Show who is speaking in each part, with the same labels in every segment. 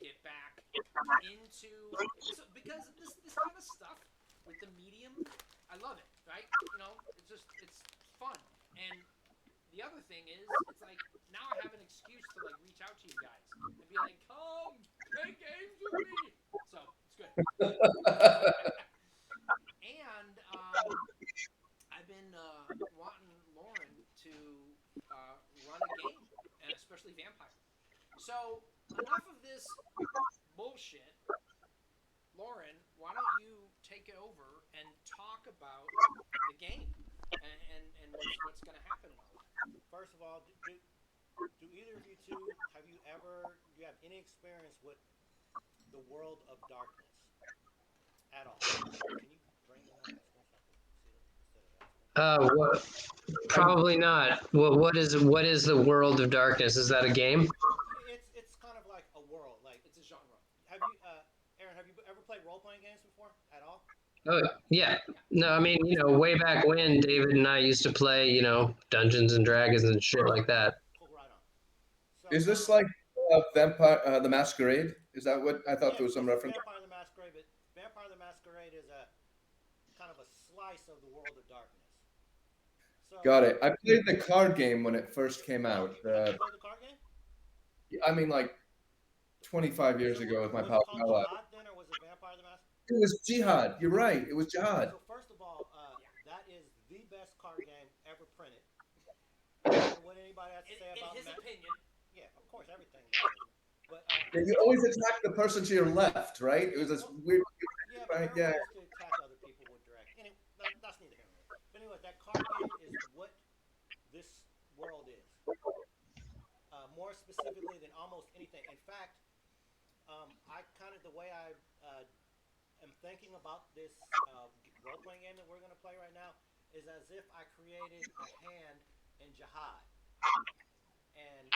Speaker 1: get back into because this kind of stuff with the medium, I love it. Right? It's fun. And the other thing is, it's like now I have an excuse to like reach out to you guys and be like, come play games with me. So it's good. And I've been wanting Lauren to run a game, and especially Vampire. So enough of this bullshit. Lauren, why don't you take it over and talk about the game and what's going to happen and all that?
Speaker 2: First of all, do either of you two do you have any experience with the world of darkness at all? Can you bring them up on screen so I can see them instead of asking?
Speaker 3: What? Probably not. What is the world of darkness? Is that a game?
Speaker 2: It's kind of like a world. Like,
Speaker 1: It's a genre.
Speaker 2: have you, Aaron? Have you ever played role playing games before at all?
Speaker 3: Oh, yeah.
Speaker 1: Yeah.
Speaker 3: No, I mean, way back when David and I used to play, Dungeons and Dragons and shit like that.
Speaker 2: Cool, right on. So,
Speaker 4: Is this like Vampire the Masquerade? Is that what I thought
Speaker 2: yeah,
Speaker 4: there was some
Speaker 2: this is
Speaker 4: reference?
Speaker 2: Vampire the Masquerade, but Vampire the Masquerade is a kind of a slice of the world of darkness. So,
Speaker 4: Got it. I played the card game when it first came
Speaker 2: oh,
Speaker 4: out.
Speaker 2: have you played the card game?
Speaker 4: I mean, like 25 years
Speaker 2: So,
Speaker 4: ago with my
Speaker 2: was it
Speaker 4: pal
Speaker 2: called
Speaker 4: Paula.
Speaker 2: Jihad then, or was it Vampire the Masquerade?
Speaker 4: It was Jihad. You're right. It was Jihad.
Speaker 2: So, first of all,
Speaker 1: Yeah.
Speaker 2: that is the best card game ever printed. I don't care what anybody has to say
Speaker 1: In
Speaker 2: about
Speaker 1: his opinion,
Speaker 2: Yeah, of course, everything. But
Speaker 4: Yeah, you always attack the person to your left, right? It was this
Speaker 2: well,
Speaker 4: weird,
Speaker 2: yeah, but
Speaker 4: right?
Speaker 2: there are
Speaker 4: Yeah.
Speaker 2: ways to attack other people with direct. Anyway, that's neither here nor there. But anyway, that card game is what this world is. More specifically than almost anything. In fact, I kind of the way I am thinking about this role playing game that we're going to play right now is as if I created a hand in Jihad, and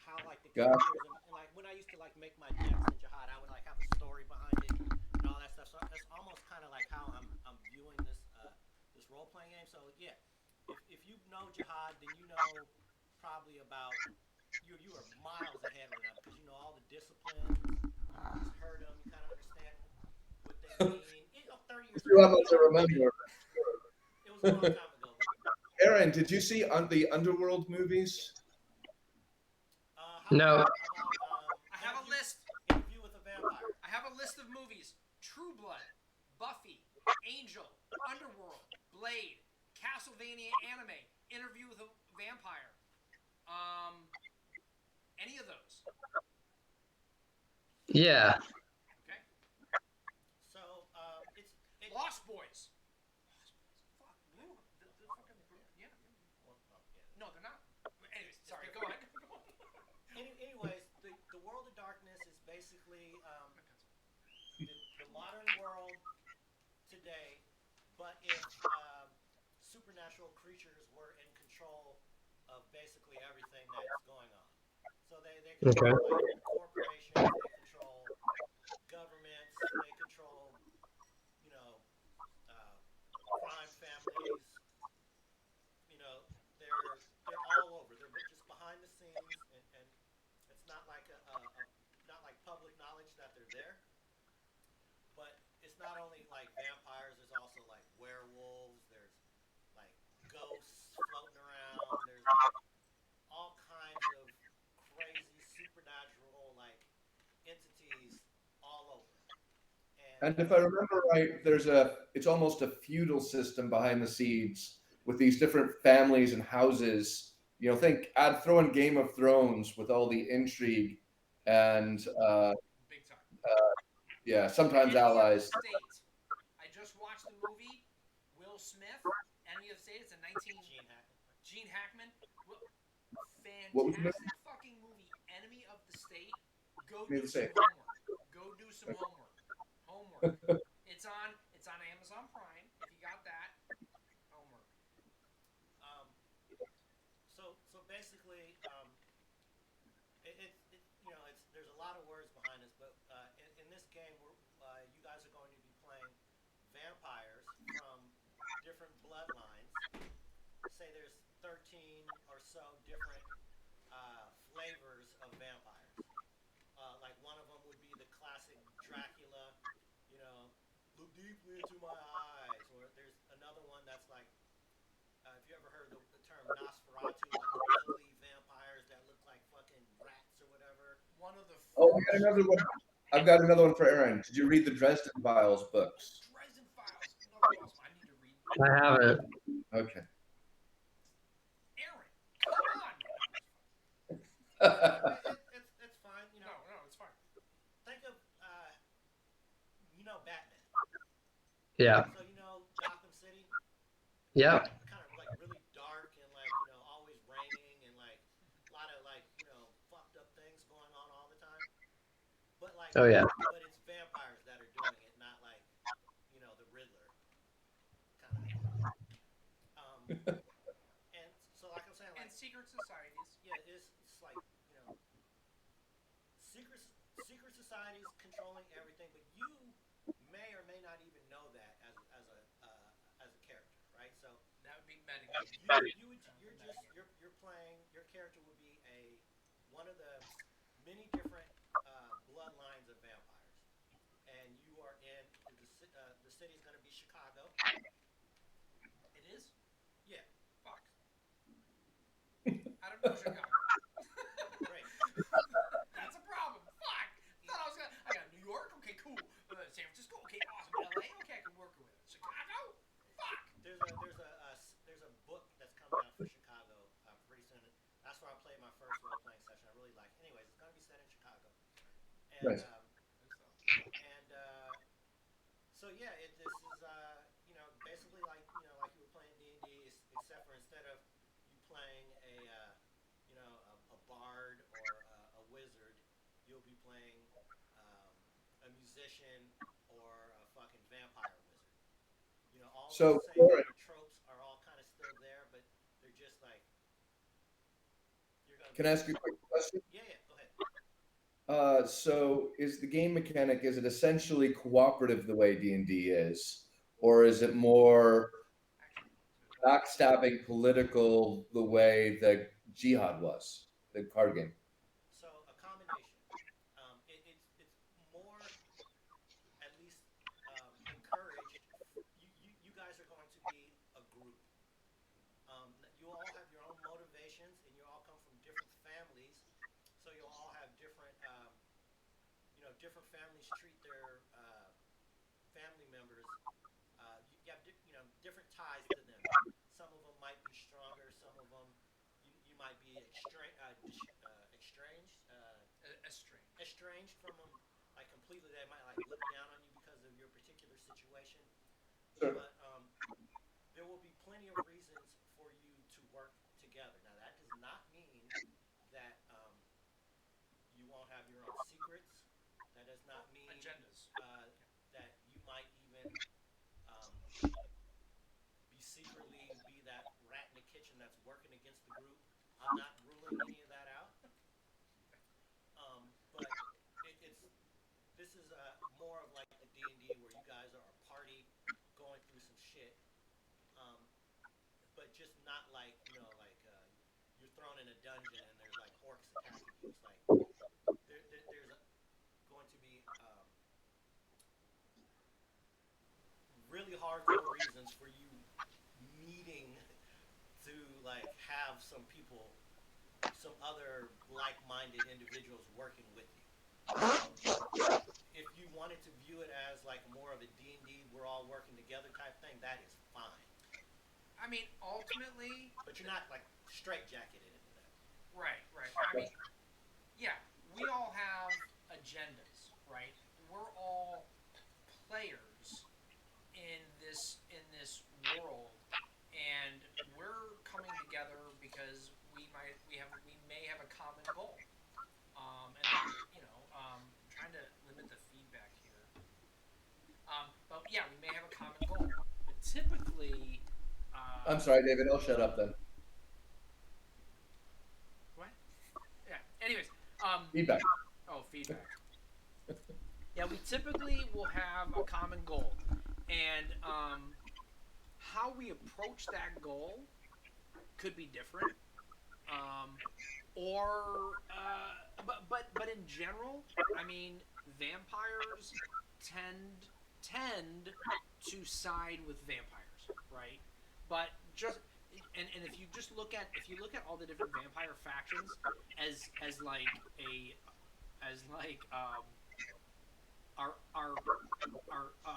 Speaker 2: how like the
Speaker 4: Gotcha.
Speaker 2: characters and like when I used to like make my decks in Jihad, I would like have a story behind it and all that stuff. So that's almost kind of like how I'm viewing this role playing game. So yeah, if you know Jihad, then you know probably about you are miles ahead of them because you know all the disciplines. You just heard them. You kind of understand what they mean. 30 years
Speaker 4: Too
Speaker 2: ago,
Speaker 4: much to remember.
Speaker 2: it was a long time ago.
Speaker 4: Aaron, did you see the Underworld movies?
Speaker 2: How
Speaker 3: No.
Speaker 2: about
Speaker 1: I have a list.
Speaker 2: Interview with a Vampire?
Speaker 1: I have a list of movies: True Blood, Buffy, Angel, Underworld, Blade, Castlevania anime, Interview with a Vampire. Any of those?
Speaker 3: Yeah.
Speaker 1: Okay.
Speaker 2: So it's
Speaker 1: Lost Boys. Fuck, Blue. The fucking yeah.
Speaker 2: well, oh, yeah.
Speaker 1: No, they're not. Anyways, sorry. Go ahead.
Speaker 2: Anyways, the world of darkness is basically the modern world today, but if supernatural creatures were in control of basically everything that's going on. So they
Speaker 3: Okay.
Speaker 2: control like corporations, they control governments, they control you know uh, crime families. You know they're all over. They're just behind the scenes, and it's not like a not like public knowledge that they're there. But it's not only like vampires. There's also like werewolves. There's like ghosts floating around. There's like all kinds of crazy supernatural like entities all over. And
Speaker 4: And if I remember right, it's almost a feudal system behind the scenes with these different families and houses. Throw in Game of Thrones with all the intrigue and
Speaker 1: Big time.
Speaker 4: yeah, sometimes
Speaker 1: Enemy of the
Speaker 4: allies.
Speaker 1: State. I just watched the movie. Will Smith, Enemy of the State. It's a 19.
Speaker 2: Gene Hackman.
Speaker 1: Gene Hackman.
Speaker 4: What was the
Speaker 1: Fantastic fucking movie. Enemy of the State. Go
Speaker 4: name
Speaker 1: do
Speaker 4: to
Speaker 1: some
Speaker 4: say?
Speaker 1: homework. Go do some homework. Homework. It's on Amazon Prime. If you got that, homework.
Speaker 2: Um, so basically, it you know it's there's a lot of words behind this, but in this game, you guys are going to be playing vampires from different bloodlines. Say there's 13 or so different flavors of vampires. deeply into my eyes. Or there's another one that's like, if you ever heard the term Nosferatu, like the ugly vampires that look like fucking rats or whatever.
Speaker 1: One of the
Speaker 4: Oh, I got
Speaker 1: first
Speaker 4: another one. I've got another one for Aaron. Did you read the Dresden Files books?
Speaker 1: Dresden Files. Another awesome. I need to read.
Speaker 3: I haven't.
Speaker 4: Okay.
Speaker 1: Aaron, come on, man. No, it's fine.
Speaker 2: It's fine. You
Speaker 1: No,
Speaker 2: know,
Speaker 1: no, it's fine.
Speaker 2: think of Batman.
Speaker 3: Yeah.
Speaker 2: So Gotham City,
Speaker 3: Yep.
Speaker 2: kind of like really dark and like always raining and like a lot of like fucked up things going on all the time. But like,
Speaker 3: Oh yeah.
Speaker 2: but it's vampires that are doing it, not like the Riddler kind of thing. And so like I'm saying,
Speaker 1: And
Speaker 2: like
Speaker 1: secret societies.
Speaker 2: yeah, it's like secret secret societies controlling everything, but you may or may not even know that as a character, right? So
Speaker 1: That would be metagame.
Speaker 2: you're playing your character would be a one of the many different bloodlines of vampires, and you are in the city is going to be Chicago.
Speaker 1: It is?
Speaker 2: Yeah,
Speaker 1: Fuck. I don't know Chicago.
Speaker 2: great.
Speaker 1: That's a problem. Fuck. I got New York. Okay, cool. San Francisco. Okay, awesome. LA. Okay, I can work with it. Chicago. Fuck.
Speaker 2: There's a book that's coming out for Chicago pretty soon. That's where I played my first role playing session. I really like. Anyways, it's going to be set in Chicago, and
Speaker 4: Nice.
Speaker 2: and so yeah, this is basically like you were playing D&D, except for instead of you playing a bard or a wizard, you'll be playing a musician or a fucking vampire wizard. All those
Speaker 4: So,
Speaker 2: same kind of tropes are all kind of still there, but they're just like you're gonna
Speaker 4: can
Speaker 2: be
Speaker 4: I ask you a quick question?
Speaker 2: yeah, go ahead.
Speaker 4: So is the game mechanic, is it essentially cooperative the way D&D is, or is it more backstabbing political the way the Jihad was, the card game?
Speaker 2: So a combination. It's more at least encouraged. You guys are going to be a group. You all have your own motivations, and you all come from different families, so you'll all have different. Different families treat their family members. You have different ties to them. Some of them might be stronger. Some of them you might be estranged.
Speaker 1: Estranged.
Speaker 2: Estranged from them, like completely. They might like look down on you because of your particular situation.
Speaker 4: Sure.
Speaker 2: But there will be plenty of reasons for you to work together. Now that does not mean that you won't have your own secrets. That does not mean
Speaker 1: Agendas.
Speaker 2: that you might even um, be that rat in the kitchen that's working against the group. I'm not ruling any of that out. But it's this is more of like the D&D where you guys are a party going through some shit, um, but just not like you're thrown in a dungeon and there's like orcs attacking you. It's like there's going to be really hardcore reasons for you needing to like have some people, some other like-minded individuals working with you. So if you wanted to view it as like more of a D&D, we're all working together type thing, that is fine.
Speaker 1: I mean, ultimately.
Speaker 2: But you're not like straitjacketed into that.
Speaker 1: Right. I mean, yeah, we all have agendas, right? We're all players in this world, and we're coming together because we may have a common goal. And I'm trying to limit the feedback here. But yeah, we may have a common goal, but typically.
Speaker 4: I'm sorry, David. I'll shut up then.
Speaker 1: What? Yeah. Anyways.
Speaker 4: Feedback.
Speaker 1: Oh, feedback. Yeah, we typically will have a common goal, and how we approach that goal could be different. But in general, I mean, vampires tend tend to side with vampires, right? But just and if you look at all the different vampire factions as like a as like our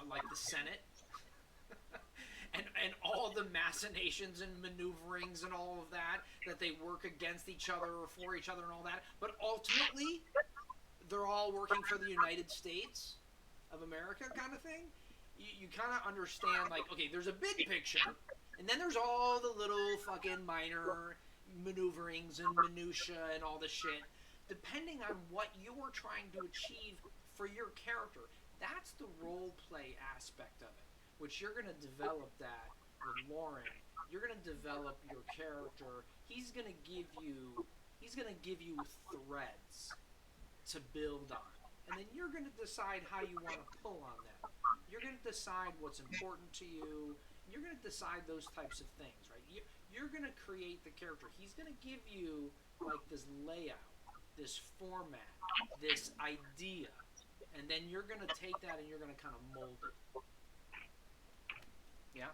Speaker 1: like the Senate and all the machinations and maneuverings and all of that they work against each other or for each other and all that, but ultimately they're all working for the United States of America kind of thing. You kind of understand, like, okay, there's a big picture, and then there's all the little fucking minor maneuverings and minutia and all the shit, depending on what you are trying to achieve for your character. That's the role play aspect of it, which you're gonna develop that with Lauren. You're gonna develop your character. He's gonna give you threads to build on. And then you're going to decide how you want to pull on them. You're going to decide what's important to you. You're going to decide those types of things, right? You're going to create the character. He's going to give you like this layout, this format, this idea. And then you're going to take that and you're going to kind of mold it. Yeah?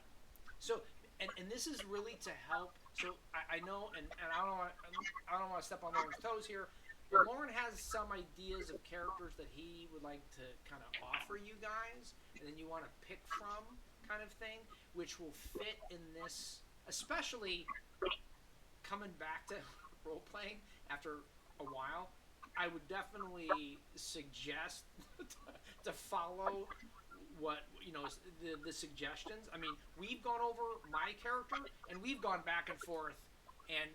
Speaker 1: So, and this is really to help. So I know, and I don't want to step on Lauren's toes here, but Lauren has some ideas of characters that he would like to kind of offer you guys, and then you want to pick from, kind of thing, which will fit in this, especially coming back to role playing after a while. I would definitely suggest to follow what the suggestions. I mean, we've gone over my character, and we've gone back and forth, and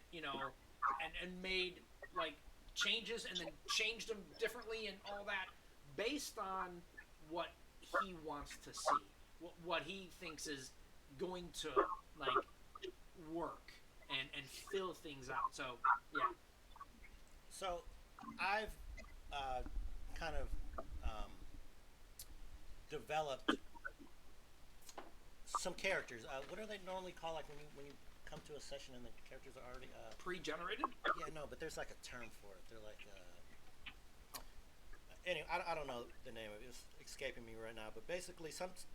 Speaker 1: and made like changes and then changed them differently and all that based on what he wants to see, what he thinks is going to like work and fill things out. So yeah.
Speaker 2: So I've kind of developed some characters. What are they normally called? Like when you come to a session and the characters are already
Speaker 1: Pre-generated?
Speaker 2: yeah, no, but there's like a term for it. They're like anyway, I don't know the name of it. It's escaping me right now. But basically,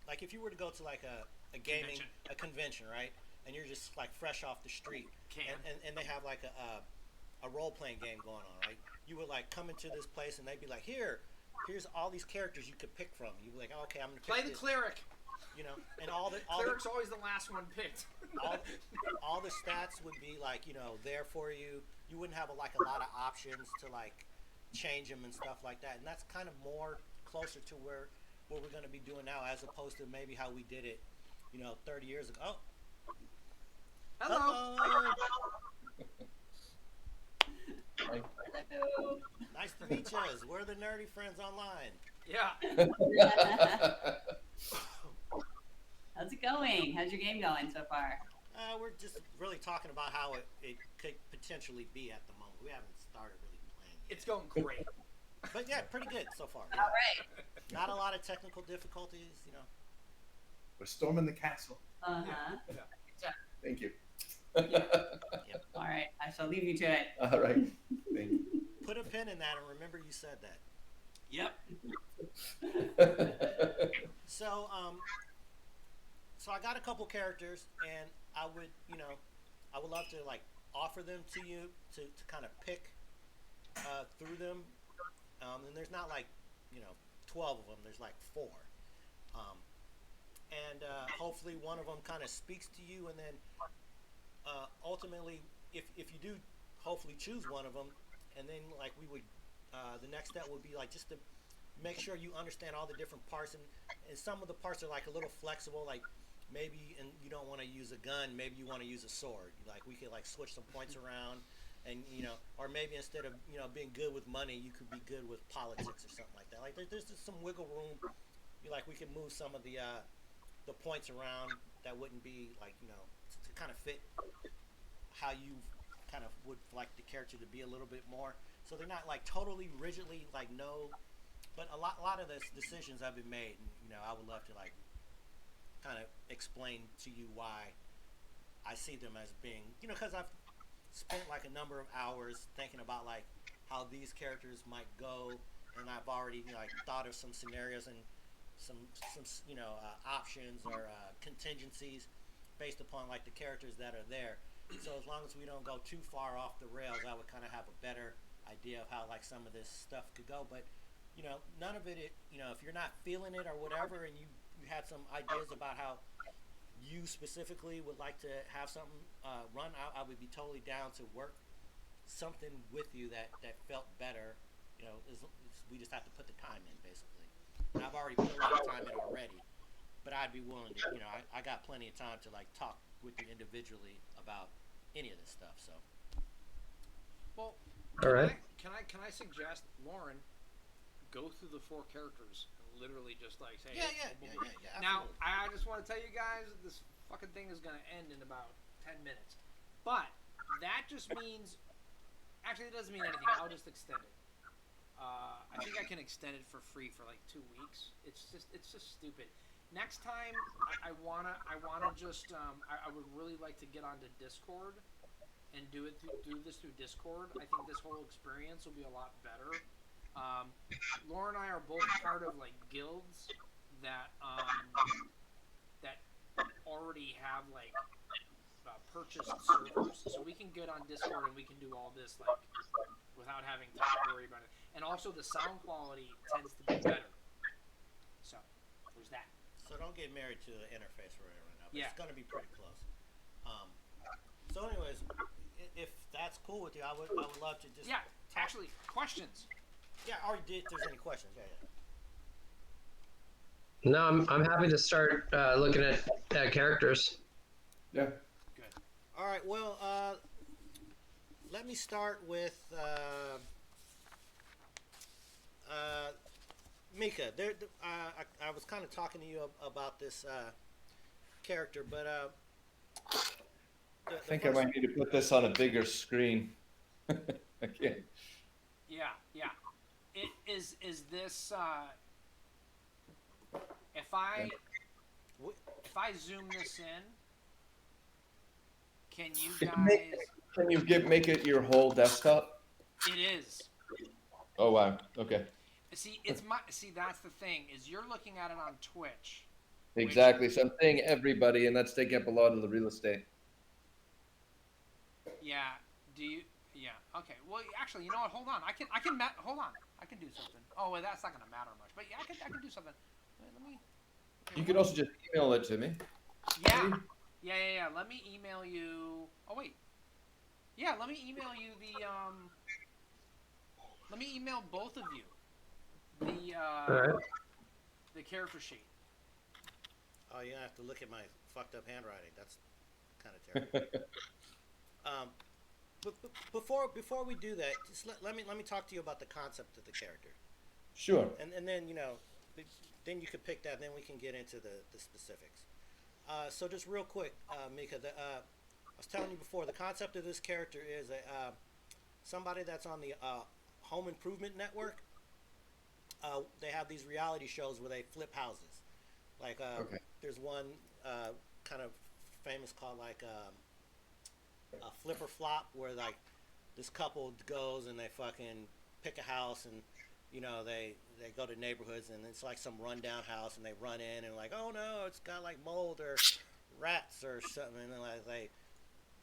Speaker 2: like if you were to go to like a gaming convention, right? And you're just like fresh off the street, and they have like a role playing game going on, right? You would like come into this place and they'd be like, here's all these characters you could pick from. You'd be like, oh, okay, I'm gonna
Speaker 1: play the
Speaker 2: this.
Speaker 1: cleric.
Speaker 2: You know, and all
Speaker 1: cleric's always the last one picked.
Speaker 2: all the stats would be like there for you. You wouldn't have like a lot of options to like change them and stuff like that. And that's kind of more closer to what we're going to be doing now, as opposed to maybe how we did it, 30 years ago. Oh,
Speaker 1: hello.
Speaker 2: Hello. Nice to meet you. We're the nerdy friends online.
Speaker 1: Yeah.
Speaker 5: How's it going? How's your game going so far?
Speaker 2: We're just really talking about how it could potentially be at the moment. We haven't started really playing yet.
Speaker 1: It's going great.
Speaker 2: But yeah, pretty good so far. Yeah.
Speaker 5: All right.
Speaker 2: Not a lot of technical difficulties,
Speaker 4: We're storming the castle.
Speaker 5: Uh-huh.
Speaker 1: Yeah.
Speaker 4: Thank you.
Speaker 2: Yep.
Speaker 5: All right. I shall leave you to it.
Speaker 4: All right. Thank you.
Speaker 2: Put a pin in that and remember you said that.
Speaker 1: Yep.
Speaker 2: So, so I got a couple characters, and I would love to like offer them to you to kind of pick through them. And there's not like 12 of them. There's like 4. And hopefully one of them kind of speaks to you, and then ultimately, if you do hopefully choose one of them, and then like we would, the next step would be like just to make sure you understand all the different parts, and some of the parts are like a little flexible, like maybe and you don't want to use a gun, maybe you want to use a sword. Like we could like switch some points around, and or maybe instead of being good with money, you could be good with politics or something like that. Like there's just some wiggle room. Like we could move some of the points around that wouldn't be like to kind of fit how you kind of would like the character to be a little bit more. So they're not like totally rigidly like no, but a lot of the decisions have been made, and I would love to like kind of explain to you why I see them as being because I've spent like a number of hours thinking about like how these characters might go, and I've already like thought of some scenarios, and some options or contingencies based upon like the characters that are there. So as long as we don't go too far off the rails, I would kind of have a better idea of how like some of this stuff could go. But none of it, if you're not feeling it or whatever, and you had some ideas about how you specifically would like to have something run, I would be totally down to work something with you that felt better. We just have to put the time in, basically. And I've already put a lot of time in already, but I'd be willing to. I got plenty of time to like talk with you individually about any of this stuff. So.
Speaker 1: Well,
Speaker 3: All right.
Speaker 1: can I suggest Lauren go through the 4 characters and literally just like say
Speaker 2: Yeah.
Speaker 1: Now I just want to tell you guys that this fucking thing is gonna end in about 10 minutes, but that just means actually it doesn't mean anything. I'll just extend it. I think I can extend it for free for like 2 weeks. It's just stupid. Next time I wanna just I would really like to get onto Discord and do this through Discord. I think this whole experience will be a lot better. Laura and I are both part of like guilds that that already have like purchased servers, so we can get on Discord and we can do all this like without having to worry about it. And also the sound quality tends to be better. So there's that.
Speaker 2: So don't get married to the interface right now, but
Speaker 1: Yeah.
Speaker 2: it's going to be pretty close. So, anyways, if that's cool with you, I would love to just
Speaker 1: Actually, questions.
Speaker 2: Yeah, I already did. If there's any questions, yeah.
Speaker 3: No, I'm happy to start looking at characters.
Speaker 4: Yeah.
Speaker 1: Good.
Speaker 2: All right. Well, let me start with Mika. I was kind of talking to you about this character, but
Speaker 4: I think I might need to put this on a bigger screen. I can't.
Speaker 1: Yeah. Is this if I zoom this in, can you guys?
Speaker 4: Can you make it your whole desktop?
Speaker 1: It is.
Speaker 4: Oh wow. Okay.
Speaker 1: See, that's the thing is you're looking at it on Twitch.
Speaker 4: Exactly. So I'm saying everybody, and that's taking up a lot of the real estate.
Speaker 1: Yeah. Do you? Yeah. Okay. Well, actually, you know what? Hold on. Hold on. I can do something. Oh, well, that's not gonna matter much. But yeah, I can do something. Wait, let me.
Speaker 4: You could also just email it to me.
Speaker 1: Yeah. Yeah. Let me email you. Oh wait. Yeah. Let me email you the Let me email both of you the
Speaker 3: All right.
Speaker 1: the character sheet.
Speaker 2: oh, you're gonna have to look at my fucked up handwriting. That's kind of terrible. But before we do that, just let me talk to you about the concept of the character,
Speaker 4: Sure.
Speaker 2: and then then you can pick that. Then we can get into the specifics. So just real quick, Mika, I was telling you before, the concept of this character is somebody that's on the Home Improvement Network. They have these reality shows where they flip houses. Like
Speaker 4: Okay.
Speaker 2: there's one kind of famous called like a flip or flop, where like this couple goes and they fucking pick a house, and they go to neighborhoods, and it's like some rundown house, and they run in and like, oh no, it's got like mold or rats or something, and then like they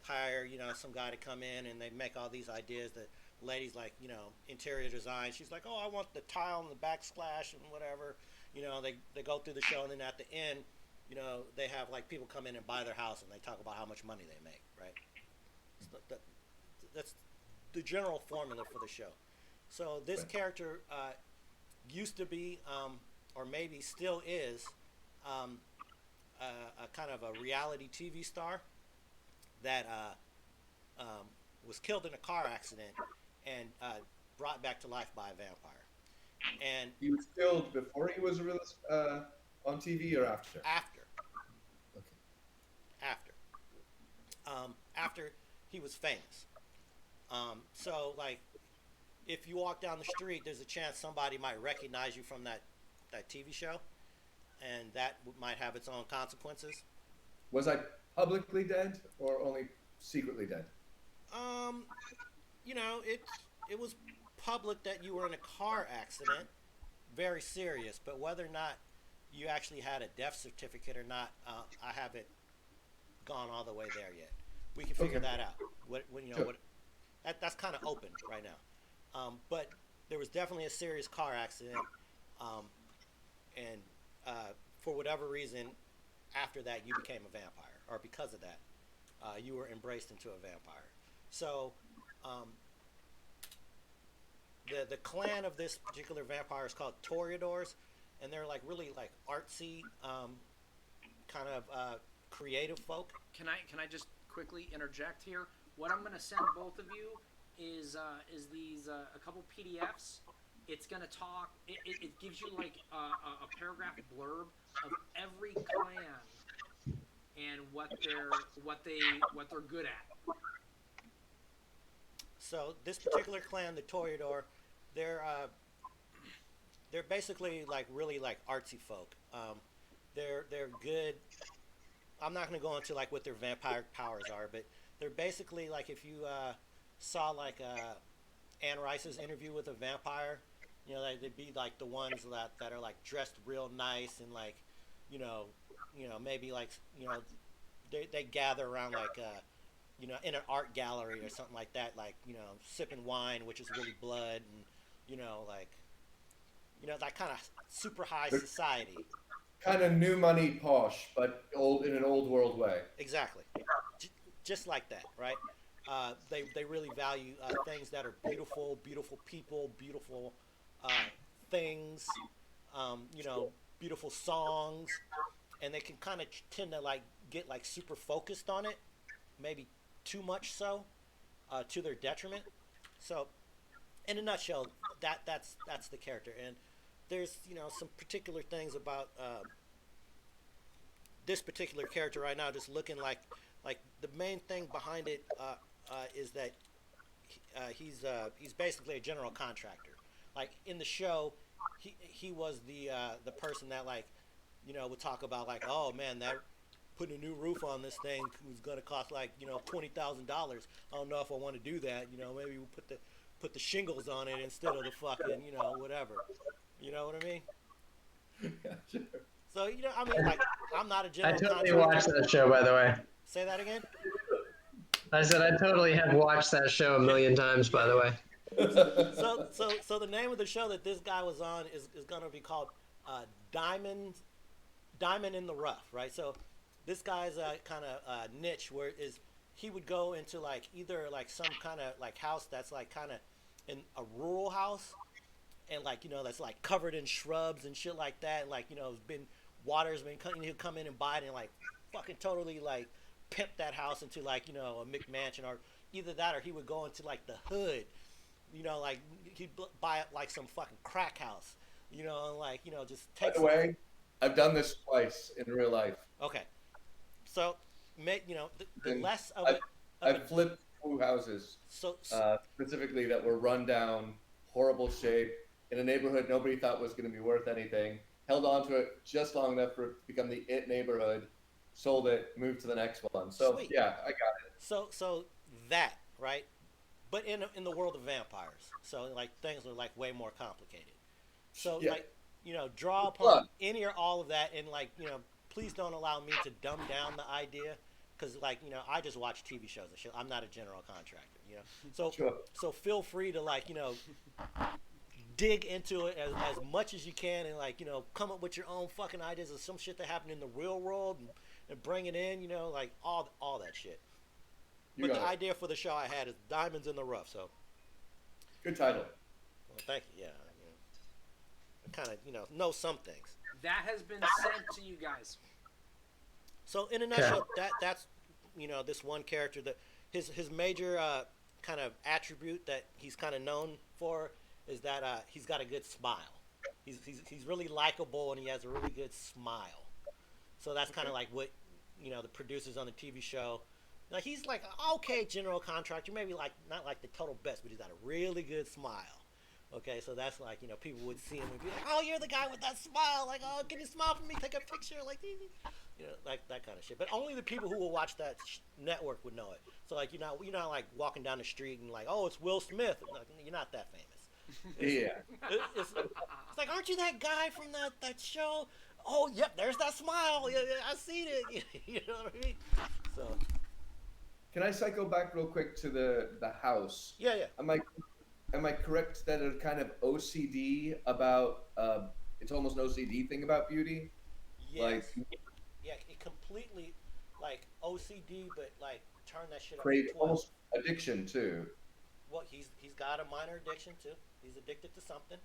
Speaker 2: hire some guy to come in, and they make all these ideas that ladies like interior design. She's like, oh, I want the tile and the backsplash and whatever. They go through the show, and then at the end, they have like people come in and buy their house, and they talk about how much money they make, right? So that's the general formula for the show. So this character used to be, or maybe still is, a kind of a reality TV star that was killed in a car accident and brought back to life by a vampire. And
Speaker 4: He was killed before he was released on TV or after?
Speaker 2: after,
Speaker 4: Okay.
Speaker 2: after he was famous. So like, if you walk down the street, there's a chance somebody might recognize you from that TV show, and that might have its own consequences.
Speaker 4: Was I publicly dead or only secretly dead?
Speaker 2: It was public that you were in a car accident, very serious, but whether or not you actually had a death certificate or not. I haven't gone all the way there yet. We can figure
Speaker 4: Okay.
Speaker 2: that out. What
Speaker 4: Sure.
Speaker 2: that's kind of open right now. But there was definitely a serious car accident, um, and for whatever reason, after that you became a vampire, or because of that, you were embraced into a vampire. So um, the clan of this particular vampire is called Toreadors, and they're like really like artsy, kind of creative folk.
Speaker 1: Can I just quickly interject here? What I'm gonna send both of you is these a couple PDFs. It's gonna talk. It gives you like a paragraph blurb of every clan and what they're good at.
Speaker 2: So this particular clan, the Toreador, they're uh, they're basically like really like artsy folk. They're good. I'm not going to go into like what their vampire powers are, but they're basically like if you saw like Anne Rice's interview with a vampire, they'd be like the ones that are like dressed real nice and like, you know, maybe like they gather around like in an art gallery or something like that, like sipping wine, which is really blood, and like that kind of super high
Speaker 4: They're
Speaker 2: society.
Speaker 4: kind of new money posh, but old in an old world way.
Speaker 2: Exactly. J- just like that, right? They really value things that are beautiful, beautiful people, beautiful uh, things, beautiful songs, and they can kind of tend to like get like super focused on it, maybe too much so, to their detriment. So, in a nutshell, that's the character, and there's some particular things about this particular character right now, just looking like the main thing behind it is that he's basically a general contractor. Like in the show, he was the person that like would talk about like, oh man, that putting a new roof on this thing was gonna cost like $20,000. I don't know if I want to do that. Maybe we'll put the shingles on it instead of the fucking whatever. You know what I mean?
Speaker 4: Yeah, sure.
Speaker 2: So I mean, like, I'm not a
Speaker 3: I
Speaker 2: general
Speaker 3: totally
Speaker 2: contractor.
Speaker 3: watched that show, by the way.
Speaker 2: Say that again.
Speaker 3: I said I totally have watched that show a
Speaker 2: Yeah,
Speaker 3: million times,
Speaker 2: yeah,
Speaker 3: by the
Speaker 2: yeah.
Speaker 3: way.
Speaker 2: So the name of the show that this guy was on is gonna be called uh, Diamond Diamond in the Rough, right? So this guy's kind of niche where is he would go into like either like some kind of like house that's like kind of in a rural house, and like that's like covered in shrubs and shit like that, and like it's been water's been coming, he'll come in and buy it and like fucking totally like pimp that house into like a McMansion, or either that or he would go into like the hood, like he'd buy it like some fucking crack house, and like just
Speaker 4: By
Speaker 2: take
Speaker 4: the
Speaker 2: some.
Speaker 4: way, I've done this twice in real life,
Speaker 2: Okay, so the
Speaker 4: and
Speaker 2: less of
Speaker 4: I've
Speaker 2: it of
Speaker 4: I've
Speaker 2: it
Speaker 4: flipped two houses
Speaker 2: so
Speaker 4: specifically that were run down, horrible shape, in a neighborhood nobody thought was going to be worth anything. Held on to it just long enough for it to become the it neighborhood. Sold it, moved to the next one. So
Speaker 2: sweet.
Speaker 4: yeah, I got it.
Speaker 2: So that, right, but in the world of vampires, so like things are like way more complicated. So
Speaker 4: Yeah,
Speaker 2: like draw upon
Speaker 4: blood.
Speaker 2: any or all of that, and like please don't allow me to dumb down the idea, because like I just watch TV shows and shit. I'm not a general contractor, so
Speaker 4: Sure.
Speaker 2: so feel free to like dig into it as much as you can, and like come up with your own fucking ideas of some shit that happened in the real world, and bring it in, like all that shit.
Speaker 4: You
Speaker 2: But the
Speaker 4: got it.
Speaker 2: idea for the show I had is diamonds in the rough. So
Speaker 4: Good title.
Speaker 2: well, thank you. Yeah, I kind of know some things.
Speaker 1: That has been sent to you guys.
Speaker 2: So in a
Speaker 3: Okay.
Speaker 2: nutshell, that's this one character that his major kind of attribute that he's kind of known for is that he's got a good smile. He's really likable, and he has a really good smile. So that's kind of like what the producers on the TV show. Like he's like okay general contractor, maybe like not like the total best, but he's got a really good smile. Okay, so that's like people would see him and be like, "Oh, you're the guy with that smile." Like, "Oh, can you smile for me? Take a picture." Like, like that kind of shit. But only the people who will watch that network would know it. So like, you're not like walking down the street and like, "Oh, it's Will Smith." Like, you're not that famous. It's,
Speaker 4: Yeah.
Speaker 2: it's like, aren't you that guy from that show? oh, yep, there's that smile. Yeah, yeah, I seen it. You know what I mean? So
Speaker 4: Can I cycle back real quick to the house?
Speaker 2: yeah, yeah.
Speaker 4: Am I correct that it's kind of OCD about it's almost an OCD thing about beauty? Like
Speaker 2: Yes. Yeah, it completely like OCD, but like turn that shit up to
Speaker 4: crave
Speaker 2: 12.
Speaker 4: almost addiction too.
Speaker 2: Well, he's got a minor addiction too. He's addicted to something,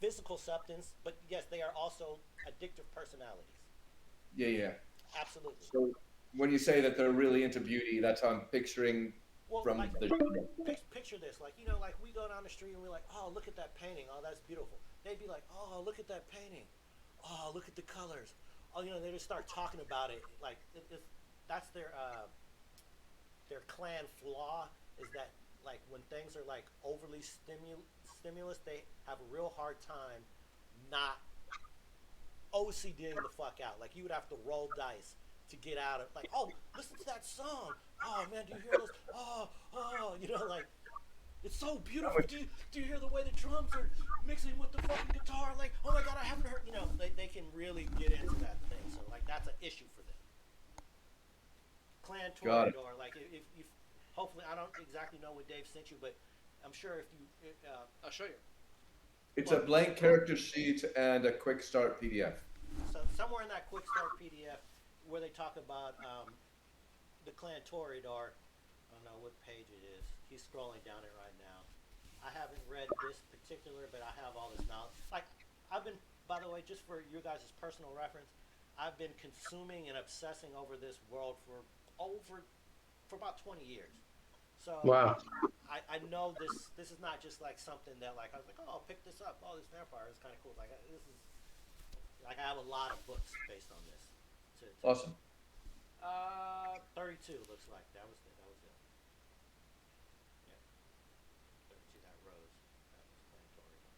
Speaker 2: physical substance, but yes, they are also addictive personalities.
Speaker 4: Yeah, yeah.
Speaker 2: Absolutely.
Speaker 4: So when you say that they're really into beauty, that's how I'm picturing
Speaker 2: Well,
Speaker 4: from
Speaker 2: like
Speaker 4: the
Speaker 2: picture this, like like we go down the street and we're like, oh, look at that painting, oh, that's beautiful. They'd be like, oh, look at that painting, oh, look at the colors, oh, they just start talking about it, like that's their clan flaw is that like when things are like overly stimulus, they have a real hard time not OCDing the fuck out. Like you would have to roll dice to get out of like, oh, listen to that song. Oh man, do you hear those? Oh, like it's so beautiful. Do you hear the way the drums are mixing with the fucking guitar? Like, oh my god, I haven't heard. They can really get into that thing. So like that's an issue for them. Clan
Speaker 4: got it.
Speaker 2: Toreador, like if hopefully I don't exactly know what Dave sent you, but I'm sure if you
Speaker 1: I'll show you.
Speaker 4: It's a blank character sheet and a quick start PDF.
Speaker 2: so somewhere in that quick start PDF where they talk about the Clan Toreador, I don't know what page it is. He's scrolling down it right now. I haven't read this particular, but I have all this knowledge. Like I've been, by the way, just for you guys' personal reference, I've been consuming and obsessing over this world for about 20 years. So
Speaker 3: Wow.
Speaker 2: I know this is not just like something that like I was like, oh, I'll pick this up. Oh, this vampire is kind of cool. Like this is like I have a lot of books based on this.
Speaker 4: Awesome.
Speaker 2: 32 looks like that was it. Yeah, 32 that rose. That was Clan Toreador.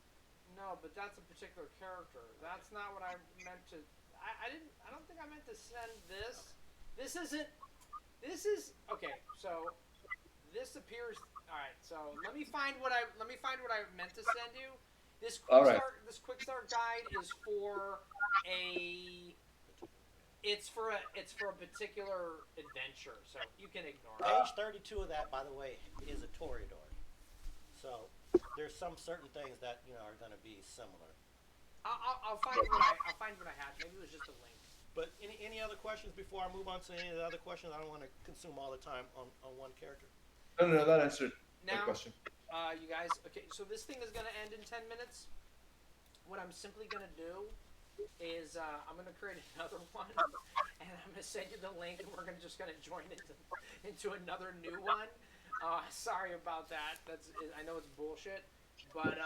Speaker 1: No, but that's a particular character. That's not what I meant to. I didn't. I don't think I meant to send this.
Speaker 2: Okay.
Speaker 1: This isn't. This is okay. So this appears. All right. So let me find what I meant to send you. This quick
Speaker 4: All right.
Speaker 1: start. This quick start guide is for a. It's for a particular adventure, so you can ignore it.
Speaker 2: Page 32 of that, by the way, is a Toreador. So there's some certain things that are going to be similar.
Speaker 1: I'll find what I had. Maybe it was just a link.
Speaker 2: But any other questions before I move on to any of the other questions? I don't want to consume all the time on one character.
Speaker 4: No, that answered
Speaker 1: Now,
Speaker 4: my question.
Speaker 1: you guys, okay, so this thing is going to end in 10 minutes. What I'm simply going to do is I'm going to create another one, and I'm going to send you the link, and we're just going to join into another new one. Sorry about that. I know it's bullshit, but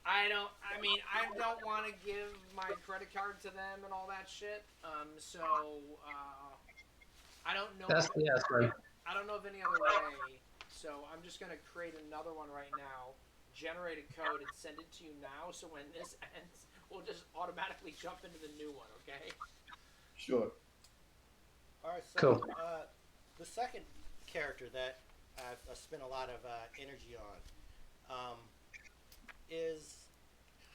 Speaker 1: I don't want to give my credit card to them and all that shit. So I don't know.
Speaker 3: That's fine.
Speaker 1: I don't know of any other way. So I'm just gonna create another one right now, generate a code, and send it to you now. So when this ends, we'll just automatically jump into the new one. Okay?
Speaker 4: Sure.
Speaker 2: All right. So
Speaker 3: Cool.
Speaker 2: The second character that I've spent a lot of energy on is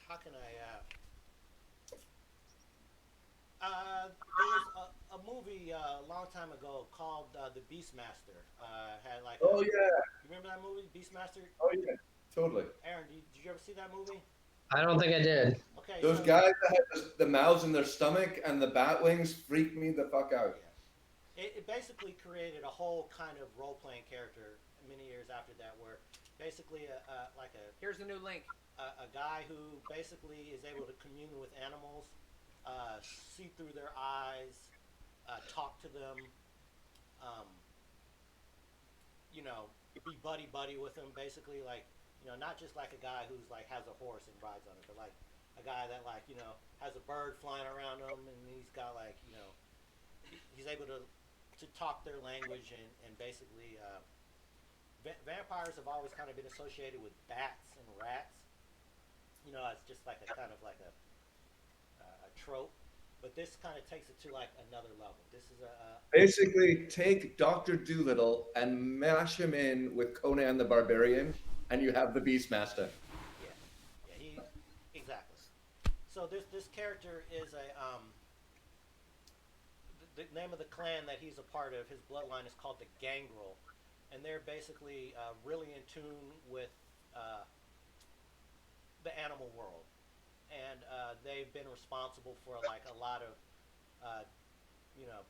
Speaker 2: how can I? There was a movie a long time ago called The Beastmaster. Had like
Speaker 4: Oh yeah.
Speaker 2: you remember that movie, Beastmaster?
Speaker 4: Oh yeah. Totally.
Speaker 2: Aaron, did you ever see that movie?
Speaker 3: I don't think I did.
Speaker 2: Okay,
Speaker 4: Those
Speaker 2: so,
Speaker 4: guys that have the mouths in their stomach and the bat wings freak me the fuck out.
Speaker 2: Yeah. It basically created a whole kind of role-playing character many years after that, where basically
Speaker 1: Here's the new link.
Speaker 2: a guy who basically is able to commune with animals, see through their eyes, talk to them, be buddy with them. Basically, like not just like a guy who's like has a horse and rides on it, but like a guy that like has a bird flying around him, and he's got like he's able to talk their language and basically vampires have always kind of been associated with bats and rats. It's just like a kind of like a trope, but this kind of takes it to like another level. This is
Speaker 4: Basically, take Dr. Doolittle and mash him in with Conan the Barbarian, and you have the Beastmaster.
Speaker 2: yeah, he exactly. So this character is a the name of the clan that he's a part of. His bloodline is called the Gangrel, and they're basically really in tune with uh, the animal world, and they've been responsible for like a lot of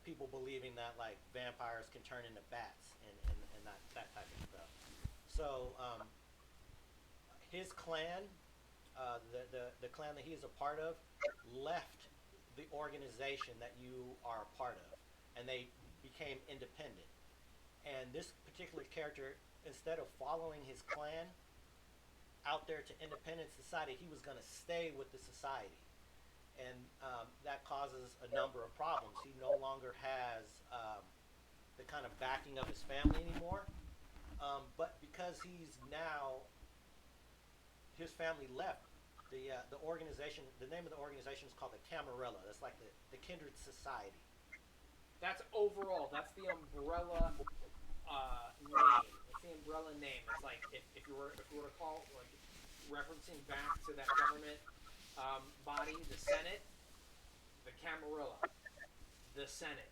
Speaker 2: people believing that like vampires can turn into bats and that type of stuff. So his clan, the clan that he is a part of, left the organization that you are a part of, and they became independent. And this particular character, instead of following his clan out there to independent society, he was going to stay with the society, and that causes a number of problems. He no longer has the kind of backing of his family anymore. But because he's now his family left the organization. The name of the organization is called the Camarilla. That's like the Kindred Society.
Speaker 1: That's overall. That's the umbrella name. It's the umbrella name. It's like if you were to call like referencing back to that government body, the Senate, the Camarilla, the Senate,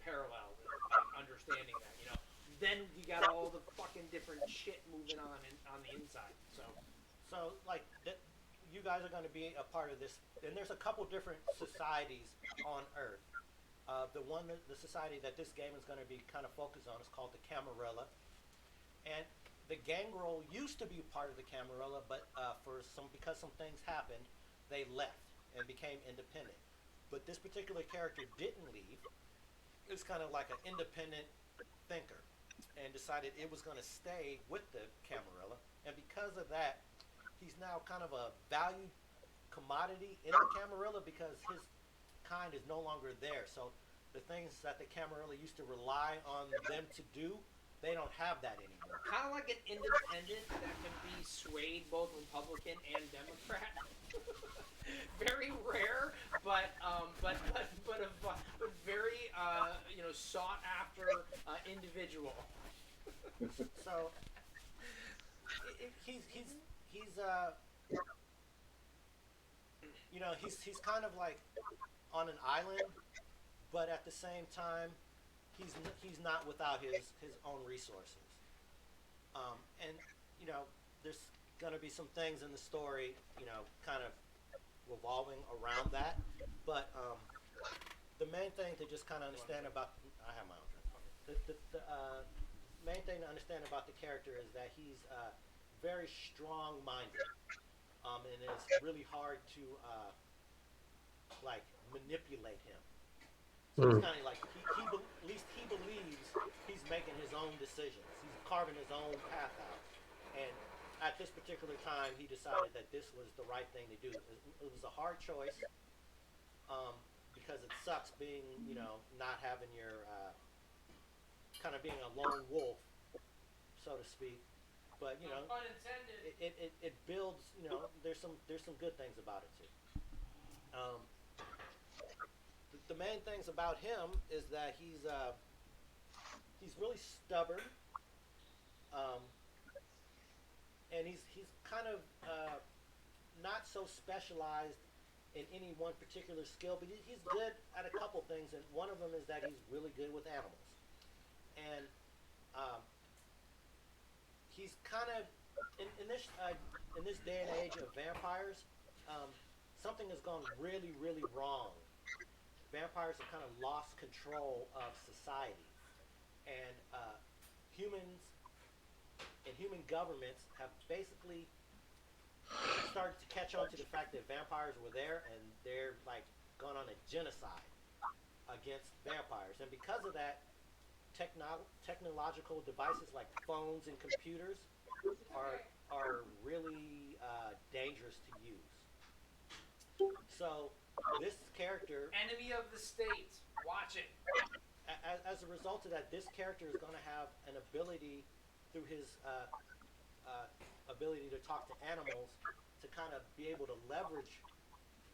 Speaker 1: parallel, like understanding that, you know. Then you got all the fucking different shit moving on the inside.
Speaker 2: So like that, you guys are going to be a part of this, and there's a couple different societies on Earth. The society that this game is going to be kind of focused on is called the Camarilla, and the Gangrel used to be part of the Camarilla, but because some things happened, they left and became independent. But this particular character didn't leave. It's kind of like an independent thinker, and decided it was going to stay with the Camarilla, and because of that, he's now kind of a valued commodity in the Camarilla because his kind is no longer there. So the things that the Camarilla used to rely on them to do, they don't have that anymore.
Speaker 1: Kind of like an independent that can be swayed both Republican and Democrat. Very rare, but very sought after individual.
Speaker 2: So he's kind of like on an island, but at the same time, he's not without his own resources. And there's gonna be some things in the story, kind of revolving around that. But the main thing to just kind of understand about I have my own drink. The main thing to understand about the character is that he's very strong-minded, and it's really hard to like manipulate him. So it's kind of like at least he believes he's making his own decisions. He's carving his own path out, and at this particular time, he decided that this was the right thing to do. It was a hard choice, because it sucks being, not having your kind of being a lone wolf, so to speak. But
Speaker 1: Unintended.
Speaker 2: it builds. There's some good things about it too. The main things about him is that he's really stubborn, and he's kind of not so specialized in any one particular skill, but he's good at a couple things, and one of them is that he's really good with animals, and he's kind of in this day and age of vampires, something has gone really, really wrong. Vampires have kind of lost control of society, and humans and human governments have basically started to catch on to the fact that vampires were there, and they're like going on a genocide against vampires. And because of that, technological devices like phones and computers are really dangerous to use. So this character,
Speaker 1: Enemy of the state. Watch it.
Speaker 2: as a result of that, this character is going to have an ability through his ability to talk to animals to kind of be able to leverage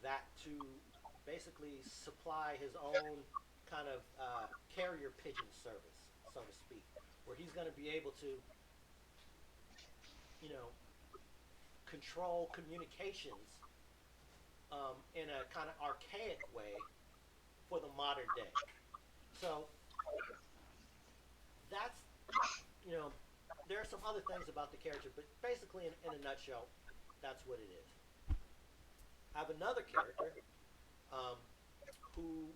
Speaker 2: that to basically supply his own kind of carrier pigeon service, so to speak, where he's going to be able to, control communications in a kind of archaic way for the modern day. So that's, you know, there are some other things about the character, but basically, in a nutshell, that's what it is. I have another character um, who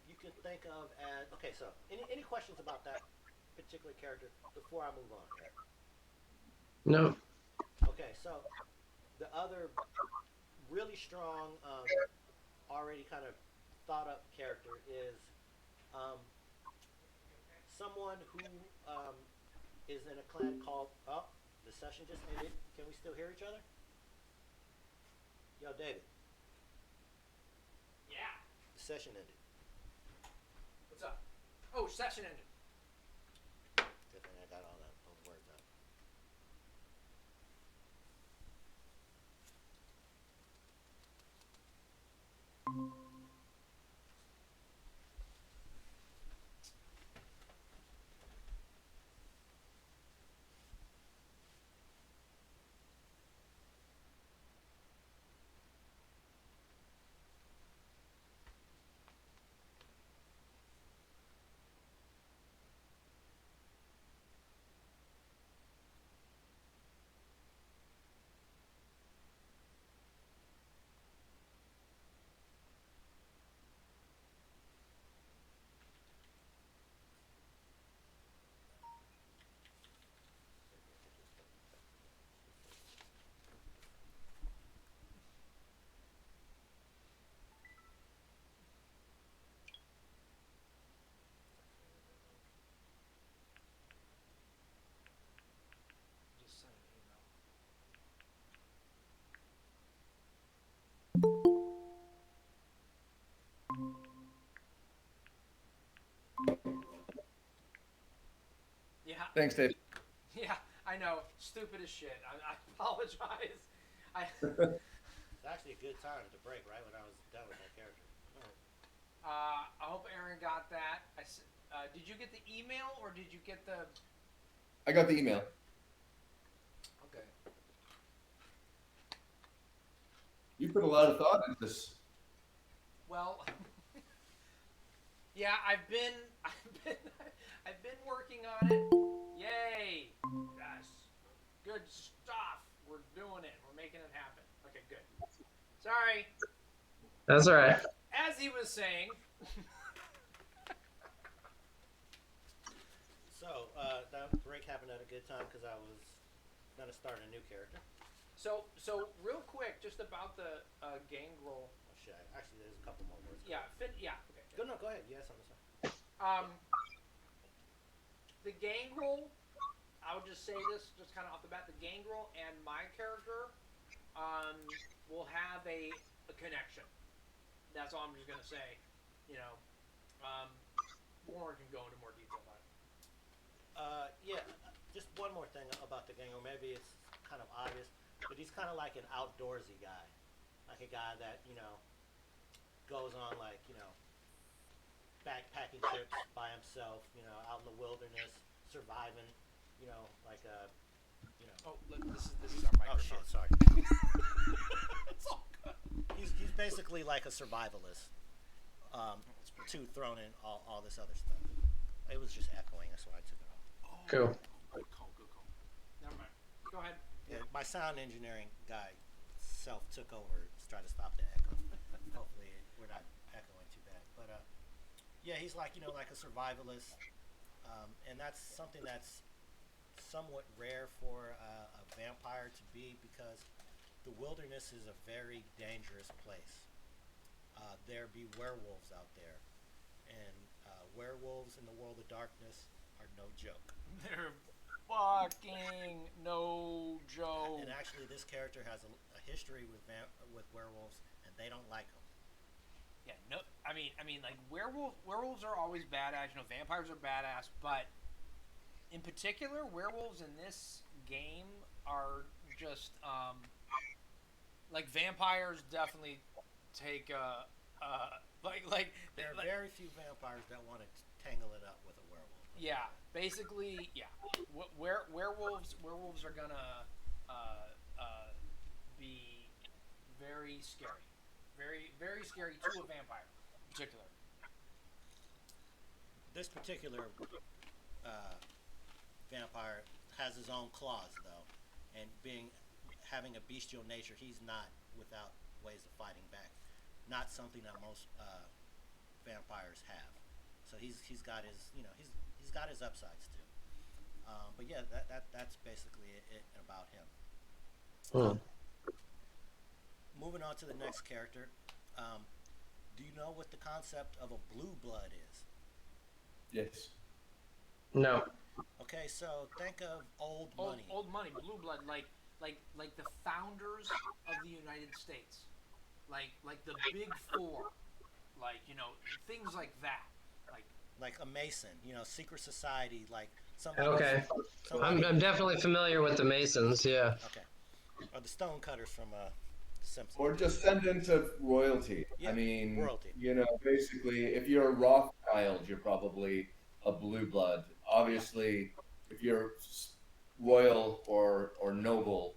Speaker 2: you can think of as. Okay, so any questions about that particular character before I move on, Eric?
Speaker 3: No.
Speaker 2: Okay, so the other really strong, already kind of thought up character is um, someone who um, is in a clan called. Oh, the session just ended. Can we still hear each other? Yo, David,
Speaker 1: Yeah.
Speaker 2: the session ended.
Speaker 1: What's up? Oh, session ended.
Speaker 2: Good thing I got all those words out.
Speaker 1: Just sent an email. Yeah.
Speaker 4: Thanks, Dave.
Speaker 1: Yeah. I know. Stupid as shit. I apologize.
Speaker 2: It's actually a good time to break right when I was done with that character.
Speaker 1: I hope Aaron got that. Did you get the email or did you get the?
Speaker 4: I got the email.
Speaker 1: Okay.
Speaker 4: You put a lot of thought into this.
Speaker 1: Well, yeah, I've been working on it. Yay! Yes, good stuff. We're doing it. We're making it happen. Okay, good. Sorry.
Speaker 3: That's all right.
Speaker 1: As he was saying.
Speaker 2: So that break happened at a good time because I was gonna start a new character.
Speaker 1: So real quick, just about the gangrel.
Speaker 2: Oh shit! Actually, there's a couple more words.
Speaker 1: Yeah. Yeah. Okay.
Speaker 2: Go no, go ahead. You had something to say.
Speaker 1: The gangrel. I would just say this, just kind of off the bat. The gangrel and my character, will have a connection. That's all I'm just gonna say. You know, Warren can go into more detail about it.
Speaker 2: Yeah. Just one more thing about the gang, or maybe it's kind of obvious, but he's kind of like an outdoorsy guy, like a guy that goes on like backpacking trips by himself, out in the wilderness, surviving, like
Speaker 1: Oh, look, this is our
Speaker 2: Oh
Speaker 1: microphone.
Speaker 2: shit! Sorry.
Speaker 1: It's all good.
Speaker 2: He's basically like a survivalist, too, thrown in all this other stuff. It was just echoing, that's why I took it off.
Speaker 1: Oh,
Speaker 3: Cool.
Speaker 1: Good call. Good call. Never mind. Go ahead.
Speaker 2: Yeah, my sound engineering guy took over to try to stop the echo. Hopefully, we're not echoing too bad. But yeah, he's like like a survivalist, and that's something that's somewhat rare for a vampire to be because the wilderness is a very dangerous place. There be werewolves out there, and werewolves in the world of darkness are no joke.
Speaker 1: They're fucking no joke.
Speaker 2: And actually, this character has a history with werewolves, and they don't like them.
Speaker 1: Yeah, no. I mean, like werewolves are always badass. Vampires are badass, but in particular, werewolves in this game are just like vampires definitely take like
Speaker 2: There are very few vampires that want to tangle it up with a werewolf.
Speaker 1: yeah, basically yeah. Werewolves are gonna be very scary. Very very scary to a vampire, in particular.
Speaker 2: This particular uh, vampire has his own claws though, and being having a bestial nature, he's not without ways of fighting back. Not something that most vampires have. So he's got his he's got his upsides too. But yeah, that's basically it about him.
Speaker 3: Hmm.
Speaker 2: Um, Moving on to the next character. Um, do you know what the concept of a blue blood is?
Speaker 4: Yes.
Speaker 3: No.
Speaker 2: Okay, so think of old
Speaker 1: Old
Speaker 2: money.
Speaker 1: old money, blue blood, like the founders of the United States, like the big four, like things like that. Like
Speaker 2: Like a mason, secret society, like
Speaker 3: Okay. I'm,
Speaker 2: somebody.
Speaker 3: I'm definitely familiar with the Masons. Yeah.
Speaker 2: Okay, or the stonecutters from The Simpsons.
Speaker 4: Or descendant of royalty. I
Speaker 2: Yeah,
Speaker 4: mean,
Speaker 2: royalty.
Speaker 4: basically, if you're a Rothschild, you're probably a blue blood.
Speaker 1: yeah,
Speaker 4: Obviously, if you're royal or noble,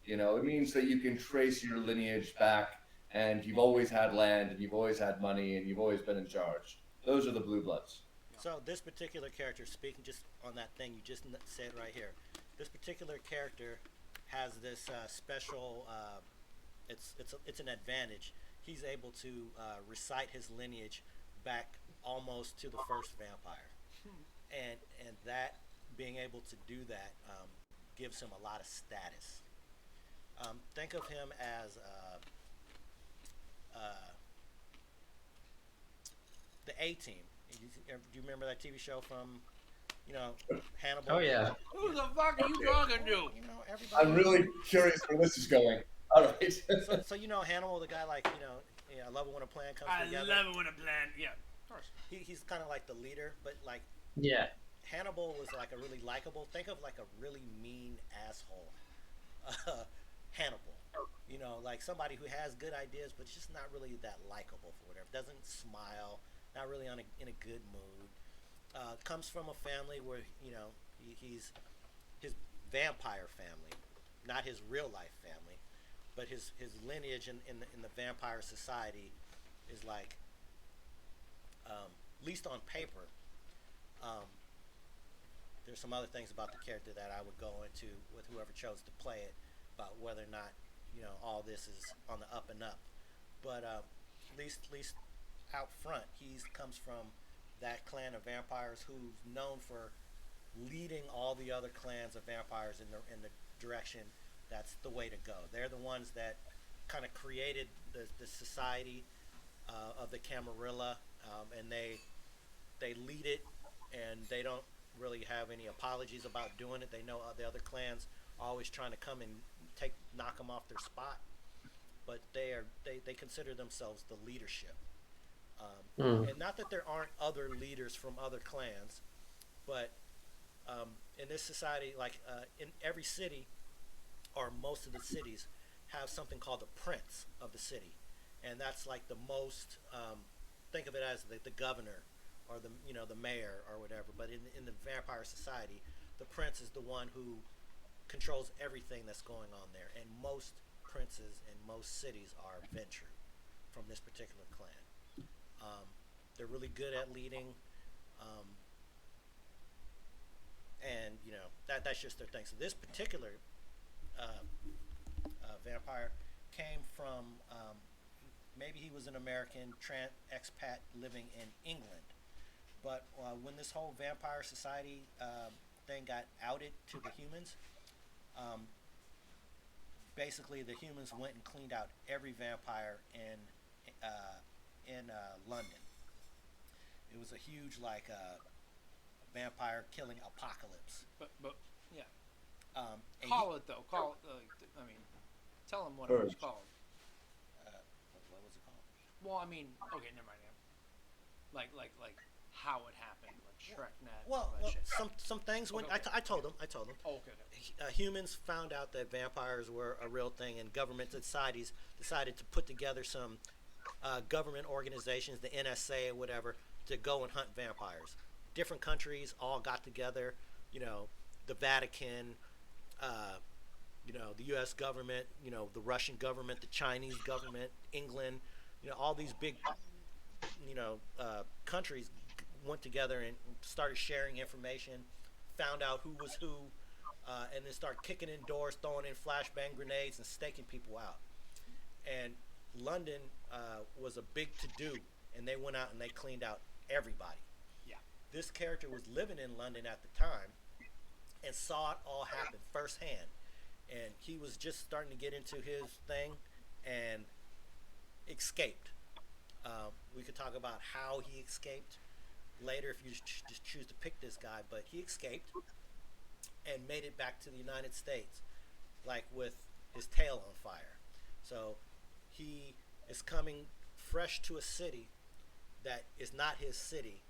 Speaker 4: it means that you can trace your lineage back, and you've always had land, and you've always had money, and you've always been in charge. Those are the blue bloods.
Speaker 1: yeah.
Speaker 2: So this particular character, speaking just on that thing you just said right here, this particular character has this special. It's an advantage. He's able to recite his lineage back almost to the first vampire, and that being able to do that gives him a lot of status. Think of him as uh, the A Team. Do you remember that TV show from Hannibal?
Speaker 3: Oh yeah.
Speaker 1: Who the fuck are you talking to?
Speaker 2: Everybody.
Speaker 4: I'm really curious where this is going. All right.
Speaker 2: So Hannibal, the guy I love it when a plan comes
Speaker 1: I
Speaker 2: together.
Speaker 1: love it when a plan. Yeah, of course.
Speaker 2: He's kind of like the leader, but like
Speaker 3: Yeah.
Speaker 2: Hannibal was like a really likable. Think of like a really mean asshole, Hannibal. Like somebody who has good ideas, but just not really that likable for whatever. Doesn't smile, not really in a good mood. Comes from a family where he's his vampire family, not his real life family, but his lineage in the vampire society is like, at least on paper. Um, there's some other things about the character that I would go into with whoever chose to play it about whether or not all this is on the up and up. But at least out front, he comes from that clan of vampires who's known for leading all the other clans of vampires in the direction that's the way to go. They're the ones that kind of created the society of the Camarilla, and they lead it, and they don't really have any apologies about doing it. They know the other clans are always trying to come and knock them off their spot, but they consider themselves the leadership.
Speaker 3: Mm.
Speaker 2: And not that there aren't other leaders from other clans, but in this society, like in every city, or most of the cities, have something called the prince of the city, and that's like the most. Think of it as the governor, or the mayor or whatever. But in the vampire society, the prince is the one who controls everything that's going on there, and most princes in most cities are Ventrue from this particular clan. They're really good at leading, um, and that's just their thing. So this particular vampire came from maybe he was an American expat living in England, but when this whole vampire society thing got outed to the humans, um, basically the humans went and cleaned out every vampire in London. It was a huge vampire killing apocalypse.
Speaker 1: But yeah,
Speaker 2: And
Speaker 1: call it though. Call it. I mean, tell them what it was
Speaker 4: Purge.
Speaker 1: called.
Speaker 2: what was it called?
Speaker 1: Well, I mean, okay, never mind. Yeah. Like how it happened, like ShrekNet.
Speaker 2: Well,
Speaker 1: all that shit.
Speaker 2: some things when
Speaker 1: Okay, okay.
Speaker 2: I told them.
Speaker 1: Oh, okay.
Speaker 2: Humans found out that vampires were a real thing, and government societies decided to put together some government organizations, the NSA or whatever, to go and hunt vampires. Different countries all got together. The Vatican, the U.S. government, the Russian government, the Chinese government, England. all these big countries went together and started sharing information, found out who was who, and then started kicking in doors, throwing in flashbang grenades, and staking people out. And London was a big to do, and they went out and they cleaned out everybody.
Speaker 1: Yeah.
Speaker 2: This character was living in London at the time and saw it all happen firsthand. And he was just starting to get into his thing and escaped. We could talk about how he escaped later if you just choose to pick this guy, but he escaped and made it back to the United States, like with his tail on fire. So he is coming fresh to a city that is not his city,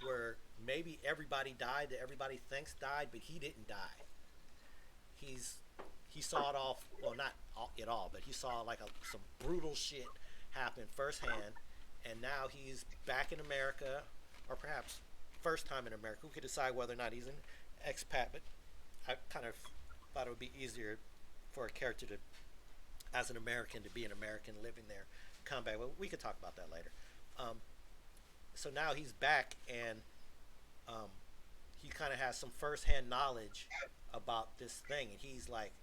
Speaker 2: where maybe everybody died that everybody thinks died, but he didn't die. He's he saw it all. Well, not all, it all, but he saw like some brutal shit happen firsthand, and now he's back in America, or perhaps first time in America. Who could decide whether or not he's an expat? But I kind of thought it would be easier for a character to, as an American, to be an American living there, come back. Well, we could talk about that later. Um, so now he's back, and um, he kind of has some firsthand knowledge about this thing, and he's like,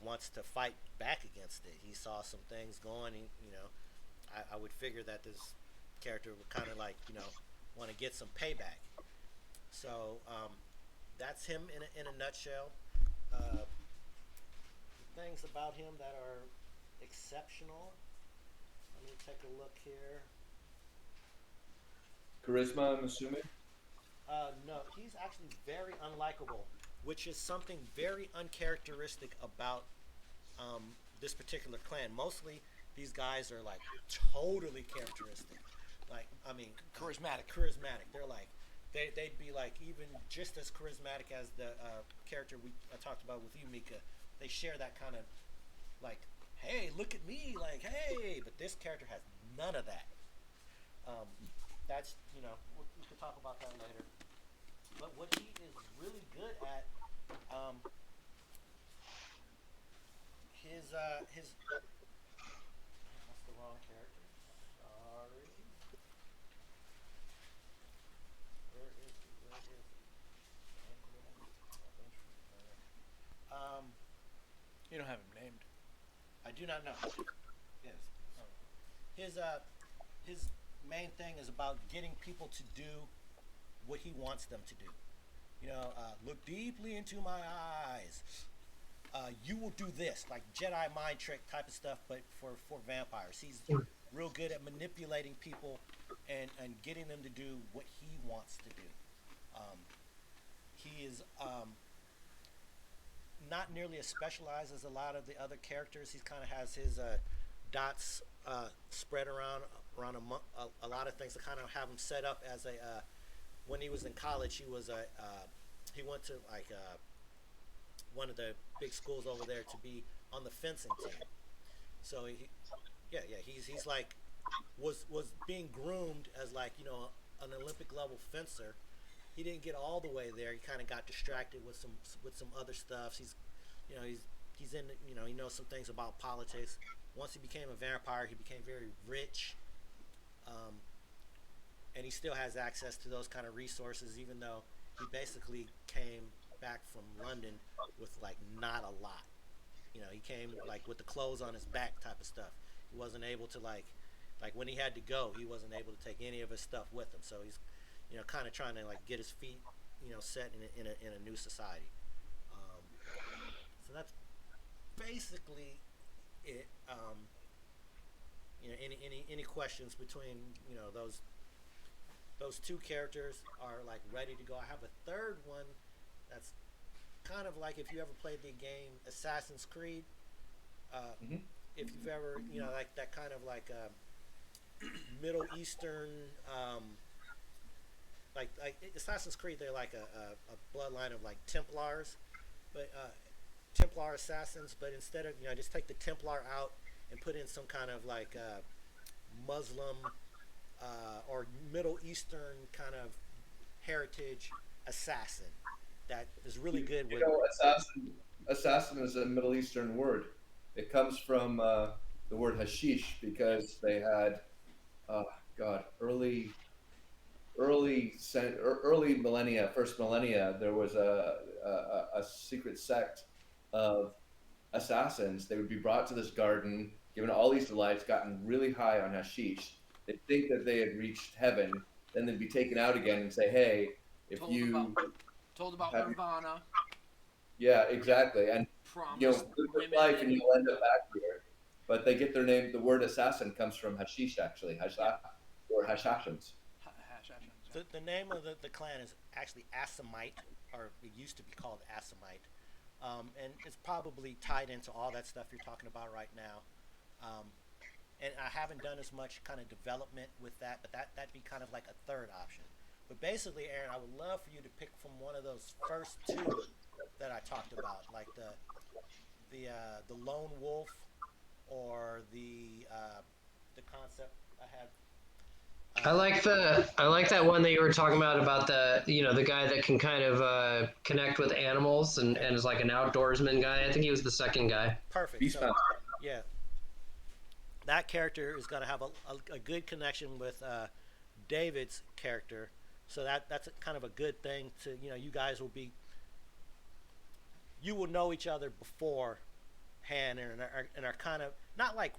Speaker 2: wants to fight back against it. He saw some things going, and, I would figure that this character would kind of like, want to get some payback. So that's him in a nutshell. Uh, Things about him that are exceptional. Let me take a look here.
Speaker 4: Charisma, I'm assuming.
Speaker 2: No, he's actually very unlikable, which is something very uncharacteristic about this particular clan. Mostly, these guys are like totally characteristic. Like, I mean,
Speaker 1: Charismatic.
Speaker 2: charismatic. They're like, they'd be like even just as charismatic as the character I talked about with you, Mika. They share that kind of like, hey, look at me, like, hey. But this character has none of that. Um, that's we could talk about that later. But what he is really good at, his that's the wrong character. Sorry. Where is he? Where is he? Um,
Speaker 1: You don't have him named.
Speaker 2: I do not know. Yes. His main thing is about getting people to do what he wants them to do. Look deeply into my eyes. You will do this, like Jedi mind trick type of stuff, but for vampires. He's real good at manipulating people and getting them to do what he wants to do. Um, he is not nearly as specialized as a lot of the other characters. He kind of has his dots spread around a lot of things to kind of have him set up as a. When he was in college, he went to like one of the big schools over there to be on the fencing team. So he's like was being groomed as like an Olympic level fencer. He didn't get all the way there. He kind of got distracted with some other stuff. He's in he knows some things about politics. Once he became a vampire, he became very rich, and he still has access to those kind of resources, even though he basically came back from London with like not a lot. He came like with the clothes on his back type of stuff. He wasn't able to like when he had to go, he wasn't able to take any of his stuff with him. So he's kind of trying to like get his feet set in a new society. Um, so that's basically it. Any questions between those two characters are like ready to go. I have a third one that's kind of like if you ever played the game Assassin's Creed.
Speaker 4: Hmm.
Speaker 2: If you've ever like that kind of like Middle Eastern like Assassin's Creed, they're like a bloodline of like Templars, but Templar assassins. But instead of just take the Templar out and put in some kind of like Muslim or Middle Eastern kind of heritage assassin that is really good with.
Speaker 4: Assassin is a Middle Eastern word. It comes from the word hashish because they had, uh, God, early millennia, first millennia, there was a secret sect of assassins. They would be brought to this garden, given all these delights, gotten really high on hashish. They'd think that they had reached heaven, then they'd be taken out again and say, "Hey, if
Speaker 1: Told about
Speaker 4: you
Speaker 1: told about
Speaker 4: have,
Speaker 1: Nirvana,
Speaker 4: yeah, exactly, and
Speaker 1: promised
Speaker 4: live this
Speaker 1: women
Speaker 4: life, and
Speaker 1: and
Speaker 4: you'll end up back here." But they get their name. The word assassin comes from hashish, actually,
Speaker 1: yeah,
Speaker 4: or hashashins.
Speaker 1: hash hashings. Yeah.
Speaker 2: The name of the clan is actually Assamite, or it used to be called Assamite. And it's probably tied into all that stuff you're talking about right now. Um, and I haven't done as much kind of development with that, but that'd be kind of like a third option. But basically, Aaron, I would love for you to pick from one of those first two that I talked about, like the lone wolf or the concept I had.
Speaker 3: I like that one that you were talking about the the guy that can kind of connect with animals
Speaker 2: Okay,
Speaker 3: and is like an outdoorsman guy. I think he was the second guy.
Speaker 2: perfect. So
Speaker 4: Beastmaster.
Speaker 2: yeah, that character is going to have a good connection with David's character. So that's kind of a good thing to you guys will be you will know each other beforehand and are kind of not like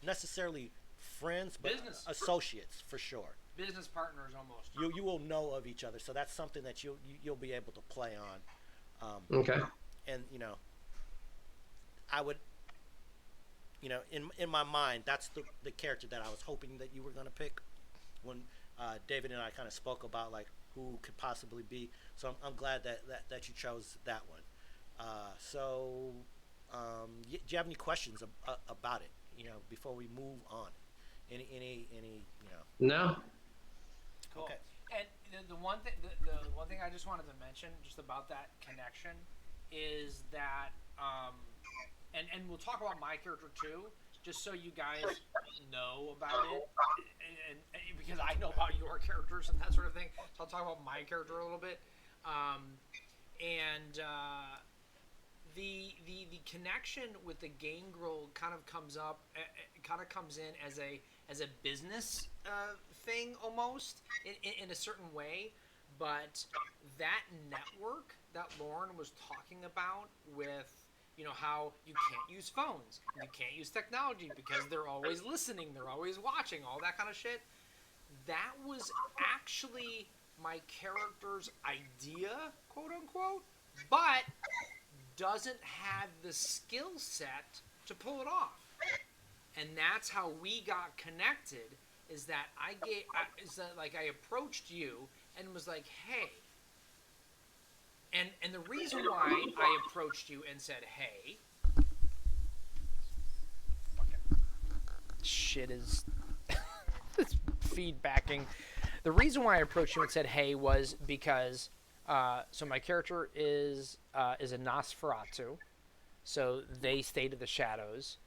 Speaker 2: necessarily friends but
Speaker 1: Business.
Speaker 2: associates for sure.
Speaker 1: Business partners almost.
Speaker 2: You will know of each other, so that's something that you'll be able to play on.
Speaker 3: Okay.
Speaker 2: And I would in my mind that's the character that I was hoping that you were going to pick when David and I kind of spoke about like who could possibly be. So I'm glad that you chose that one. Do you have any questions about it? Before we move on, any.
Speaker 3: No.
Speaker 1: Cool.
Speaker 2: Okay.
Speaker 1: And the one thing, the one thing I just wanted to mention, just about that connection, is that, and we'll talk about my character too, just so you guys know about it, and because I know about your characters and that sort of thing. So I'll talk about my character a little bit, and the connection with the gangrel kind of comes up, kind of comes in as a business thing almost in a certain way, but that network that Lauren was talking about with how you can't use phones, you can't use technology because they're always listening, they're always watching, all that kind of shit. That was actually my character's idea, quote unquote, but doesn't have the skill set to pull it off. And that's how we got connected. Is that I approached you and was like, hey. And the reason why I approached you and said, hey, fucking shit is it's feedbacking. The reason why I approached you and said, hey, was because so my character is a Nosferatu. So they stay to the shadows.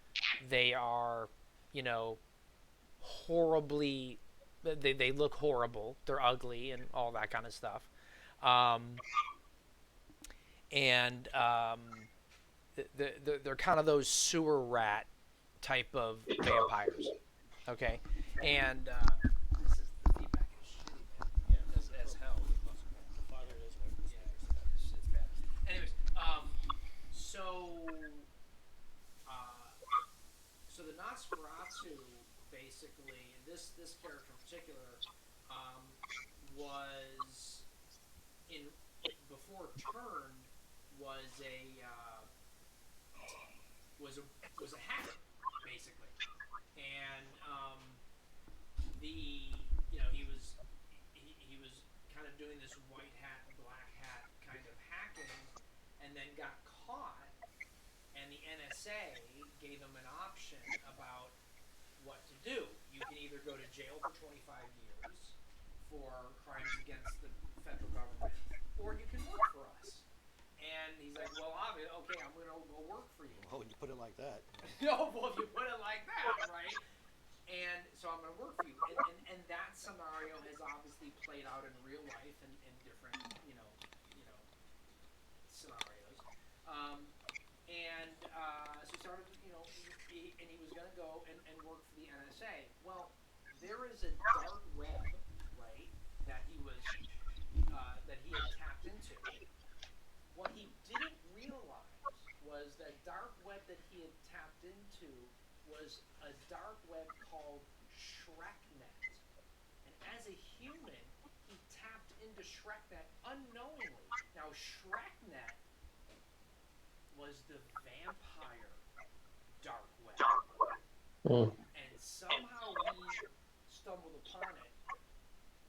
Speaker 1: They are, horribly. They look horrible. They're ugly and all that kind of stuff. And they're kind of those sewer rat type of vampires. Okay, and this is the feedback is shitty, man.
Speaker 2: Yeah,
Speaker 1: As hell.
Speaker 2: the farther it is away from the
Speaker 1: Yeah,
Speaker 2: speakers.
Speaker 1: this shit's bad. Anyways, so so the Nosferatu, basically, this character in particular, was in before turned was a was a hacker, basically, and he was kind of doing this white hat black hat kind of hacking, and then got caught, and the NSA gave him an option about what to do. You can either go to jail for 25 years for crimes against the federal government, or you can work for us. And he's like, well, okay, I'm going to go work for you.
Speaker 2: Oh, when you put it like that.
Speaker 1: No, well, if you put it like that, right? And so I'm going to work for you. And that scenario has obviously played out in real life in different, scenarios. So he started, and he was going to go and work for the NSA. Well, there is a dark web, right, that that he had tapped into. What he didn't realize was that dark web that he had tapped into was a dark web called ShrekNet. And as a human, he tapped into ShrekNet unknowingly. Now, ShrekNet was the vampire dark web.
Speaker 3: Mm.
Speaker 1: And somehow he stumbled upon it,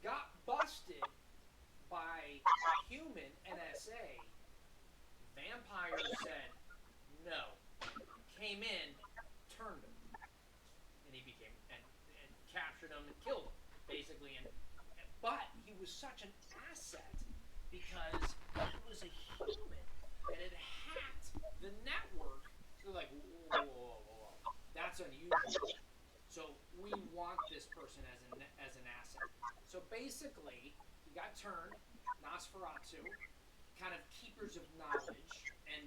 Speaker 1: got busted by human NSA. Vampire said no, came in, turned him, and he became and captured him and killed him basically. But he was such an asset because he was a human that had hacked the network. So like, whoa, that's unusual. So we want this person as an asset. So basically, he got turned, Nosferatu, kind of keepers of knowledge and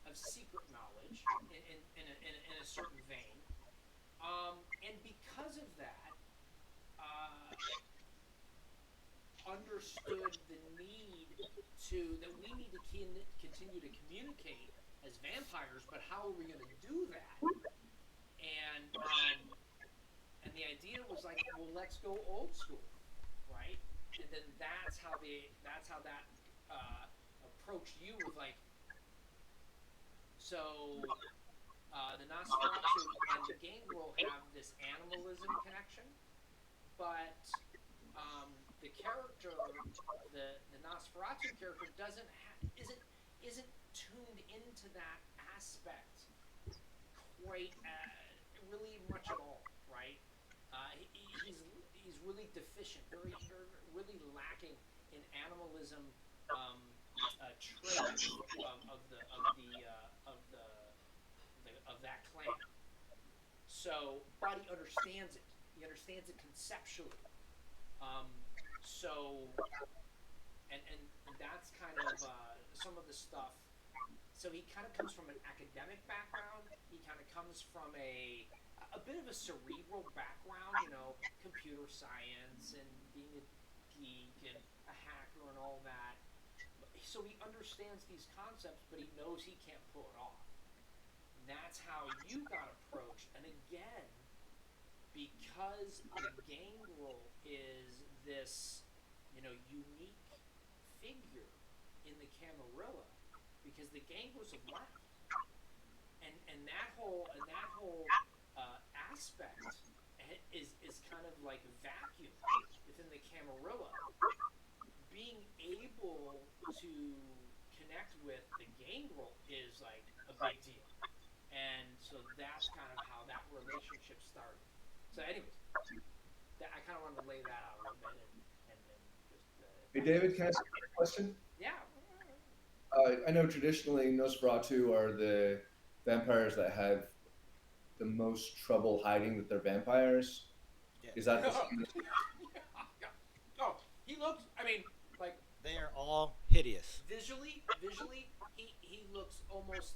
Speaker 1: of secret knowledge in a certain vein. And because of that, understood the need that we need to continue to communicate as vampires, but how are we going to do that? And the idea was like, well, let's go old school, right? And then that's how that approached you with like, so the Nosferatu and the Gangrel have this animalism connection, but the character, the Nosferatu character, isn't tuned into that aspect quite really much at all, right? He's really deficient, really lacking in animalism traits of that clan. So, but he understands it. He understands it conceptually. So, and that's kind of some of the stuff. So he kind of comes from an academic background. He kind of comes from a bit of a cerebral background, computer science and being a geek and a hacker and all that. So he understands these concepts, but he knows he can't pull it off. And that's how you got approached. And again, because the Gangrel is this, unique figure in the Camarilla, because the Gangrels have left, and that whole aspect is kind of like a vacuum within the Camarilla. Being able to connect with the Gangrel is like a big deal, and so that's kind of how that relationship started. So, anyways, I kind of wanted to lay that out a little bit and just.
Speaker 4: Hey, David, can I ask you a question?
Speaker 1: Yeah.
Speaker 4: I know traditionally Nosferatu are the vampires that have the most trouble hiding that they're vampires.
Speaker 2: Yeah.
Speaker 4: Is that the same?
Speaker 1: Yeah. Oh, he looks. I mean, like
Speaker 2: They are all hideous.
Speaker 1: visually, he looks almost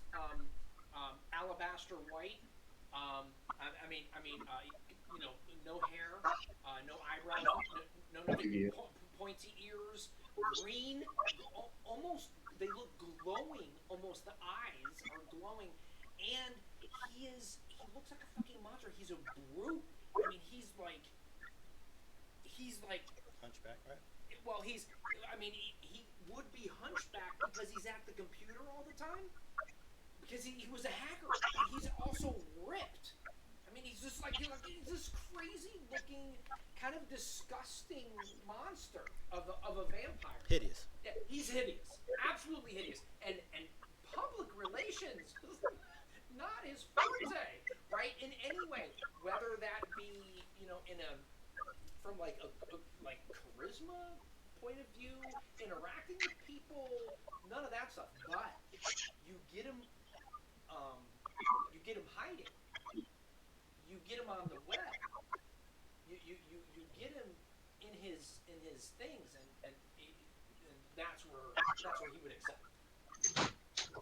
Speaker 1: alabaster white. No hair, no eyebrows, no nothing,
Speaker 4: Yeah.
Speaker 1: pointy ears, green, almost they look glowing. Almost the eyes are glowing, and he looks like a fucking monster. He's a brute. I mean, he's like
Speaker 2: Hunchback, right?
Speaker 1: well, he would be hunchback because he's at the computer all the time. Because he was a hacker, but he's also ripped. I mean, he's just he's this crazy looking, kind of disgusting monster of a vampire.
Speaker 2: Hideous.
Speaker 1: Yeah, he's hideous, absolutely hideous, and public relations, not his forte, right? In any way, whether that be from like a charisma point of view, interacting with people, none of that stuff. But you get him hiding. You get him on the web. You get him in his things, and that's where he would excel.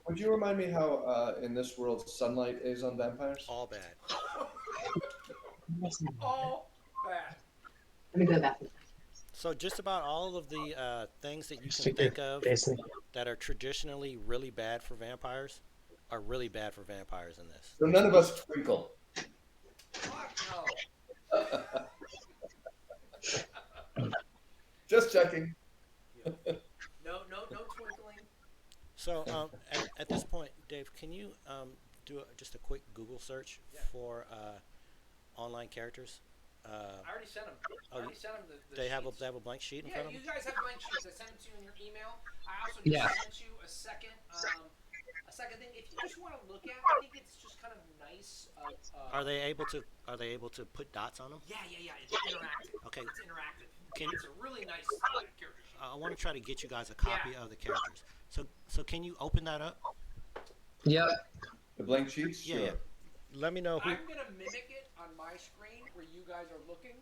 Speaker 4: Would you remind me how in this world sunlight is on vampires?
Speaker 2: All bad.
Speaker 1: All bad.
Speaker 5: Let me go back.
Speaker 2: So just about all of the things that you can
Speaker 3: Stick your
Speaker 2: think of
Speaker 3: face in.
Speaker 2: that are traditionally really bad for vampires are really bad for vampires in this.
Speaker 4: So none of us twinkle.
Speaker 1: Fuck no.
Speaker 4: Just checking.
Speaker 1: No twinkling.
Speaker 2: So at this point, Dave, can you do just a quick Google search
Speaker 1: Yeah.
Speaker 2: for online characters?
Speaker 1: I already sent them.
Speaker 2: Oh,
Speaker 1: I already sent them the
Speaker 2: they have
Speaker 1: sheets.
Speaker 2: a blank sheet in
Speaker 1: Yeah,
Speaker 2: front of
Speaker 1: you
Speaker 2: them.
Speaker 1: guys have blank sheets. I sent them to you in your email. I also just
Speaker 3: Yeah.
Speaker 1: sent you a second thing. If you just want to look at, I think it's just kind of nice.
Speaker 2: Are they able to put dots on them?
Speaker 1: Yeah. It's interactive.
Speaker 2: Okay.
Speaker 1: It's interactive.
Speaker 2: Can-
Speaker 1: It's a really nice character sheet.
Speaker 2: I want to try to get you guys a copy of the characters. So can you open that up?
Speaker 3: Yep.
Speaker 4: The blank sheets?
Speaker 2: Yeah,
Speaker 4: Sure.
Speaker 2: yeah. Let me know who.
Speaker 1: I'm gonna mimic it on my screen where you guys are looking,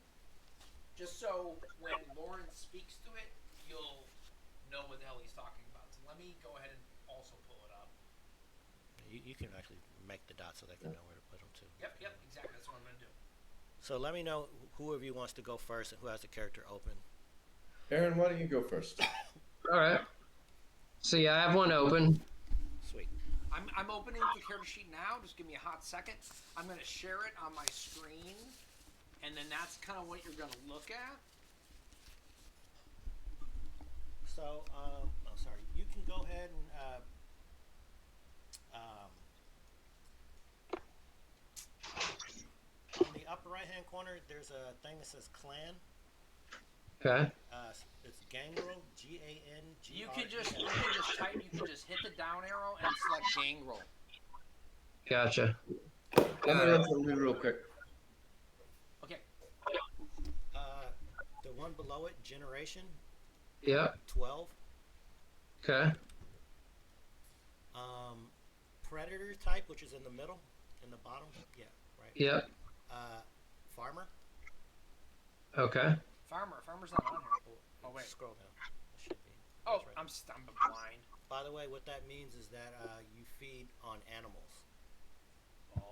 Speaker 1: just so when Lauren speaks to it, you'll know what the hell he's talking about. So let me go ahead and also pull it up.
Speaker 2: You can actually make the dots so they can know where to put them too.
Speaker 1: Yep, exactly. That's what I'm gonna do.
Speaker 2: So let me know who of you wants to go first and who has the character open.
Speaker 4: Aaron, why don't you go first?
Speaker 3: All right. So yeah, I have one open.
Speaker 2: Sweet.
Speaker 1: I'm opening the character sheet now. Just give me a hot second. I'm gonna share it on my screen, and then that's kind of what you're gonna look at.
Speaker 2: So, sorry. You can go ahead and on the upper right-hand corner, there's a thing that says clan.
Speaker 3: Okay.
Speaker 2: It's Gangrel, G-A-N-G-R-E-L.
Speaker 1: You can just type. You can just hit the down arrow and select Gangrel.
Speaker 3: Gotcha.
Speaker 4: Let me run something real quick.
Speaker 1: Okay.
Speaker 2: The one below it, Generation
Speaker 3: Yep.
Speaker 2: 12.
Speaker 3: Okay.
Speaker 2: Predator type, which is in the middle, in the bottom. Yeah, right.
Speaker 3: Yep.
Speaker 2: Farmer.
Speaker 3: Okay.
Speaker 1: Farmer's not on here. Oh wait.
Speaker 2: Scroll down. It should be.
Speaker 1: Oh,
Speaker 2: That's right.
Speaker 1: I'm blind.
Speaker 2: By the way, what that means is that you feed on animals.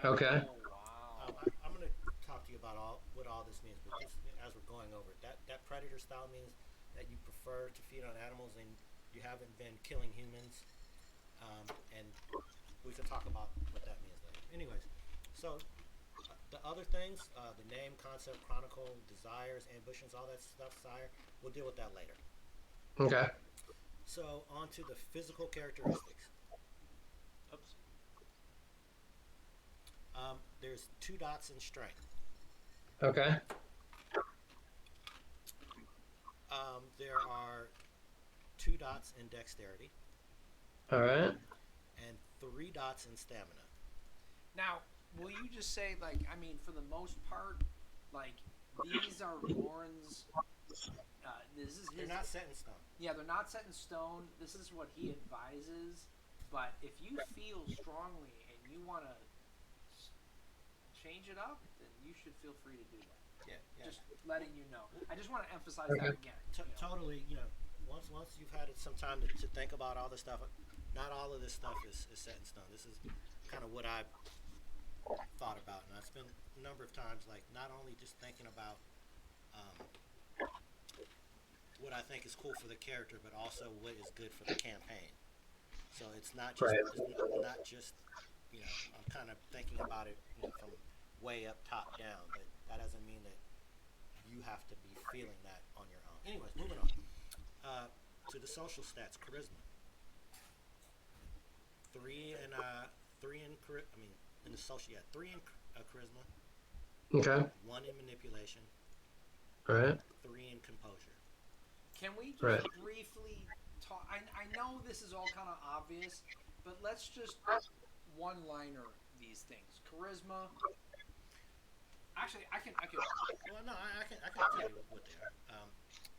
Speaker 3: Okay.
Speaker 1: Oh wow.
Speaker 2: I'm going to talk to you about what all this means, but just as we're going over it, that predator style means that you prefer to feed on animals and you haven't been killing humans. And we can talk about what that means later. Anyways, so the other things, the name, concept, chronicle, desires, ambitions, all that stuff, sire, we'll deal with that later.
Speaker 3: Okay.
Speaker 2: So on to the physical characteristics.
Speaker 1: Oops.
Speaker 2: There's 2 dots in strength.
Speaker 3: Okay.
Speaker 2: There are 2 dots in dexterity
Speaker 3: All right.
Speaker 2: and 3 dots in stamina.
Speaker 1: Now, will you just say, like, I mean, for the most part, like, these are Lauren's. This is his.
Speaker 2: They're not set in stone.
Speaker 1: Yeah, they're not set in stone. This is what he advises. But if you feel strongly and you want to change it up, then you should feel free to do that.
Speaker 2: Yeah.
Speaker 1: Just letting you know. I just want to emphasize
Speaker 3: Okay.
Speaker 1: that again. you know.
Speaker 2: Totally, once you've had some time to think about all this stuff, not all of this stuff is set in stone. This is kind of what I thought about, and I spent a number of times, like, not only just thinking about what I think is cool for the character, but also what is good for the campaign. So it's not just,
Speaker 3: Right.
Speaker 2: it's not just, I'm kind of thinking about it, from way up, top down, but that doesn't mean that you have to be feeling that on your own. Anyways, moving on. To the social stats, charisma. 3 in charisma,
Speaker 3: Okay.
Speaker 2: 1 in manipulation,
Speaker 3: All right.
Speaker 2: 3 in composure.
Speaker 1: Can we just
Speaker 3: Right.
Speaker 1: briefly talk? I know this is all kind of obvious, but let's just one-liner these things. Charisma. Actually, I can.
Speaker 2: Well, no, I can tell you what they are.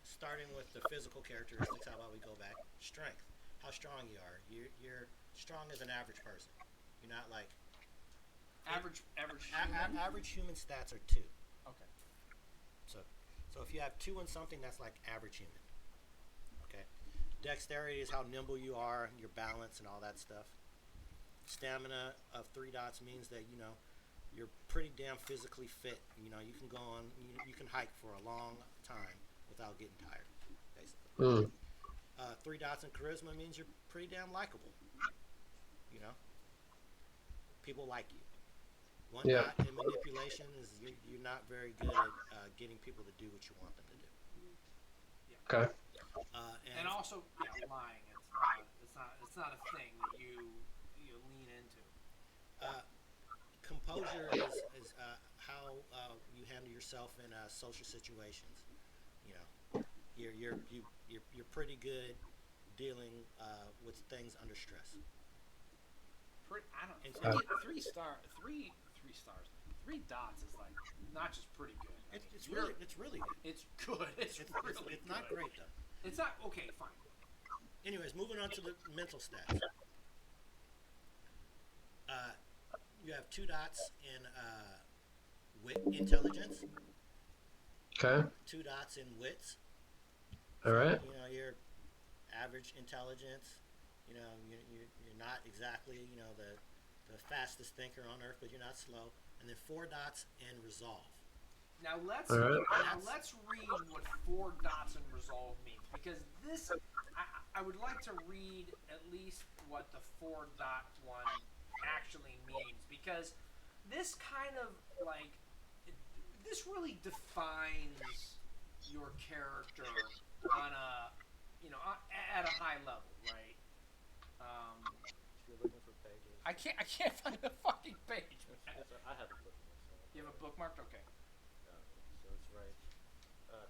Speaker 2: Starting with the physical characteristics, how about we go back? Strength. How strong you are. You're strong as an average person. You're not like
Speaker 1: Average human.
Speaker 2: average human stats are 2.
Speaker 1: Okay.
Speaker 2: So if you have 2 in something, that's like average human. Okay. Dexterity is how nimble you are, your balance, and all that stuff. stamina of 3 dots means that you're pretty damn physically fit. You can go on, you can hike for a long time without getting tired, basically.
Speaker 3: Mm.
Speaker 2: 3 dots in charisma means you're pretty damn likable. You know, people like you. One
Speaker 3: Yeah.
Speaker 2: dot in manipulation is you're not very good at getting people to do what you want them to do.
Speaker 3: Okay.
Speaker 1: And also, lying. It's not a thing that you lean into.
Speaker 2: Composure is how you handle yourself in social situations. You're pretty good dealing with things under stress.
Speaker 1: I don't.
Speaker 2: And-
Speaker 1: Three stars. 3 dots is like not just pretty good.
Speaker 2: It's really good.
Speaker 1: It's good. It's really
Speaker 2: It's not
Speaker 1: good.
Speaker 2: great though.
Speaker 1: It's not okay. Fine.
Speaker 2: Anyways, moving on to the mental stats. You have 2 dots in wit intelligence,
Speaker 3: Okay.
Speaker 2: 2 dots in wits.
Speaker 3: All right.
Speaker 2: Your average intelligence. You're not exactly the fastest thinker on earth, but you're not slow. And then 4 dots in resolve.
Speaker 1: Now let's
Speaker 3: All right.
Speaker 1: read what 4 dots in resolve means, because this I would like to read at least what the 4 dot one actually means, because this kind of this really defines your character on a at a high level, right?
Speaker 2: You're looking for pages.
Speaker 1: I can't find the fucking page.
Speaker 2: I have a bookmark. So
Speaker 1: You have a bookmarked? Okay.
Speaker 2: so it's right.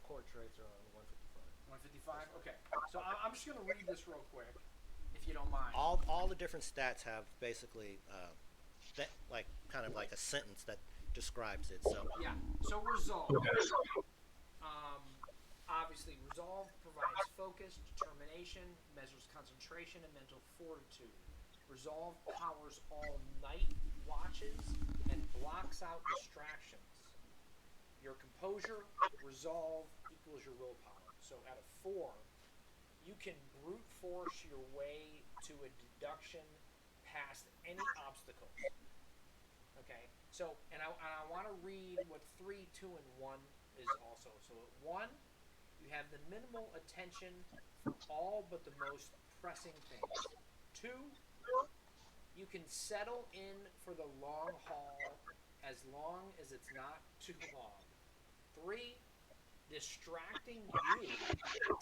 Speaker 2: Core traits are on 155.
Speaker 1: 155? Okay. So I'm just going to read this real quick, if you don't mind.
Speaker 2: All the different stats have basically that kind of like a sentence that describes it. So
Speaker 1: Yeah. So resolve. Obviously, resolve provides focus, determination, measures concentration, and mental fortitude. Resolve powers all night watches and blocks out distractions. Your composure, resolve equals your willpower. So at a 4, you can brute force your way to a deduction past any obstacles. Okay. So and I want to read what 3, 2, and 1 is also. So at 1, you have the minimal attention for all but the most pressing things. 2, you can settle in for the long haul as long as it's not too long. 3, distracting you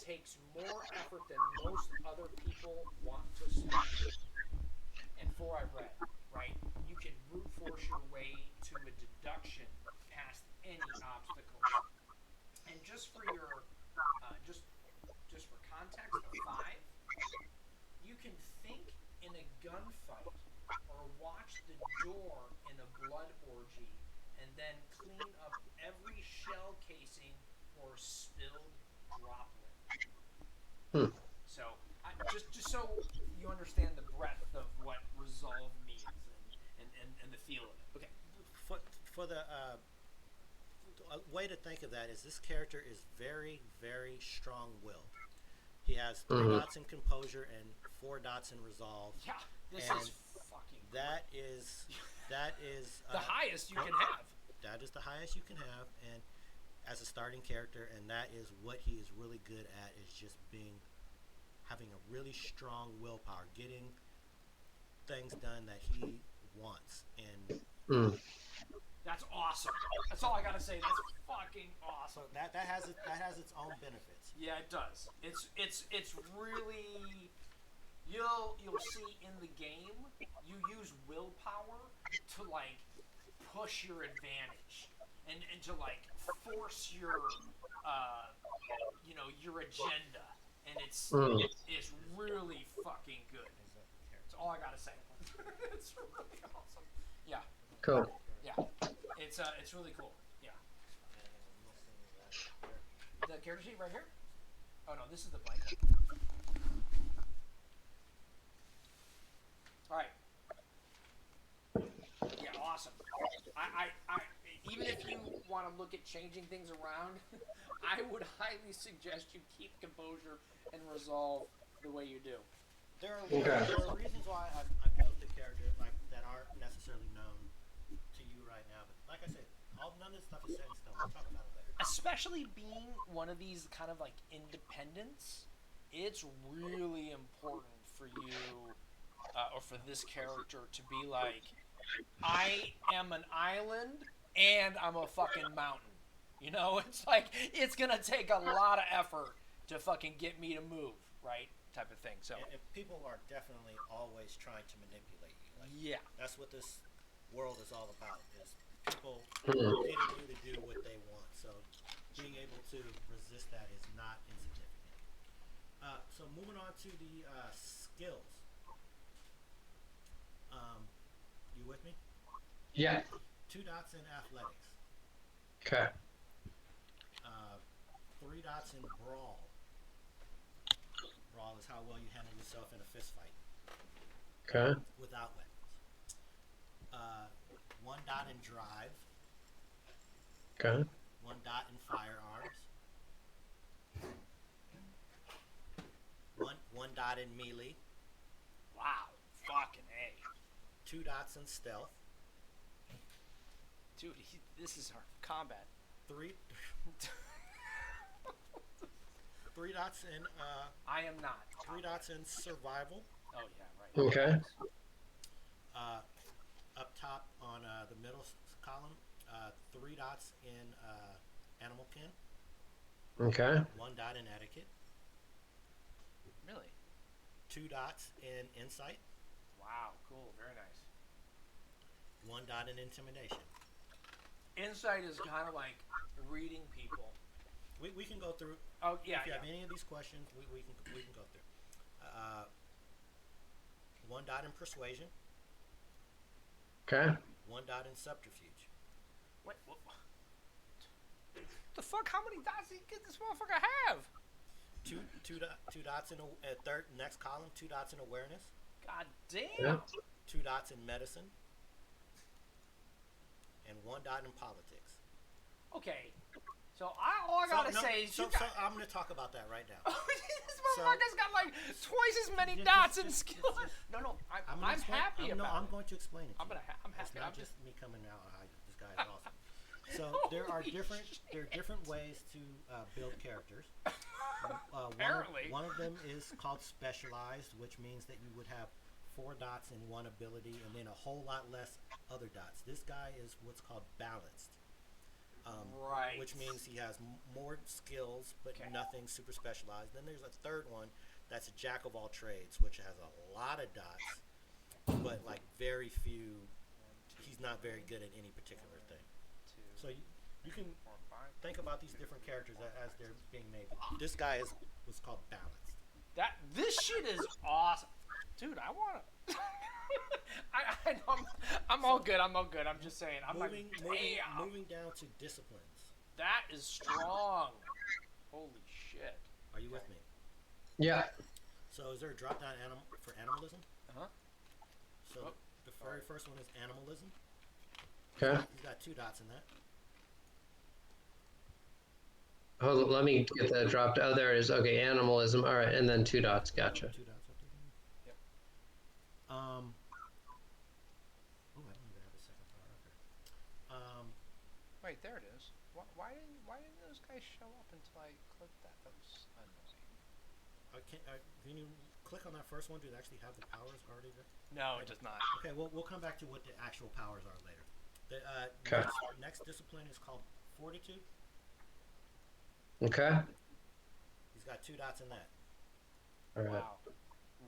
Speaker 1: takes more effort than most other people want to spend. And 4, I read, right? You can brute force your way to a deduction past any obstacles. And just for your just for context, a 5, you can think in a gunfight or watch the door in a blood orgy and then clean up every shell casing or spilled droplet. So just so you understand the breadth of what resolve means and the feel of it. Okay.
Speaker 2: For the a way to think of that is this character is very, very strong-willed. He has 3 dots in composure and 4 dots in resolve.
Speaker 1: Yeah, this
Speaker 2: And
Speaker 1: is fucking.
Speaker 2: That is
Speaker 1: the highest you can have.
Speaker 2: That is the highest you can have, and as a starting character, and that is what he is really good at, is just having a really strong willpower, getting things done that he wants, and
Speaker 1: That's awesome. That's all I gotta say. That's fucking awesome.
Speaker 2: so that has its own benefits.
Speaker 1: Yeah, it does. It's really you'll see in the game you use willpower to push your advantage and to force your your agenda, and it's really fucking good. That's all I gotta say. It's really awesome. Yeah.
Speaker 3: Cool.
Speaker 1: Yeah. It's really cool. Yeah. The character sheet right here? Oh no, this is the blank one. Alright. Yeah, awesome. I even if you want to look at changing things around, I would highly suggest you keep composure and resolve the way you do.
Speaker 2: There are reasons why I built the character like I said, none of this stuff is set in stone. We'll talk about it later.
Speaker 1: Especially being one of these kind of like independents, it's really important for you or for this character to be like, I am an island and I'm a fucking mountain. You know, it's like it's gonna take a lot of effort to fucking get me to move, right? Type of thing. So
Speaker 2: And people are definitely always trying to manipulate you. Like,
Speaker 1: yeah,
Speaker 2: that's what this world is all about. Is people
Speaker 3: Hmm.
Speaker 2: getting you to do what they want. So being able to resist that is not insignificant. So moving on to the skills. You with me?
Speaker 3: Yeah.
Speaker 2: 2 dots in athletics.
Speaker 3: Okay.
Speaker 2: 3 dots in brawl. Brawl is how well you handle yourself in a fist fight
Speaker 3: Okay.
Speaker 2: without weapons. 1 dot in drive.
Speaker 3: Okay.
Speaker 2: 1 dot in firearms. One dot in melee.
Speaker 1: wow, fucking a,
Speaker 2: 2 dots in stealth.
Speaker 1: dude, this is our combat.
Speaker 2: 3 3 dots in
Speaker 1: I am not.
Speaker 2: 3 dots in survival.
Speaker 1: Oh yeah, right.
Speaker 3: Okay.
Speaker 2: Up top on the middle column, 3 dots in animal kin.
Speaker 3: Okay.
Speaker 2: 1 dot in etiquette.
Speaker 1: Really?
Speaker 2: 2 dots in insight.
Speaker 1: Wow, cool, very nice.
Speaker 2: 1 dot in intimidation.
Speaker 1: Insight is kind of like reading people.
Speaker 2: We can go through.
Speaker 1: Oh yeah,
Speaker 2: If you
Speaker 1: yeah.
Speaker 2: have any of these questions, we can go through. 1 dot in persuasion.
Speaker 3: Okay.
Speaker 2: 1 dot in subterfuge.
Speaker 1: Wait, what? The fuck? How many dots did this motherfucker have?
Speaker 2: Two dots in third next column. 2 dots in awareness.
Speaker 1: God damn.
Speaker 3: Yeah.
Speaker 2: 2 dots in medicine. And 1 dot in politics.
Speaker 1: Okay, so all I gotta say is
Speaker 2: so
Speaker 1: you got.
Speaker 2: I'm going to talk about that right now.
Speaker 1: This motherfucker's got like twice as many dots in skills. No, I'm happy about
Speaker 2: I'm
Speaker 1: it.
Speaker 2: going to explain it.
Speaker 1: I'm happy.
Speaker 2: It's not
Speaker 1: I'm
Speaker 2: just me coming out. This guy is awesome. So there are different ways to build characters.
Speaker 1: Apparently.
Speaker 2: One of them is called specialized, which means that you would have 4 dots in one ability and then a whole lot less other dots. This guy is what's called balanced.
Speaker 1: Right.
Speaker 2: Which means he has more skills, but
Speaker 1: Okay.
Speaker 2: nothing super specialized. Then there's a third one that's a jack of all trades, which has a lot of dots, but like very few. He's not very good at any particular thing. So you can think about these different characters as they're being made. This guy is what's called balanced.
Speaker 1: This shit is awesome, dude. I wanna. I know I'm all good. I'm just saying. I'm
Speaker 2: Moving,
Speaker 1: like, damn.
Speaker 2: moving down to disciplines.
Speaker 1: That is strong. Holy shit.
Speaker 2: Are you with me?
Speaker 3: Yeah.
Speaker 2: So is there a drop down for animalism?
Speaker 1: Uh-huh.
Speaker 2: So
Speaker 1: Oh,
Speaker 2: the very first one is animalism.
Speaker 3: Okay.
Speaker 2: He's got 2 dots in that.
Speaker 3: Hold on, let me get that dropped. Oh, there it is. Okay, animalism. All right, and then 2 dots. Gotcha.
Speaker 2: 2 dots up there.
Speaker 1: Yep.
Speaker 2: Oh, I don't even have a second power up here.
Speaker 1: Wait, there it is. Why didn't those guys show up until I clicked that? That was annoying.
Speaker 2: Can you click on that first one? Do it actually have the powers already there?
Speaker 1: No, it does not.
Speaker 2: Okay, we'll come back to what the actual powers are later. The
Speaker 3: Okay.
Speaker 2: next discipline is called fortitude.
Speaker 3: Okay.
Speaker 2: He's got 2 dots in that.
Speaker 3: All right.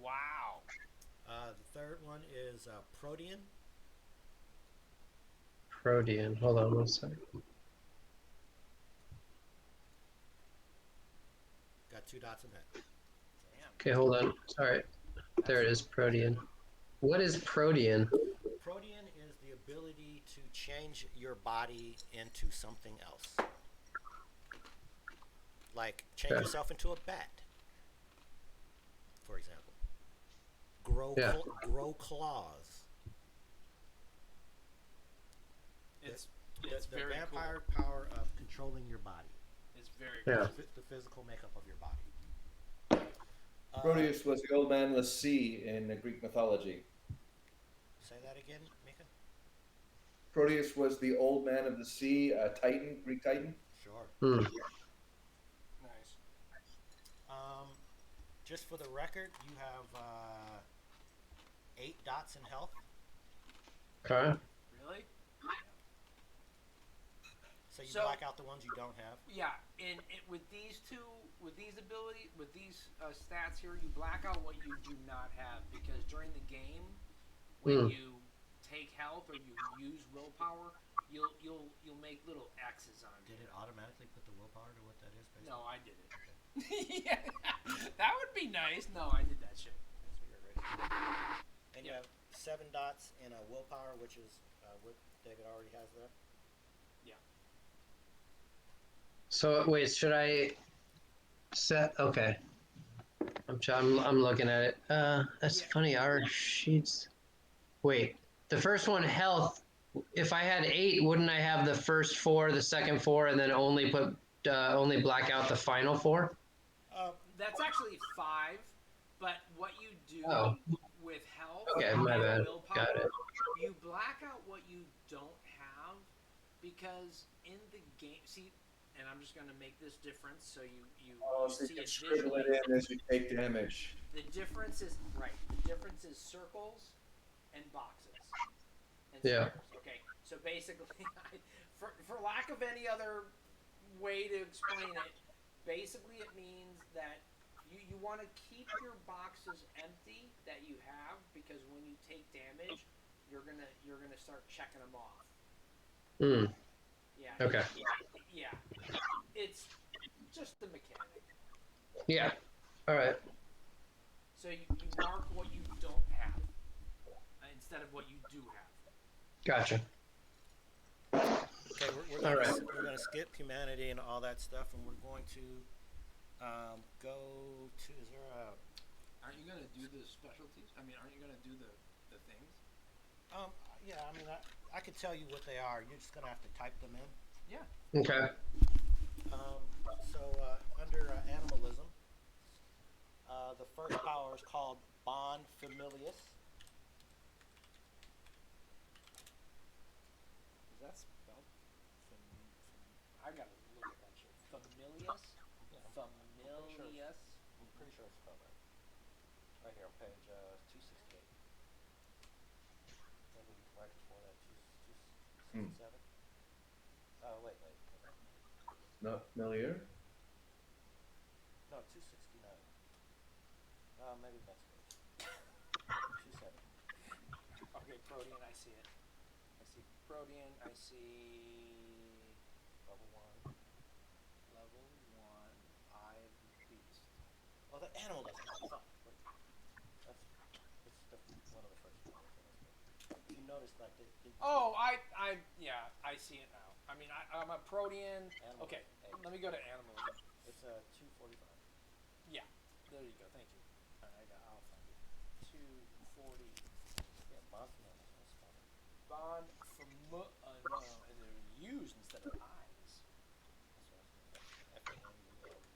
Speaker 1: Wow.
Speaker 2: The third one is protean.
Speaker 3: Protean. Hold on one second.
Speaker 2: Got 2 dots in that.
Speaker 1: Damn.
Speaker 3: Okay, hold on. Sorry. There it is. Protean. What is protean?
Speaker 2: Protean is the ability to change your body into something else. Like change
Speaker 3: Okay.
Speaker 2: yourself into a bat, for example. Grow claws.
Speaker 1: It's
Speaker 2: The
Speaker 1: very
Speaker 2: vampire power of controlling your body.
Speaker 1: It's very
Speaker 3: Yeah.
Speaker 2: The physical makeup of your body.
Speaker 4: Proteus was the old man of the sea in Greek mythology.
Speaker 2: Say that again, Mika.
Speaker 4: Proteus was the old man of the sea, Titan, Greek Titan.
Speaker 2: Sure.
Speaker 3: Hmm.
Speaker 1: Nice.
Speaker 2: Just for the record, you have 8 dots in health.
Speaker 3: Okay.
Speaker 1: Really?
Speaker 2: So you
Speaker 1: So-
Speaker 2: black out the ones you don't have.
Speaker 1: Yeah, and with these stats here, you black out what you do not have, because during the game, when you take health or you use willpower, you'll make little X's on it.
Speaker 2: Did it automatically put the willpower to what that is? Based
Speaker 1: No,
Speaker 2: on?
Speaker 1: I did it. Yeah, that would be nice. No, I did that shit.
Speaker 2: That's what you're right. And you
Speaker 1: Yeah.
Speaker 2: have 7 dots in a willpower, which is what David already has there.
Speaker 3: So wait, should I set? Okay. I'm looking at it. That's
Speaker 1: Yeah.
Speaker 3: funny. Our sheets. Wait, the first one, health. If I had 8, wouldn't I have the first 4, the second 4, and then only black out the final 4?
Speaker 1: That's actually 5, but what you do
Speaker 3: Oh.
Speaker 1: with health
Speaker 3: Okay,
Speaker 1: and
Speaker 3: my bad.
Speaker 1: willpower,
Speaker 3: Got it.
Speaker 1: you black out what you don't have, because in the game, see, and I'm just going to make this difference so you
Speaker 4: So you
Speaker 1: see
Speaker 4: can
Speaker 1: it
Speaker 4: scribble
Speaker 1: visually.
Speaker 4: it in as you take damage.
Speaker 1: The difference is The difference is circles and boxes and
Speaker 3: Yeah.
Speaker 1: squares. Okay, so basically, for lack of any other way to explain it, basically it means that you want to keep your boxes empty that you have, because when you take damage, you're gonna start checking them off.
Speaker 3: Hmm.
Speaker 1: Yeah.
Speaker 3: Okay.
Speaker 1: Yeah. It's just the mechanic.
Speaker 3: Yeah. All right.
Speaker 1: So you mark what you don't have instead of what you do have.
Speaker 3: Gotcha.
Speaker 2: Okay, we're
Speaker 3: All
Speaker 2: gonna,
Speaker 3: right.
Speaker 2: we're gonna skip humanity and all that stuff, and we're going to go to. Is there a?
Speaker 1: Aren't you gonna do the specialties? I mean, aren't you gonna do the things?
Speaker 2: Yeah, I mean, I could tell you what they are. You're just gonna have to type them in.
Speaker 1: Yeah.
Speaker 3: Okay.
Speaker 2: So under animalism, the first power is called Bond Familius.
Speaker 1: Is that spelled? I gotta look at that shit. Familius.
Speaker 2: Yeah,
Speaker 1: Familius.
Speaker 2: I'm pretty sure it's spelled right. Right here on page 268. Maybe right before that, 267. Wait.
Speaker 4: Not familiar.
Speaker 2: No, 269. Maybe next page. 270.
Speaker 1: Okay, Protean. I see it. I see Protean. I see
Speaker 2: Level 1.
Speaker 1: level 1. Eye of the Beast.
Speaker 2: Oh, the animalism. Fuck. Wait. It's one of the first powers on this page. If you notice, like,
Speaker 1: Oh, I see it now. I mean, I'm a Protean.
Speaker 2: Animalism.
Speaker 1: Okay,
Speaker 2: Hey.
Speaker 1: let me go to animalism.
Speaker 2: It's 245.
Speaker 1: Yeah, there you go. Thank you. I'll find it. 240.
Speaker 2: Yeah, Bond Familius. That's spelled right.
Speaker 1: Bond no, and they're U's instead of I's.
Speaker 2: That's what I was going to say. F-A-M-U-L-U-S.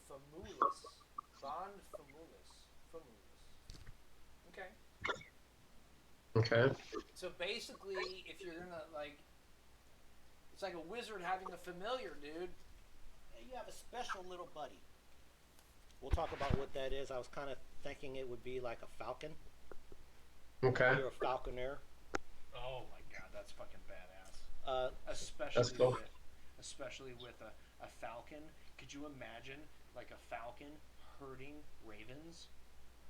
Speaker 1: Famulus. Bond Famulus. Okay.
Speaker 3: Okay.
Speaker 1: So basically, if you're gonna it's like a wizard having a familiar, dude.
Speaker 2: Hey, you have a special little buddy. We'll talk about what that is. I was kind of thinking it would be like a falcon.
Speaker 3: Okay.
Speaker 2: You're a falconer.
Speaker 1: Oh my god, that's fucking badass.
Speaker 3: That's cool.
Speaker 1: Especially with a falcon. Could you imagine like a falcon herding ravens?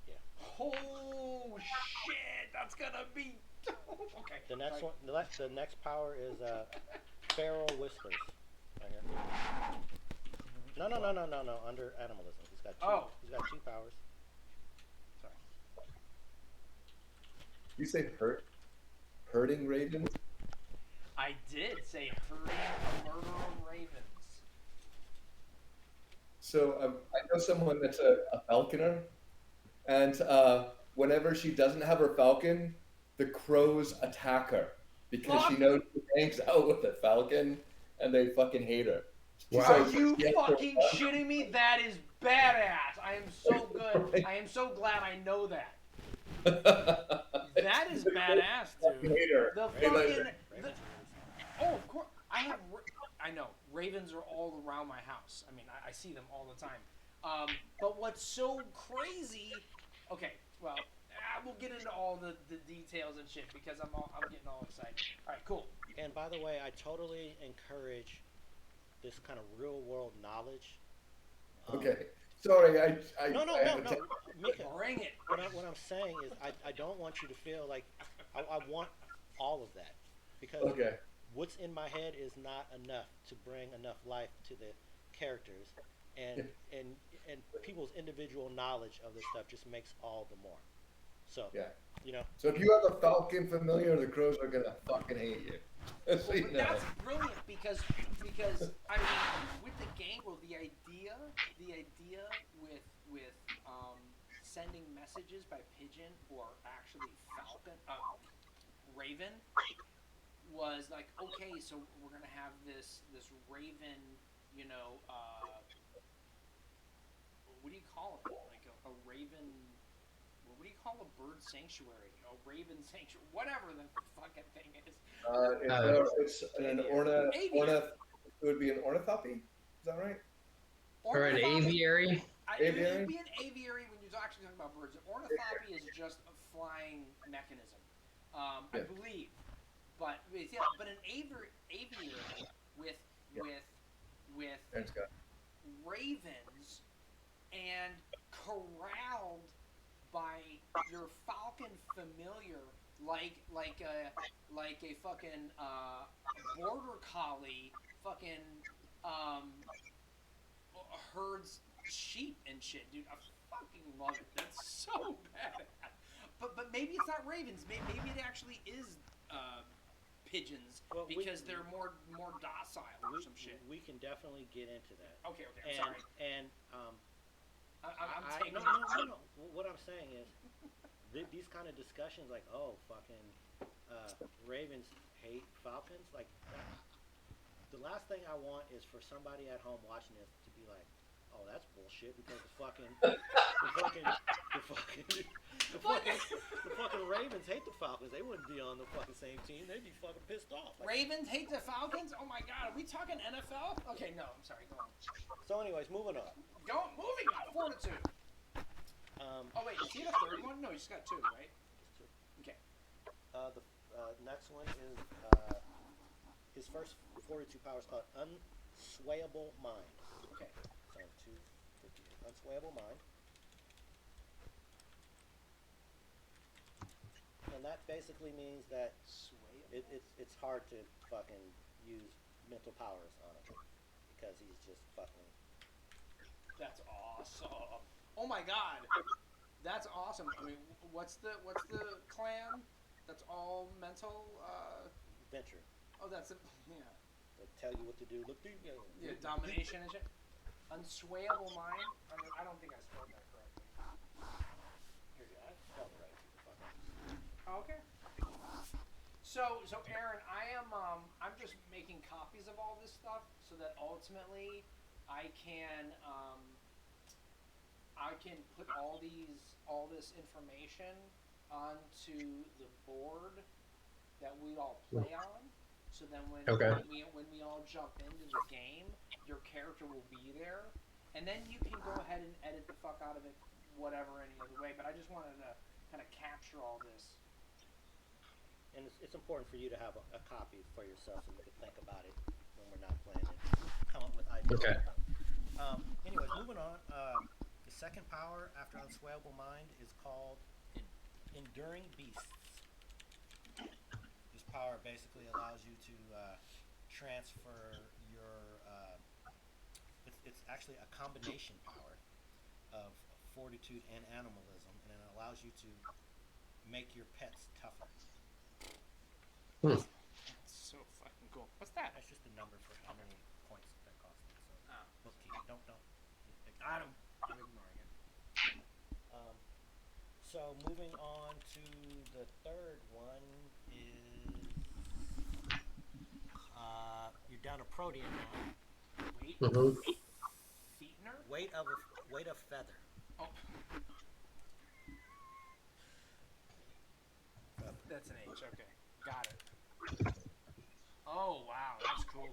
Speaker 2: Yeah.
Speaker 1: Oh shit, that's gonna be okay.
Speaker 2: The next one, the next power is Feral Whispers. Right here. No. Under animalism, he's got two.
Speaker 1: Oh.
Speaker 2: He's got 2 powers.
Speaker 1: Sorry.
Speaker 4: You say herding ravens?
Speaker 1: I did say herding a murder of ravens.
Speaker 4: So I know someone that's a falconer, and whenever she doesn't have her falcon, the crows attack her because she knows she hangs out with a falcon, and they fucking hate her.
Speaker 3: Wow.
Speaker 1: Are you fucking shitting me? That is badass. I am so good. I am so glad I know that. That is badass, dude.
Speaker 2: Ravens.
Speaker 4: Hater.
Speaker 1: The
Speaker 4: Hey,
Speaker 1: fucking
Speaker 4: listen.
Speaker 2: Ravens.
Speaker 1: oh, of course. I know ravens are all around my house. I mean, I see them all the time. But what's so crazy? Okay, well, we'll get into all the details and shit because I'm getting all excited. All right, cool.
Speaker 2: And by the way, I totally encourage this kind of real world knowledge.
Speaker 4: Okay. Sorry,
Speaker 2: No, no,
Speaker 4: I
Speaker 2: no,
Speaker 4: have to
Speaker 2: no,
Speaker 4: take.
Speaker 2: Mika.
Speaker 1: Bring it.
Speaker 2: What I'm saying is, I don't want you to feel like I want all of that, because
Speaker 4: Okay.
Speaker 2: what's in my head is not enough to bring enough life to the characters, and and and people's individual knowledge of this stuff just makes all the more. So,
Speaker 4: Yeah.
Speaker 2: you know,
Speaker 4: So if you have a falcon familiar, the crows are gonna fucking hate you. Just so you
Speaker 1: But
Speaker 4: know.
Speaker 1: that's brilliant because I mean with the game, well, the idea with sending messages by pigeon or actually falcon raven was like, okay, so we're gonna have this raven, you know, what do you call it, like a raven, what do you call a bird sanctuary, a raven sanctuary, whatever the fucking thing is.
Speaker 4: It's an
Speaker 1: Aviary.
Speaker 4: It would be an ornithopy. Is that right?
Speaker 3: Or an
Speaker 1: Ornithopy.
Speaker 3: aviary.
Speaker 1: It would
Speaker 4: Aviary?
Speaker 1: be an aviary when you're actually talking about birds. An ornithopy is just a flying mechanism, I
Speaker 4: Yeah.
Speaker 1: believe. But an aviary with
Speaker 4: Yeah.
Speaker 1: with with
Speaker 4: Aaron's got.
Speaker 1: ravens and corralled by your falcon familiar, like a fucking border collie, fucking um, herds sheep and shit, dude. I fucking love it. That's so badass. But maybe it's not ravens. Maybe it actually is pigeons
Speaker 2: well,
Speaker 1: because they're more docile or some shit.
Speaker 2: we can definitely get into that.
Speaker 1: Okay, I'm sorry.
Speaker 2: And
Speaker 1: I'm taking
Speaker 2: no. What I'm saying is, these kind of discussions, like, oh, fucking ravens hate falcons, like that, the last thing I want is for somebody at home watching this to be like, oh, that's bullshit, because the fucking ravens hate the falcons. They wouldn't be on the fucking same team. They'd be fucking pissed off. Like,
Speaker 1: Ravens hate the Falcons? Oh my god, are we talking NFL? Okay, no, I'm sorry, go on.
Speaker 2: so, anyways, moving on.
Speaker 1: Moving on, Fortitude. Oh wait, is he the third one? No, he's got two, right?
Speaker 2: Just two.
Speaker 1: Okay.
Speaker 2: The next one is his first fortitude power is called Unswayable Mind.
Speaker 1: Okay.
Speaker 2: So 258. Unswayable Mind. And that basically means that it's hard to fucking use mental powers on him, because he's just fucking.
Speaker 1: That's awesome. Oh my god. That's awesome. I mean, what's the clan that's all mental?
Speaker 2: Venture.
Speaker 1: Oh, that's it. Yeah.
Speaker 2: They tell you what to do. Look,
Speaker 1: Yeah, domination and shit. Unswayable mind. I mean, I don't think I spelled that correctly. Here, did I?
Speaker 2: Spelled right. Fucking.
Speaker 1: Oh, okay. So Aaron, I'm just making copies of all this stuff so that ultimately I can put all this information onto the board that we all play on. So then when we all jump into the game, your character will be there, and then you can go ahead and edit the fuck out of it, whatever, any other way. But I just wanted to kind of capture all this.
Speaker 2: And it's important for you to have a copy for yourself so you can think about it when we're not playing it. Come up with ideas.
Speaker 3: Okay.
Speaker 2: Anyways, moving on. The second power after Unswayable Mind is called Enduring Beasts. This power basically allows you to transfer your. It's actually a combination power of fortitude and animalism, and it allows you to make your pets tougher.
Speaker 1: That's so fucking cool. What's that?
Speaker 2: That's just the number for how many points that costs. So bookkeeping. Don't.
Speaker 1: I'm ignoring it.
Speaker 2: So moving on to the third one is you're down to protean now.
Speaker 1: Feetner?
Speaker 2: Weight of feather.
Speaker 1: Oh. That's an H. Okay. Cool.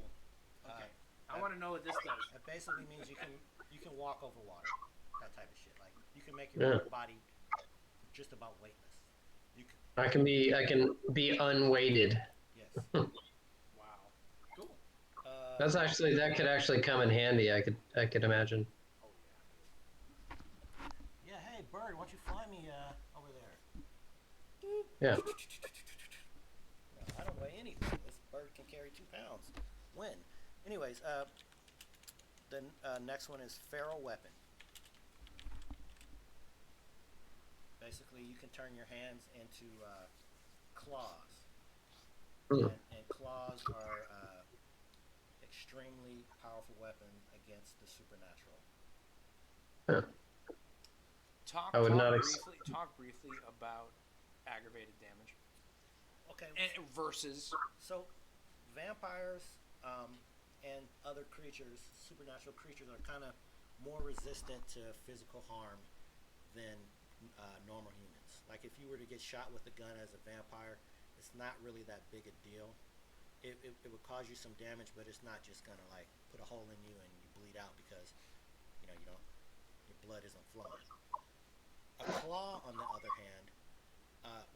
Speaker 2: Uh,
Speaker 1: Okay. I want to know what this does.
Speaker 2: That basically means you can walk over water, that type of shit. Like you can make your body just about weightless. You can,
Speaker 3: I can be unweighted.
Speaker 2: yes.
Speaker 1: Wow. Cool.
Speaker 3: That could actually come in handy. I could imagine.
Speaker 1: Oh yeah, dude.
Speaker 2: Yeah. Hey, bird, why don't you fly me over there?
Speaker 3: Yeah.
Speaker 2: No, I don't weigh anything. This bird can carry 2 pounds. When? Anyways, the next one is feral weapon. Basically, you can turn your hands into claws, and claws are extremely powerful weapon against the supernatural.
Speaker 3: Huh.
Speaker 1: Talk
Speaker 3: I would not
Speaker 1: briefly about aggravated damage.
Speaker 2: Okay.
Speaker 1: Versus.
Speaker 2: So, vampires and other creatures, supernatural creatures, are kind of more resistant to physical harm than normal humans. Like if you were to get shot with a gun as a vampire, it's not really that big a deal. It would cause you some damage, but it's not just gonna like put a hole in you and you bleed out because you don't your blood isn't flowing. A claw, on the other hand,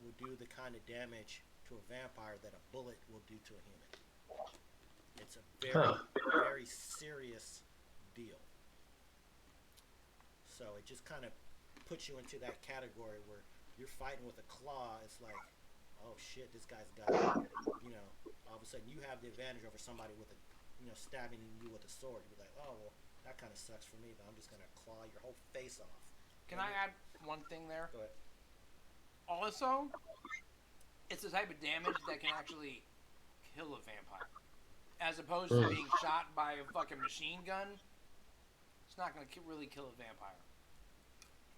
Speaker 2: will do the kind of damage to a vampire that a bullet will do to a human. It's a very serious deal. So it just kind of puts you into that category where you're fighting with a claw. It's like, oh shit, this guy's got, all of a sudden you have the advantage over somebody with a, stabbing you with a sword. You're like, oh, well, that kind of sucks for me, but I'm just going to claw your whole face off.
Speaker 1: Can I add one thing there?
Speaker 2: Go ahead.
Speaker 1: Also, it's the type of damage that can actually kill a vampire. As opposed to being shot by a fucking machine gun, it's not going to really kill a vampire.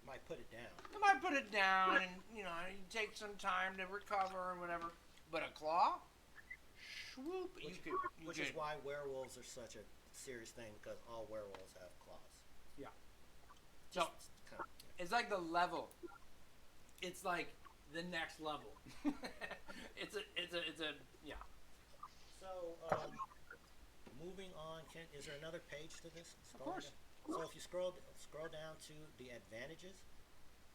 Speaker 2: Might put it down.
Speaker 1: It might put it down, and you take some time to recover and whatever. But a claw, swoop,
Speaker 2: which is why werewolves are such a serious thing, because all werewolves have claws.
Speaker 1: Yeah. So it's like the level. It's like the next level. it's a yeah.
Speaker 2: So moving on, is there another page to this?
Speaker 1: Of course.
Speaker 2: So if you scroll down to the advantages.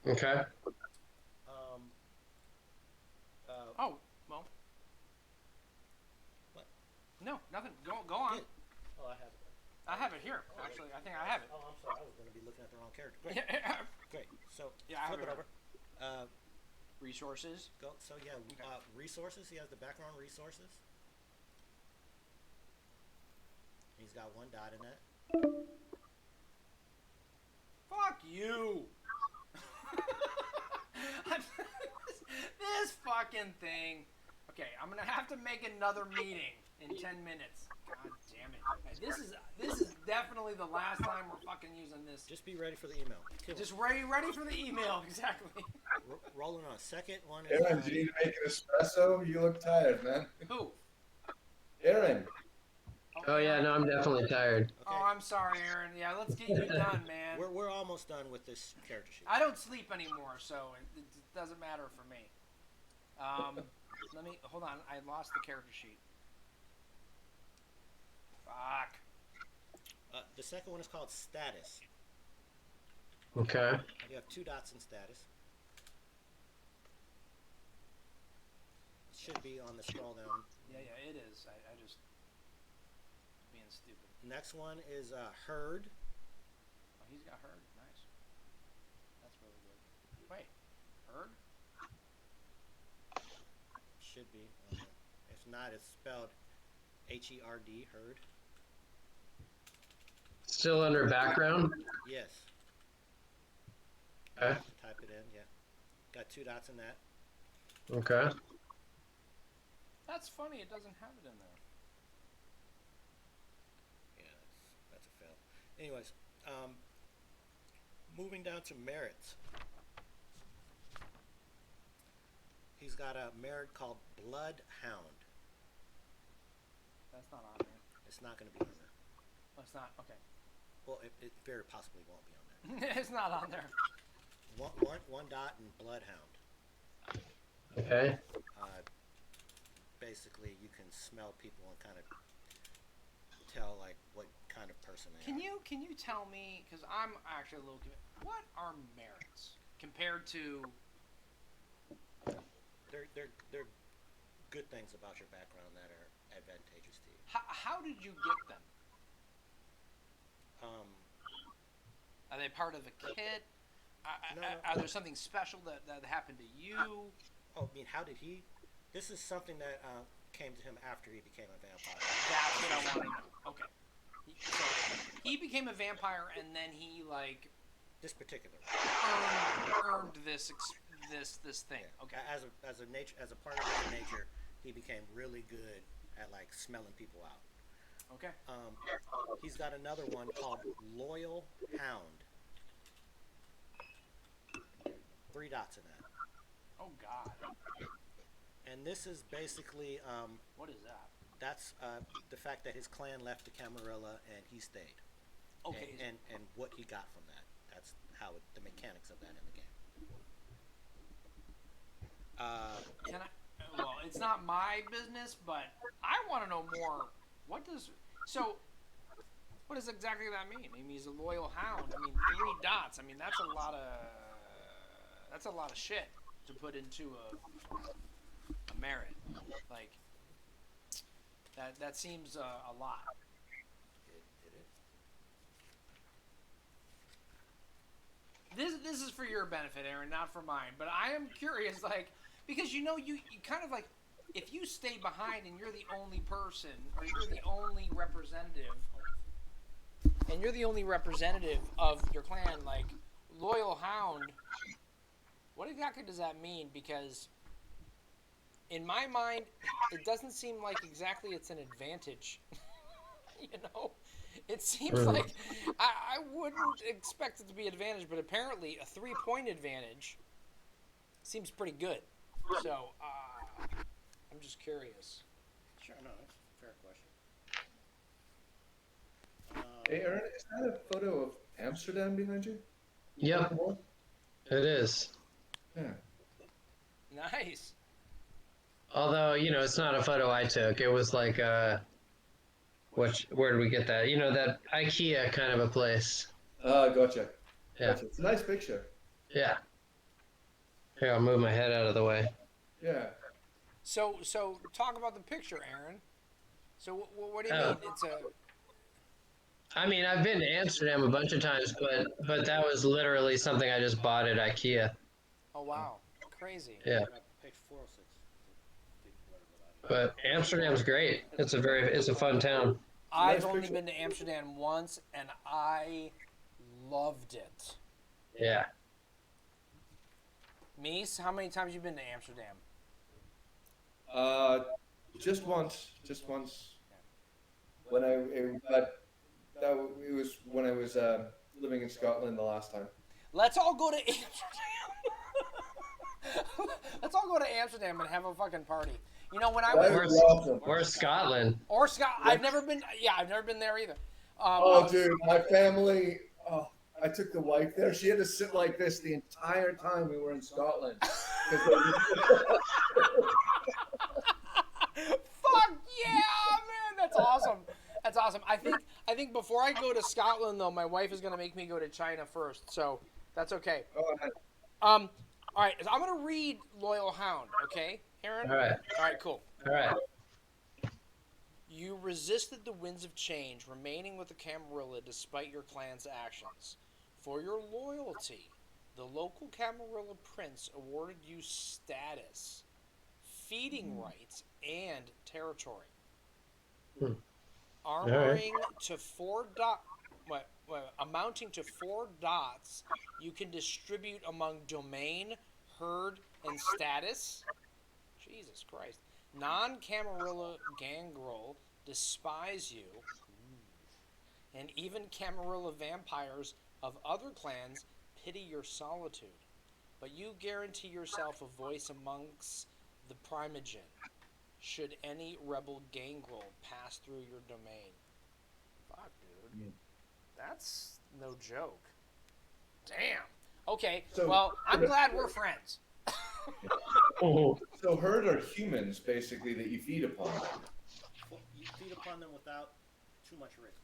Speaker 3: Okay.
Speaker 1: Oh well.
Speaker 2: What?
Speaker 1: No, nothing. Go on.
Speaker 2: Good. Oh, I have it.
Speaker 1: I have it here. Actually, I think I have it.
Speaker 2: Oh, I'm sorry. I was going to be looking at the wrong character. Great. Great. So flip it over.
Speaker 1: Resources.
Speaker 2: Go. So yeah, resources. He has the background resources. He's got 1 dot in that.
Speaker 1: Fuck you. This fucking thing. Okay, I'm gonna have to make another meeting in 10 minutes. God damn it. This is definitely the last time we're fucking using this.
Speaker 2: Just be ready for the email.
Speaker 1: Just ready for the email, exactly.
Speaker 2: Rolling on. Second one is...
Speaker 4: Aaron, do you need to make an espresso? You look tired, man.
Speaker 1: Who?
Speaker 4: Aaron.
Speaker 3: Oh yeah, no, I'm definitely tired.
Speaker 2: Okay.
Speaker 1: Oh, I'm sorry, Aaron. Yeah, let's get you done, man.
Speaker 2: We're almost done with this character sheet.
Speaker 1: I don't sleep anymore, so it doesn't matter for me. Let me hold on. I lost the character sheet. Fuck.
Speaker 2: The second one is called status.
Speaker 3: Okay.
Speaker 2: You have 2 dots in status. It should be on the scroll down.
Speaker 1: Yeah, it is. I just being stupid.
Speaker 2: Next one is herd.
Speaker 1: Oh, he's got herd. Nice. That's really good. Wait, herd?
Speaker 2: Should be. If not, it's spelled H-E-R-D, herd.
Speaker 3: Still under background?
Speaker 2: Yes.
Speaker 3: Okay.
Speaker 2: Type it in, yeah. Got 2 dots in that.
Speaker 3: Okay.
Speaker 1: That's funny. It doesn't have it in there.
Speaker 2: Yeah, that's a fail. Anyways, moving down to merits. He's got a merit called Bloodhound.
Speaker 1: That's not on there.
Speaker 2: It's not going to be on there.
Speaker 1: Oh, it's not. Okay.
Speaker 2: Well, it very possibly won't be on there.
Speaker 1: It's not on there.
Speaker 2: One dot in Bloodhound.
Speaker 3: Okay.
Speaker 2: Basically, you can smell people and kind of tell like what kind of person they are.
Speaker 1: Can you tell me, because I'm actually a little what are merits compared to?
Speaker 2: They're good things about your background that are advantageous to you.
Speaker 1: How did you get them? Are they part of a kit?
Speaker 2: No.
Speaker 1: Are there something special that happened to you?
Speaker 2: Oh, I mean, how did he? This is something that came to him after he became a vampire.
Speaker 1: That's what I want to know. Okay. So he became a vampire, and then he like
Speaker 2: This particular
Speaker 1: earned this thing.
Speaker 2: Yeah.
Speaker 1: Okay.
Speaker 2: As a part of his nature, he became really good at like smelling people out.
Speaker 1: Okay.
Speaker 2: He's got another one called Loyal Hound. 3 dots in that.
Speaker 1: Oh God.
Speaker 2: And this is basically
Speaker 1: What is that?
Speaker 2: that's the fact that his clan left to Camarilla and he stayed.
Speaker 1: Okay.
Speaker 2: And what he got from that. That's how the mechanics of that in the game.
Speaker 1: Can I? Well, it's not my business, but I want to know more. What does exactly that mean? I mean, he's a loyal hound. I mean, 3 dots. I mean, that's a lot of shit to put into a merit. Like that seems a lot.
Speaker 2: It is.
Speaker 1: This is for your benefit, Aaron, not for mine. But I am curious, like, because you kind of like, if you stay behind and you're the only person, or you're the only representative, of your clan, like, loyal hound, what exactly does that mean? Because in my mind, it doesn't seem like exactly it's an advantage. You know? It seems like I wouldn't expect it to be an advantage, but apparently a 3-point advantage seems pretty good. So, I'm just curious.
Speaker 2: Sure, no, that's a fair question.
Speaker 4: Hey, Aaron, is that a photo of Amsterdam behind you?
Speaker 3: Yep, it is.
Speaker 4: Yeah.
Speaker 1: Nice.
Speaker 3: Although, it's not a photo I took. It was like where did we get that? That IKEA kind of a place.
Speaker 4: Gotcha.
Speaker 3: Yeah.
Speaker 4: Gotcha. It's a nice picture.
Speaker 3: Yeah. Here, I'll move my head out of the way.
Speaker 4: Yeah.
Speaker 1: So talk about the picture, Aaron. So what do you mean? It's a.
Speaker 3: I mean, I've been to Amsterdam a bunch of times, but that was literally something I just bought at IKEA.
Speaker 1: Oh wow, crazy.
Speaker 3: Yeah.
Speaker 2: Page 406. Big blurb about it.
Speaker 3: But Amsterdam's great. It's a fun town.
Speaker 1: I've only been to Amsterdam once, and I loved it.
Speaker 3: Yeah.
Speaker 1: Mies, how many times you been to Amsterdam?
Speaker 4: Just once. It was when I was living in Scotland the last time.
Speaker 1: Let's all go to Amsterdam. Let's all go to Amsterdam and have a fucking party. You know, when I was
Speaker 4: Awesome.
Speaker 3: Where's Scotland?
Speaker 1: or Scott, I've never been. Yeah, I've never been there either.
Speaker 4: Dude, my family. Oh, I took the wife there. She had to sit like this the entire time we were in Scotland.
Speaker 1: Fuck yeah, man! That's awesome. That's awesome. I think before I go to Scotland though, my wife is gonna make me go to China first, so that's okay. All right. So I'm gonna read Loyal Hound. Okay, Aaron.
Speaker 3: All right.
Speaker 1: All right. Cool.
Speaker 3: All right.
Speaker 1: You resisted the winds of change, remaining with the Camarilla despite your clan's actions. For your loyalty, the local Camarilla prince awarded you status, feeding rights, and territory. Armoring to 4 dots, amounting to 4 dots, you can distribute among domain, herd, and status. Jesus Christ. Non-Camarilla gangrel despise you, and even Camarilla vampires of other clans pity your solitude. But you guarantee yourself a voice amongst the Primogen, should any rebel gangrel pass through your domain. Fuck, dude. That's no joke. Damn. Okay, well, I'm glad we're friends.
Speaker 4: So herd are humans, basically, that you feed upon.
Speaker 2: You feed upon them without too much risk.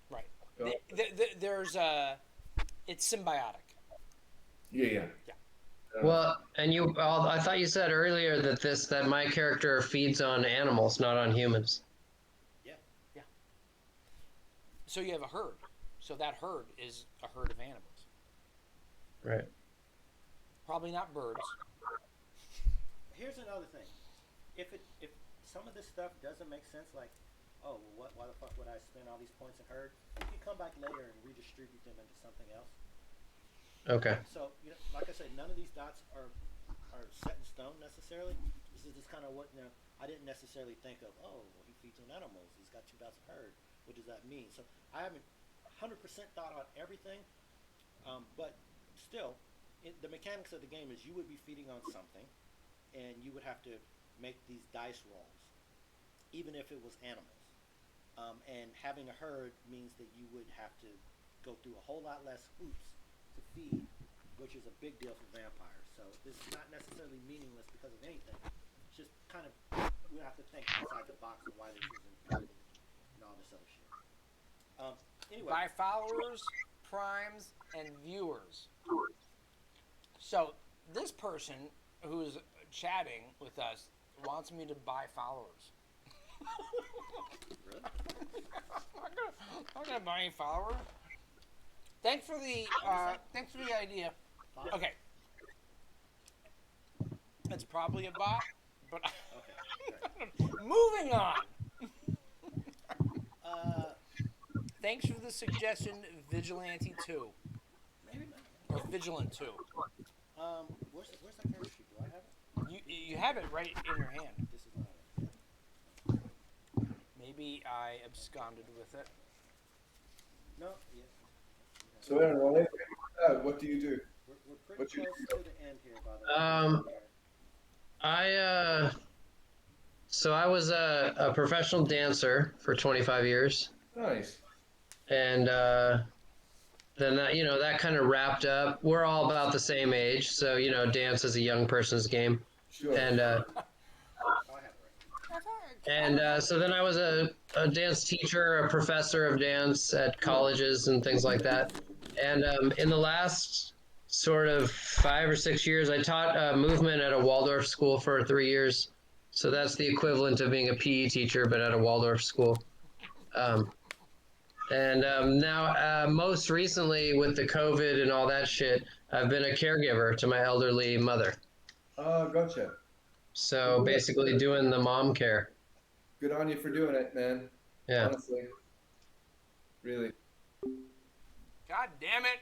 Speaker 1: Right.
Speaker 4: Yeah.
Speaker 1: There's it's symbiotic.
Speaker 4: Yeah.
Speaker 3: Well, and I thought you said earlier that my character feeds on animals, not on humans.
Speaker 2: Yeah.
Speaker 1: So you have a herd. So that herd is a herd of animals.
Speaker 3: Right.
Speaker 1: Probably not birds.
Speaker 2: Here's another thing. If some of this stuff doesn't make sense, like, oh, well, why the fuck would I spend all these points in herd? You can come back later and redistribute them into something else.
Speaker 3: Okay.
Speaker 2: So, like I said, none of these dots are set in stone necessarily. This is just kind of what, I didn't necessarily think of, oh, well, he feeds on animals. He's got 2 dots of herd. What does that mean? So I haven't 100% thought about everything, but still, the mechanics of the game is you would be feeding on something, and you would have to make these dice rolls, even if it was animals. And having a herd means that you would have to go through a whole lot less hoops to feed, which is a big deal for vampires. So this is not necessarily meaningless because of anything. It's just kind of, we have to think outside the box on why this is important and all this other shit. Anyway.
Speaker 1: By followers, primes, and viewers. So this person who's chatting with us wants me to buy followers.
Speaker 2: Really?
Speaker 1: I'm not gonna buy any followers. Thanks for the idea. Okay. It's probably a bot, but
Speaker 2: Okay.
Speaker 1: moving on. Thanks for the suggestion, Vigilante 2.
Speaker 2: Maybe not.
Speaker 1: Or Vigilant 2.
Speaker 2: Where's that character sheet? Do I have it?
Speaker 1: You have it right in your hand.
Speaker 2: This is not it.
Speaker 1: Maybe I absconded with it.
Speaker 2: No, yeah.
Speaker 4: So Aaron, what do you do?
Speaker 2: We're pretty
Speaker 4: What you
Speaker 2: close to the end here, by the way.
Speaker 3: So I was a professional dancer for 25 years.
Speaker 4: Nice.
Speaker 3: And then that kind of wrapped up. We're all about the same age, so dance is a young person's game.
Speaker 4: Sure.
Speaker 3: And
Speaker 2: Oh, I have it right.
Speaker 3: so then I was a dance teacher, a professor of dance at colleges and things like that. And in the last sort of 5 or 6 years, I taught movement at a Waldorf school for 3 years. So that's the equivalent of being a PE teacher, but at a Waldorf school. Now, most recently with the COVID and all that shit, I've been a caregiver to my elderly mother.
Speaker 4: Oh, gotcha.
Speaker 3: So basically doing the mom care.
Speaker 4: Good on you for doing it, man.
Speaker 3: Yeah.
Speaker 4: Honestly. Really.
Speaker 1: God damn it!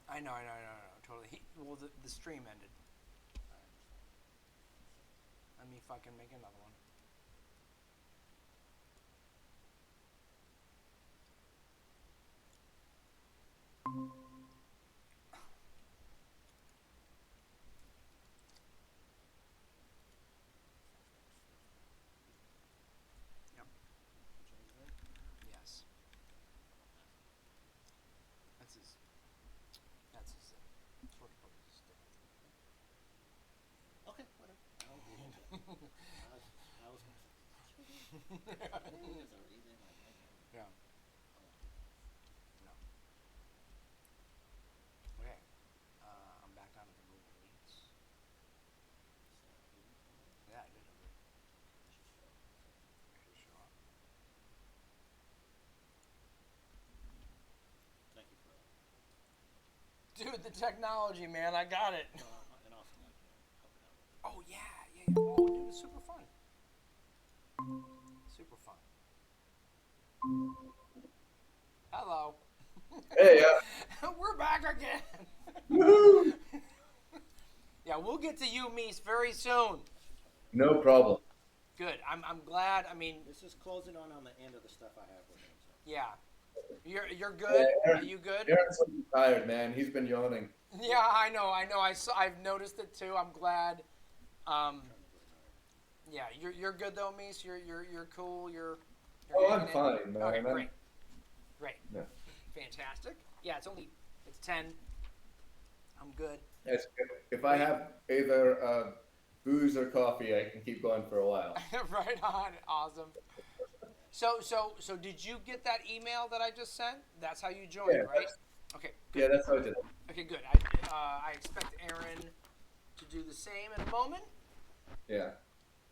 Speaker 1: I know. Totally. Well, the stream ended. Let me fucking make another one. Yep. Yes. That's his sort of put his stick.
Speaker 2: Okay, whatever. I was
Speaker 1: Yeah. No. Okay. I'm back down to the moving leads. Yeah, I did already. I should show up.
Speaker 2: Thank you for
Speaker 1: Dude, the technology, man, I got it.
Speaker 2: and also like helping out with it.
Speaker 1: Oh yeah. Oh, dude, it's super fun. Super fun. Hello.
Speaker 4: Hey,
Speaker 1: We're back again.
Speaker 4: woohoo!
Speaker 1: Yeah, we'll get to you, Mies, very soon.
Speaker 4: No problem.
Speaker 1: Good. I'm glad. I mean,
Speaker 2: This is closing on the end of the stuff I have with him. So.
Speaker 1: yeah. You're good.
Speaker 4: Aaron-
Speaker 1: Are you good?
Speaker 4: Aaron's looking tired, man. He's been yawning.
Speaker 1: Yeah, I know. I've noticed it too. I'm glad. Yeah, you're good though, Mies. You're cool. You're
Speaker 4: Oh,
Speaker 1: hanging
Speaker 4: I'm
Speaker 1: in?
Speaker 4: fine, man.
Speaker 1: Okay,
Speaker 4: I'm-
Speaker 1: great.
Speaker 4: Yeah.
Speaker 1: Fantastic. Yeah, it's 10. I'm good.
Speaker 4: Yes, if I have either booze or coffee, I can keep going for a while.
Speaker 1: Right on. Awesome. So did you get that email that I just sent? That's how you joined,
Speaker 4: Yeah,
Speaker 1: right? Okay, good.
Speaker 4: yeah, that's how I did it.
Speaker 1: Okay, good. I expect Aaron to do the same in a moment.
Speaker 4: Yeah.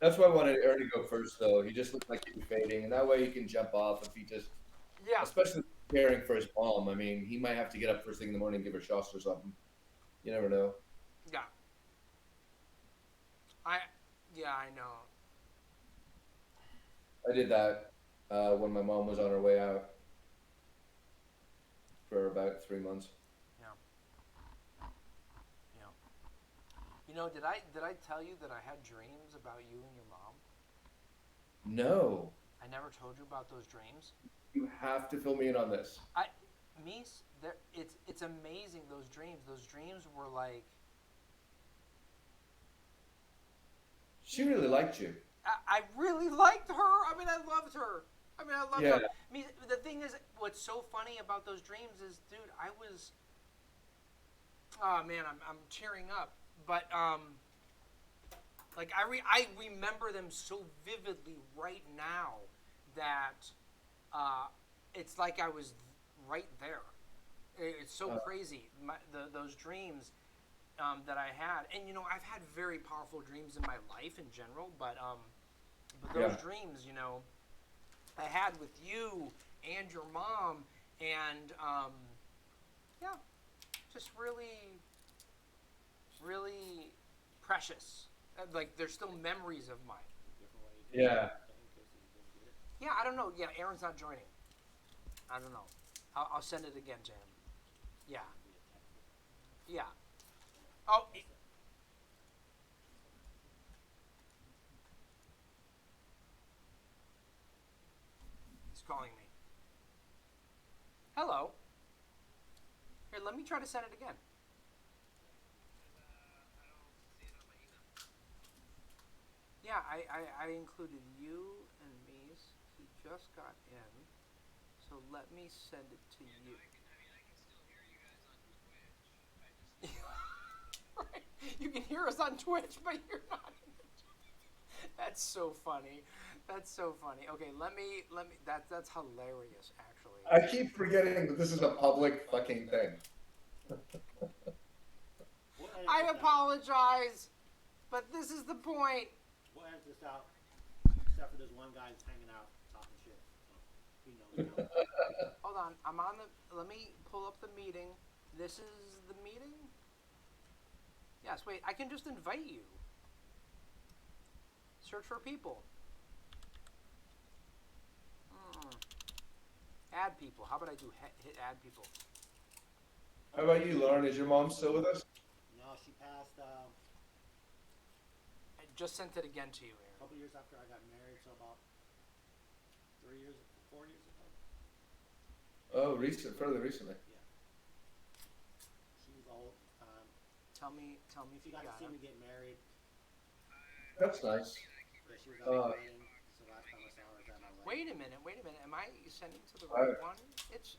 Speaker 4: That's why I wanted Aaron to go first, though. He just looked like he was fading, and that way he can jump off if he just,
Speaker 1: Yeah,
Speaker 4: especially preparing for his mom. I mean, he might have to get up first thing in the morning and give her shots or something. You never know.
Speaker 1: yeah. I yeah, I know.
Speaker 4: I did that when my mom was on her way out for about 3 months.
Speaker 1: Yeah, yeah. Did I tell you that I had dreams about you and your mom?
Speaker 4: No,
Speaker 1: I never told you about those dreams.
Speaker 4: you have to fill me in on this.
Speaker 1: I Mies, it's amazing those dreams. Those dreams were like
Speaker 4: She really liked you.
Speaker 1: I really liked her. I mean, I loved her. I loved
Speaker 4: Yeah.
Speaker 1: her. I mean, the thing is, what's so funny about those dreams is, dude, I was. Oh man, I'm tearing up. But like I remember them so vividly right now that it's like I was right there. It's so crazy. Those dreams that I had, and I've had very powerful dreams in my life in general, but those
Speaker 4: Yeah.
Speaker 1: dreams, I had with you and your mom, and yeah, just really, really precious. Like they're still memories of mine.
Speaker 4: Yeah.
Speaker 1: Yeah, I don't know. Yeah, Aaron's not joining. I don't know. I'll send it again to him. Yeah. Yeah. Oh, he's calling me. Hello. Here, let me try to send it again. Yeah, I included you and Mies. He just got in. So let me send it to you. Right. You can hear us on Twitch, but you're not in the That's so funny. That's so funny. Okay, let me that's hilarious actually.
Speaker 4: I keep forgetting that this is a public fucking thing.
Speaker 1: I apologize, but this is the point.
Speaker 2: We'll edit this out, except for this one guy that's hanging out talking shit. So he knows now.
Speaker 1: Hold on. I'm on the let me pull up the meeting. This is the meeting? Yes, wait. I can just invite you. Search for people. Add people. How about I do hit add people?
Speaker 4: How about you, Lauren? Is your mom still with us?
Speaker 2: No, she passed
Speaker 1: I just sent it again to you,
Speaker 2: a
Speaker 1: Aaron.
Speaker 2: couple years after I got married, so about 4 years ago.
Speaker 4: Oh, fairly recently.
Speaker 2: Yeah. She was old at the time.
Speaker 1: Tell me if
Speaker 2: She
Speaker 1: you
Speaker 2: got to
Speaker 1: got
Speaker 2: see
Speaker 1: it.
Speaker 2: me get married.
Speaker 4: That's nice.
Speaker 2: Yeah, she was at my wedding. So last time I saw her was at my wedding.
Speaker 1: Wait a minute. Am I sending to the right one? It's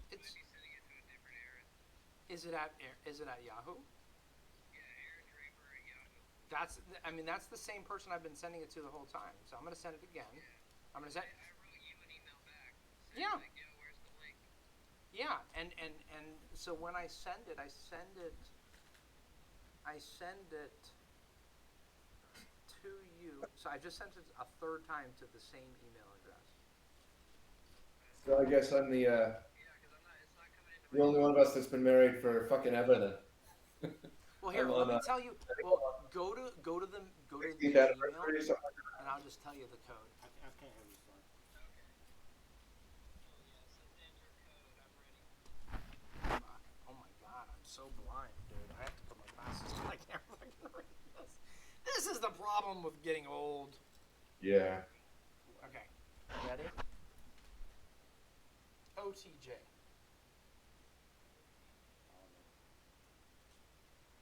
Speaker 1: Is it at Yahoo? That's the same person I've been sending it to the whole time. So I'm gonna send it again. I'm gonna send. Yeah. Yeah, and so when I send it, I send it to you. So I just sent it a third time to the same email address.
Speaker 4: So I guess I'm the only one of us that's been married for fucking ever then.
Speaker 1: Well, here,
Speaker 4: I'm
Speaker 1: let
Speaker 4: on
Speaker 1: me tell you. Well, go to the
Speaker 4: 16th
Speaker 1: email,
Speaker 4: anniversary or something.
Speaker 1: and I'll just tell you the code.
Speaker 2: I can't hear you, sorry.
Speaker 1: Oh my god, I'm so blind, dude. I have to put my glasses on. I can't fucking read this. This is the problem with getting old.
Speaker 4: Yeah.
Speaker 1: Okay, ready? OTJ.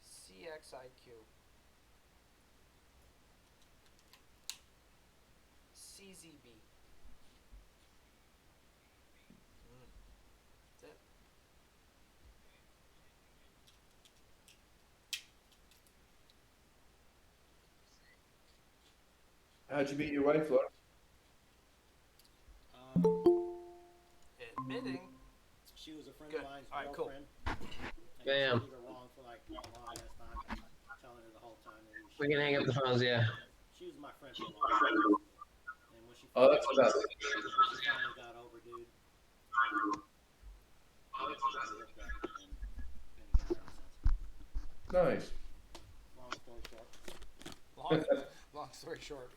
Speaker 1: CXIQ. CZB. That's it.
Speaker 4: How'd you meet your wife, Laura?
Speaker 2: Um,
Speaker 1: Admitting.
Speaker 2: she was a friend
Speaker 1: Good.
Speaker 2: of mine's
Speaker 1: All right, cool.
Speaker 2: girlfriend, and I
Speaker 3: Bam.
Speaker 2: treated her wrong for like a long ass time, telling her the whole time that
Speaker 3: We can hang up the phones, yeah.
Speaker 2: she was my friend for a long time. And when she
Speaker 4: Oh,
Speaker 2: finally
Speaker 4: that's the best.
Speaker 2: got over, dude, we hooked up and been together ever since.
Speaker 4: Nice.
Speaker 2: Long story short.
Speaker 1: Long story short.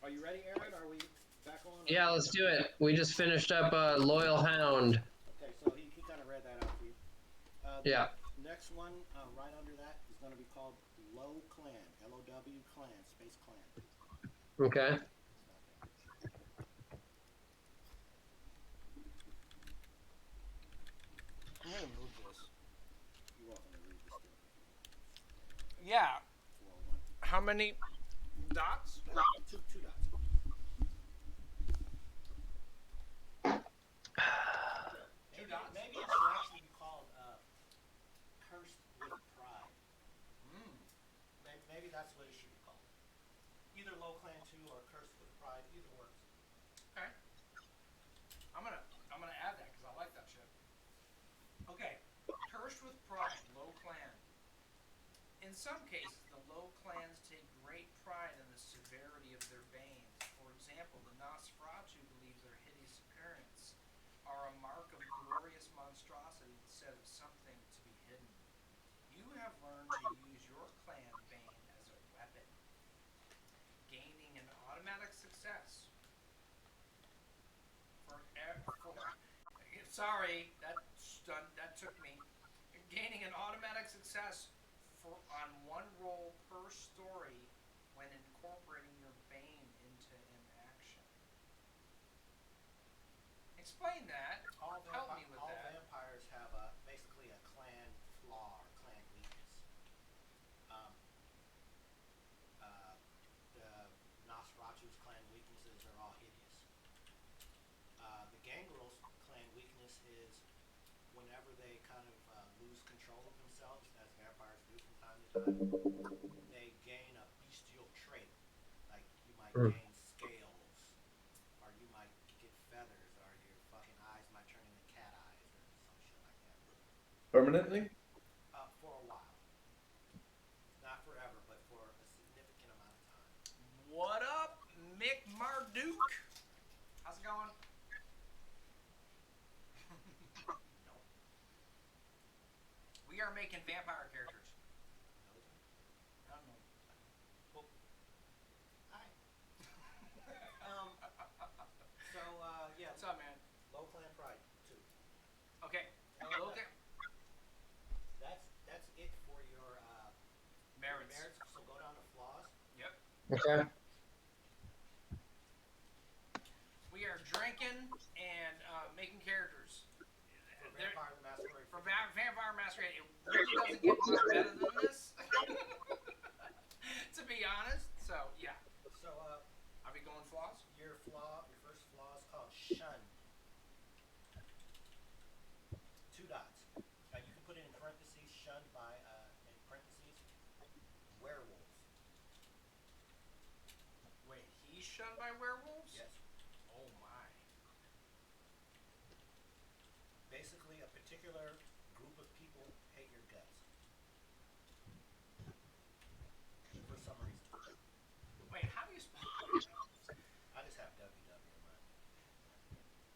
Speaker 2: Are you ready, Aaron? Are we back on?
Speaker 3: Yeah, let's do it. We just finished up Loyal Hound.
Speaker 2: Okay, so he kind of read that out for you. The
Speaker 3: Yeah.
Speaker 2: next one, right under that, is going to be called Low Clan. L-O-W Clan, space Clan.
Speaker 3: Okay.
Speaker 2: Stop there.
Speaker 1: I'm gonna move this.
Speaker 2: You're welcome to read this still if you want.
Speaker 1: Yeah.
Speaker 2: 401.
Speaker 1: How many dots?
Speaker 2: Two dots. Maybe it should actually be called Cursed with Pride. Maybe that's what it should be called. Either Low Clan 2 or Cursed with Pride. Either works.
Speaker 1: Okay. I'm gonna add that because I like that shit. Okay. Cursed with pride, low clan. In some cases, the low clans take great pride in the severity of their banes. For example, the Nosferatu believe their hideous appearance are a mark of glorious monstrosity instead of something to be hidden. You have learned to use your clan bane as a weapon, gaining an automatic success for sorry, that took me. Gaining an automatic success on one roll per story when incorporating your bane into an action. Explain that. Help me with
Speaker 2: all
Speaker 1: that.
Speaker 2: vampires have basically a clan flaw or clan weakness. The Nosferatu's clan weaknesses are all hideous. The Gangrel's clan weakness is whenever they kind of lose control of themselves, as vampires do from time to time, they gain a bestial trait. Like you might gain scales, or you might get feathers, or your fucking eyes might turn into cat eyes, or some shit like that.
Speaker 4: Permanently?
Speaker 2: For a while. Not forever, but for a significant amount of time.
Speaker 1: What up, Mick Marduk? How's it going?
Speaker 2: No.
Speaker 1: We are making vampire characters.
Speaker 2: No, sir.
Speaker 1: I don't know. Well,
Speaker 2: Hi. So, yeah.
Speaker 1: what's up, man?
Speaker 2: Low Clan Pride 2.
Speaker 1: Okay.
Speaker 2: And, that's it for your
Speaker 1: Merits.
Speaker 2: So go down to flaws.
Speaker 1: Yep.
Speaker 3: Okay.
Speaker 1: We are drinking and making characters.
Speaker 2: For Vampire the Masquerade.
Speaker 1: For Vampire Masquerade, it really doesn't get much better than this. To be honest. So, yeah.
Speaker 2: So,
Speaker 1: are we going flaws?
Speaker 2: Your first flaw is called Shunned. 2 dots. You can put it in parentheses, shunned by, in parentheses, werewolves.
Speaker 1: Wait, he's shunned by werewolves?
Speaker 2: Yes.
Speaker 1: Oh my.
Speaker 2: Basically, a particular group of people hate your guts. For some reason.
Speaker 1: Wait, how do you spell?
Speaker 2: I just have WW in mind.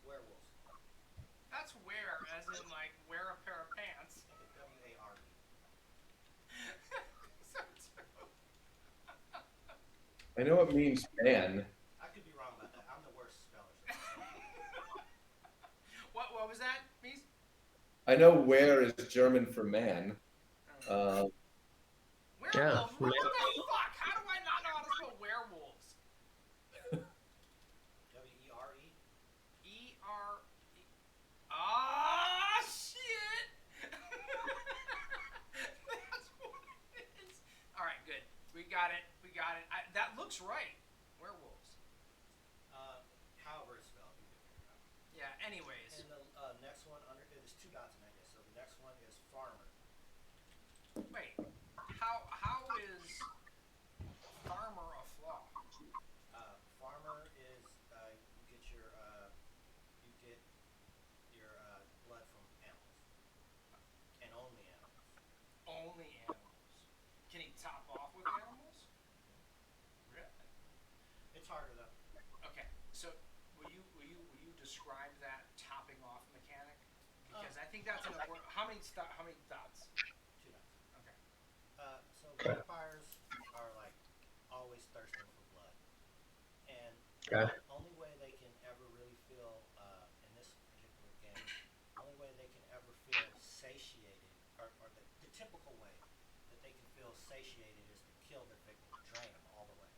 Speaker 2: Werewolves.
Speaker 1: That's wear, as in like wear a pair of pants.
Speaker 2: Think of W-A-R-E.
Speaker 1: So true.
Speaker 4: I know it means man.
Speaker 2: I could be wrong about that. I'm the worst speller.
Speaker 1: What was that, Mies?
Speaker 4: I know where is German for man.
Speaker 1: Werewolves?
Speaker 3: Yeah.
Speaker 1: What the fuck? How do I not know how to spell werewolves?
Speaker 2: W-E-R-E?
Speaker 1: E-R-E. Ah, shit! That's what it is. Alright, good. We got it. That looks right. Werewolves.
Speaker 2: However it's spelled, you can figure it out.
Speaker 1: Yeah, anyways.
Speaker 2: And the next one, there's 2 dots in that, yes. So the next one is farmer.
Speaker 1: Wait. describe that topping off mechanic? Because I think that's an important. How many dots?
Speaker 2: 2 dots.
Speaker 1: Okay.
Speaker 2: So vampires are like always thirsting for blood, and
Speaker 3: Okay.
Speaker 2: the only way they can ever really feel in this particular game, only way they can ever feel satiated, or the typical way that they can feel satiated is to kill their victim, drain them all the way,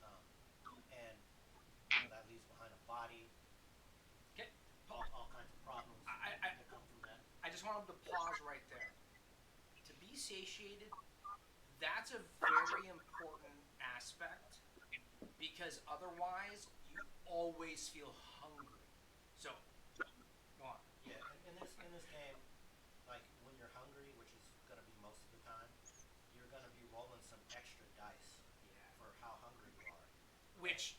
Speaker 2: um, and that leaves behind a body,
Speaker 1: Okay.
Speaker 2: all kinds of problems that come from that.
Speaker 1: I just want them to pause right there. To be satiated, that's a very important aspect because otherwise you always feel hungry. So, go on.
Speaker 2: Yeah, in this game, like when you're hungry, which is gonna be most of the time, you're gonna be rolling some extra dice
Speaker 1: Yeah.
Speaker 2: for how hungry you are.
Speaker 1: Which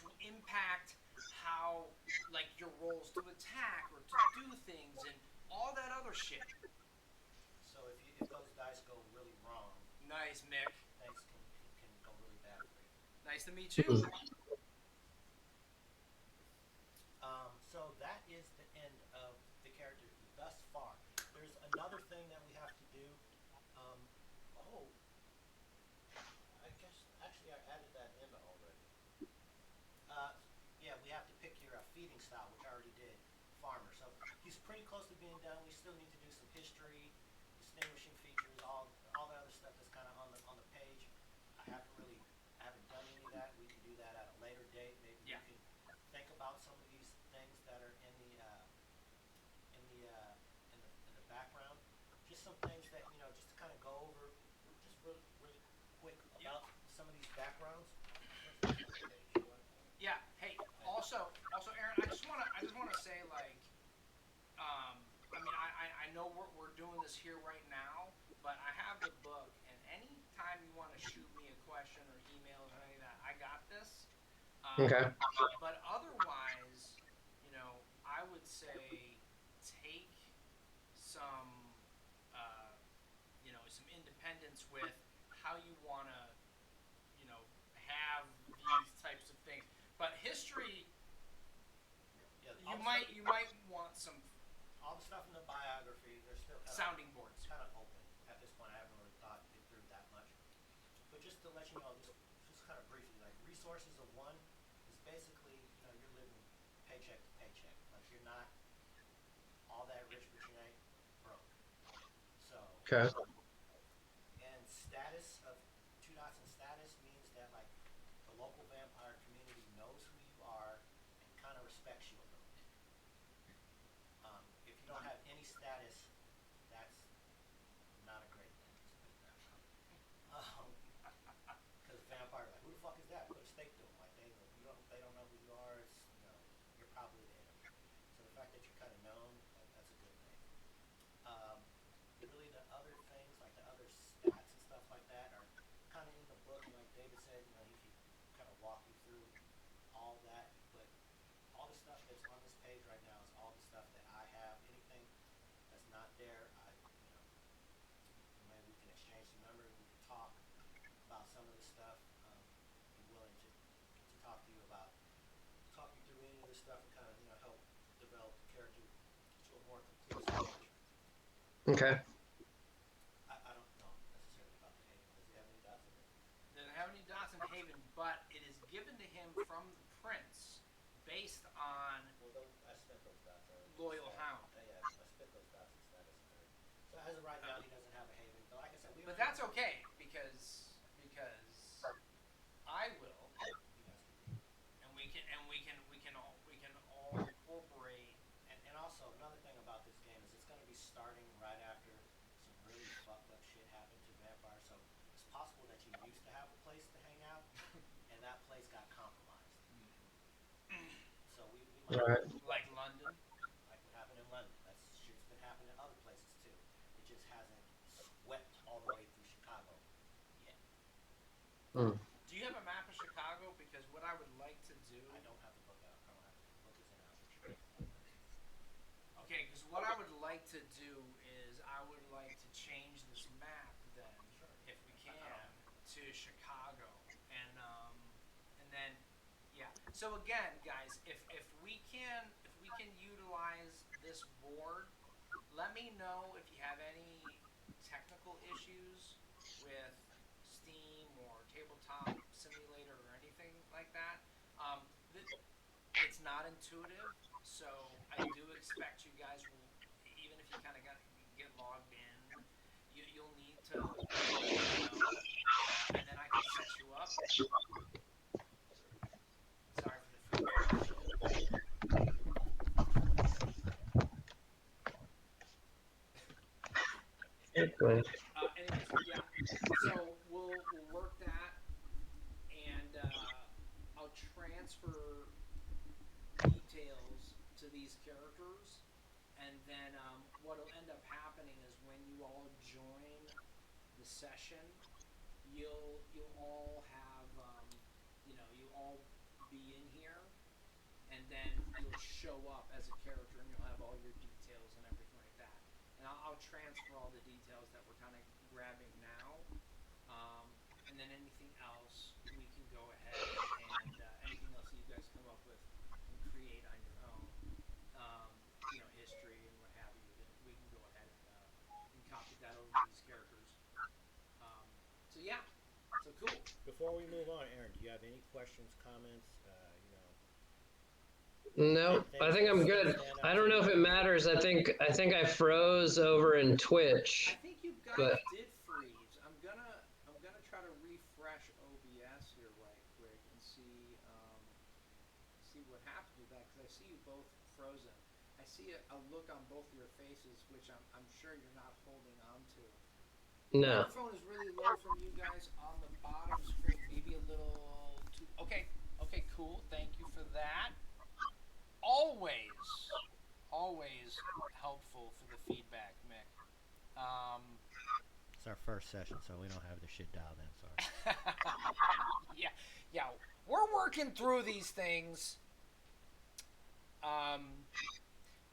Speaker 1: will impact how like your rolls to attack or to do things and all that other shit.
Speaker 2: So if those dice go really wrong,
Speaker 1: Nice, Mick.
Speaker 2: things can go really bad for you.
Speaker 1: Nice to meet you.
Speaker 2: So that is the end of the character thus far. There's another thing that we have to do. Um, oh, I guess actually I added that in already. Yeah, we have to pick your feeding style, which I already did. Farmer. So he's pretty close to being done. We still need to do some history, distinguishing features, all the other stuff that's kind of on the page. I haven't done any of that. We can do that at a later date. Maybe
Speaker 1: Yeah.
Speaker 2: we can think about some of these things that are in the background. Just some things that just to kind of go over, just really quick about some of these backgrounds.
Speaker 1: Yeah. Hey. Also, Aaron, I just wanna say like, I mean, I know we're doing this here right now, but I have the book, and anytime you want to shoot me a question or emails or any of that, I got this.
Speaker 3: Okay.
Speaker 1: But otherwise, I would say take some, some independence with how you want to, have these types of things. But history,
Speaker 2: Yeah,
Speaker 1: you might want some
Speaker 2: all the stuff in the biography. They're still
Speaker 1: sounding boards.
Speaker 2: kind of open at this point. I haven't really thought it through that much. But just to let you know, just kind of briefly, like resources of one is basically, you're living paycheck to paycheck. Like you're not all that rich, but you ain't broke. So,
Speaker 3: Okay.
Speaker 2: and status of 2 dots in status means that like the local vampire community knows who you are and kind of respects you a little bit. If you don't have any status, that's not a great thing. Let's put it that way. Because vampires are like, who the fuck is that? Put a stake to them. Like they don't know who you are. It's you're probably the enemy. So the fact that you're kind of known, that's a good thing. Um, really, the other things like the other stats and stuff like that are kind of in the book. And like David said, he could kind of walk you through all that. But all the stuff that's on this page right now is all the stuff that I have. Anything that's not there, maybe we can exchange some numbers. We can talk about some of this stuff. Be willing to talk to you about talk you through any of this stuff and kind of help develop the character to a more complete stage.
Speaker 3: Okay.
Speaker 2: I don't know necessarily about the Haven. Does he have any dots in it?
Speaker 1: Doesn't have any dots in Haven, but it is given to him from the prince based on
Speaker 2: Well, I spent those dots already.
Speaker 1: Loyal Hound.
Speaker 2: Yeah, I spent those dots in status already. So as of right now, he doesn't have a Haven. But like I said,
Speaker 1: But that's okay because I will,
Speaker 2: You guys can do it.
Speaker 1: and we can all incorporate.
Speaker 2: And also another thing about this game is it's going to be starting right after some really fucked up shit happened to vampires. So it's possible that you used to have a place to hang out, and that place got compromised. So we might
Speaker 3: All right.
Speaker 1: Like London.
Speaker 2: like what happened in London. That shit's been happening in other places too. It just hasn't swept all the way through Chicago yet.
Speaker 3: Hmm.
Speaker 1: Do you have a map of Chicago? Because what I would like to do.
Speaker 2: I don't have the book out. I don't have the book isn't out for Chicago.
Speaker 1: Okay, because what I would like to do is I would like to change this map then,
Speaker 2: Sure.
Speaker 1: if we can, to Chicago, and then yeah. So again, guys, if we can utilize this board, let me know if you have any technical issues with Steam or Tabletop Simulator or anything like that. Um, it's not intuitive, so I do expect you guys will, even if you kind of get logged in, you'll need to let me know, and then I can set you up. Sorry for the food flash.
Speaker 3: Anyway.
Speaker 1: Anyways, yeah. So we'll work that, and I'll transfer details to these characters, and then what'll end up happening is when you all join the session, you'll all have you all be in here, and then you'll show up as a character, and you'll have all your details and everything like that. And I'll transfer all the details that we're kind of grabbing now, and then anything else we can go ahead and anything else that you guys come up with and create on your own, history and what have you. Then we can go ahead and copy that over to these characters. So yeah, so cool.
Speaker 2: Before we move on, Aaron, do you have any questions, comments?
Speaker 3: No, I think I'm good. I don't know if it matters. I think I froze over in
Speaker 1: I
Speaker 3: Twitch,
Speaker 1: think you guys
Speaker 3: but
Speaker 1: did freeze. I'm gonna try to refresh OBS here right quick and see what happens with that, because I see you both frozen. I see a look on both of your faces, which I'm sure you're not holding on to.
Speaker 3: no.
Speaker 1: Microphone is really low from you guys on the bottom screen, maybe a little too. Okay, okay, cool. Thank you for that. Always helpful for the feedback, Mick.
Speaker 2: It's our first session, so we don't have the shit dialed in. Sorry.
Speaker 1: yeah. We're working through these things.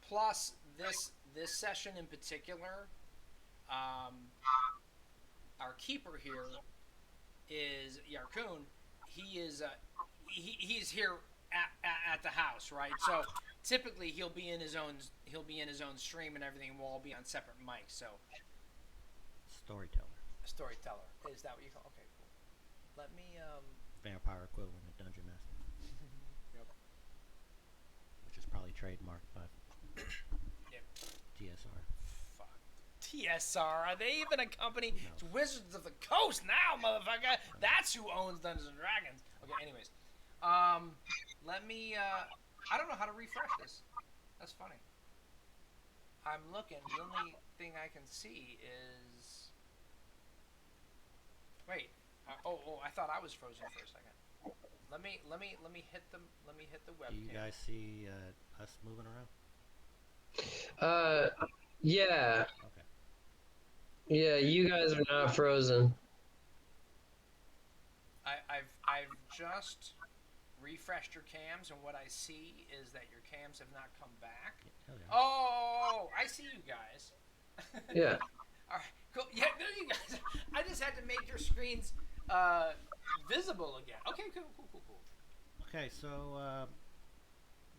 Speaker 1: Plus, this session in particular, our keeper here is Yarkun. He's here at the house, right? So typically he'll be in his own stream and everything. We'll all be on separate mics. So
Speaker 2: Storyteller.
Speaker 1: Storyteller, is that what you call? Okay, cool. Let me
Speaker 2: Vampire equivalent of Dungeon Master.
Speaker 1: Yep.
Speaker 2: Which is probably trademarked by
Speaker 1: Yep.
Speaker 2: TSR.
Speaker 1: Fuck. TSR, are they even a company?
Speaker 2: No.
Speaker 1: It's Wizards of the Coast now, motherfucker. That's who owns Dungeons and Dragons. Okay, anyways. Let me, I don't know how to refresh this. That's funny. I'm looking. The only thing I can see is... Wait. I thought I was frozen for a second. Let me hit the webcam.
Speaker 2: Do you guys see us moving around?
Speaker 3: Yeah.
Speaker 2: Okay.
Speaker 3: Yeah, you guys are not frozen.
Speaker 1: I've just refreshed your cams, and what I see is that your cams have not come back.
Speaker 2: Hell yeah.
Speaker 1: Oh, I see you guys.
Speaker 3: Yeah.
Speaker 1: All right, cool. Yeah, there you guys. I just had to make your screens visible again. Okay, cool.
Speaker 2: Okay, so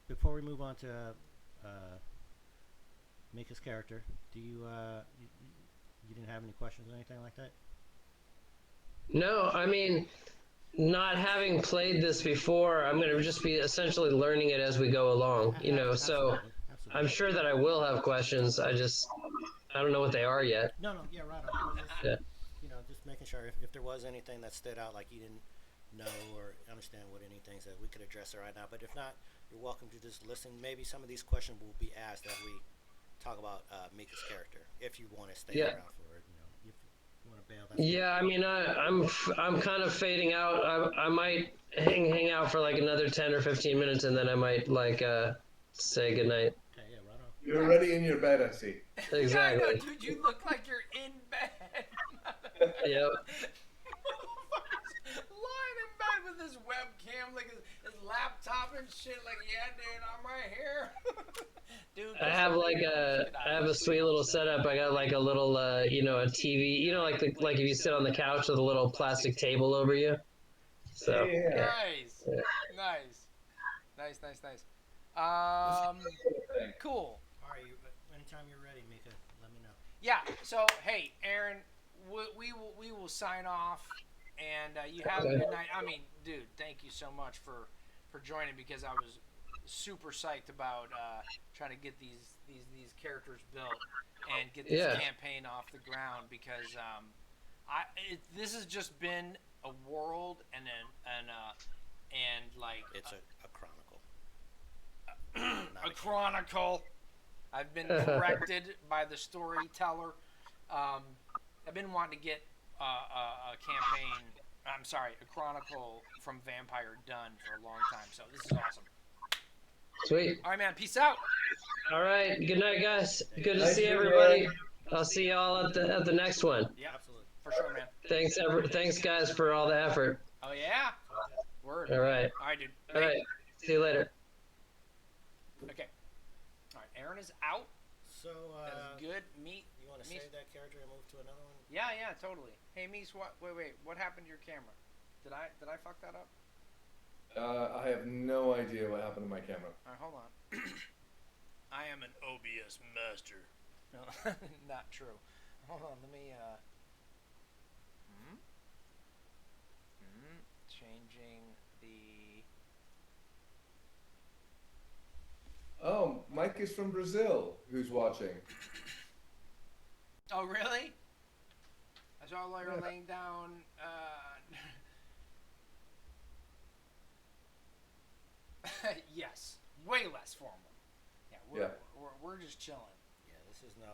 Speaker 2: before we move on to Mika's character, do you didn't have any questions or anything like that?
Speaker 3: No, I mean, not having played this before, I'm going to just be essentially learning it as we go along, so
Speaker 2: Absolutely.
Speaker 3: I'm sure that I will have questions. I don't know what they are yet.
Speaker 2: No, yeah, right on.
Speaker 3: Yeah.
Speaker 2: Just making sure if there was anything that stood out, like you didn't know or understand what any things that we could address it right now. But if not, you're welcome to just listen. Maybe some of these questions will be asked as we talk about Mika's character. If you want to stay around for it, if you want to bail. That's
Speaker 3: Yeah, I mean, I'm kind of fading out. I might hang out for like another 10 or 15 minutes, and then I might say goodnight.
Speaker 2: Okay, yeah, right on.
Speaker 4: You're already in your bed, I see.
Speaker 3: Exactly.
Speaker 1: Yeah, I know, dude. You look like you're in bed.
Speaker 3: Yep.
Speaker 1: Lying in bed with his webcam, like his laptop and shit. Like, yeah, dude, I'm right here. Dude,
Speaker 3: I have a sweet little setup. I got like a little a TV, like if you sit on the couch with a little plastic table over you. So
Speaker 4: Yeah.
Speaker 1: Nice. Nice.
Speaker 4: Thing.
Speaker 1: Cool.
Speaker 2: All right, anytime you're ready, Mika, let me know.
Speaker 1: Yeah. So hey, Aaron, we will sign off, and you have a good night. I mean, dude, thank you so much for joining because I was super psyched about trying to get these characters built and get this
Speaker 3: Yeah.
Speaker 1: campaign off the ground because this has just been a world and like
Speaker 2: It's a chronicle.
Speaker 1: a chronicle. I've been corrected by the storyteller. I've been wanting to get a campaign. I'm sorry, a chronicle from Vampire done for a long time. So this is awesome.
Speaker 3: Sweet.
Speaker 1: All right, man. Peace out.
Speaker 3: All right. Good night, guys. Good to
Speaker 4: Nice
Speaker 3: see
Speaker 4: to meet you,
Speaker 3: everybody.
Speaker 4: Aaron.
Speaker 3: I'll see y'all at the next one.
Speaker 1: Yeah,
Speaker 2: Absolutely.
Speaker 1: for sure, man.
Speaker 3: Thanks, guys, for all the effort.
Speaker 1: Oh yeah. Word.
Speaker 3: All right.
Speaker 1: All right, dude.
Speaker 3: All right. See you later.
Speaker 1: Okay. All right. Aaron is out.
Speaker 2: So,
Speaker 1: That's good. Meet.
Speaker 2: you want to
Speaker 1: Meese.
Speaker 2: save that character and move to another one?
Speaker 1: Yeah, totally. Hey, Meese, wait. What happened to your camera? Did I fuck that up?
Speaker 4: I have no idea what happened to my camera.
Speaker 1: All right, hold on. I am an OBS master. No, not true. Hold on, let me. Changing the.
Speaker 4: Oh, Mike is from Brazil. Who's watching?
Speaker 1: Oh, really? I saw Lawyer
Speaker 4: Yeah.
Speaker 1: laying down. Yes, way less formal. Yeah, we're just chilling.
Speaker 2: Yeah, this is no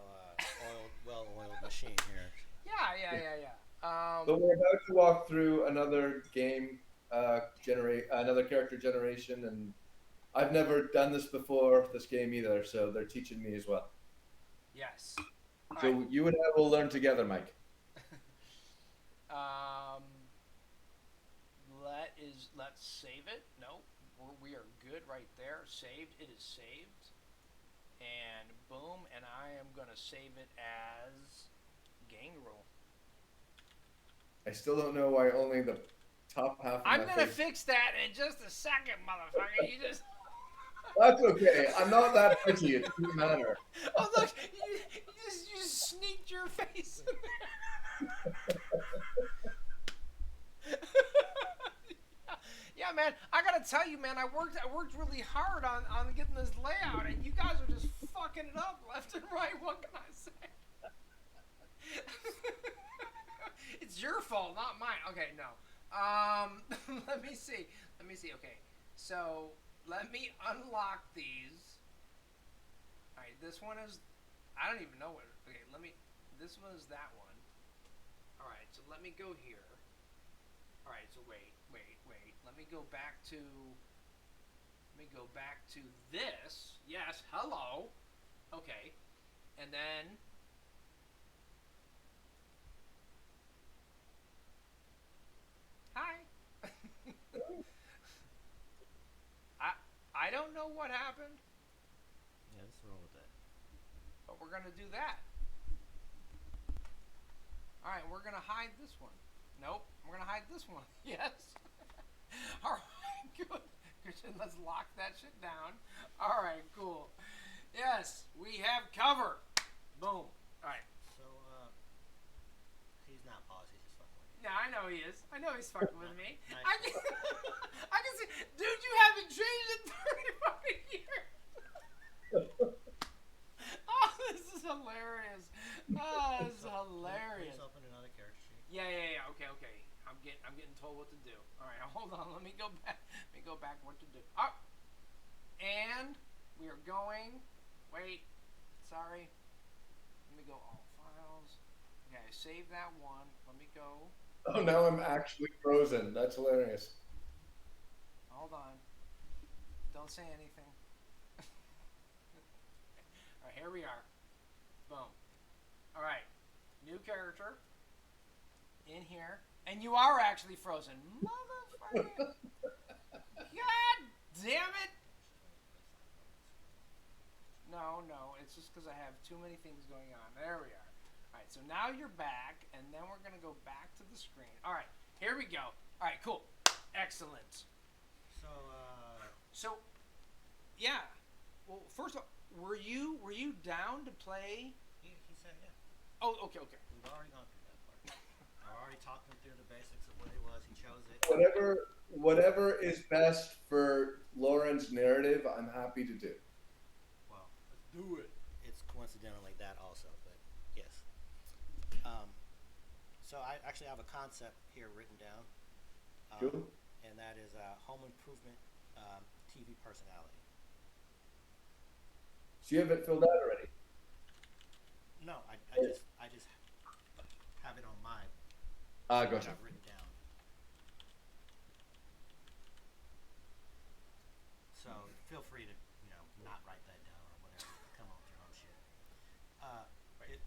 Speaker 2: well-oiled machine here.
Speaker 1: Yeah.
Speaker 4: So we're about to walk through another game, another character generation, and I've never done this before, this game either. So they're teaching me as well.
Speaker 1: Yes.
Speaker 4: So
Speaker 1: Alright.
Speaker 4: you and I will learn together, Mike.
Speaker 1: Let's save it. No, we are good right there. Saved. It is saved. And boom. And I am gonna save it as gang rule.
Speaker 4: I still don't know why only the top half of
Speaker 1: I'm
Speaker 4: my
Speaker 1: gonna
Speaker 4: face.
Speaker 1: fix that in just a second, motherfucker. You just.
Speaker 4: That's okay. I'm not that pretty. It doesn't matter.
Speaker 1: Oh look! You just sneaked your face in there. Yeah, man. I gotta tell you, man. I worked really hard on getting this layout, and you guys are just fucking it up left and right. What can I say? It's your fault, not mine. Okay, no. Let me see. Okay, so let me unlock these. All right, this one is. I don't even know what. Okay, This one is that one. All right, so let me go here. All right, so wait. Let me go back to. This. Yes. Hello. Okay, and then. Hi. I don't know what happened,
Speaker 2: Yeah, let's roll with that.
Speaker 1: but we're gonna do that. All right, we're gonna hide this one. Nope, we're gonna hide this one. Yes. All right, good. Christian, let's lock that shit down. All right, cool. Yes, we have cover. Boom. All right.
Speaker 2: So, he's not paused. He's just fucking with you.
Speaker 1: Yeah, I know he is. I know he's fucking with me.
Speaker 2: Nice.
Speaker 1: I can see. Dude, you haven't changed in 30 fucking years. Oh, this is hilarious. Oh, this is hilarious.
Speaker 2: Please open another character sheet.
Speaker 1: Yeah. Okay. I'm getting told what to do. All right, hold on. Let me go back. What to do? Oh, and we are going. Wait. Sorry. Let me go all files. Okay, save that one. Let me go.
Speaker 4: Oh, now I'm actually frozen. That's hilarious.
Speaker 1: Hold on. Don't say anything. All right, here we are. Boom. All right, new character in here, and you are actually frozen, motherfucker! God damn it! No, it's just because I have too many things going on. There we are. All right, so now you're back, and then we're gonna go back to the screen. All right, here we go. All right, cool, excellent.
Speaker 2: So,
Speaker 1: So Yeah. Well, first of all, were you down to play?
Speaker 2: He said, yeah.
Speaker 1: Oh, okay.
Speaker 2: We've already gone through that part. I've already talked him through the basics of what it was. He chose it.
Speaker 4: Whatever is best for Lauren's narrative, I'm happy to do.
Speaker 2: Well,
Speaker 1: Let's do it.
Speaker 2: it's coincidentally that also, but yes. Um, so I actually have a concept here written down,
Speaker 4: Cool.
Speaker 2: and that is home improvement TV personality.
Speaker 4: So you have it filled out already.
Speaker 2: No, I just have it on my
Speaker 4: Ah,
Speaker 2: what
Speaker 4: gotcha.
Speaker 2: I've written down. So feel free to not write that down or whatever. Come on with your own shit. Uh,
Speaker 1: Right.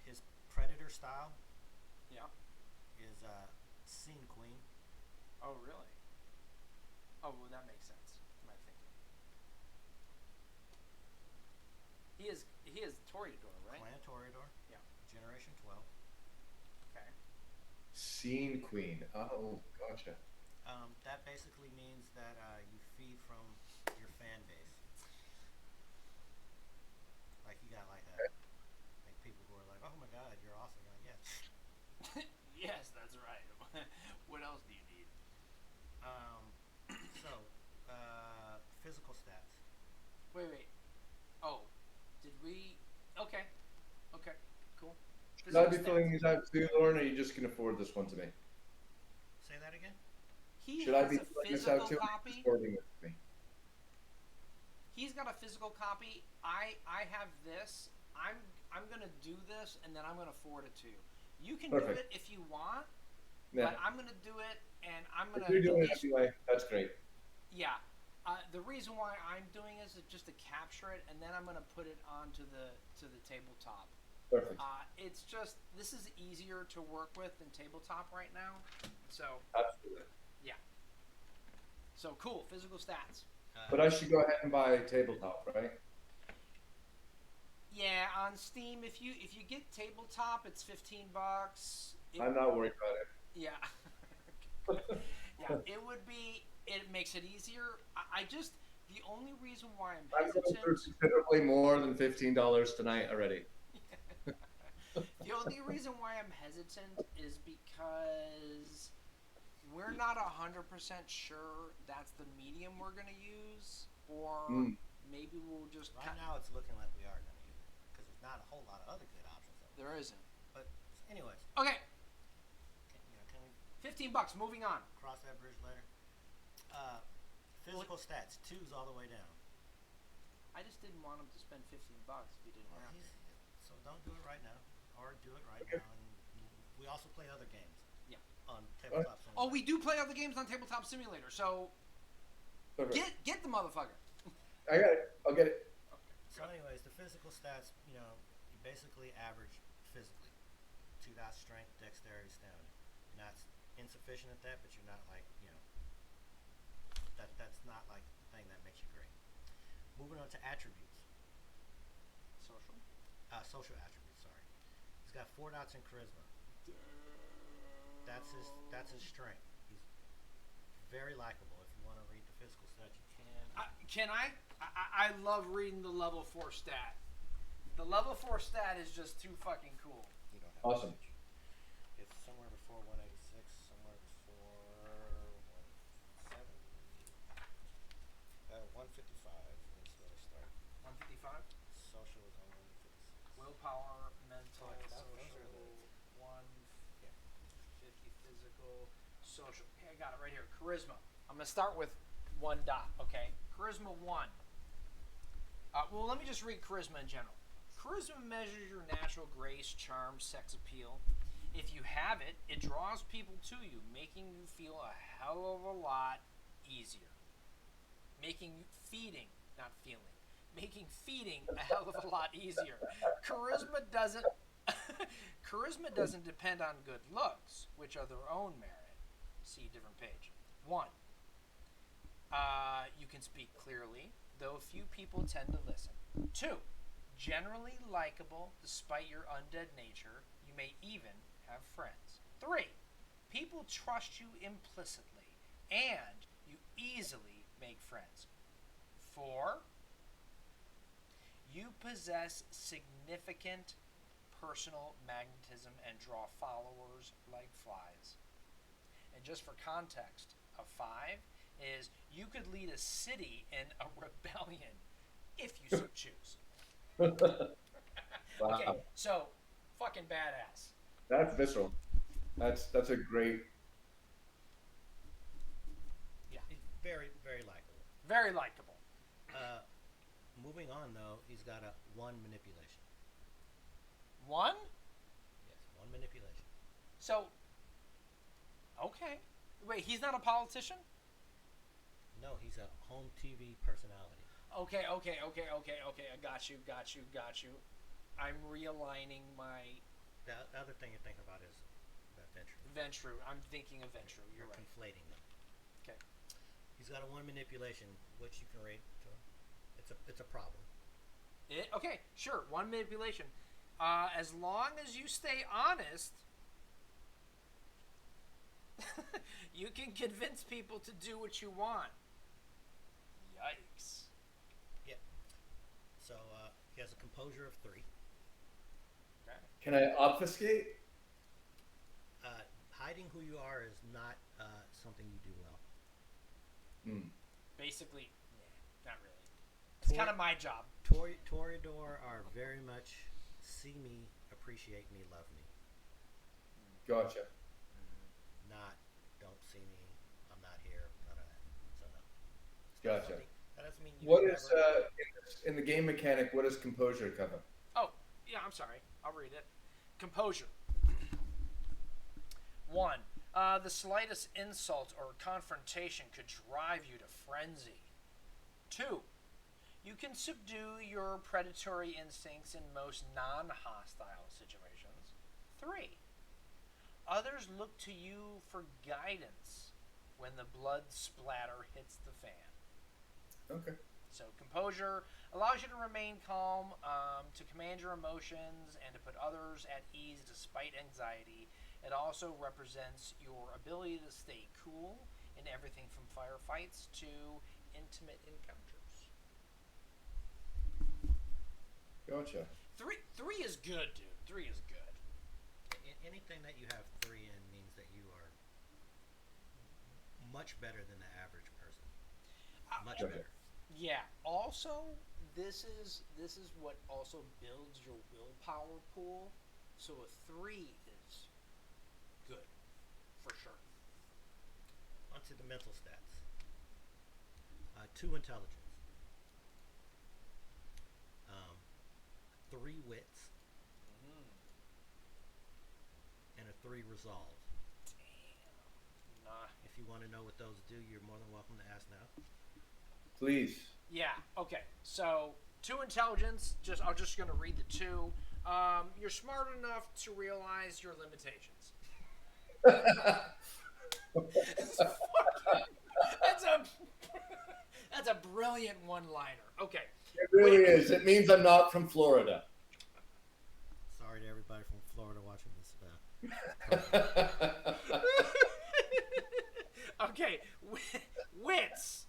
Speaker 2: his predator style
Speaker 1: Yeah.
Speaker 2: is scene queen.
Speaker 1: Oh, really? Oh, well, that makes sense. My thinking. He is Toreador, right?
Speaker 2: Clan Toreador.
Speaker 1: Yeah.
Speaker 2: Generation 12.
Speaker 1: Okay.
Speaker 4: Scene queen. Oh, gotcha.
Speaker 2: That basically means that you feed from your fan base. Like you got like people who are like, oh my god, you're awesome. You're like, yes.
Speaker 1: Yes, that's right. What else do you need?
Speaker 2: Um, so physical stats.
Speaker 1: Wait. Oh, did we? Okay. Cool.
Speaker 4: Should I be
Speaker 1: Physical
Speaker 4: filling
Speaker 1: stats.
Speaker 4: these out too, Lauren, or you just can afford this one to me?
Speaker 2: Say that again.
Speaker 1: He
Speaker 4: Should I
Speaker 1: has
Speaker 4: be
Speaker 1: a
Speaker 4: filling this out
Speaker 1: physical
Speaker 4: too, or are you
Speaker 1: copy.
Speaker 4: just forwarding it to me?
Speaker 1: He's got a physical copy. I have this. I'm gonna do this, and then I'm gonna forward it to you. You can do
Speaker 4: Perfect.
Speaker 1: it if you want,
Speaker 4: Yeah.
Speaker 1: but I'm gonna do it, and I'm
Speaker 4: If
Speaker 1: gonna
Speaker 4: you're doing
Speaker 1: at
Speaker 4: it
Speaker 1: least,
Speaker 4: anyway, that's great.
Speaker 1: yeah. The reason why I'm doing this is just to capture it, and then I'm gonna put it onto the tabletop.
Speaker 4: Perfect.
Speaker 1: It's just this is easier to work with than tabletop right now. So
Speaker 4: Absolutely.
Speaker 1: yeah. So cool. Physical stats.
Speaker 4: But I should go ahead and buy tabletop, right?
Speaker 1: Yeah, on Steam, if you get tabletop, it's $15.
Speaker 4: I'm not worried about it.
Speaker 1: Yeah. Yeah, it would be. It makes it easier. I just the only reason why I'm
Speaker 4: I'm going through
Speaker 1: hesitant.
Speaker 4: considerably more than $15 tonight already.
Speaker 1: The only reason why I'm hesitant is because we're not 100% sure that's the medium we're gonna use, or maybe we'll just.
Speaker 2: Right now, it's looking like we are going to use it because there's not a whole lot of other good options.
Speaker 1: There isn't.
Speaker 2: But anyways,
Speaker 1: Okay,
Speaker 2: can we
Speaker 1: $15. Moving on.
Speaker 2: cross that bridge later? Physical stats, 2's all the way down.
Speaker 1: I just didn't want him to spend $15 if he didn't
Speaker 2: Well,
Speaker 1: have to.
Speaker 2: so don't do it right now, or do it right now. And we also play other games.
Speaker 1: Yeah.
Speaker 2: On tabletop.
Speaker 1: Oh, we do play other games on Tabletop Simulator, so
Speaker 4: Perfect.
Speaker 1: get the motherfucker.
Speaker 4: I got it. I'll get it.
Speaker 1: Okay.
Speaker 2: So, anyways, the physical stats, you basically average physically. 2 dot strength, dexterity, stamina. You're not insufficient at that, but you're not like that's not like the thing that makes you great. Moving on to attributes.
Speaker 1: Social.
Speaker 2: Social attributes. Sorry, he's got 4 dots in charisma. That's his strength. He's very likable. If you want to read the physical stats, you can.
Speaker 1: Can I? I love reading the level 4 stat. The level 4 stat is just too fucking cool.
Speaker 2: You don't have
Speaker 4: Awesome.
Speaker 2: much. It's somewhere before 186, somewhere before 170, 155 is where they start.
Speaker 1: 155.
Speaker 2: Social is on 156.
Speaker 1: Willpower, mental,
Speaker 2: Those
Speaker 1: social.
Speaker 2: are the
Speaker 1: 150 physical, social. Okay, I got it right here. Charisma. I'm gonna start with 1 dot. Okay. Charisma 1. Well, let me just read charisma in general. Charisma measures your natural grace, charm, sex appeal. If you have it, it draws people to you, making you feel a hell of a lot easier. Making feeding, not feeling, making feeding a hell of a lot easier. Charisma doesn't depend on good looks, which are their own merit. See different page. 1. You can speak clearly, though few people tend to listen. 2. Generally likable despite your undead nature. You may even have friends. 3. People trust you implicitly, and you easily make friends. 4, you possess significant personal magnetism and draw followers like flies. And just for context, a 5 is you could lead a city in a rebellion if you so choose.
Speaker 4: Wow.
Speaker 1: Okay, so fucking badass.
Speaker 4: That's visceral. That's a great.
Speaker 1: Yeah,
Speaker 2: He's very, very likable.
Speaker 1: very likable.
Speaker 2: Moving on, though, he's got a 1 manipulation.
Speaker 1: 1?
Speaker 2: Yes, 1 manipulation.
Speaker 1: So, okay. Wait, he's not a politician?
Speaker 2: No, he's a home TV personality.
Speaker 1: Okay. I got you. I'm realigning my
Speaker 2: The other thing you're thinking about is Venture.
Speaker 1: Ventru. I'm thinking of Ventru. You're right.
Speaker 2: conflating them.
Speaker 1: Okay.
Speaker 2: He's got a 1 manipulation, which you can rate to. It's a problem.
Speaker 1: Okay, sure. 1 manipulation. As long as you stay honest, you can convince people to do what you want. Yikes.
Speaker 2: Yeah. So he has a composure of 3.
Speaker 1: Okay.
Speaker 4: Can I obfuscate?
Speaker 2: Hiding who you are is not something you do well.
Speaker 1: Basically, not really. It's kind of my job.
Speaker 2: Toreador are very much see me, appreciate me, love me.
Speaker 4: Gotcha.
Speaker 2: Not don't see me, I'm not here, none of that. So no.
Speaker 4: Gotcha.
Speaker 2: That doesn't mean you
Speaker 4: What
Speaker 2: never,
Speaker 4: is in the game mechanic? What does composure cover?
Speaker 1: Oh, yeah, I'm sorry. I'll read it. Composure. 1. The slightest insult or confrontation could drive you to frenzy. 2. You can subdue your predatory instincts in most non-hostile situations. 3. Others look to you for guidance when the blood splatter hits the fan.
Speaker 4: Okay.
Speaker 1: So composure allows you to remain calm, to command your emotions, and to put others at ease despite anxiety. It also represents your ability to stay cool in everything from firefights to intimate encounters.
Speaker 4: Gotcha.
Speaker 1: 3 is good, dude. 3 is good.
Speaker 2: anything that you have 3 in means that you are much better than the average person. Much
Speaker 4: Gotcha.
Speaker 2: better.
Speaker 1: Yeah. Also, this is what also builds your willpower pool. So a 3 is good, for sure.
Speaker 2: Onto the mental stats. 2 intelligence. 3 wits. And a 3 resolve.
Speaker 1: Damn. Nah.
Speaker 2: If you want to know what those do, you're more than welcome to ask now.
Speaker 4: Please.
Speaker 1: Yeah. Okay. So 2 intelligence. I'm just gonna read the 2. You're smart enough to realize your limitations. That's a brilliant one-liner. Okay.
Speaker 4: It really is. It means I'm not from Florida.
Speaker 2: Sorry to everybody from Florida watching this.
Speaker 1: Okay. Wits.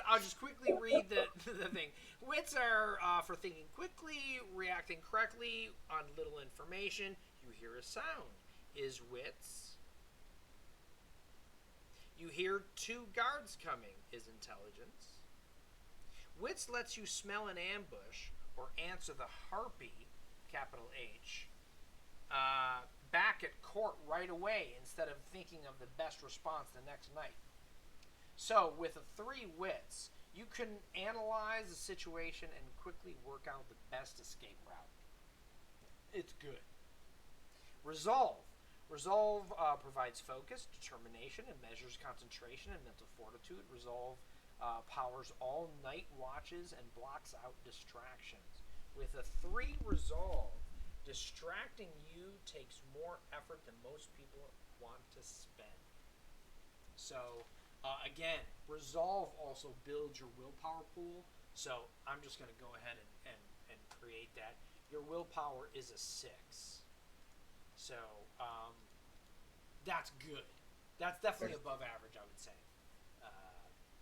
Speaker 1: I'll just quickly read the thing. Wits are for thinking quickly, reacting correctly on little information. You hear a sound. Is wits. You hear 2 guards coming. Is intelligence. Wits lets you smell an ambush or answer the harpy, capital H, back at court right away instead of thinking of the best response the next night. So, with a 3 wits, you can analyze the situation and quickly work out the best escape route. It's good. Resolve. Resolve provides focus, determination, and measures concentration and mental fortitude. Resolve powers all night watches and blocks out distractions. With a 3 resolve, distracting you takes more effort than most people want to spend. So, again, resolve also builds your willpower pool. So I'm just going to go ahead and create that. Your willpower is a 6. So that's good. That's definitely above average, I would say.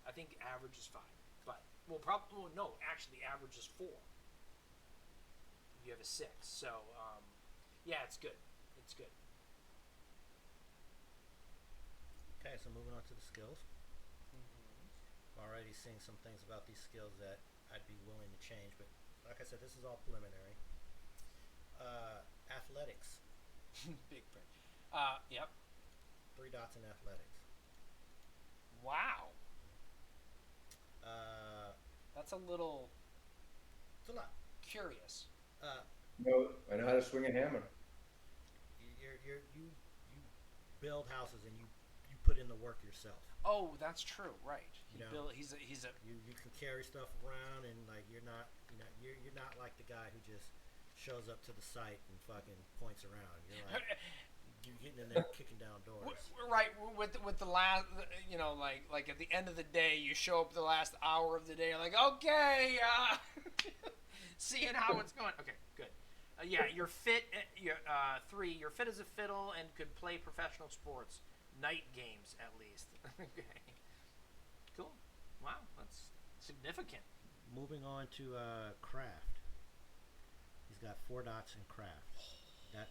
Speaker 1: I think average is 5. Well, probably well, no. Actually, the average is 4. You have a 6, so yeah, it's good. It's good.
Speaker 2: Okay, so moving on to the skills.
Speaker 1: Mm-hmm.
Speaker 2: I'm already seeing some things about these skills that I'd be willing to change, but like I said, this is all preliminary. Athletics.
Speaker 1: Big print. Yep.
Speaker 2: 3 dots in athletics.
Speaker 1: Wow.
Speaker 2: Uh,
Speaker 1: That's a little
Speaker 2: it's a lot.
Speaker 1: curious.
Speaker 2: Uh,
Speaker 4: I know how to swing a hammer.
Speaker 2: you build houses and you put in the work yourself.
Speaker 1: Oh, that's true. Right. He's a
Speaker 2: You can carry stuff around and like you're not like the guy who just shows up to the site and fucking points around. You're like you're getting in there kicking down doors.
Speaker 1: right with the last, like at the end of the day, you show up the last hour of the day, like, okay, seeing how it's going. Okay, good. Yeah, you're fit. You're 3. You're fit as a fiddle and could play professional sports, night games at least. Okay, cool. Wow, that's significant.
Speaker 2: Moving on to craft. He's got 4 dots in craft.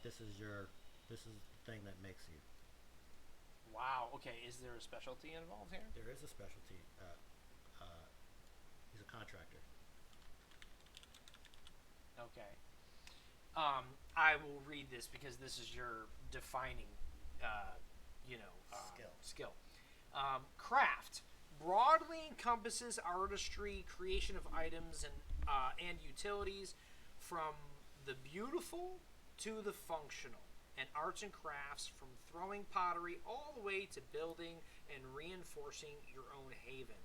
Speaker 2: This is the thing that makes you.
Speaker 1: Wow. Okay, is there a specialty involved here?
Speaker 2: There is a specialty. He's a contractor.
Speaker 1: Okay. I will read this because this is your defining, skill. Craft broadly encompasses artistry, creation of items, and utilities, from the beautiful to the functional, and arts and crafts from throwing pottery all the way to building and reinforcing your own haven.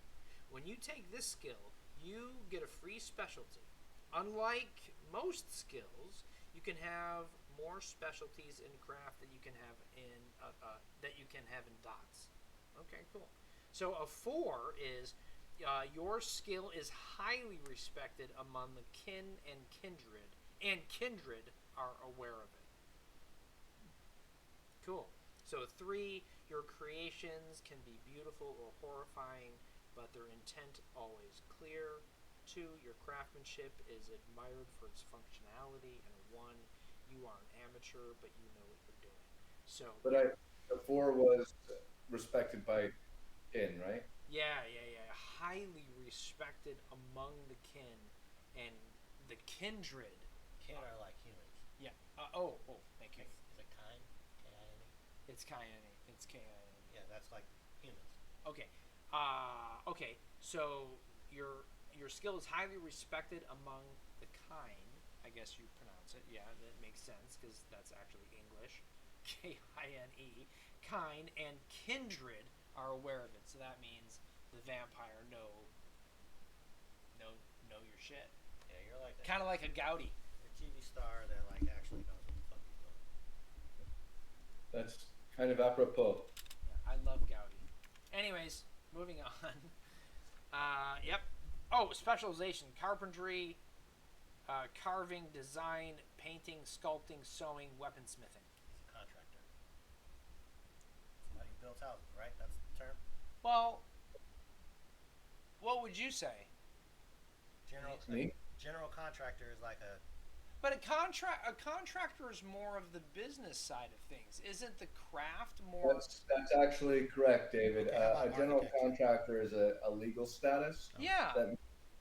Speaker 1: When you take this skill, you get a free specialty. Unlike most skills, you can have more specialties in craft than you can have in dots. Okay, cool. So a 4 is your skill is highly respected among the kin and kindred are aware of it. Cool. So 3, your creations can be beautiful or horrifying, but their intent always clear. 2, your craftsmanship is admired for its functionality, and 1, you are an amateur, but you know what you're doing. So,
Speaker 4: But the 4 was respected by kin, right?
Speaker 1: yeah. Highly respected among the kin and the kindred.
Speaker 2: Kin are like humans.
Speaker 1: Yeah. Thank you.
Speaker 2: Is it kind? K-I-N-E?
Speaker 1: It's K-I-N-E. It's K-I-N-E.
Speaker 2: Yeah, that's like humans.
Speaker 1: Okay. Okay. So your skill is highly respected among the kind. I guess you pronounce it. Yeah, that makes sense because that's actually English. K-I-N-E. Kind and kindred are aware of it. So that means the vampire know your shit.
Speaker 2: Yeah, you're like
Speaker 1: Kind of like a Gaudi.
Speaker 2: a TV star that like actually knows what the fuck he's doing.
Speaker 4: That's kind of apropos.
Speaker 1: Yeah, I love Gaudi. Anyways, moving on. Yep. Oh, specialization: carpentry, carving, design, painting, sculpting, sewing, weaponsmithing.
Speaker 2: He's a contractor. Somebody who builds houses, right? That's the term.
Speaker 1: Well, what would you say?
Speaker 4: Me?
Speaker 2: General contractor is like a.
Speaker 1: But a contractor is more of the business side of things. Isn't the craft more?
Speaker 4: That's actually correct, David.
Speaker 2: Okay, how
Speaker 4: A
Speaker 2: about
Speaker 4: general
Speaker 2: architecture?
Speaker 4: contractor is a legal status
Speaker 1: Yeah.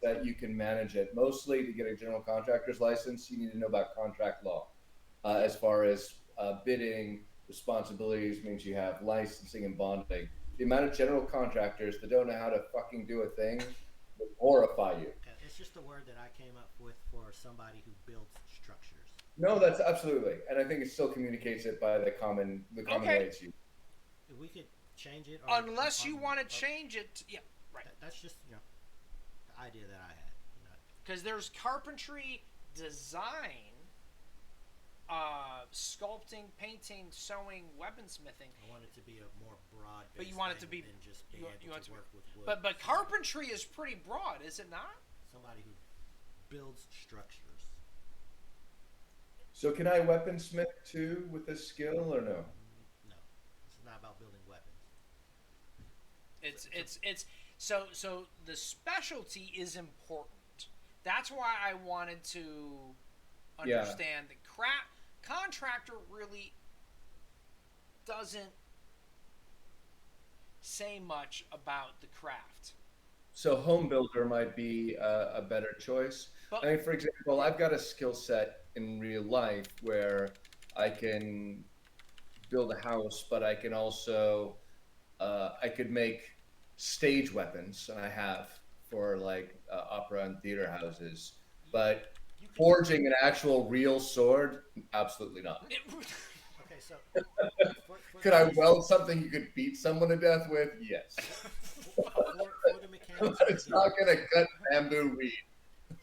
Speaker 4: that you can manage it. Mostly, to get a general contractor's license, you need to know about contract law. As far as bidding, responsibilities means you have licensing and bonding. The amount of general contractors that don't know how to fucking do a thing would horrify you.
Speaker 2: Okay, it's just the word that I came up with for somebody who builds structures.
Speaker 4: No, that's absolutely, and I think it still communicates it by the common
Speaker 1: Okay.
Speaker 4: way it's used.
Speaker 2: If we could change it. Or,
Speaker 1: Unless you want to change it, yeah, right.
Speaker 2: That's just the idea that I had.
Speaker 1: Because there's carpentry, design, sculpting, painting, sewing, weaponsmithing.
Speaker 2: I want it to be a more broad.
Speaker 1: But you want it to be-
Speaker 2: than just
Speaker 1: you
Speaker 2: being
Speaker 1: want- you
Speaker 2: able
Speaker 1: want
Speaker 2: to
Speaker 1: to be-
Speaker 2: work with wood.
Speaker 1: But carpentry is pretty broad, is it not?
Speaker 2: Somebody who builds structures.
Speaker 4: So can I weaponsmith too with this skill or no?
Speaker 2: No, this is not about building weapons.
Speaker 1: It's So the specialty is important. That's why I wanted to
Speaker 4: Yeah.
Speaker 1: understand the contractor really doesn't say much about the craft.
Speaker 4: So home builder might be a better choice.
Speaker 1: But
Speaker 4: I mean, for example,
Speaker 1: yeah,
Speaker 4: I've got a skill set in real life where I can build a house, but I can also I could make stage weapons, and I have for like opera and theater houses. But
Speaker 2: You could
Speaker 4: forging an actual real sword, absolutely not.
Speaker 2: okay. So for
Speaker 4: Could
Speaker 2: the
Speaker 4: I
Speaker 2: base
Speaker 4: weld something you could beat someone to death with? Yes.
Speaker 2: for the mechanics of the
Speaker 4: It's not
Speaker 2: game.
Speaker 4: gonna cut bamboo reed.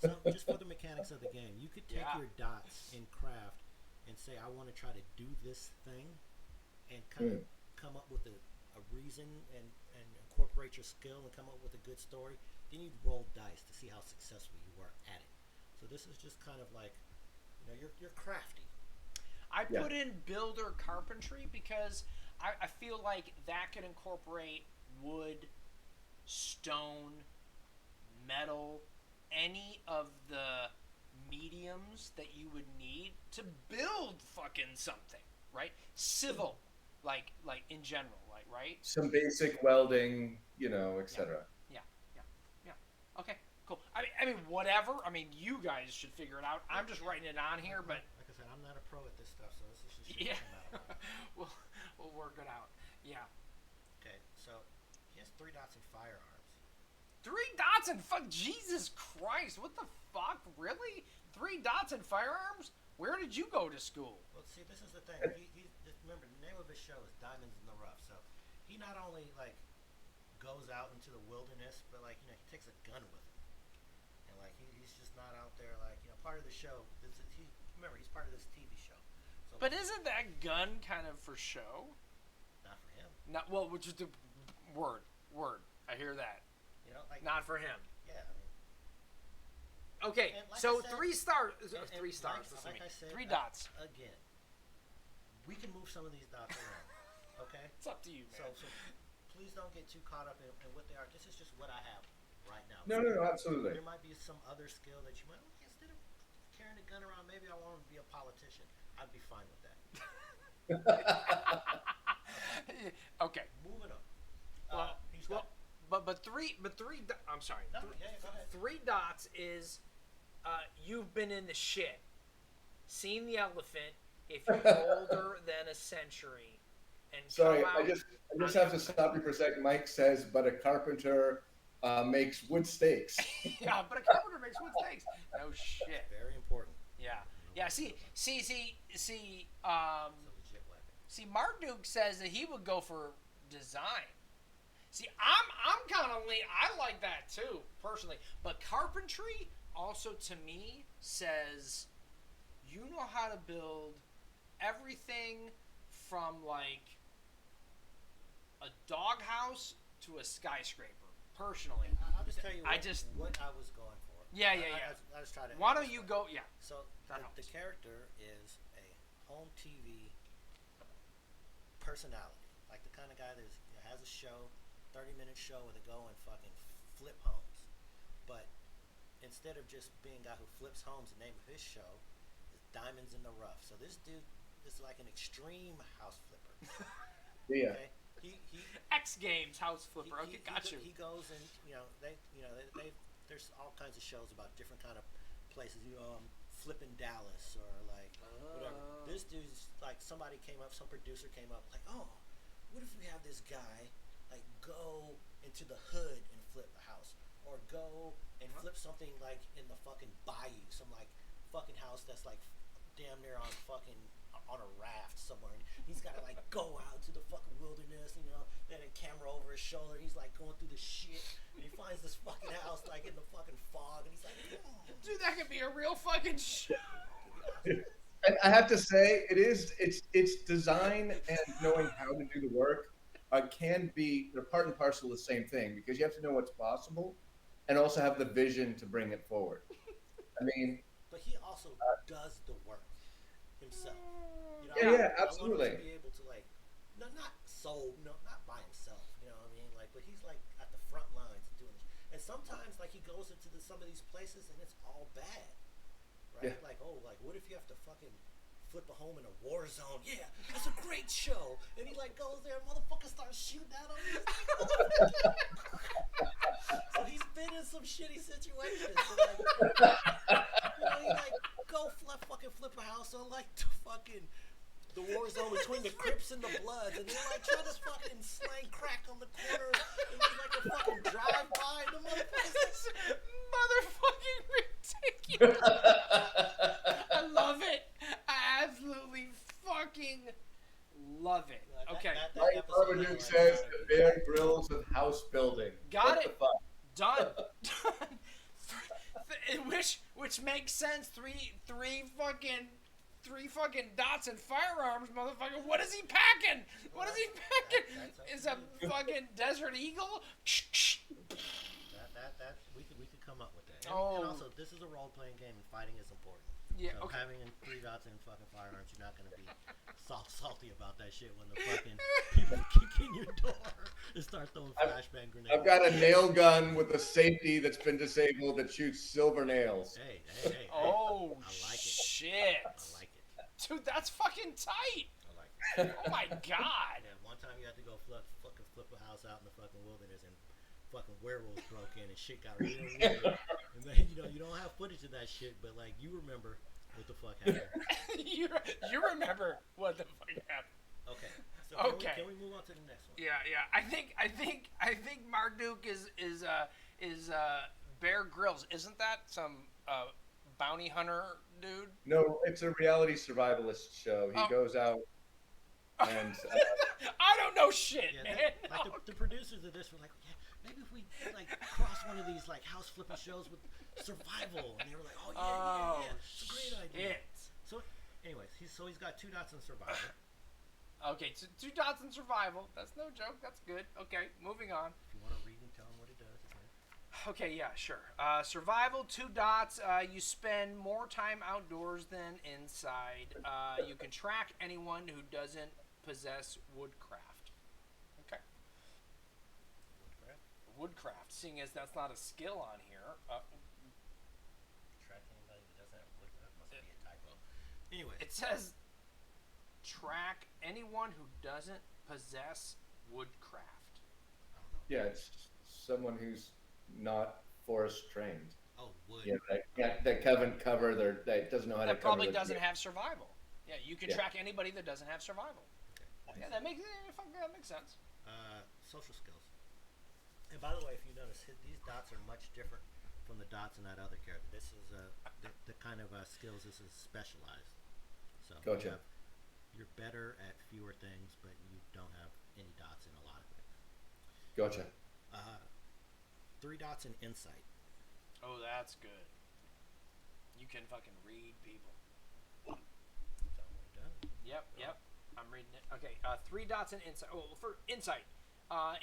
Speaker 2: So just for the mechanics of the game, you could take
Speaker 1: yeah,
Speaker 2: your dots in craft and say, I want to try to do this thing, and kind of
Speaker 4: Hmm.
Speaker 2: come up with a reason and incorporate your skill and come up with a good story. Then you'd roll dice to see how successful you were at it. So this is just kind of like, you're crafty.
Speaker 1: I
Speaker 4: Yeah.
Speaker 1: put in builder carpentry because I feel like that can incorporate wood, stone, metal, any of the mediums that you would need to build fucking something, right? Civil, like in general, like right?
Speaker 4: Some basic welding,
Speaker 1: Yeah,
Speaker 4: etc.
Speaker 1: yeah, yeah, yeah. Okay, cool. I mean, whatever. I mean, you guys should figure it out. I'm just writing it on here, but
Speaker 2: Like I said, I'm not a pro at this stuff, so this is just shit
Speaker 1: yeah,
Speaker 2: that came out of my.
Speaker 1: we'll we'll work it out. Yeah,
Speaker 2: Okay, so he has 3 dots in firearms.
Speaker 1: 3 dots and fuck. Jesus Christ, what the fuck? Really? 3 dots and firearms? Where did you go to school?
Speaker 2: Well, see, this is the thing. Remember, the name of his show is Diamonds in the Rough. So he not only like goes out into the wilderness, but like he takes a gun with him, and like he's just not out there like part of the show. Remember he's part of this TV show, so
Speaker 1: But isn't that gun kind of for show?
Speaker 2: not for him.
Speaker 1: Not well, which is the word. I hear that.
Speaker 2: Like
Speaker 1: Not for him.
Speaker 2: yeah, I mean,
Speaker 1: Okay,
Speaker 2: And like
Speaker 1: so
Speaker 2: I said-
Speaker 1: 3 stars.
Speaker 2: and
Speaker 1: 3 stars.
Speaker 2: Like,
Speaker 1: Listen to
Speaker 2: like
Speaker 1: me.
Speaker 2: I said,
Speaker 1: 3 dots.
Speaker 2: again. We can move some of these dots around. Okay,
Speaker 1: It's up to you, man.
Speaker 2: so please don't get too caught up in what they are. This is just what I have right now.
Speaker 4: No, absolutely.
Speaker 2: There might be some other skill that you might. Instead of carrying a gun around, maybe I want to be a politician. I'd be fine with that.
Speaker 1: Okay.
Speaker 2: Moving on.
Speaker 1: Well,
Speaker 2: He's
Speaker 1: well,
Speaker 2: got.
Speaker 1: but three. I'm sorry.
Speaker 2: No, yeah, go ahead.
Speaker 1: 3 dots is you've been in the shit, seen the elephant. If you're older than a century, and
Speaker 4: Sorry,
Speaker 1: come out,
Speaker 4: I just have to stop you for a second. Mike says, but a carpenter makes wood stakes.
Speaker 1: Yeah, but a carpenter makes wood stakes. No shit.
Speaker 2: Very important.
Speaker 1: Yeah, yeah. See.
Speaker 2: It's a legit weapon.
Speaker 1: See, Marduk says that he would go for design. See, I'm kind of lean. I like that too, personally. But carpentry also to me says you know how to build everything from like a doghouse to a skyscraper. Personally,
Speaker 2: I'll just tell you what I was going for.
Speaker 1: Yeah.
Speaker 2: I just try to.
Speaker 1: Why don't you go? Yeah.
Speaker 2: So
Speaker 1: That
Speaker 2: the
Speaker 1: helps.
Speaker 2: character is a home TV personality, like the kind of guy that has a show, 30-minute show where they go and fucking flip homes. But instead of just being a guy who flips homes, the name of his show is Diamonds in the Rough. So this dude is like an extreme house flipper.
Speaker 4: Yeah.
Speaker 2: Okay, he
Speaker 1: X Games house flipper. Okay, got you.
Speaker 2: He goes and they there's all kinds of shows about different kind of places. Flipping Dallas or like whatever. This dude's like some producer came up like, oh, what if we have this guy like go into the hood and flip a house, or go and flip something like in the fucking bayou, some like fucking house that's like damn near on a raft somewhere, and he's got to like go out to the fucking wilderness, then a camera over his shoulder, he's like going through the shit, and he finds this fucking house like in the fucking fog, and he's like,
Speaker 1: Dude, that could be a real fucking show.
Speaker 4: And I have to say, it's design and knowing how to do the work can be they're part and parcel of the same thing, because you have to know what's possible and also have the vision to bring it forward. I mean,
Speaker 2: but he also does the work himself.
Speaker 4: Yeah,
Speaker 2: I want him
Speaker 4: absolutely.
Speaker 2: to be able to like, not soul, no, not by himself, you know what I mean? Like, but he's like at the front lines of doing this. And sometimes, like, he goes into some of these places and it's all bad, right?
Speaker 4: Yeah.
Speaker 2: Like, oh, like, what if you have to fucking flip a home in a war zone? Yeah, that's a great show. And he like goes there, and motherfucker starts shooting at him. So he's been in some shitty situations. So like, he like go fucking flip a house on like the war zone between the Crips and the Bloods, and they're like trying to fucking slang crack on the corner, and it's like a fucking drive by, and the motherfuckers.
Speaker 1: Motherfucking ridiculous. I love it. I absolutely fucking love it. Okay.
Speaker 4: Mike Marmaduke says the Bear Grylls of house building.
Speaker 1: Got
Speaker 4: What
Speaker 1: it.
Speaker 4: the fuck?
Speaker 1: Done. Which makes sense. Three fucking dots and firearms, motherfucker. What is he packing? What is he packing? Is a fucking Desert Eagle?
Speaker 2: That we could come up with that.
Speaker 1: Oh.
Speaker 2: And also, this is a role playing game, and fighting is important.
Speaker 1: Yeah.
Speaker 2: So
Speaker 1: Okay.
Speaker 2: having 3 dots and fucking firearms, you're not gonna be salty about that shit when the fucking people kick in your door and start throwing flashbang grenades.
Speaker 4: I've got a nail gun with a safety that's been disabled that shoots silver nails.
Speaker 2: Hey.
Speaker 1: Oh
Speaker 2: I like it.
Speaker 1: shit.
Speaker 2: I like it.
Speaker 1: Dude, that's fucking tight.
Speaker 2: I like it.
Speaker 1: Oh my god.
Speaker 2: And one time you had to go fucking flip a house out in the fucking wilderness, and fucking werewolves broke in and shit got real weird. And then you don't have footage of that shit, but like you remember what the fuck happened.
Speaker 1: you remember what the fuck happened?
Speaker 2: Okay. So
Speaker 1: Okay.
Speaker 2: Can we move on to the next one?
Speaker 1: Yeah. I think Marduk is Bear Grylls. Isn't that some bounty hunter dude?
Speaker 4: No, it's a reality survivalist show. He goes out and
Speaker 1: I don't know shit,
Speaker 2: Yeah,
Speaker 1: man.
Speaker 2: like the producers of this were like, yeah, maybe if we like cross one of these like house flipping shows with survival, and they were like, oh yeah, it's a great idea.
Speaker 1: Shit.
Speaker 2: So, anyways, he's got 2 dots in survival.
Speaker 1: Okay, so 2 dots in survival. That's no joke. That's good. Okay, moving on.
Speaker 2: If you want to read and tell him what it does, you can.
Speaker 1: Okay, yeah, sure. Survival, 2 dots. You spend more time outdoors than inside. You can track anyone who doesn't possess woodcraft. Okay. Woodcraft, seeing as that's not a skill on here.
Speaker 2: Track anybody that doesn't have woodcraft must be a typo. Anyway,
Speaker 1: It says track anyone who doesn't possess woodcraft.
Speaker 2: I don't know.
Speaker 4: yeah, it's someone who's not forest trained.
Speaker 2: Oh, wood.
Speaker 4: Yeah, that can't cover that doesn't know how to
Speaker 1: That
Speaker 4: cover
Speaker 1: probably
Speaker 4: their
Speaker 1: doesn't
Speaker 4: gear.
Speaker 1: have survival. Yeah, you can
Speaker 4: Yeah.
Speaker 1: track anybody that doesn't have survival.
Speaker 2: Okay.
Speaker 1: Yeah, that makes sense.
Speaker 2: Social skills. And by the way, if you notice, these dots are much different from the dots in that other character. This is the kind of skills. This is specialized. So
Speaker 4: Gotcha.
Speaker 2: you're better at fewer things, but you don't have any dots in a lot of things.
Speaker 4: Gotcha.
Speaker 2: 3 dots in insight.
Speaker 1: Oh, that's good. You can fucking read people.
Speaker 2: Tell them what it does.
Speaker 1: Yep. I'm reading it. Okay, 3 dots in insight. Oh, for insight.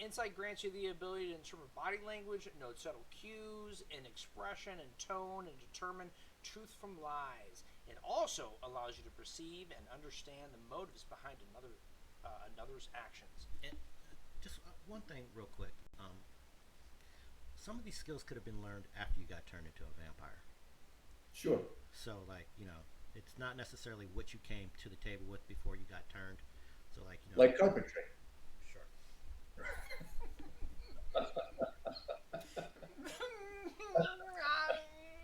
Speaker 1: Insight grants you the ability to interpret body language, note subtle cues in expression and tone, and determine truth from lies. It also allows you to perceive and understand the motives behind another's actions.
Speaker 2: And just one thing, real quick. Some of these skills could have been learned after you got turned into a vampire.
Speaker 4: Sure.
Speaker 2: So, like, it's not necessarily what you came to the table with before you got turned. So, like,
Speaker 4: Like carpentry.
Speaker 2: Sure.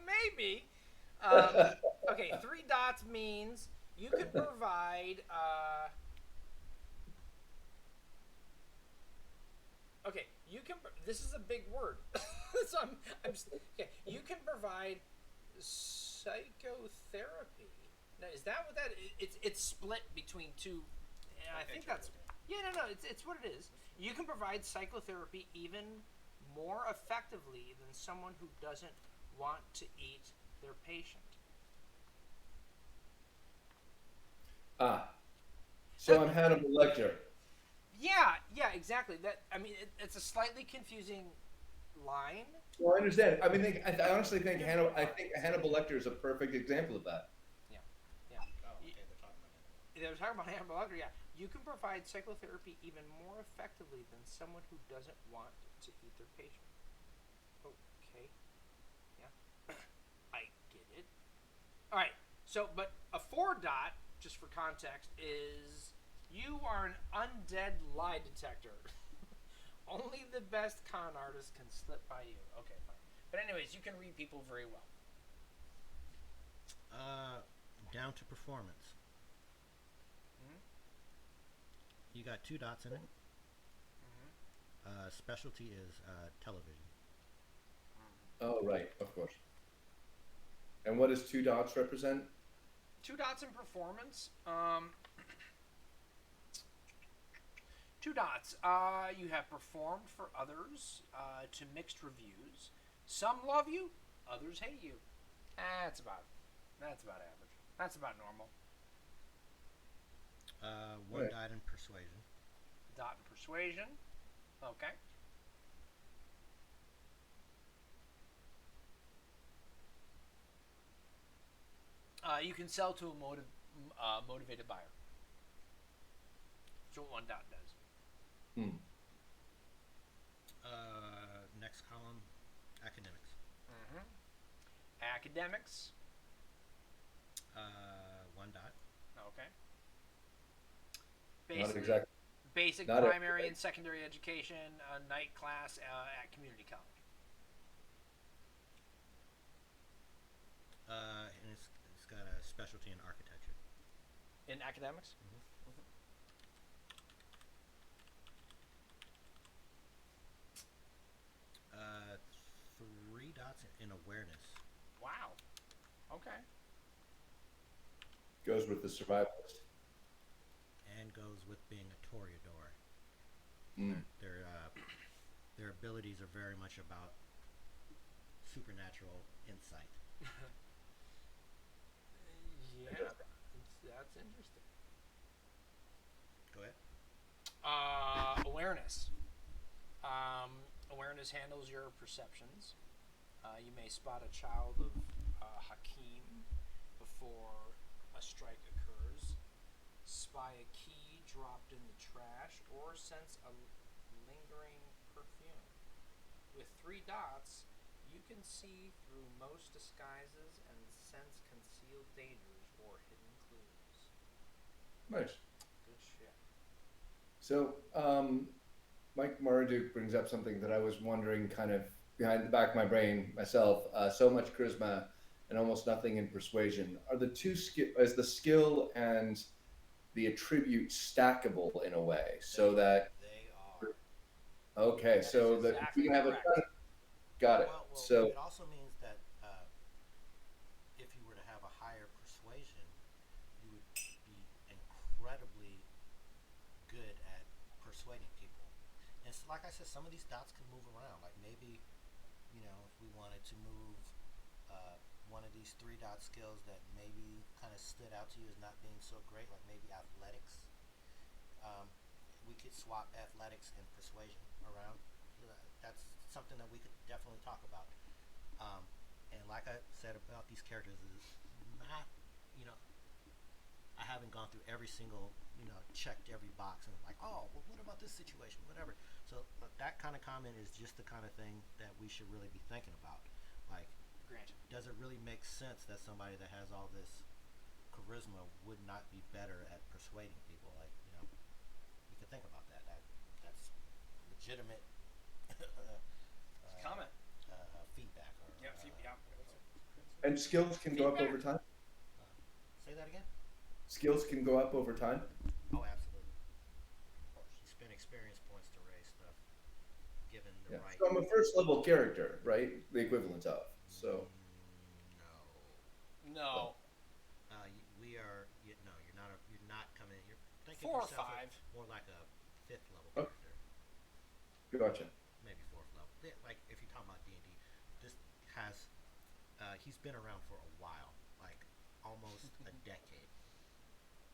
Speaker 1: Maybe. Okay, 3 dots means you could provide. Okay, you can. This is a big word. So okay. You can provide psychotherapy. Now, is that what that? It's split between 2. I think that's. Yeah, no. It's what it is. You can provide psychotherapy even more effectively than someone who doesn't want to eat their patient.
Speaker 4: So I'm Hannibal Lecter.
Speaker 1: Yeah, exactly. It's a slightly confusing line.
Speaker 4: Well, I understand. I mean, I honestly think Hannibal Lecter is a perfect example of that.
Speaker 1: Yeah.
Speaker 2: Oh, okay, they're talking about
Speaker 1: They were talking about Hannibal Lecter. Yeah, you can provide psychotherapy even more effectively than someone who doesn't want to eat their patient. Okay, yeah, I get it. All right. So, but a four dot, just for context, is you are an undead lie detector. Only the best con artists can slip by you. Okay, fine. But anyways, you can read people very well.
Speaker 2: Down to performance.
Speaker 1: Mm-hmm.
Speaker 2: You got 2 dots in it.
Speaker 1: Mm-hmm.
Speaker 2: Specialty is television.
Speaker 4: Oh, right, of course. And what does 2 dots represent?
Speaker 1: 2 dots in performance. 2 dots. You have performed for others to mixed reviews. Some love you, others hate you. That's about average. That's about normal.
Speaker 2: One
Speaker 4: Right.
Speaker 2: dot in persuasion.
Speaker 1: Dot in persuasion. Okay. You can sell to a motivated buyer. That's what 1 dot does.
Speaker 4: Hmm.
Speaker 2: Next column, academics.
Speaker 1: Mm-hmm. Academics.
Speaker 2: 1 dot.
Speaker 1: Okay.
Speaker 4: Not
Speaker 1: Basic,
Speaker 4: exactly.
Speaker 1: basic
Speaker 4: Not
Speaker 1: primary
Speaker 4: everything.
Speaker 1: and secondary education, night class at community college.
Speaker 2: And it's got a specialty in architecture.
Speaker 1: In academics.
Speaker 2: Mm-hmm.
Speaker 1: Mm-hmm.
Speaker 2: 3 dots in awareness.
Speaker 1: Wow. Okay.
Speaker 4: Goes with the survivalist.
Speaker 2: And goes with being a toreador.
Speaker 4: Mm.
Speaker 2: Their abilities are very much about supernatural insight.
Speaker 1: Yeah, that's interesting.
Speaker 2: Go ahead.
Speaker 1: Awareness. Awareness handles your perceptions. You may spot a child of Hakim before a strike occurs, spy a key dropped in the trash, or sense a lingering perfume. With 3 dots, you can see through most disguises and sense concealed dangers or hidden clues.
Speaker 4: Nice.
Speaker 1: Good shit.
Speaker 4: So, Mike Marduk brings up something that I was wondering kind of behind the back of my brain myself. So much charisma and almost nothing in persuasion. Are the is the skill and the attribute stackable in a way so that,
Speaker 2: They are.
Speaker 4: okay,
Speaker 1: That is
Speaker 4: so that if you
Speaker 1: exactly
Speaker 4: can have a
Speaker 1: correct.
Speaker 4: got it.
Speaker 2: Well,
Speaker 4: So,
Speaker 2: it also means that if you were to have a higher persuasion, you would be incredibly good at persuading people. And so, like I said, some of these dots can move around. Like maybe, if we wanted to move one of these 3 dot skills that maybe kind of stood out to you as not being so great, like maybe athletics, we could swap athletics and persuasion around. That's something that we could definitely talk about. And like I said about these characters, is not, you know, I haven't gone through every single, checked every box and like, oh, well, what about this situation, whatever. So that kind of comment is just the kind of thing that we should really be thinking about. Like,
Speaker 1: Grant.
Speaker 2: does it really make sense that somebody that has all this charisma would not be better at persuading people? Like, we could think about that. That's legitimate
Speaker 1: Comment.
Speaker 2: feedback. Or,
Speaker 1: Yeah.
Speaker 4: and skills can go up over time.
Speaker 2: say that again.
Speaker 4: Skills can go up over time.
Speaker 2: Oh, absolutely. Of course, you spend experience points to raise stuff, given the
Speaker 4: Yeah.
Speaker 2: right.
Speaker 4: So I'm a first level character, right? The equivalent of. So.
Speaker 2: No.
Speaker 1: No.
Speaker 2: We are. No, you're not. You're not coming. You're thinking
Speaker 1: 4 or
Speaker 2: of yourself
Speaker 1: 5.
Speaker 2: more like a 5th level
Speaker 4: Oh.
Speaker 2: character,
Speaker 4: Gotcha.
Speaker 2: maybe 4th level. Like if you're talking about D&D, this has. He's been around for a while, like almost a decade.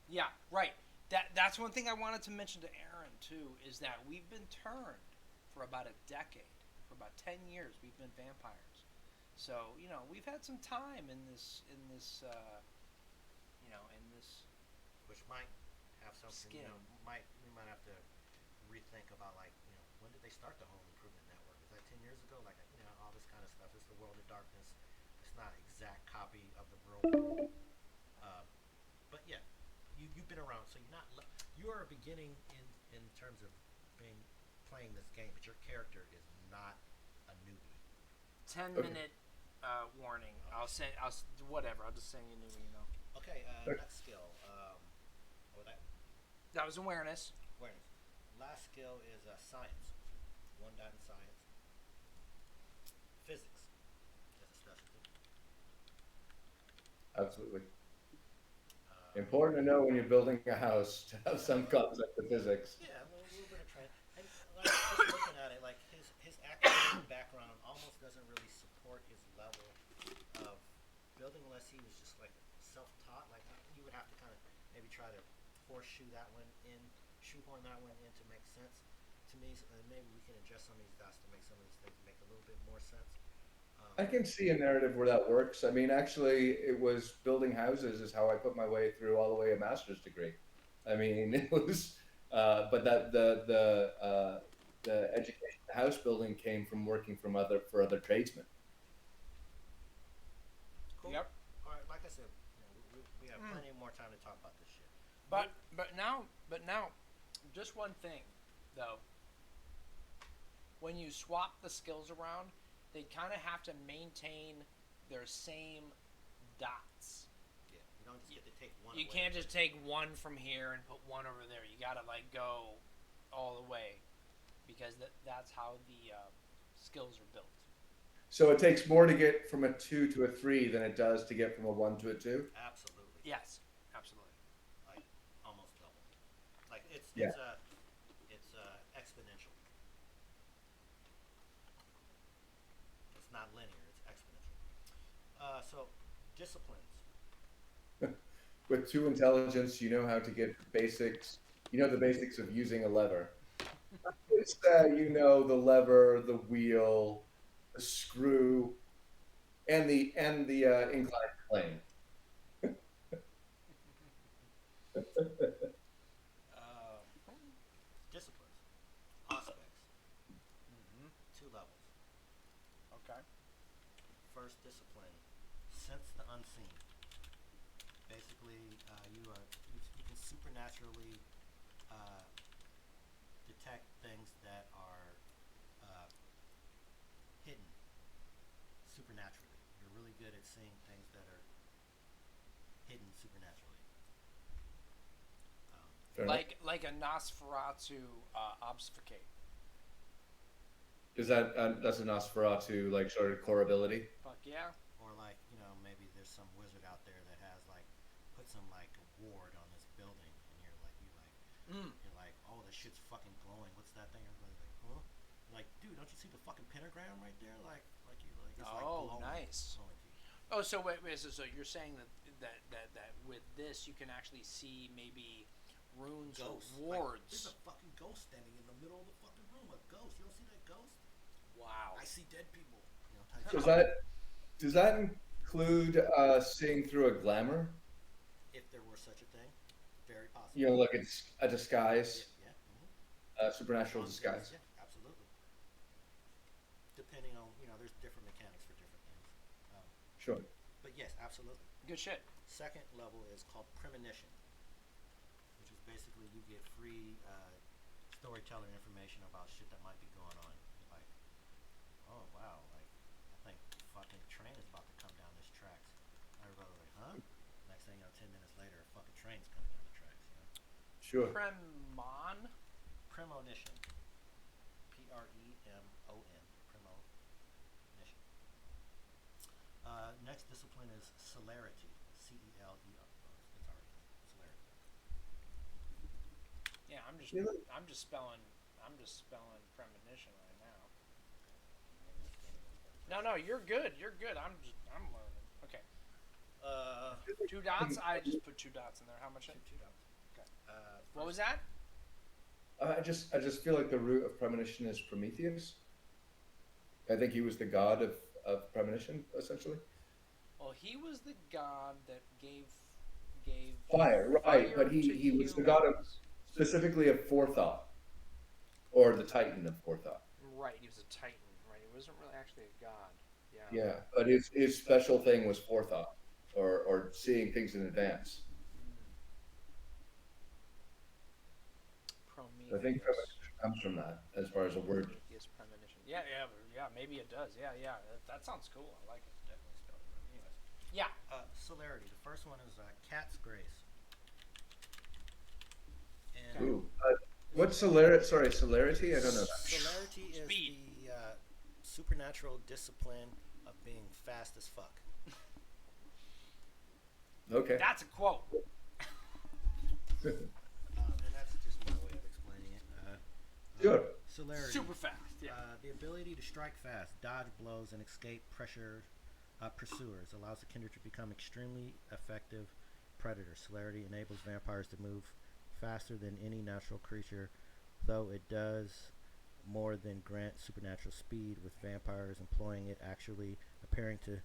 Speaker 1: Yeah, right. That's one thing I wanted to mention to Aaron too, is that we've been turned for about a decade. For about 10 years we've been vampires. So, we've had some time in this
Speaker 2: which might have something.
Speaker 1: Skin.
Speaker 2: We might have to rethink about like when did they start the home improvement network? Is that 10 years ago? Like all this kind of stuff. It's the world of darkness. It's not exact copy of the real world. Uh, but yeah, you've been around, so you are beginning in terms of being playing this game, but your character is not a newbie.
Speaker 1: 10-minute warning. I'll say whatever. I'll just send you a new email.
Speaker 2: Okay, next skill. That
Speaker 1: That was awareness.
Speaker 2: awareness. Last skill is science. One dot in science. Physics as a specialty.
Speaker 4: Absolutely.
Speaker 2: Um,
Speaker 4: Important to know when you're building a house to have some concept of physics.
Speaker 2: Yeah, a little bit of training. And like, just looking at it, like his academic background almost doesn't really support his level of building unless he was just like self-taught. Like you would have to kind of maybe try to horseshoe that one in, shoehorn that one in to make sense to me. So maybe we can adjust some of these dots to make some of these things make a little bit more sense.
Speaker 4: I can see a narrative where that works. I mean, actually, it was building houses is how I put my way through all the way a master's degree. I mean, it was, but that the education, the house building came from working for other tradesmen.
Speaker 2: Cool.
Speaker 1: Yep.
Speaker 2: All right, like I said, we have plenty more time to talk about this shit.
Speaker 1: But now, just one thing, though. When you swap the skills around, they kind of have to maintain their same dots.
Speaker 2: Yeah, you don't just get to take one.
Speaker 1: You
Speaker 2: away
Speaker 1: can't
Speaker 2: and
Speaker 1: just
Speaker 2: put-
Speaker 1: take one from here and put one over there. You gotta like go all the way, because that's how the skills are built.
Speaker 4: So it takes more to get from a 2 to a 3 than it does to get from a 1 to a 2.
Speaker 2: Absolutely.
Speaker 1: Yes, absolutely.
Speaker 2: Like almost double. Like it's
Speaker 4: Yeah.
Speaker 2: it's exponential. It's not linear. It's exponential. So disciplines.
Speaker 4: With 2 intelligence, you know how to get basics. You know the basics of using a lever. It's you know the lever, the wheel, the screw, and the inclined plane.
Speaker 2: Disciplines. Aspects.
Speaker 1: Mm-hmm.
Speaker 2: 2 levels.
Speaker 1: Okay.
Speaker 2: First discipline. Sense the unseen. Basically, you can supernaturally detect things that are hidden supernaturally. You're really good at seeing things that are hidden supernaturally.
Speaker 4: Fair enough.
Speaker 1: Like a Nosferatu obfuscate.
Speaker 4: Is that that's a Nosferatu like sort of core ability?
Speaker 1: Fuck yeah.
Speaker 2: Or like maybe there's some wizard out there that has like put some like ward on this building, and you're like, oh, this shit's fucking glowing. What's that thing? Everybody's like, huh? You're like, dude, don't you see the fucking pentagram right there? Like it's like
Speaker 1: Oh,
Speaker 2: glowing.
Speaker 1: nice.
Speaker 2: Glowing to you.
Speaker 1: Oh, so wait, so you're saying that with this you can actually see maybe runes
Speaker 2: Ghosts.
Speaker 1: or wards?
Speaker 2: Like, there's a fucking ghost standing in the middle of the fucking room. A ghost. You don't see that ghost?
Speaker 1: Wow.
Speaker 2: I see dead people. Type
Speaker 4: Does
Speaker 2: shit.
Speaker 4: that include seeing through a glamour?
Speaker 2: If there were such a thing, very possible.
Speaker 4: You know, like it's a disguise,
Speaker 2: Yeah.
Speaker 4: supernatural disguise.
Speaker 2: Yeah, absolutely. Depending on there's different mechanics for different things.
Speaker 4: Sure.
Speaker 2: But yes, absolutely.
Speaker 1: Good shit.
Speaker 2: Second level is called premonition, which is basically you get free storytelling information about shit that might be going on. You're like, oh wow, like I think fucking train is about to come down this tracks. Everybody's like, huh? Next thing you know, 10 minutes later, a fucking train's coming down the tracks.
Speaker 4: Sure.
Speaker 1: Premon.
Speaker 2: Premonition. Premon. Premonition. Next discipline is celerity. CELER. It's already celerity.
Speaker 1: Yeah, I'm just spelling premonition right now. No, you're good. You're good. I'm learning. Okay. 2 dots. I just put 2 dots in there. How much?
Speaker 2: Two dots.
Speaker 1: Okay. What was that?
Speaker 4: I just feel like the root of premonition is Prometheus. I think he was the god of premonition, essentially.
Speaker 1: Well, he was the god that gave gave
Speaker 4: Fire, right?
Speaker 1: fire
Speaker 4: But
Speaker 1: to
Speaker 4: he was the god of
Speaker 1: humans.
Speaker 4: specifically of forethought, or the Titan of forethought.
Speaker 1: Right, he was a titan. Right, he wasn't really actually a god. Yeah.
Speaker 4: Yeah, but his special thing was forethought, or seeing things in advance.
Speaker 1: Mm.
Speaker 4: I think from
Speaker 1: Prometheus.
Speaker 4: it comes from that as far as a word.
Speaker 1: Prometheus premonition. Yeah, yeah, yeah. Maybe it does. Yeah, yeah. That sounds cool. I like it.
Speaker 2: Definitely spelled it wrong. Anyways,
Speaker 1: Yeah.
Speaker 2: celerity. The first one is cat's grace. And
Speaker 1: Okay.
Speaker 4: Ooh, what's celerity? Sorry, celerity. I don't know that.
Speaker 2: celerity is
Speaker 1: Speed.
Speaker 2: the supernatural discipline of being fast as fuck.
Speaker 4: Okay.
Speaker 1: That's a quote.
Speaker 2: And that's just my way of explaining it.
Speaker 4: Sure.
Speaker 2: Celerity.
Speaker 1: Super fast. Yeah.
Speaker 2: The ability to strike fast, dodge blows, and escape pursuers allows the kindred to become extremely effective predators. Celerity enables vampires to move faster than any natural creature, though it does more than grant supernatural speed, with vampires employing it actually appearing to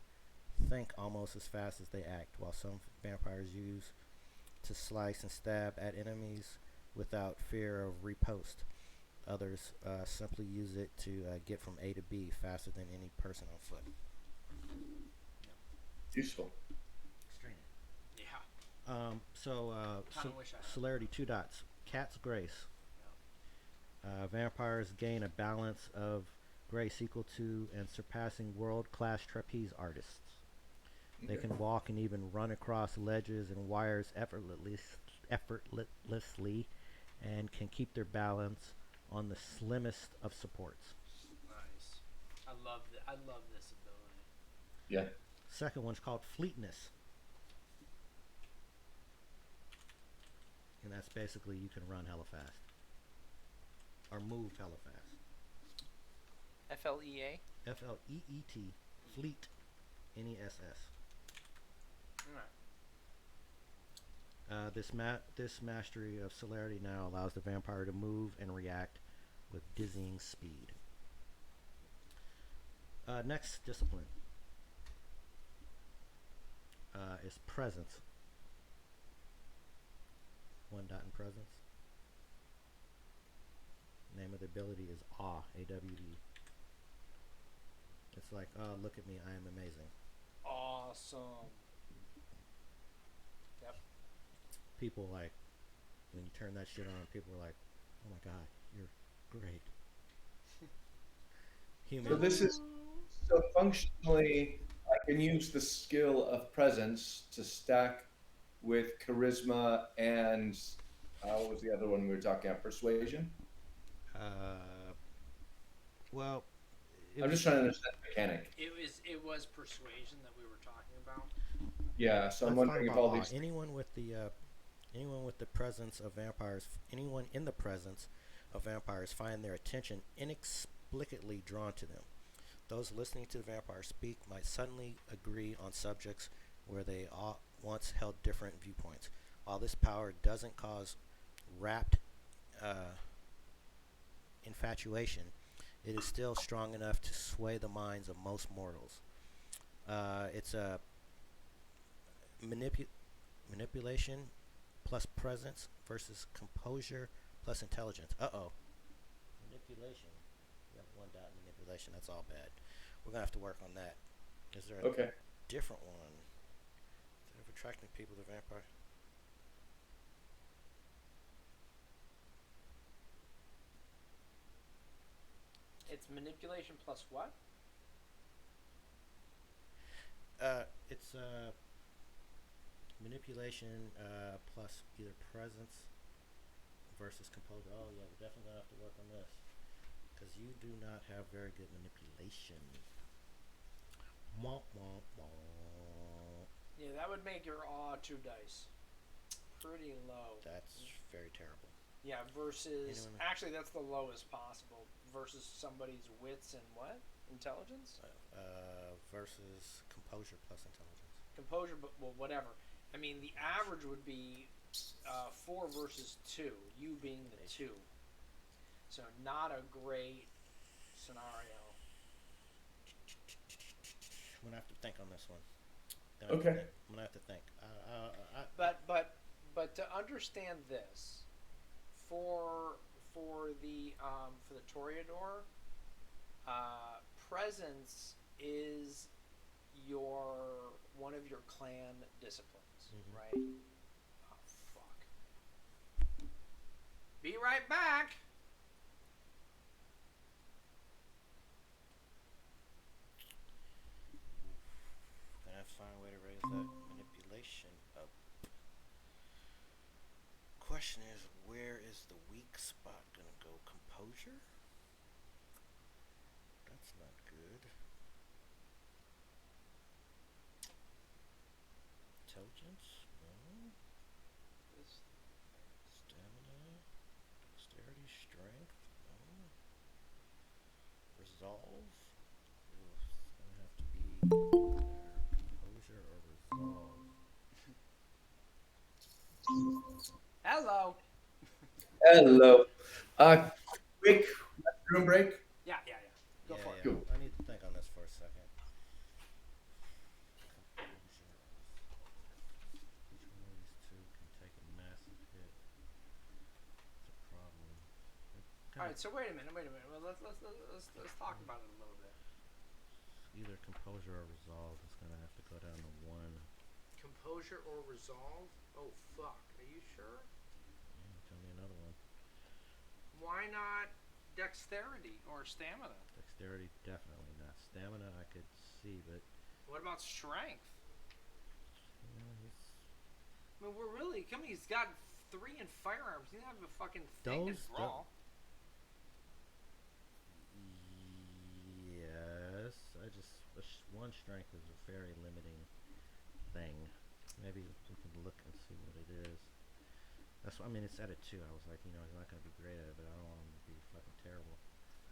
Speaker 2: think almost as fast as they act, while some vampires use to slice and stab at enemies without fear of riposte. Others simply use it to get from A to B faster than any person on foot.
Speaker 4: Useful.
Speaker 2: Extremely.
Speaker 1: Yeah.
Speaker 2: So,
Speaker 1: Wish I had
Speaker 2: celerity 2 dots. Cat's grace. Vampires gain a balance of grace equal to and surpassing world-class trapeze artists. They
Speaker 4: Okay.
Speaker 2: can walk and even run across ledges and wires effortlessly, and can keep their balance on the slimmest of supports.
Speaker 1: Nice. I love that. I love this ability.
Speaker 4: Yeah.
Speaker 2: Second one's called fleetness, and that's basically you can run hella fast or move hella fast.
Speaker 1: FLEA.
Speaker 2: Fleet, fleet, NESS.
Speaker 1: All right.
Speaker 2: This mastery of celerity now allows the vampire to move and react with dizzying speed. Next discipline is presence. 1 dot in presence. Name of the ability is awe. AWD. It's like, oh, look at me, I am amazing.
Speaker 1: Awesome. Yep.
Speaker 2: People like when you turn that shit on, people are like, oh my god, you're great.
Speaker 4: So
Speaker 2: Human.
Speaker 4: this is so functionally, I can use the skill of presence to stack with charisma and what was the other one we were talking about? Persuasion.
Speaker 2: Uh, well,
Speaker 4: I'm just trying to understand the mechanic.
Speaker 1: It was persuasion that we were talking about.
Speaker 4: Yeah, so I'm
Speaker 2: let's talk
Speaker 4: wondering if
Speaker 2: about
Speaker 4: all
Speaker 2: awe.
Speaker 4: these.
Speaker 2: Anyone with the presence of vampires, anyone in the presence of vampires find their attention inexplicably drawn to them. Those listening to the vampire speak might suddenly agree on subjects where they once held different viewpoints. While this power doesn't cause rapt infatuation, it is still strong enough to sway the minds of most mortals. It's a manipulation plus presence versus composure plus intelligence. Manipulation. You have 1 dot manipulation. That's all bad. We're gonna have to work on that. Is there a
Speaker 4: Okay.
Speaker 2: different one? Instead of attracting people to vampire.
Speaker 1: It's manipulation plus what?
Speaker 2: It's manipulation plus either presence versus composure. Oh yeah, we're definitely gonna have to work on this because you do not have very good manipulation. Womp womp womp.
Speaker 1: Yeah, that would make your awe 2 dice. Pretty low.
Speaker 2: That's very terrible.
Speaker 1: Yeah, versus
Speaker 2: Anyone-
Speaker 1: actually that's the lowest possible versus somebody's wits and what? Intelligence?
Speaker 2: Versus composure plus intelligence.
Speaker 1: Composure, but well, whatever. I mean, the average would be 4 versus 2. You being the 2, so not a great scenario.
Speaker 2: I'm gonna have to think on this one.
Speaker 4: Okay.
Speaker 2: I'm gonna have to think.
Speaker 1: But understand this. For the Toreador, presence is your one of your clan disciplines, right? Oh fuck. Be right back.
Speaker 2: Gonna have to find a way to raise that manipulation up. Question is, where is the weak spot gonna go? Composure? That's not good. Intelligence? No.
Speaker 1: This
Speaker 2: Stamina? Dexterity? Strength? No. Resolve? Ooh, it's gonna have to be either composure or resolve.
Speaker 1: Hello.
Speaker 4: Hello. Quick room break.
Speaker 1: Yeah. Go
Speaker 2: Yeah,
Speaker 1: for it.
Speaker 2: yeah.
Speaker 4: Cool.
Speaker 2: I need to think on this for a second. Composure or each one of these two can take a massive hit. It's a problem.
Speaker 1: All right. So wait a minute. Well, let's talk about it a little bit.
Speaker 2: Either composure or resolve is gonna have to go down to one.
Speaker 1: Composure or resolve? Oh fuck. Are you sure?
Speaker 2: Yeah, tell me another one.
Speaker 1: Why not dexterity or stamina?
Speaker 2: Dexterity, definitely not. Stamina, I could see, but
Speaker 1: What about strength?
Speaker 2: he's
Speaker 1: I mean, we're really coming. He's got 3 in firearms. He doesn't have a fucking thing to
Speaker 2: Those
Speaker 1: draw.
Speaker 2: yes. I just one strength is a very limiting thing. Maybe we can look and see what it is. That's what I mean. It's at a 2. I was like, he's not gonna be great at it, but I don't want him to be fucking terrible.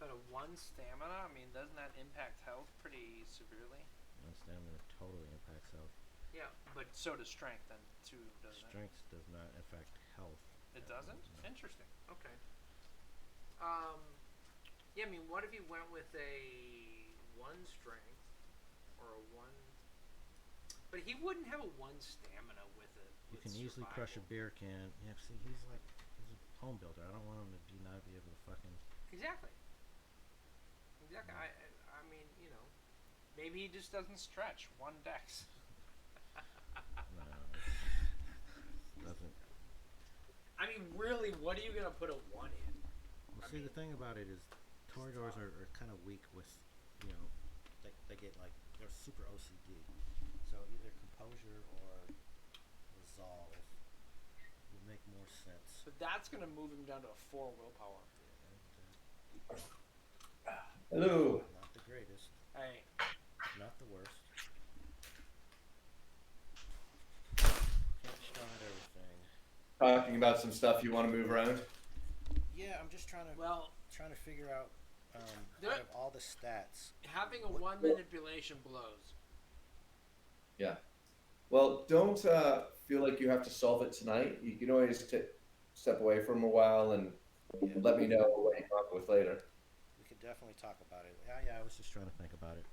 Speaker 1: But a 1 stamina. I mean, doesn't that impact health pretty severely?
Speaker 2: One stamina totally impacts health.
Speaker 1: Yeah, but so does strength then too, doesn't it?
Speaker 2: Strength does not affect health.
Speaker 1: It doesn't?
Speaker 2: No.
Speaker 1: Interesting. Okay. Yeah, I mean, what if you went with a 1 strength or a 1? But he wouldn't have a 1 stamina with it.
Speaker 2: You
Speaker 1: with
Speaker 2: can easily crush a
Speaker 1: survival.
Speaker 2: beer can. Yeah, see, he's a home builder. I don't want him to not be able to fucking.
Speaker 1: Exactly. I mean, maybe he just doesn't stretch 1 dex.
Speaker 2: No, it doesn't.
Speaker 1: I mean, really, what are you gonna put a 1 in?
Speaker 2: Well, see, the thing about it is, Toreadors are kind of weak with, they get like they're super OCD. So either composure or resolve would make more sense.
Speaker 1: So that's gonna move him down to a 4 willpower.
Speaker 4: Hello.
Speaker 2: Not the greatest,
Speaker 1: Hey,
Speaker 2: not the worst. Can't start everything.
Speaker 4: Talking about some stuff you want to move around.
Speaker 2: Yeah, I'm just trying to
Speaker 1: well,
Speaker 2: figure out
Speaker 1: There-
Speaker 2: out of all the stats.
Speaker 1: having a 1 manipulation blows.
Speaker 4: Yeah. Well, don't feel like you have to solve it tonight. You can always step away for a while and
Speaker 2: Yeah,
Speaker 4: let me know what you come up with later.
Speaker 2: we could definitely talk about it. Yeah, I was just trying to think about it.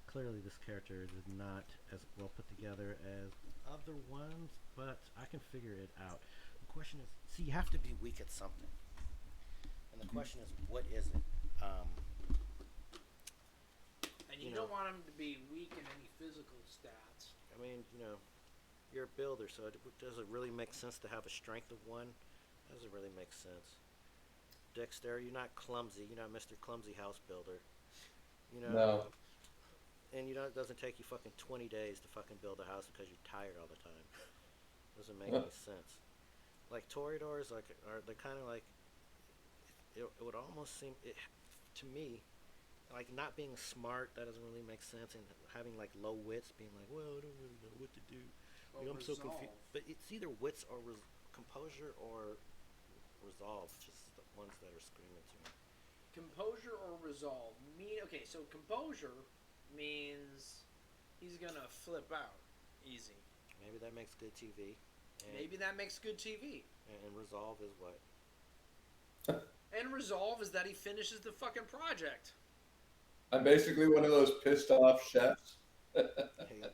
Speaker 2: Clearly, this character is not as well put together as other ones, but I can figure it out. The question is, see, you have to be weak at something, and the question is, what is it?
Speaker 1: And you
Speaker 2: You know.
Speaker 1: don't want him to be weak in any physical stats.
Speaker 2: I mean, you're a builder, so does it really make sense to have a strength of 1? Doesn't really make sense. Dexterity, you're not clumsy. You're not Mr. Clumsy House Builder.
Speaker 4: No.
Speaker 2: And it doesn't take you fucking 20 days to fucking build a house because you're tired all the time. Doesn't make any sense. Like Toreadors, they're kind of like. It would almost seem to me. Like not being smart, that doesn't really make sense, and having like low wits, being like, well, I don't really know what to do.
Speaker 1: Well,
Speaker 2: I'm so confused.
Speaker 1: resolve.
Speaker 2: But it's either wits or composure or resolve, just the ones that are screaming to me.
Speaker 1: Composure or resolve okay. So composure means he's gonna flip out easy.
Speaker 2: Maybe that makes good TV. And,
Speaker 1: Maybe that makes good TV.
Speaker 2: and resolve is what?
Speaker 1: And resolve is that he finishes the fucking project.
Speaker 4: I'm basically one of those pissed off chefs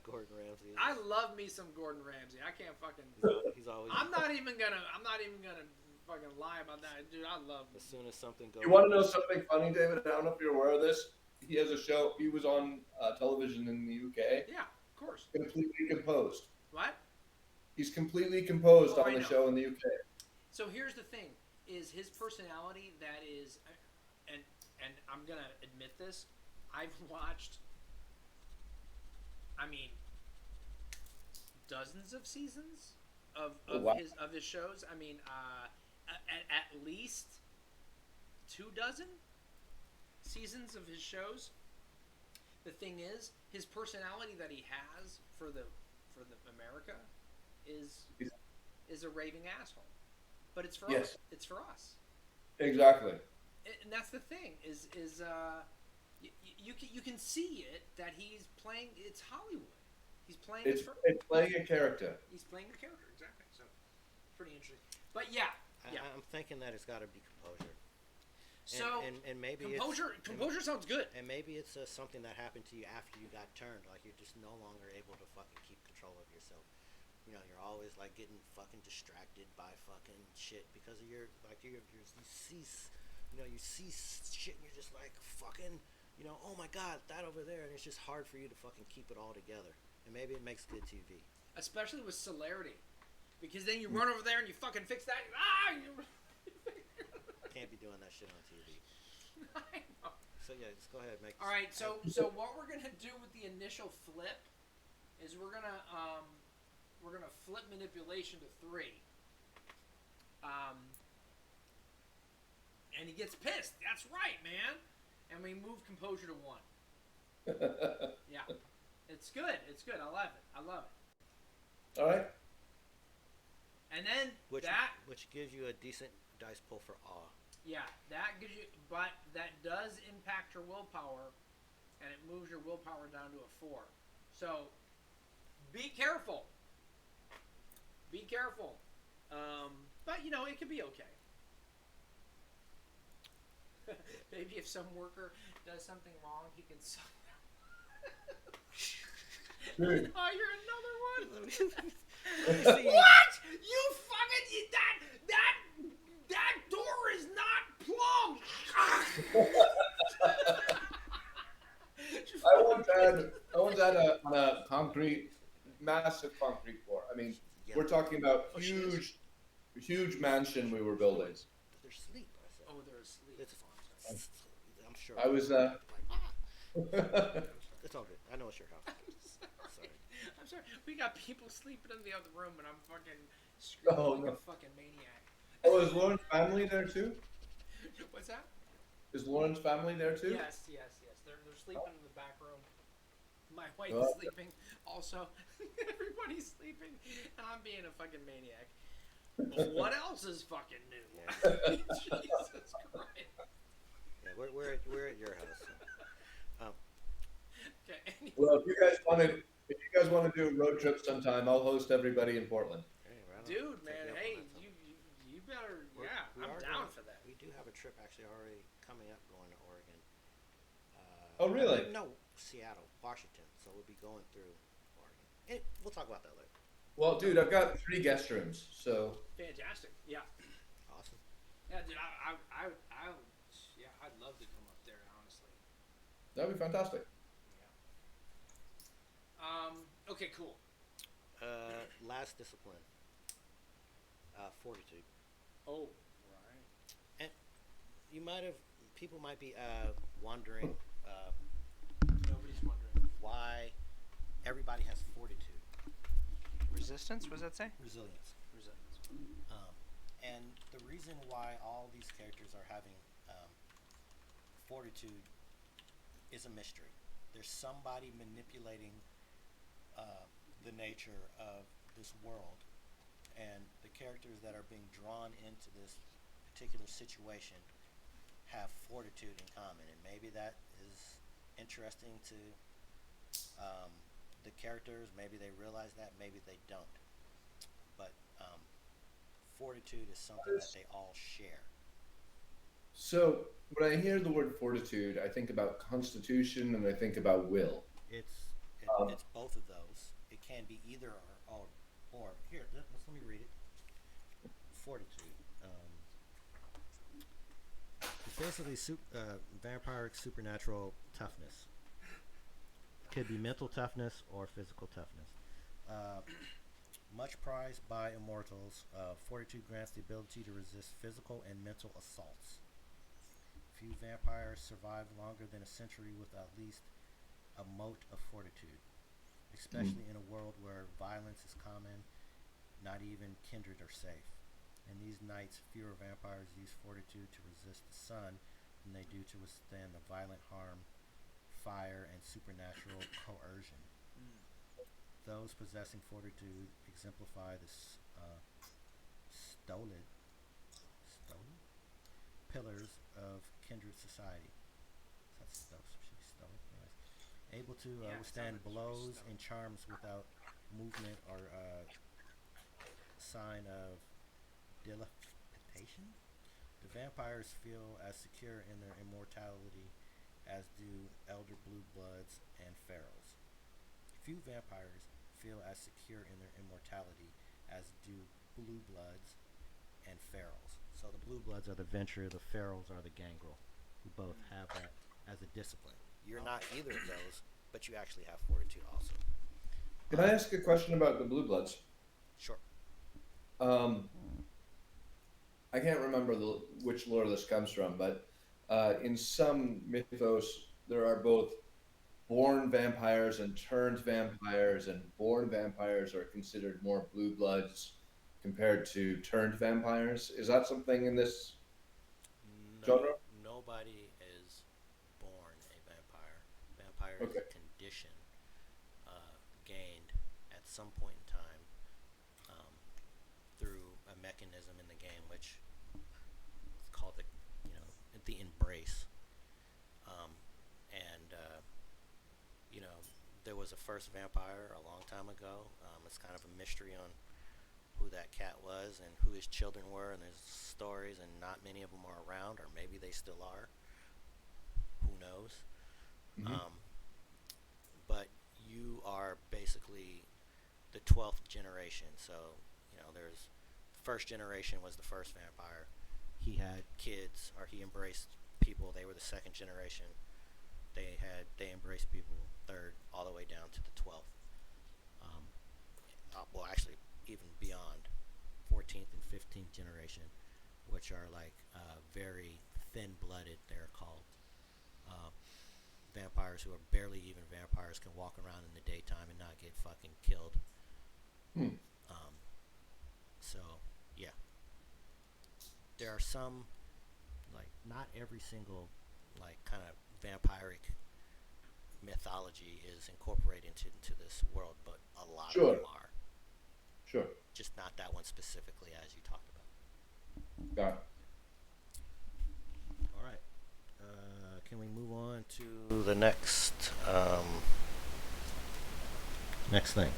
Speaker 2: Gordon Ramsay.
Speaker 1: I love me some Gordon Ramsay. I can't fucking.
Speaker 2: He's always.
Speaker 1: I'm not even gonna fucking lie about that, dude. I love.
Speaker 2: As soon as something goes.
Speaker 4: You want to know something funny, David? I don't know if you're aware of this. He has a show. He was on television in the UK.
Speaker 1: Yeah, of course.
Speaker 4: Completely composed.
Speaker 1: What?
Speaker 4: He's completely composed
Speaker 1: Oh,
Speaker 4: on
Speaker 1: I
Speaker 4: the
Speaker 1: know.
Speaker 4: show in the UK.
Speaker 1: So here's the thing: is his personality that is, and I'm gonna admit this. I've watched. I mean, dozens of seasons of
Speaker 4: wow.
Speaker 1: his shows. I mean, at least 24 seasons of his shows. The thing is, his personality that he has for the America is a raving asshole. But it's for us. It's for us.
Speaker 4: Exactly.
Speaker 1: And that's the thing is you can see it that he's playing. It's Hollywood. He's playing.
Speaker 4: It's playing a character.
Speaker 1: He's playing a character, exactly. So, pretty interesting. But yeah.
Speaker 2: I'm thinking that it's got to be composure.
Speaker 1: So
Speaker 2: and maybe
Speaker 1: composure sounds good.
Speaker 2: And maybe it's something that happened to you after you got turned. Like you're just no longer able to fucking keep control of yourself. You know, you're always like getting fucking distracted by fucking shit because of you see shit and you're just like fucking, you know, oh my god, that over there, and it's just hard for you to fucking keep it all together. And maybe it makes good TV.
Speaker 1: Especially with celerity, because then you run over there and you fucking fix that.
Speaker 2: Can't be doing that shit on TV.
Speaker 1: I know.
Speaker 2: So yeah, just go ahead and make.
Speaker 1: All right, so what we're gonna do with the initial flip is we're gonna flip manipulation to 3. And he gets pissed. That's right, man. And we move composure to 1. Yeah, it's good. It's good. I love it.
Speaker 4: All right.
Speaker 1: And then
Speaker 2: which gives you a decent dice pull for awe.
Speaker 1: Yeah, that gives you, but that does impact your willpower, and it moves your willpower down to a 4. So, be careful. Be careful. But you know it could be okay. Maybe if some worker does something wrong, he can suck them. Oh, you're another one. What? You fucking that door is not plugged.
Speaker 4: I once had on a massive concrete floor. I mean, we're talking about huge mansion we were building.
Speaker 2: They're asleep.
Speaker 1: Oh, they're asleep.
Speaker 2: I'm sure.
Speaker 4: I was.
Speaker 2: It's all good. I know it's your house.
Speaker 1: I'm sorry. We got people sleeping in the other room, and I'm fucking screaming like a fucking maniac.
Speaker 4: Oh, is Lauren's family there too?
Speaker 1: What's that?
Speaker 4: Is Lauren's family there too?
Speaker 1: Yes. They're sleeping in the back room. My wife is sleeping. Also, everybody's sleeping, and I'm being a fucking maniac. What else is fucking new? Yeah. Jesus Christ.
Speaker 2: Yeah, we're at your house. So.
Speaker 1: Okay. Anyway.
Speaker 4: Well, if you guys want to do a road trip sometime, I'll host everybody in Portland.
Speaker 2: Hey, right.
Speaker 1: Dude, man, hey, you better. I'm down for that.
Speaker 2: We do have a trip actually already coming up, going to Oregon.
Speaker 4: Oh, really?
Speaker 2: No, Seattle, Washington. So we'll be going through Oregon. We'll talk about that later.
Speaker 4: Well, dude, I've got 3 guest rooms, so.
Speaker 1: Fantastic. Yeah.
Speaker 2: Awesome.
Speaker 1: Yeah, dude, I'd love to come up there, honestly.
Speaker 4: That'd be fantastic.
Speaker 1: Yeah. Okay, cool.
Speaker 2: Last discipline. Fortitude.
Speaker 1: Oh, right.
Speaker 2: And people might be wondering.
Speaker 1: Nobody's wondering
Speaker 2: why everybody has fortitude.
Speaker 1: Resistance? What does that say?
Speaker 2: Resilience. And the reason why all these characters are having fortitude is a mystery. There's somebody manipulating the nature of this world, and the characters that are being drawn into this particular situation have fortitude in common, and maybe that is interesting to the characters. Maybe they realize that, maybe they don't. But fortitude is something that they all share.
Speaker 4: So when I hear the word fortitude, I think about constitution and I think about will.
Speaker 2: It's it's both of those. It can be either or. Here, let me read it. Fortitude. It's basically vampiric supernatural toughness. Could be mental toughness or physical toughness. Much prized by immortals, fortitude grants the ability to resist physical and mental assaults. Few vampires survive longer than a century with at least a mote of fortitude, especially in a world where violence is common. Not even kindred are safe. In these nights, fewer vampires use fortitude to resist the sun than they do to withstand the violent harm, fire, and supernatural coercion. Those possessing fortitude exemplify the stolid pillars of kindred society. Should be stoic. Anyways, able to withstand blows and charms without movement or sign of dilapidation. The vampires feel as secure in their immortality as do elder blue bloods and ferals. Few vampires feel as secure in their immortality as do blue bloods and ferals. So the blue bloods are the venture, the ferals are the gangrel, who both have that as a discipline. You're not either of those, but you actually have fortitude also.
Speaker 4: Can I ask a question about the Blue Bloods?
Speaker 2: Sure.
Speaker 4: I can't remember which lore this comes from, but in some mythos, there are both born vampires and turned vampires, and born vampires are considered more blue bloods compared to turned vampires. Is that something in this genre?
Speaker 2: Nobody is born a vampire. Vampire is
Speaker 4: Okay.
Speaker 2: a condition gained at some point in time through a mechanism in the game, which is called the embrace. And there was a first vampire a long time ago. It's kind of a mystery on who that cat was and who his children were, and there's stories, and not many of them are around, or maybe they still are. Who knows? But you are basically the 12th generation. So there's first generation was the first vampire. He had kids, or he embraced people. They were the second generation. They embraced people third, all the way down to the 12th. Well, actually, even beyond 14th and 15th generation, which are like very thin-blooded. They're called vampires who are barely even vampires, can walk around in the daytime and not get fucking killed. So yeah, there are some, like, not every single like kind of vampiric mythology is incorporated into this world, but a lot of them are.
Speaker 4: Sure.
Speaker 2: Just not that one specifically, as you talked about.
Speaker 4: Got it.
Speaker 2: All right. Can we move on to the next thing?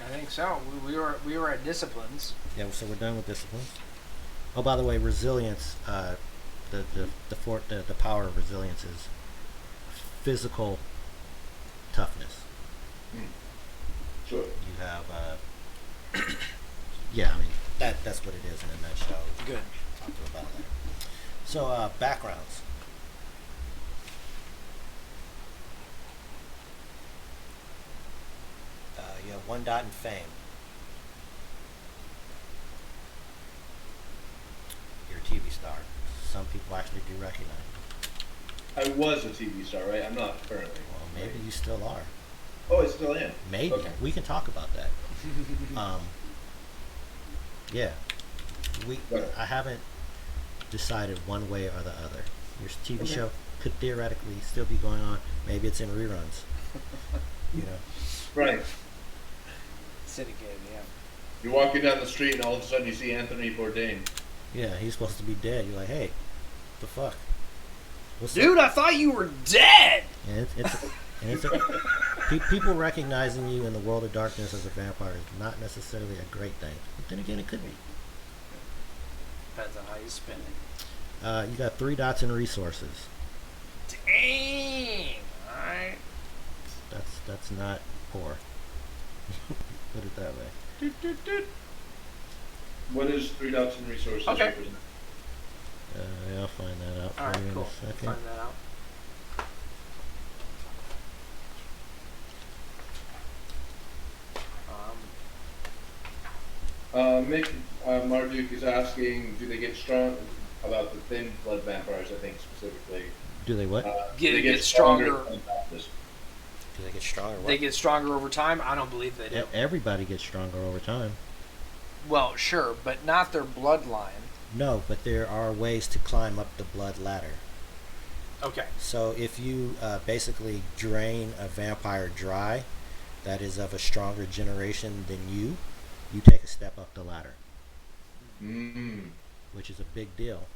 Speaker 1: I think so. We were at disciplines.
Speaker 2: Yeah. So we're done with disciplines. Oh, by the way, resilience. The power of resilience is physical toughness.
Speaker 4: Sure.
Speaker 2: You have yeah, I mean that's what it is in a nutshell.
Speaker 1: Good.
Speaker 2: Talked about that. So backgrounds. You have one dot in fame. You're a TV star. Some people actually do recognize you.
Speaker 4: I was a TV star, right? I'm not currently.
Speaker 2: Well, maybe you still are.
Speaker 4: Oh, I still am.
Speaker 2: Maybe.
Speaker 4: Okay.
Speaker 2: We can talk about that. Yeah. I haven't decided one way or the other. Your TV show could theoretically still be going on. Maybe it's in reruns.
Speaker 4: Right.
Speaker 1: City game, yeah.
Speaker 4: You're walking down the street and all of a sudden you see Anthony Bourdain.
Speaker 2: Yeah, he's supposed to be dead. You're like, hey, the fuck? What's
Speaker 1: Dude,
Speaker 2: up?
Speaker 1: I thought you were dead!
Speaker 2: And people recognizing you in the world of darkness as a vampire is not necessarily a great thing. But then again, it could be.
Speaker 1: Depends on how you spin it.
Speaker 2: You got 3 dots in resources.
Speaker 1: Dang! right.
Speaker 2: That's not poor. Put it that way.
Speaker 4: What is Three Dots and Resources
Speaker 1: Okay.
Speaker 4: represent?
Speaker 2: Yeah, I'll find that out
Speaker 1: All
Speaker 2: for
Speaker 1: right,
Speaker 2: you
Speaker 1: cool.
Speaker 2: in a second.
Speaker 1: Find that out.
Speaker 4: Mick Marduk is asking, do they get strong about the thin blood vampires? I think specifically.
Speaker 2: Do they what?
Speaker 1: Get
Speaker 4: they
Speaker 1: it get stronger.
Speaker 4: than baptists.
Speaker 2: Do they get stronger?
Speaker 1: They get stronger over time. I don't believe they do.
Speaker 2: Everybody gets stronger over time.
Speaker 1: Well, sure, but not their bloodline.
Speaker 2: No, but there are ways to climb up the blood ladder.
Speaker 1: Okay.
Speaker 2: So if you basically drain a vampire dry that is of a stronger generation than you take a step up the ladder. Which is a big deal.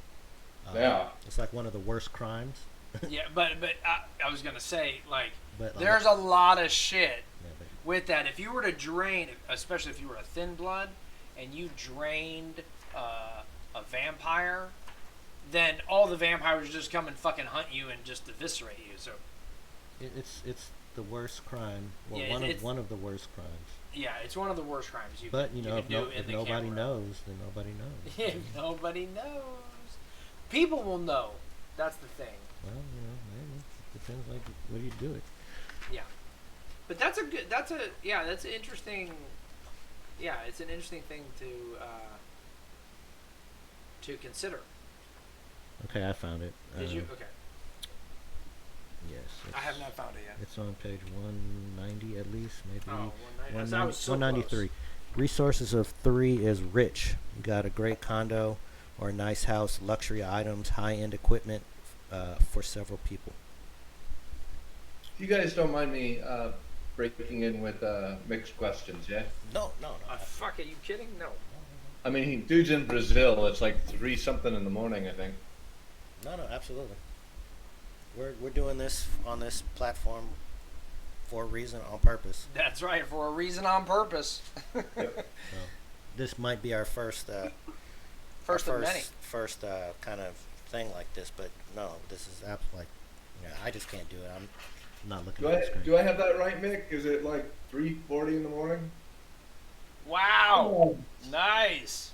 Speaker 4: Yeah.
Speaker 2: It's like one of the worst crimes.
Speaker 1: Yeah, but I was gonna say
Speaker 2: But
Speaker 1: there's a lot of shit
Speaker 2: yeah, but
Speaker 1: with that. If you were to drain, especially if you were a thin blood, and you drained a vampire, then all the vampires just come and fucking hunt you and just eviscerate you. So
Speaker 2: it's the worst crime. Well,
Speaker 1: Yeah,
Speaker 2: one of the worst crimes.
Speaker 1: yeah, it's one of the worst crimes you
Speaker 2: But
Speaker 1: can,
Speaker 2: you
Speaker 1: you
Speaker 2: know,
Speaker 1: can do in
Speaker 2: if
Speaker 1: the
Speaker 2: nobody
Speaker 1: camera.
Speaker 2: knows, then nobody knows.
Speaker 1: If nobody knows, people will know. That's the thing.
Speaker 2: Well, maybe depends. Like, what do you do it?
Speaker 1: Yeah, but that's an interesting. Yeah, it's an interesting thing to consider.
Speaker 2: Okay, I found it.
Speaker 1: Did you? Okay,
Speaker 2: Yes.
Speaker 1: I have not found it yet.
Speaker 2: It's on page 190 at least, maybe.
Speaker 1: Oh, 190. I was so
Speaker 2: 193. Resources of 3 is rich. You got a great condo or a nice house, luxury items, high-end equipment for several people.
Speaker 4: If you guys don't mind me breaking in with mixed questions, yeah?
Speaker 2: No.
Speaker 1: Fuck, are you kidding? No.
Speaker 4: I mean, dude's in Brazil. It's like 3 something in the morning, I think.
Speaker 2: No, absolutely. We're doing this on this platform for a reason, on purpose.
Speaker 1: That's right, for a reason, on purpose.
Speaker 2: So, this might be our first
Speaker 1: First of many.
Speaker 2: first kind of thing like this, but no, this is like, I just can't do it. I'm not looking at the screen.
Speaker 4: Do I have that right, Mick? Is it like 3:40 in the morning?
Speaker 1: Wow, nice.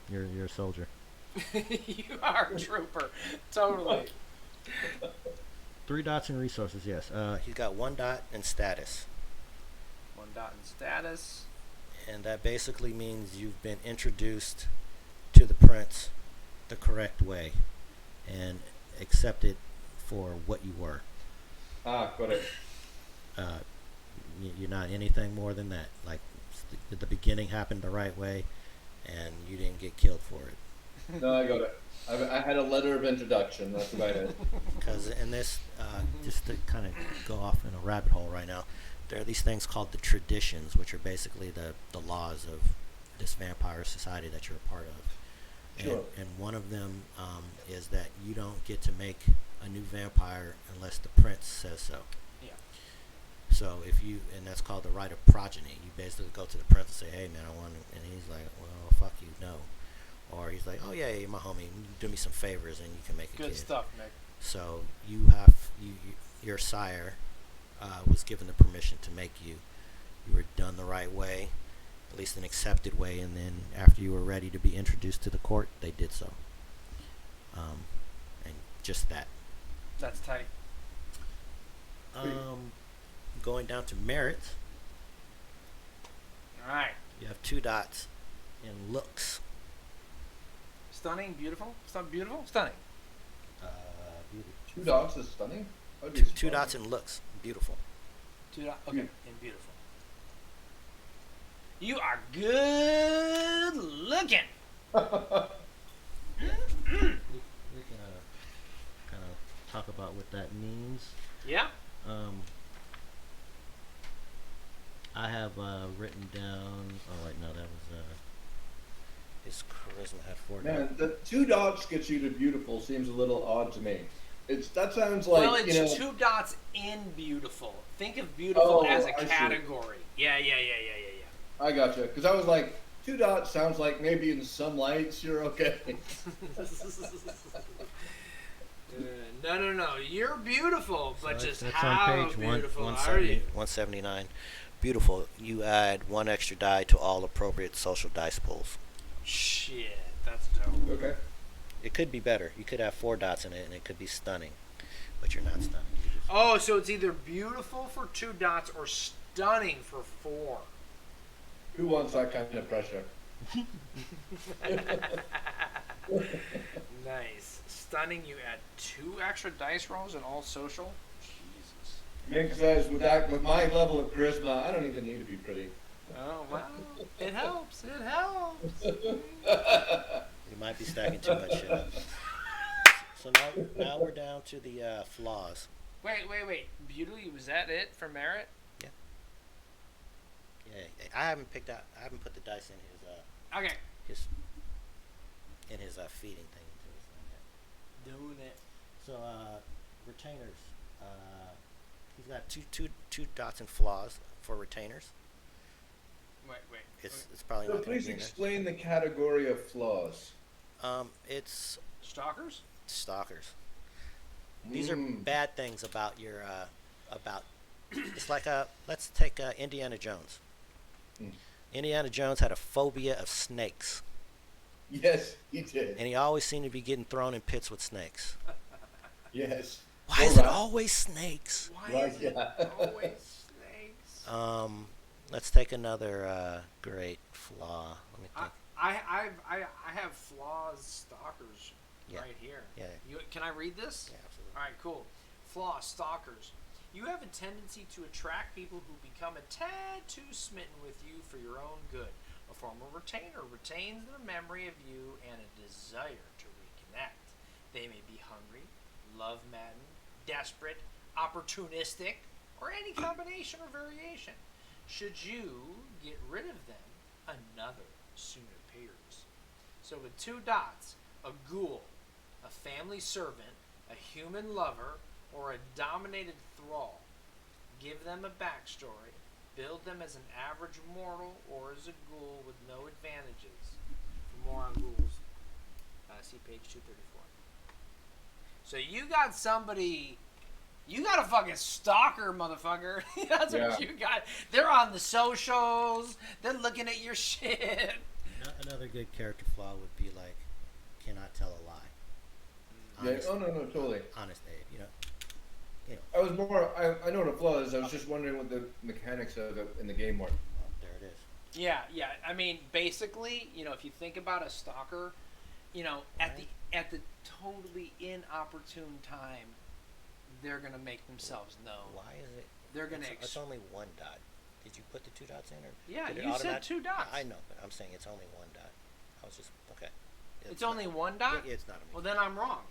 Speaker 2: You're a soldier.
Speaker 1: You are a trooper, totally.
Speaker 2: 3 dots in resources, yes. He's got 1 dot in status.
Speaker 1: 1 dot in status.
Speaker 2: And that basically means you've been introduced to the prince the correct way and accepted for what you were.
Speaker 4: Got it.
Speaker 2: You're not anything more than that. Like, the beginning happened the right way and you didn't get killed for it.
Speaker 4: No, I got it. I had a letter of introduction. That's about it.
Speaker 2: Because in this, just to kind of go off in a rabbit hole right now, there are these things called the traditions, which are basically the laws of this vampire society that you're a part of.
Speaker 4: Sure.
Speaker 2: And one of them is that you don't get to make a new vampire unless the prince says so.
Speaker 1: Yeah.
Speaker 2: So and that's called the right of progeny. You basically go to the prince and say, hey man, I want to, and he's like, well, fuck you, no. Or he's like, oh yeah, you're my homie, do me some favors and you can make a kid.
Speaker 1: Good stuff, Nick.
Speaker 2: So your sire was given the permission to make you. You were done the right way, at least an accepted way, and then after you were ready to be introduced to the court, they did so. And just that.
Speaker 1: That's tight.
Speaker 2: Going down to merit,
Speaker 1: All right.
Speaker 2: you have 2 dots in looks.
Speaker 1: Stunning, beautiful. Beautiful, stunning.
Speaker 2: Beauty.
Speaker 4: 2 dots is stunning. That'd be
Speaker 2: 2
Speaker 4: stunning.
Speaker 2: dots in looks. Beautiful.
Speaker 1: 2 dots. Okay, and beautiful. You are good looking.
Speaker 2: We can kind of talk about what that means.
Speaker 1: Yeah.
Speaker 2: I have written down. Oh wait, no, that was his charisma had 4 dots.
Speaker 4: Man, the 2 dots gets you to beautiful seems a little odd to me. That sounds like,
Speaker 1: Well, it's 2 dots in beautiful. Think of beautiful as a
Speaker 4: I see.
Speaker 1: category. Yeah.
Speaker 4: I gotcha. Because I was like, 2 dots sounds like maybe in some lights you're okay.
Speaker 1: No. You're beautiful, but
Speaker 2: So
Speaker 1: just
Speaker 2: that's
Speaker 1: how
Speaker 2: on page
Speaker 1: beautiful are
Speaker 2: 170,
Speaker 1: you?
Speaker 2: 179. Beautiful. You add 1 extra die to all appropriate social dice pools.
Speaker 1: Shit, that's dope.
Speaker 4: Okay.
Speaker 2: It could be better. You could have 4 dots in it, and it could be stunning, but you're not stunning.
Speaker 1: Oh, so it's either beautiful for 2 dots or stunning for 4.
Speaker 4: Who wants that kind of pressure?
Speaker 1: Nice. Stunning, you add 2 extra dice rolls and all social? Jesus.
Speaker 4: Mink says, with my level of charisma, I don't even need to be pretty.
Speaker 1: Oh, well, it helps. It helps.
Speaker 2: You might be stacking too much shit. So now we're down to the flaws.
Speaker 1: Wait. Beauty, was that it for merit?
Speaker 2: Yeah, I haven't put the dice in
Speaker 1: Okay.
Speaker 2: his feeding thing.
Speaker 1: Doing it.
Speaker 2: So retainers. He's got two dots in flaws for retainers.
Speaker 1: Wait.
Speaker 2: It's probably
Speaker 4: So
Speaker 2: not going
Speaker 4: please
Speaker 2: to be in
Speaker 4: explain the category of flaws.
Speaker 2: there. It's
Speaker 1: Stalkers?
Speaker 2: stalkers. These are bad things about your about. It's like let's take Indiana Jones. Indiana Jones had a phobia of snakes,
Speaker 4: Yes, he did.
Speaker 2: and he always seemed to be getting thrown in pits with snakes.
Speaker 4: Yes.
Speaker 2: Why is it always snakes?
Speaker 1: Why
Speaker 4: Right,
Speaker 1: is it
Speaker 4: yeah.
Speaker 1: always snakes?
Speaker 2: Let's take another great flaw. Let me think.
Speaker 1: I have flaws stalkers right here.
Speaker 2: Yeah.
Speaker 1: Can I read this?
Speaker 2: Yeah, absolutely.
Speaker 1: All right, cool. Flaw stalkers. You have a tendency to attract people who become a tad too smitten with you for your own good. A former retainer retains their memory of you and a desire to reconnect. They may be hungry, love-maddened, desperate, opportunistic, or any combination or variation. Should you get rid of them, another soon appears. So with 2 dots, a ghoul, a family servant, a human lover, or a dominated thrall. Give them a backstory. Build them as an average mortal or as a ghoul with no advantages. For more on ghouls, see page 234. So you got somebody, you got a fucking stalker, motherfucker. That's what you got. They're on the socials. They're looking at your shit.
Speaker 2: Another good character flaw would be like, cannot tell a lie.
Speaker 4: Yeah.
Speaker 2: Honest,
Speaker 4: Oh no, totally.
Speaker 2: honest Abe.
Speaker 4: I was more. I know what a flaw is. I was just wondering what the mechanics of it in the game were.
Speaker 2: Well, there it is.
Speaker 1: Yeah. I mean, basically, if you think about a stalker, at the totally inopportune time, they're gonna make themselves known.
Speaker 2: Why is it?
Speaker 1: They're gonna.
Speaker 2: It's only 1 dot. Did you put the 2 dots in, or?
Speaker 1: Yeah,
Speaker 2: did it
Speaker 1: you said
Speaker 2: automat-
Speaker 1: 2 dots.
Speaker 2: I know, but I'm saying it's only 1 dot. I was just okay.
Speaker 1: It's only 1 dot.
Speaker 2: It's not a.
Speaker 1: Well, then I'm wrong.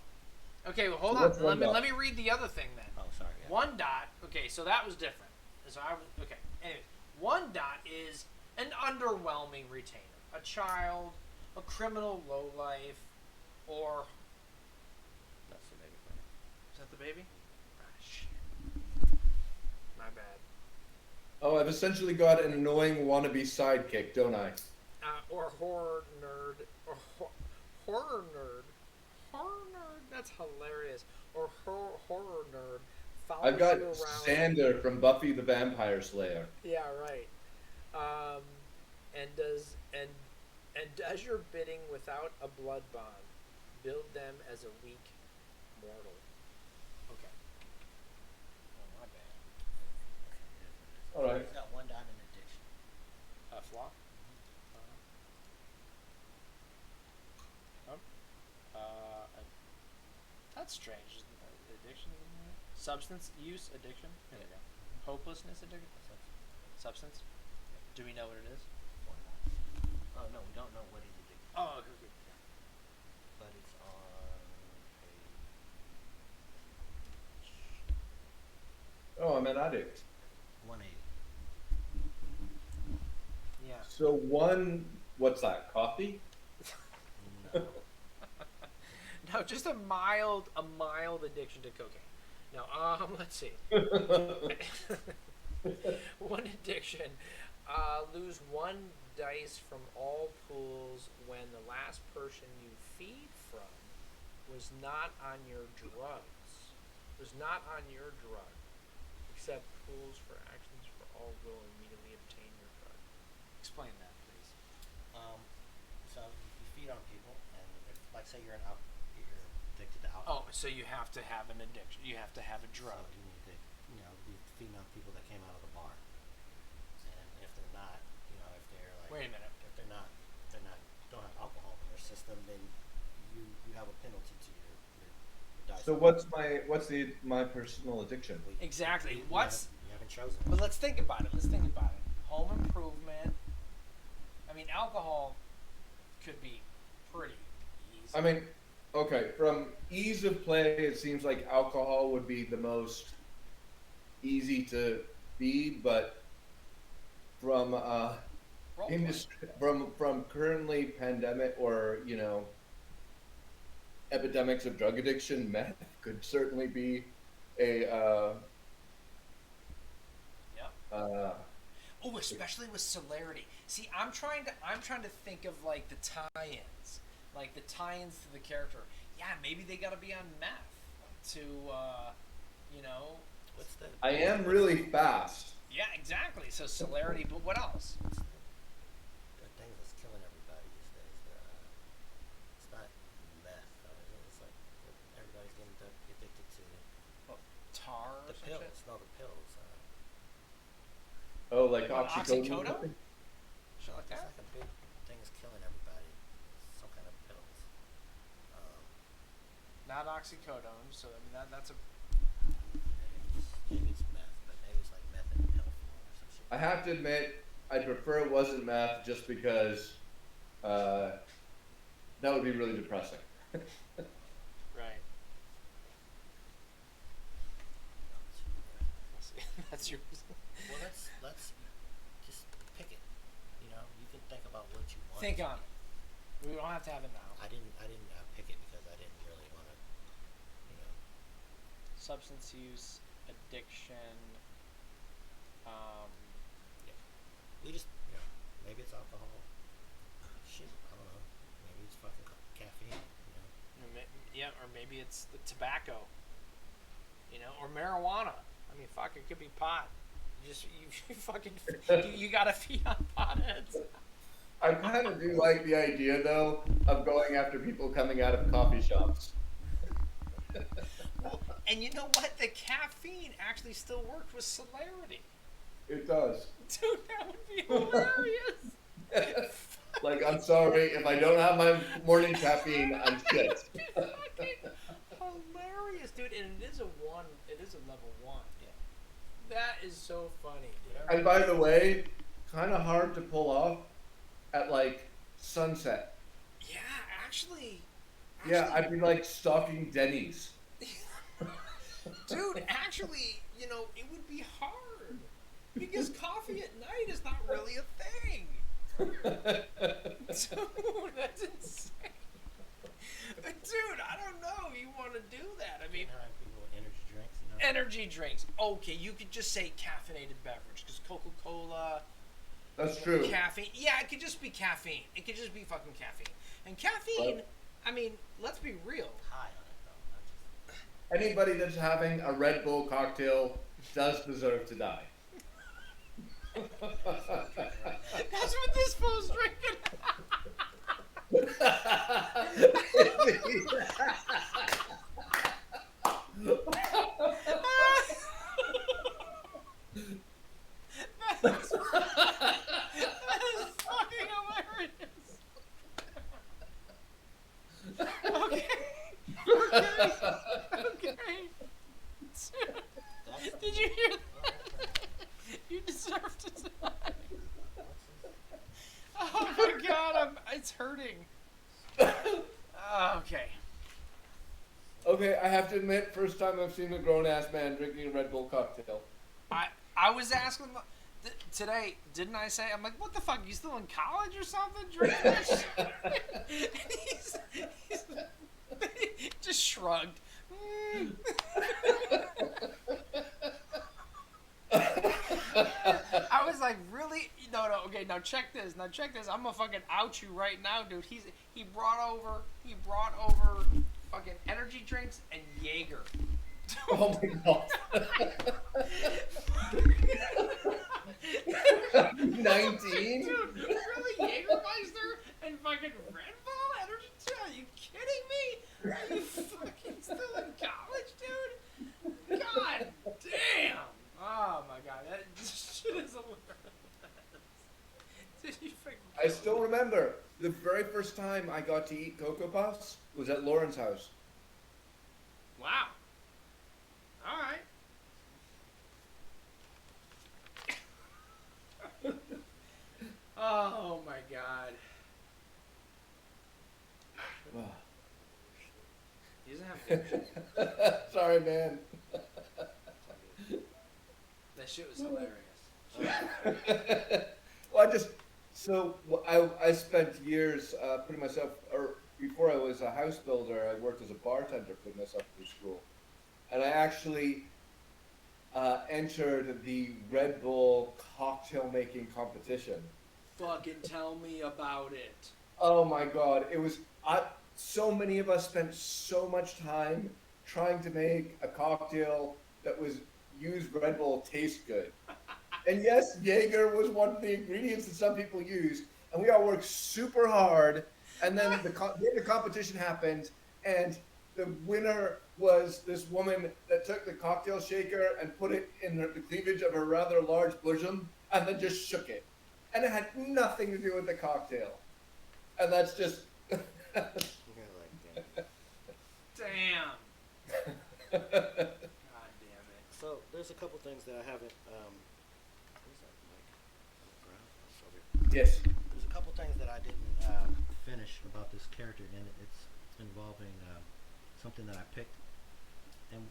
Speaker 1: Okay, well, hold
Speaker 4: So
Speaker 1: on.
Speaker 4: what's 1 dot?
Speaker 1: Let me read the other thing then.
Speaker 2: Oh, sorry. Yeah.
Speaker 1: 1 dot. Okay, so that was different. So I was okay. Anyways, 1 dot is an underwhelming retainer, a child, a criminal lowlife, or
Speaker 2: That's the baby.
Speaker 1: is that the baby? Ah, shit. My bad.
Speaker 4: Oh, I've essentially got an annoying wannabe sidekick, don't I?
Speaker 1: Or horror nerd, or horror nerd. Horror nerd. That's hilarious. Or horror nerd. Follows
Speaker 4: I've got
Speaker 1: you around.
Speaker 4: Sander from Buffy the Vampire Slayer.
Speaker 1: Yeah, right. And does your bidding without a blood bond. Build them as a weak mortal. Okay. Oh, my bad.
Speaker 4: All right.
Speaker 2: He's got 1 dot in addiction.
Speaker 1: A flaw? That's strange. Addiction? Substance use addiction? There we go. Hopelessness addiction? Substance? Do we know what it is?
Speaker 2: Oh no, we don't know what he's addicted to.
Speaker 1: Oh, okay.
Speaker 2: But it's on page
Speaker 4: Oh, I'm an addict.
Speaker 2: 180.
Speaker 1: Yeah.
Speaker 4: So what's that? Coffee?
Speaker 2: No.
Speaker 1: No, just a mild addiction to cocaine. Now, let's see. One addiction. Lose 1 dice from all pools when the last person you feed from was not on your drugs, was not on your drug, except rules for actions for all will immediately obtain your drug. Explain that, please.
Speaker 2: So you feed on people, and if, like, say you're addicted to alcohol.
Speaker 1: Oh, so you have to have an addiction. You have to have a drug.
Speaker 2: So you need to, be feeding on people that came out of the bar. And if they're not, if they're like,
Speaker 1: Wait a minute.
Speaker 2: if they're not, don't have alcohol in their system, then you have a penalty to your dice.
Speaker 4: So what's my personal addiction?
Speaker 1: Exactly.
Speaker 2: You haven't chosen.
Speaker 1: But let's think about it. Home improvement. I mean, alcohol could be pretty easy.
Speaker 4: I mean, okay, from ease of play, it seems like alcohol would be the most easy to feed, but from from currently pandemic or epidemics of drug addiction, meth could certainly be a
Speaker 1: Oh, especially with celerity. See, I'm trying to think of like the tie-ins to the character. Yeah, maybe they got to be on meth to,
Speaker 2: What's the?
Speaker 4: I am really fast.
Speaker 1: Yeah, exactly. So celerity, but what else?
Speaker 2: The thing that's killing everybody these days. It's not meth. It's like everybody's getting addicted to
Speaker 1: Tar.
Speaker 2: the pills. No, the pills.
Speaker 4: Oh, like
Speaker 1: oxycodone?
Speaker 4: oxycodone?
Speaker 1: Shit like
Speaker 2: It's
Speaker 1: that.
Speaker 2: like a big thing that's killing everybody. Some kind of pills.
Speaker 1: Not oxycodone. So I mean that's a.
Speaker 2: Maybe it's meth, but maybe it's like meth in pill form or some shit.
Speaker 4: I have to admit, I'd prefer it wasn't meth just because that would be really depressing.
Speaker 1: Right. That's your.
Speaker 2: Well, let's just pick it. You can think about what you want.
Speaker 1: Think on it. We don't have to have it now.
Speaker 2: I didn't pick it because I didn't really want to.
Speaker 1: Substance use, addiction.
Speaker 2: Yeah. We just maybe it's alcohol. Shit, I don't know. Maybe it's fucking caffeine.
Speaker 1: Yeah, or maybe it's the tobacco. Or marijuana. I mean, fuck, it could be pot. You fucking you gotta feed on potheads.
Speaker 4: I kind of do like the idea, though, of going after people coming out of coffee shops.
Speaker 1: And you know what? The caffeine actually still worked with celerity.
Speaker 4: It does.
Speaker 1: Dude, that would be hilarious.
Speaker 4: Like, I'm sorry, if I don't have my morning caffeine, I'm shit.
Speaker 1: Hilarious, dude. And it is a level 1.
Speaker 2: Yeah.
Speaker 1: That is so funny, dude.
Speaker 4: And by the way, kind of hard to pull off at, like, sunset.
Speaker 1: Yeah, actually.
Speaker 4: Yeah, I'd be, like, stalking Denny's.
Speaker 1: Dude, actually, it would be hard. Because coffee at night is not really a thing. Dude, that's insane. Dude, I don't know. You want to do that. I mean,
Speaker 2: people with energy drinks,
Speaker 1: energy drinks. Okay, you could just say caffeinated beverage. Because Coca-Cola...
Speaker 4: That's true.
Speaker 1: Caffeine. Yeah, it could just be caffeine. It could just be fucking caffeine. And caffeine, I mean, let's be real.
Speaker 2: High on it, though. Not just...
Speaker 4: Anybody that's having a Red Bull cocktail does deserve to die.
Speaker 1: That's what this fool's drinking. That is fucking hilarious. Okay. Did you hear that? You deserve to die. Oh my god, it's hurting. Okay.
Speaker 4: Okay, I have to admit, first time I've seen a grown-ass man drinking a Red Bull cocktail.
Speaker 1: I was asking today, didn't I say? I'm like, what the fuck? You still in college or something? Drinking this? he's just shrugged. I was like, really? No, okay, now check this. I'm gonna fucking out you right now, dude. He brought over fucking energy drinks and Jaeger.
Speaker 4: Oh my god. 19?
Speaker 1: Dude, really? Jägermeister and fucking Red Bull energy drink? Are you kidding me? Are you fucking still in college, dude? God damn. Oh my god, that shit is hilarious. Did you fucking
Speaker 4: I still remember the very first time I got to eat Cocoa Puffs was at Lauren's house.
Speaker 1: Wow. All right. Oh my god. He doesn't have good.
Speaker 4: Sorry, man.
Speaker 1: That shit was hilarious.
Speaker 4: Well, I spent years putting myself, or before I was a house builder, I worked as a bartender, putting myself through school, and I actually entered the Red Bull cocktail making competition.
Speaker 1: Fucking tell me about it.
Speaker 4: Oh my god, it was so many of us spent so much time trying to make a cocktail that was used Red Bull taste good. And yes, Jaeger was one of the ingredients that some people used, and we all worked super hard. And then the competition happened, and the winner was this woman that took the cocktail shaker and put it in the cleavage of her rather large bosom, and then just shook it. And it had nothing to do with the cocktail. And that's just.
Speaker 1: Damn. God damn it.
Speaker 2: So there's a couple things that I haven't. Where's that mic? On the ground? Oh, it's over here.
Speaker 4: Yes.
Speaker 2: There's a couple things that I didn't finish about this character, and it's involving something that I picked, and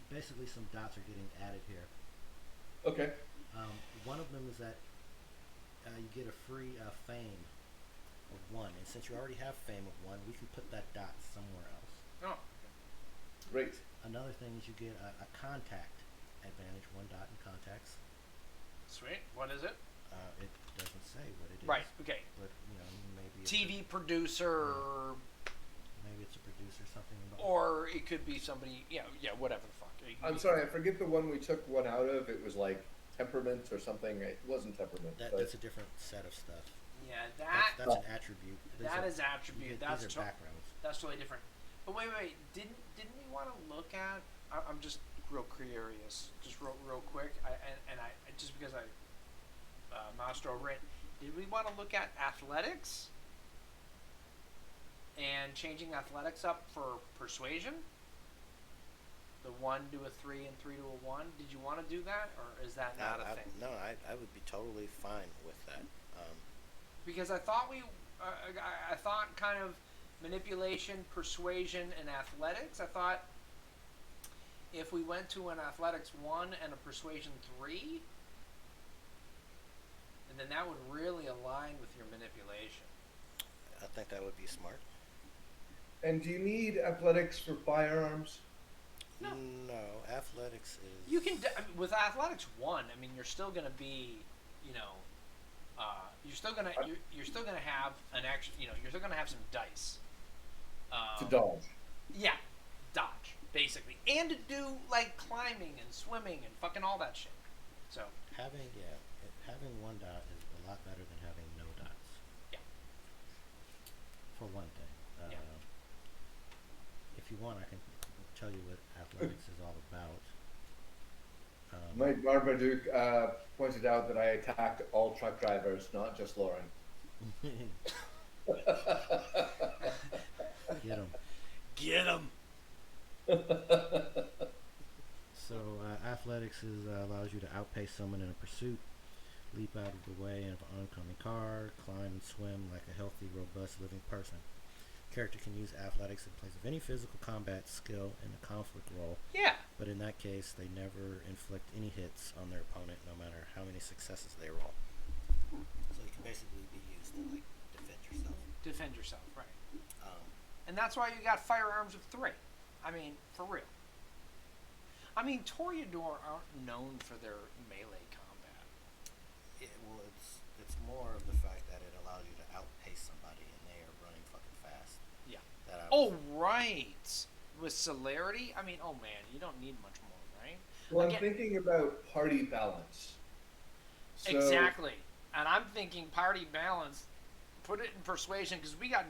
Speaker 2: basically some dots are getting added here.
Speaker 4: Okay.
Speaker 2: One of them is that you get a free fame of 1, and since you already have fame of 1, we can put that dot somewhere else.
Speaker 1: Oh.
Speaker 4: Great.
Speaker 2: Another thing is you get a contact advantage, 1 dot in contacts.
Speaker 1: Sweet. What is it?
Speaker 2: It doesn't say what it is.
Speaker 1: Right. Okay.
Speaker 2: But maybe it's
Speaker 1: TV producer.
Speaker 2: maybe it's a producer, something.
Speaker 1: Or it could be somebody. Yeah. Whatever the fuck.
Speaker 4: I'm sorry, I forget the one we took one out of. It was like temperament or something. It wasn't temperament.
Speaker 2: That's a different set of stuff.
Speaker 1: Yeah.
Speaker 2: That's an attribute.
Speaker 1: That is attribute. That's
Speaker 2: these are backgrounds.
Speaker 1: That's totally different. But wait. Didn't we want to look at? I'm just real curious. Just real quick. I just because I moused over it. Did we want to look at athletics and changing athletics up for persuasion? The 1 to a 3 and 3 to a 1. Did you want to do that, or is that not a thing?
Speaker 2: No, I would be totally fine with that.
Speaker 1: Because I thought I thought kind of manipulation, persuasion, and athletics. I thought if we went to an athletics 1 and a persuasion 3, and then that would really align with your manipulation.
Speaker 2: I think that would be smart.
Speaker 4: And do you need athletics for firearms?
Speaker 1: No.
Speaker 2: Athletics is.
Speaker 1: You can with athletics 1. I mean, you're still going to be, you're still gonna have an action. You're still gonna have some dice.
Speaker 4: To dodge.
Speaker 1: Yeah, dodge basically, and to do like climbing and swimming and fucking all that shit. So
Speaker 2: having 1 dot is a lot better than having no dots.
Speaker 1: Yeah.
Speaker 2: For one thing.
Speaker 1: Yeah.
Speaker 2: If you want, I can tell you what athletics is all about.
Speaker 4: Mike Marmaduke pointed out that I attacked all truck drivers, not just Lauren.
Speaker 1: Get him.
Speaker 2: So athletics allows you to outpace someone in a pursuit, leap out of the way of an oncoming car, climb and swim like a healthy, robust, living person. Character can use athletics in place of any physical combat skill in a conflict role.
Speaker 1: Yeah.
Speaker 2: But in that case, they never inflict any hits on their opponent, no matter how many successes they roll. So it can basically be used to defend yourself.
Speaker 1: Defend yourself, right? And that's why you got firearms of 3. I mean, for real. I mean, Toreador aren't known for their melee combat.
Speaker 2: It's more of the fact that it allows you to outpace somebody and they are running fucking fast.
Speaker 1: Yeah. Oh, right. With celerity, I mean, oh man, you don't need much more, right?
Speaker 4: Well, I'm
Speaker 1: Again,
Speaker 4: thinking about party balance. So,
Speaker 1: exactly. And I'm thinking party balance. Put it in persuasion because we got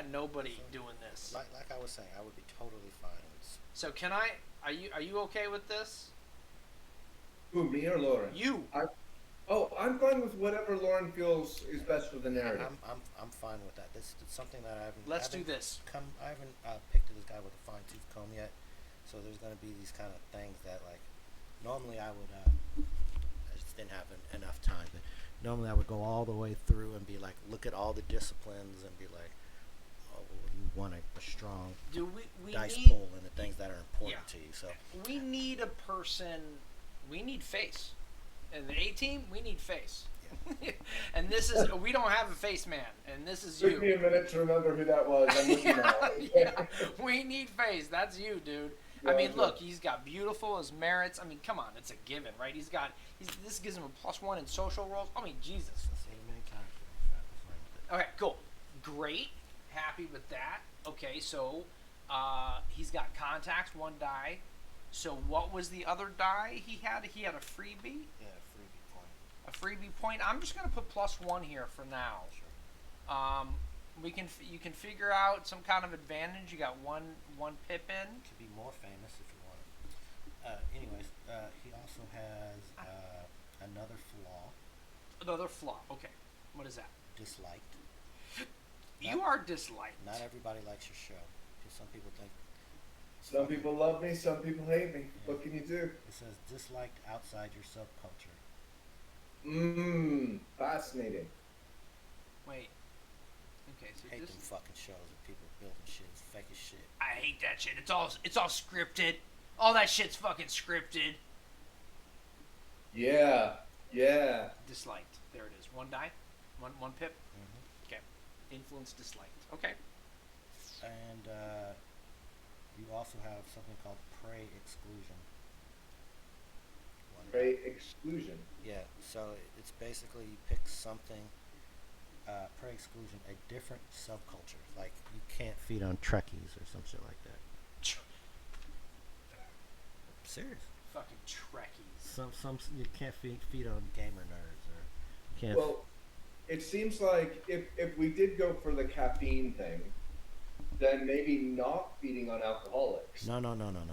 Speaker 1: nobody doing this.
Speaker 2: Like I was saying, I would be totally fine with.
Speaker 1: So can I? Are you okay with this?
Speaker 4: who, me or Lauren?
Speaker 1: You.
Speaker 4: I'm fine with whatever Lauren feels is best for the narrative.
Speaker 2: I'm fine with that. This is something that I haven't.
Speaker 1: Let's do this.
Speaker 2: I haven't picked this guy with a fine tooth comb yet, so there's gonna be these kind of things that like normally I would. I just didn't have enough time, but normally I would go all the way through and be like, look at all the disciplines and be like, oh, well, you want a strong
Speaker 1: Do we
Speaker 2: dice
Speaker 1: need?
Speaker 2: pool and the things that are important to you. So
Speaker 1: We need a person. We need face. In the A team, we need face.
Speaker 2: yeah.
Speaker 1: And this is we don't have a face man, and this is
Speaker 4: Took me
Speaker 1: you.
Speaker 4: a minute to remember who that was. I'm looking now.
Speaker 1: Yeah, we need face. That's you, dude. I mean,
Speaker 4: Gotcha.
Speaker 1: look, he's got beautiful as merits. I mean, come on, it's a given, right? This gives him a +1 in social roles. I mean, Jesus.
Speaker 2: The same main character. I'm fine with it.
Speaker 1: Okay, cool, great, happy with that. Okay, so he's got contacts, 1 die. So what was the other die he had? He had a freebie.
Speaker 2: Yeah, freebie point.
Speaker 1: A freebie point. I'm just gonna put +1 here for now.
Speaker 2: Sure.
Speaker 1: You can figure out some kind of advantage. You got one Pippin.
Speaker 2: Could be more famous if you want. Anyways, he also has another flaw.
Speaker 1: Another flaw. Okay, what is that?
Speaker 2: Disliked.
Speaker 1: You are disliked.
Speaker 2: Not everybody likes your show. Because some people think.
Speaker 4: Some people love me, some people hate me. What can you do?
Speaker 2: It says disliked outside your subculture.
Speaker 4: Fascinating.
Speaker 1: Wait. Okay, so
Speaker 2: Hate them fucking shows that people building shit. It's fake as shit.
Speaker 1: I hate that shit. It's all scripted. All that shit's fucking scripted.
Speaker 4: Yeah.
Speaker 1: Disliked. There it is. 1 die. One pip.
Speaker 2: Mm-hmm.
Speaker 1: Okay. Influence disliked. Okay.
Speaker 2: And you also have something called prey exclusion.
Speaker 4: Prey exclusion.
Speaker 2: Yeah, so it's basically you pick something, prey exclusion, a different subculture. Like you can't feed on Trekkies or some shit like that. Serious.
Speaker 1: Fucking Trekkies.
Speaker 2: Some you can't feed on gamer nerds or you can't.
Speaker 4: Well, it seems like if we did go for the caffeine thing, then maybe not feeding on alcoholics.
Speaker 2: No.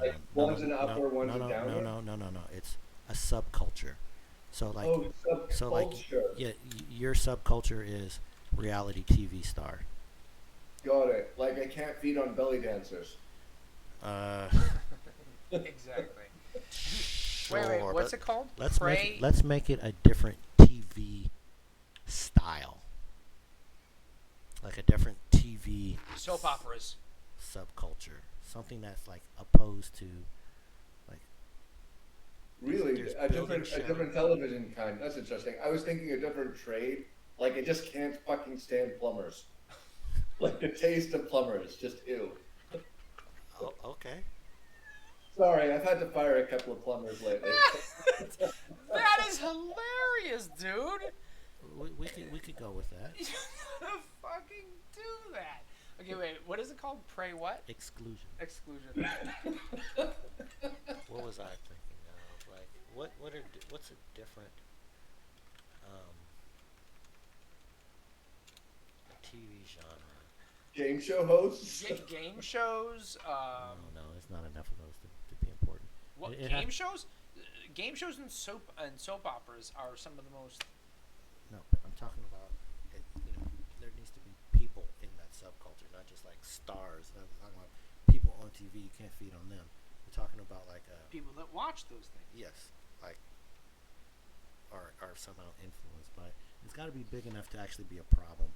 Speaker 4: Like one's an upper, one's a downer.
Speaker 2: No. It's a subculture. So like,
Speaker 4: subculture.
Speaker 2: so like, yeah, your subculture is reality TV star.
Speaker 4: Got it. Like I can't feed on belly dancers.
Speaker 1: Exactly.
Speaker 2: Sure,
Speaker 1: wait. What's it called?
Speaker 2: Let's
Speaker 1: Prey.
Speaker 2: make it a different TV style. Like a different TV
Speaker 1: Soap operas.
Speaker 2: subculture. Something that's like opposed to like
Speaker 4: Really,
Speaker 2: there's
Speaker 4: a
Speaker 2: building
Speaker 4: different television kind. That's interesting. I was thinking a different trade. Like I just can't fucking stand plumbers. Like the taste of plumbers, just ew.
Speaker 2: Oh, okay.
Speaker 1: Sorry,
Speaker 4: I've had to fire a couple of plumbers lately.
Speaker 1: That is hilarious, dude.
Speaker 2: We could go with that.
Speaker 1: You gotta fucking do that. Okay, wait. What is it called? Pray what?
Speaker 2: Exclusion.
Speaker 1: Exclusion.
Speaker 2: What was I thinking of? Like, what's a different TV genre?
Speaker 4: Game show hosts.
Speaker 1: Game shows.
Speaker 2: No, it's not enough of those to be important.
Speaker 1: What
Speaker 2: It
Speaker 1: game
Speaker 2: has-
Speaker 1: shows? Game shows and soap operas are some of the most.
Speaker 2: No, but I'm talking about there needs to be people in that subculture, not just like stars. I'm talking about people on TV. You can't feed on them. We're talking about like
Speaker 1: People that watch those things.
Speaker 2: yes, like are somehow influenced by. It's got to be big enough to actually be a problem,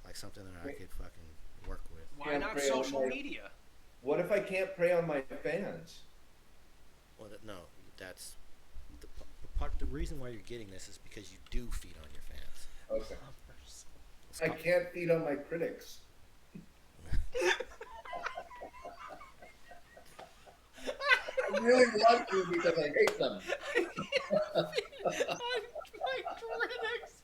Speaker 2: like something that I could fucking work with.
Speaker 1: Why
Speaker 4: Can't
Speaker 1: not
Speaker 4: prey on
Speaker 1: social
Speaker 4: my-
Speaker 1: media?
Speaker 4: What if I can't prey on my fans?
Speaker 2: Well, no, that's the part. The reason why you're getting this is because you do feed on your fans.
Speaker 4: Okay.
Speaker 2: It's
Speaker 4: I
Speaker 2: called-
Speaker 4: can't feed on my critics. I really want to because I hate them.
Speaker 1: My critics.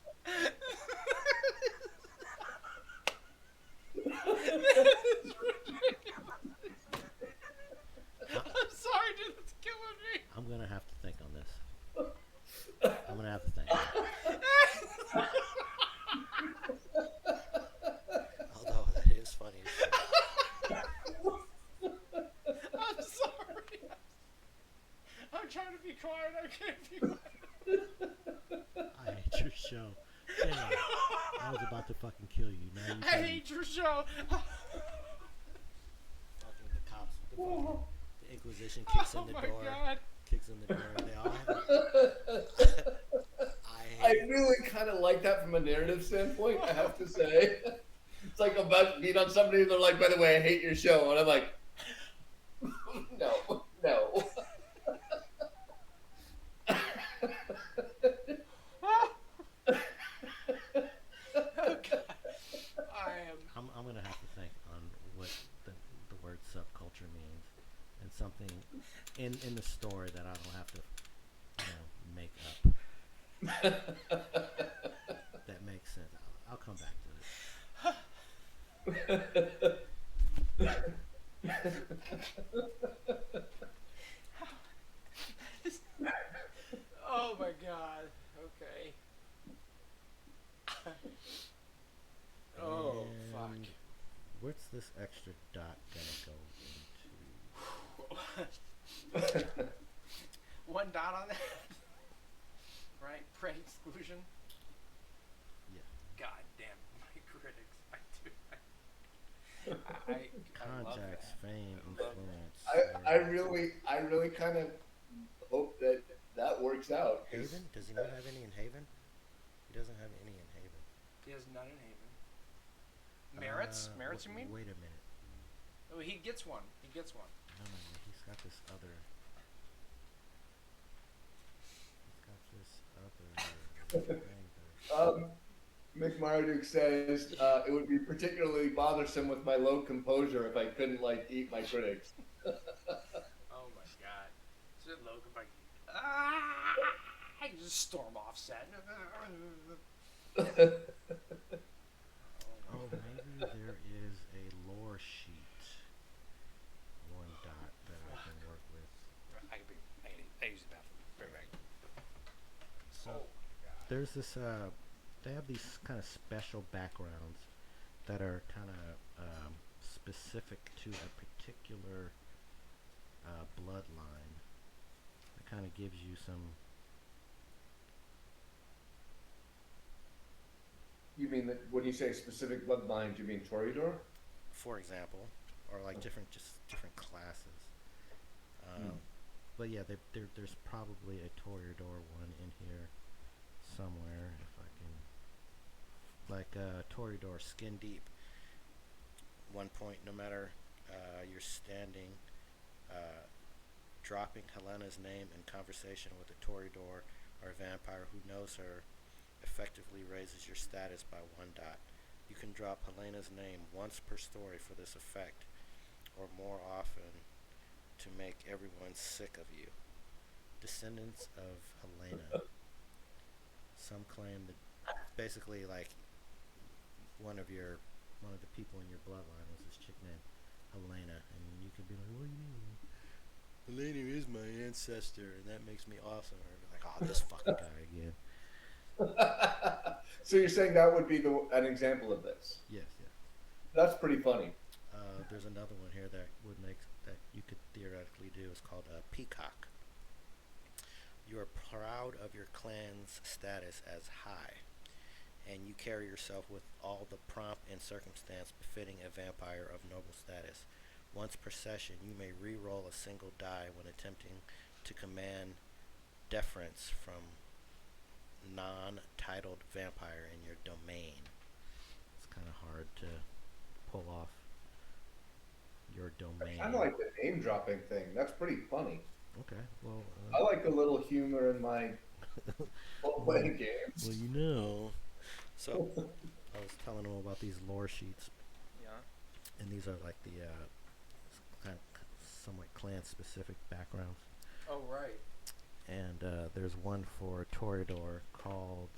Speaker 2: show. Damn. I was about to fucking kill you. Now you
Speaker 1: I hate your show.
Speaker 2: fucking the cops, the Inquisition kicks in the
Speaker 1: my
Speaker 2: door.
Speaker 1: God.
Speaker 2: Kicks in the door. And they all have. I
Speaker 4: I
Speaker 2: hate.
Speaker 4: really kind of like that from a narrative standpoint, I have to say. It's like I'm about to beat on somebody, and they're like, by the way, I hate your show. And I'm like, no, no.
Speaker 1: Oh God. I am.
Speaker 2: I'm gonna have to think on what the word subculture means, and something in the story that I don't have to, make up. That makes sense. I'll come back to
Speaker 1: Oh my God. Okay. Oh
Speaker 2: it.
Speaker 1: fuck.
Speaker 2: And what's this extra dot gonna go into?
Speaker 1: One dot on that. Right? Prey exclusion.
Speaker 2: Yeah.
Speaker 1: God damn my critics. I love
Speaker 2: Contacts,
Speaker 1: that.
Speaker 2: fame,
Speaker 1: I love
Speaker 2: influence.
Speaker 4: I really kind of hope that works out.
Speaker 2: Haven? Does he not have any in Haven? He doesn't have any in Haven.
Speaker 1: He has none in Haven. Merits? Merits, you mean?
Speaker 2: Wait a minute.
Speaker 1: Oh, he gets one. He gets one.
Speaker 2: No, he's got this other. Thing there.
Speaker 4: Mick Marduk says it would be particularly bothersome with my low composure if I couldn't eat my critics.
Speaker 1: Oh my God. So Logan like, I just storm off set.
Speaker 2: Oh, maybe there is a lore sheet. One dot that I can work with.
Speaker 1: I use the bathroom. Very right.
Speaker 2: So
Speaker 1: Oh my God.
Speaker 2: there's this. They have these kind of special backgrounds that are kind of specific to a particular bloodline. It kind of gives you some.
Speaker 4: You mean that when you say specific bloodlines, you mean Toreador?
Speaker 2: For example, or like different classes. But yeah, there's probably a Toreador one in here somewhere if I can. Like Toreador, skin deep. 1 point, no matter you're standing, dropping Helena's name in conversation with a Toreador or a vampire who knows her effectively raises your status by 1 dot. You can drop Helena's name once per story for this effect, or more often to make everyone sick of you. Descendants of Helena. Some claim that basically like one of the people in your bloodline was this chick named Helena, and you could be like, what do you mean? Helena is my ancestor, and that makes me awesome. Or be like, oh, this fucking guy again.
Speaker 4: So you're saying that would be an example of this?
Speaker 2: Yes.
Speaker 4: That's pretty funny.
Speaker 2: There's another one here that would make that you could theoretically do. It's called Peacock. You are proud of your clan's status as high, and you carry yourself with all the pomp and circumstance befitting a vampire of noble status. Once per session, you may re-roll a single die when attempting to command deference from non-titled vampire in your domain. It's kind of hard to pull off your domain.
Speaker 4: I kind of like the name dropping thing. That's pretty funny.
Speaker 2: Okay, well,
Speaker 4: I like a little humor in my playing games.
Speaker 2: Well, so I was telling them about these lore sheets.
Speaker 1: Yeah.
Speaker 2: And these are like the kind of somewhat clan-specific backgrounds.
Speaker 1: Oh right.
Speaker 2: And there's one for Toreador called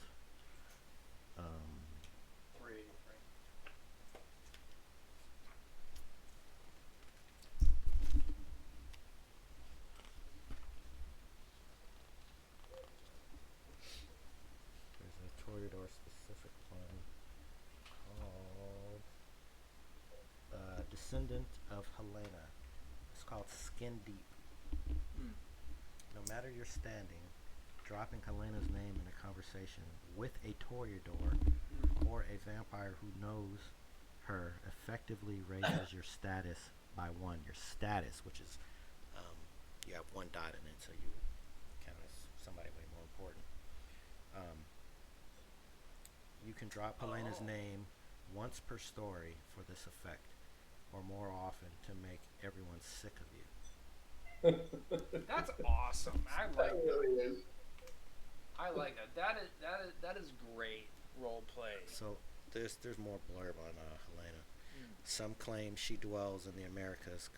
Speaker 1: Right.
Speaker 2: there's a Toreador specific one called Descendant of Helena. It's called Skin Deep. No matter your standing, dropping Helena's name in a conversation with a Toreador or a vampire who knows her effectively raises your status by one. Your status, which is you have one dot in it, so you count as somebody way more important. Um, you can drop Helena's name once per story for this effect, or more often to make everyone sick of you.
Speaker 1: That's awesome. I like
Speaker 4: That
Speaker 1: that.
Speaker 4: really is.
Speaker 1: I like that. That is great role play.
Speaker 2: So there's more blurb on Helena. Some claim she dwells in the Americas,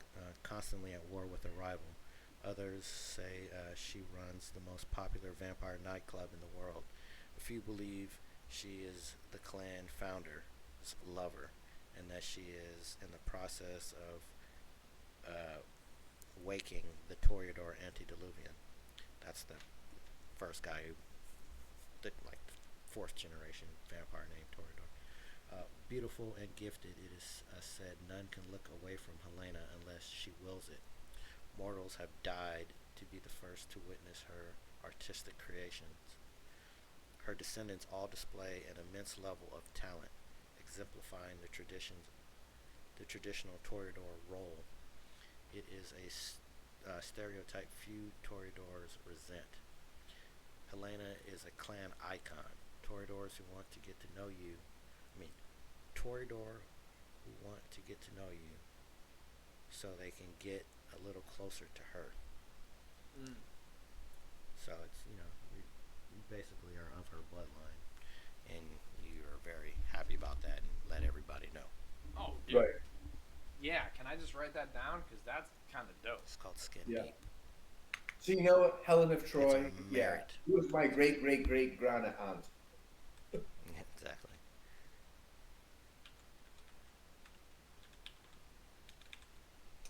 Speaker 2: constantly at war with a rival. Others say she runs the most popular vampire nightclub in the world. A few believe she is the clan founder's lover, and that she is in the process of waking the Toreador Antediluvian. That's the first guy who, like, fourth generation vampire named Toreador. Beautiful and gifted, it is said none can look away from Helena unless she wills it. Mortals have died to be the first to witness her artistic creations. Her descendants all display an immense level of talent, exemplifying the traditional Toreador role. It is a stereotype few Toreadors resent. Helena is a clan icon. Toreadors who want to get to know you, Toreador who want to get to know you so they can get a little closer to her. So it's, you basically are of her bloodline, and you're very happy about that and let everybody know.
Speaker 1: Oh, dude.
Speaker 4: Right.
Speaker 1: Yeah, can I just write that down? Because that's kind of dope.
Speaker 2: It's called Skin
Speaker 4: Yeah.
Speaker 2: Deep.
Speaker 4: So you know Helen of Troy?
Speaker 2: It's a
Speaker 4: Yeah.
Speaker 2: merit.
Speaker 4: She was my great great great grand aunt.
Speaker 2: Yeah, exactly.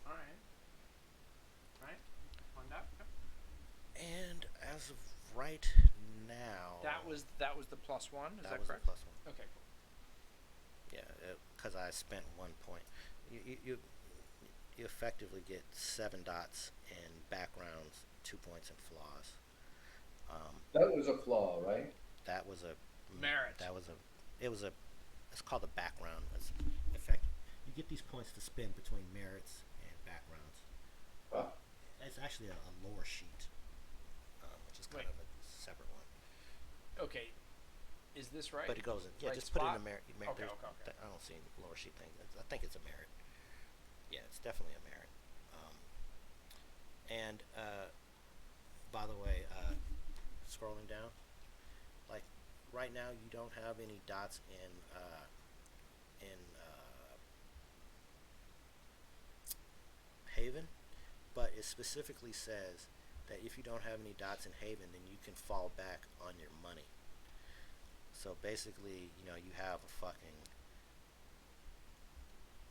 Speaker 1: All right. Right. Find out. Yep.
Speaker 2: And as of right now,
Speaker 1: That was the plus one. Is that
Speaker 2: was
Speaker 1: correct?
Speaker 2: a plus one.
Speaker 1: Okay, cool.
Speaker 2: Yeah, because I spent 1 point. You effectively get 7 dots in backgrounds, 2 points in flaws.
Speaker 4: That was a flaw, right?
Speaker 2: That was a
Speaker 1: Merit.
Speaker 2: It's called a background. It's effect. You get these points to spend between merits and backgrounds.
Speaker 4: Ah.
Speaker 2: It's actually a lore sheet, which is kind of a separate one.
Speaker 1: Okay. Is this right?
Speaker 2: But it goes in. Yeah,
Speaker 1: Right
Speaker 2: just put it in
Speaker 1: spot?
Speaker 2: a merit.
Speaker 1: Okay.
Speaker 2: I don't see any lore sheet thing. I think it's a merit. Yeah, it's definitely a merit. And by the way, scrolling down, like right now, you don't have any dots in Haven, but it specifically says that if you don't have any dots in Haven, then you can fall back on your money. So basically, you have a fucking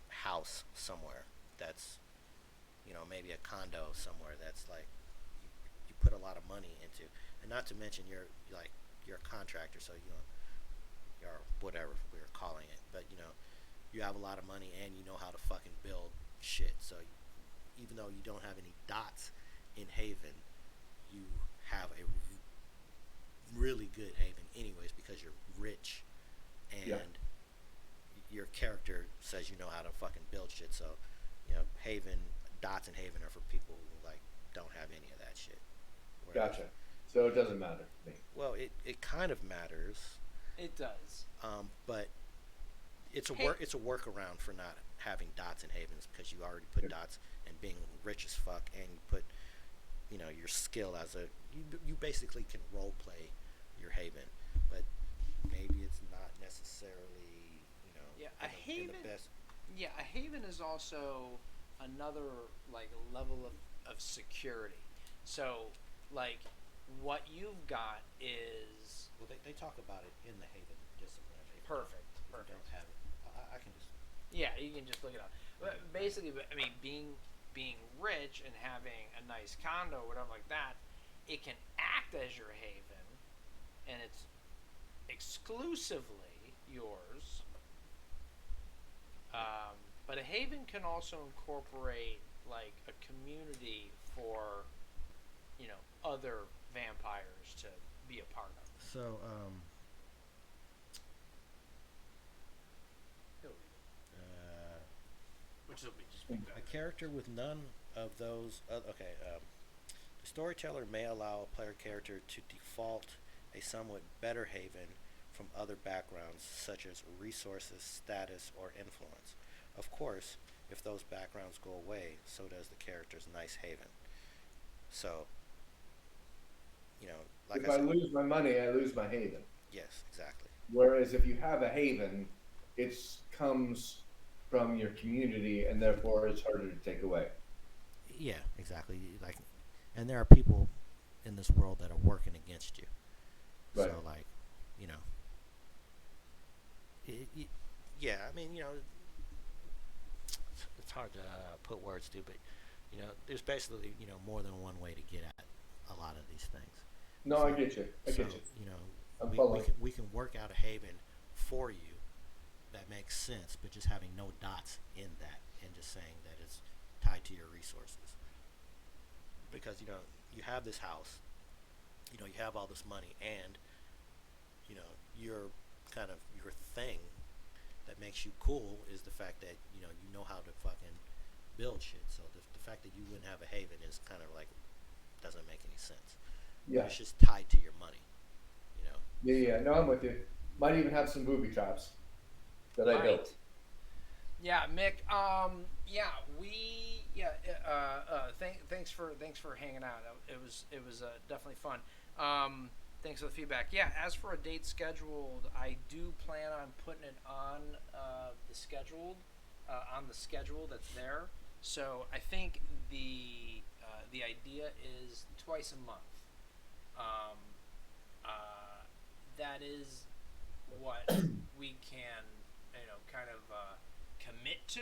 Speaker 2: house somewhere that's, maybe a condo somewhere that's like you put a lot of money into, and not to mention you're a contractor, so you're whatever we're calling it, but you have a lot of money and you know how to fucking build shit. So even though you don't have any dots in Haven, you have a really good Haven anyways because you're rich and your character says you know how to fucking build shit. So Haven, dots in Haven are for people who like don't have any of that shit. Whereas,
Speaker 4: Gotcha. So it doesn't matter to me.
Speaker 2: well, it kind of matters,
Speaker 1: It does.
Speaker 2: but it's a
Speaker 1: Hey.
Speaker 2: it's a workaround for not having dots in Havens because you already put dots and being rich as fuck, and you put your skill as you basically can role play your Haven, but maybe it's not necessarily
Speaker 1: Yeah,
Speaker 2: in
Speaker 1: a
Speaker 2: the
Speaker 1: Haven.
Speaker 2: best.
Speaker 1: Yeah, a Haven is also another like level of security. So like what you've got is
Speaker 2: Well, they talk about it in the Haven discipline.
Speaker 1: perfect.
Speaker 2: If you don't have it, I can just.
Speaker 1: Yeah, you can just look it up. But basically, I mean, being rich and having a nice condo, or whatever like that, it can act as your haven, and it's exclusively yours. But a haven can also incorporate like a community for, other vampires to be a part of.
Speaker 2: So,
Speaker 1: He'll read it,
Speaker 2: uh,
Speaker 1: which will be just be
Speaker 2: a
Speaker 1: better.
Speaker 2: character with none of those. Okay. The storyteller may allow a player character to default a somewhat better haven from other backgrounds, such as resources, status, or influence. Of course, if those backgrounds go away, so does the character's nice haven. So, you know, like
Speaker 4: If
Speaker 2: I
Speaker 4: I
Speaker 2: said,
Speaker 4: lose my money, I lose my haven.
Speaker 2: yes, exactly.
Speaker 4: Whereas if you have a haven, it comes from your community, and therefore it's harder to take away.
Speaker 2: Yeah, exactly. Like, and there are people in this world that are working against you.
Speaker 4: Right.
Speaker 2: So, like, you know, it, yeah. I mean, it's hard to put words to, but there's basically more than one way to get at a lot of these things.
Speaker 4: No,
Speaker 2: So,
Speaker 4: I get you. I
Speaker 2: so
Speaker 4: get you.
Speaker 2: you know,
Speaker 4: I'm
Speaker 2: we
Speaker 4: following.
Speaker 2: can work out a haven for you that makes sense, but just having no dots in that and just saying that it's tied to your resources. Because you have this house, you have all this money, and your kind of your thing that makes you cool is the fact that you know how to fucking build shit. So the fact that you wouldn't have a haven is kind of like doesn't make any sense. But
Speaker 4: Yeah.
Speaker 2: it's just tied to your money, you know.
Speaker 4: Yeah, yeah. No, I'm with you. Might even have some booby traps that I
Speaker 1: Right.
Speaker 4: built.
Speaker 1: Yeah, Mick. Yeah, we. Yeah. Thanks for hanging out. It was definitely fun. Thanks for the feedback. Yeah. As for a date scheduled, I do plan on putting it on the schedule that's there. So I think the idea is twice a month. Um, that is what we can, kind of commit to,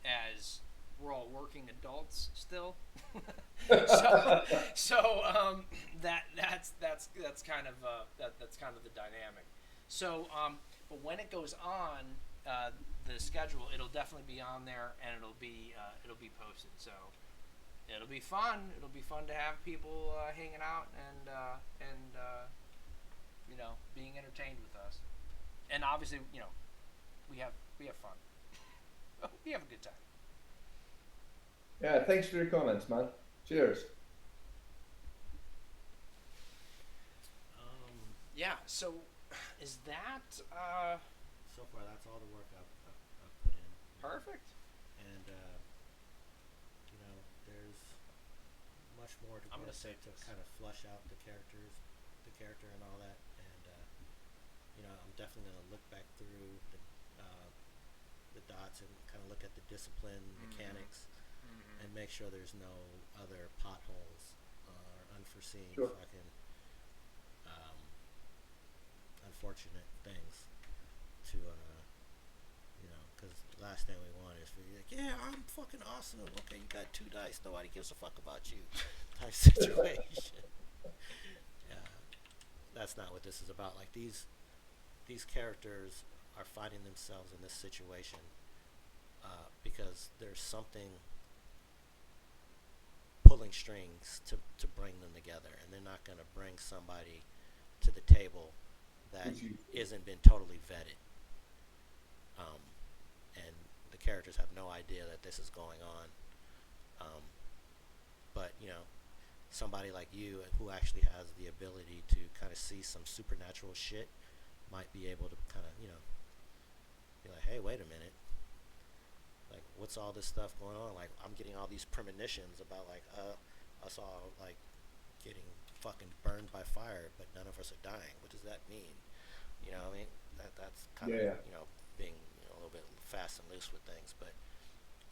Speaker 1: as we're all working adults still. so, so that's kind of that's kind of the dynamic. So, but when it goes on the schedule, it'll definitely be on there, and it'll be posted. So it'll be fun. It'll be fun to have people hanging out and being entertained with us. And obviously, we have fun. We have a good time.
Speaker 4: Yeah. Thanks for your comments, man. Cheers.
Speaker 2: Um,
Speaker 1: Yeah. So, is that
Speaker 2: so far, that's all the work I've put in.
Speaker 1: perfect?
Speaker 2: And there's much more to
Speaker 1: I'm
Speaker 2: go
Speaker 1: gonna save
Speaker 2: to
Speaker 1: this.
Speaker 2: kind of flush out the character and all that. And I'm definitely gonna look back through the dots and kind of look at the discipline mechanics and make sure there's no other potholes or unforeseen
Speaker 4: Sure.
Speaker 2: fucking um, unfortunate things to because the last thing we want is for you like, yeah, I'm fucking awesome. Okay, you got 2 dice. Nobody gives a fuck about you. Type situation. Yeah, that's not what this is about. Like these characters are finding themselves in this situation because there's something pulling strings to bring them together, and they're not going to bring somebody to the table that isn't been totally vetted. And the characters have no idea that this is going on. But somebody like you who actually has the ability to kind of see some supernatural shit might be able to kind of be like, hey, wait a minute, like what's all this stuff going on? Like I'm getting all these premonitions about like us all like getting fucking burned by fire, but none of us are dying. What does that mean? What I mean, that's kind of
Speaker 4: Yeah.
Speaker 2: being a little bit fast and loose with things, but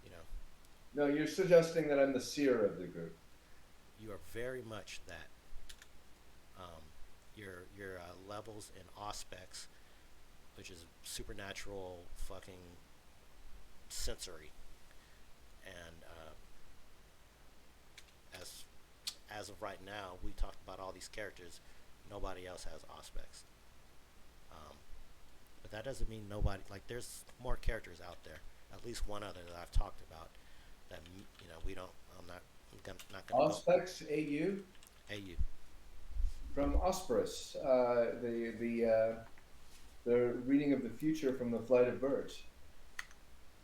Speaker 2: you know
Speaker 4: No, you're suggesting that I'm the seer of the group.
Speaker 2: you are very much that. Your levels and aspects, which is supernatural fucking sensory, and as of right now, we talked about all these characters. Nobody else has aspects, but that doesn't mean nobody. Like there's more characters out there. At least one other that I've talked about that we don't. I'm not gonna go.
Speaker 4: Auspex AU?
Speaker 2: AU.
Speaker 4: from Osprus, the reading of the future from the flight of birds.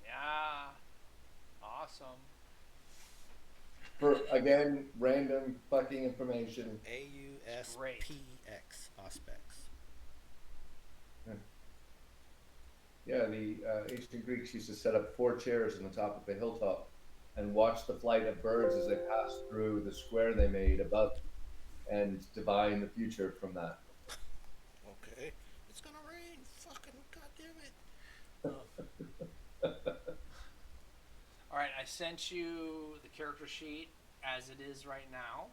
Speaker 1: Yeah. Awesome.
Speaker 4: For again, random fucking information.
Speaker 1: Great.
Speaker 2: AUSPX Auspex.
Speaker 4: Yeah, the ancient Greeks used to set up 4 chairs on the top of a hilltop and watch the flight of birds as they passed through the square they made above and divine the future from that.
Speaker 2: Okay. It's gonna rain. Fucking goddamn it.
Speaker 1: All right, I sent you the character sheet as it is right now.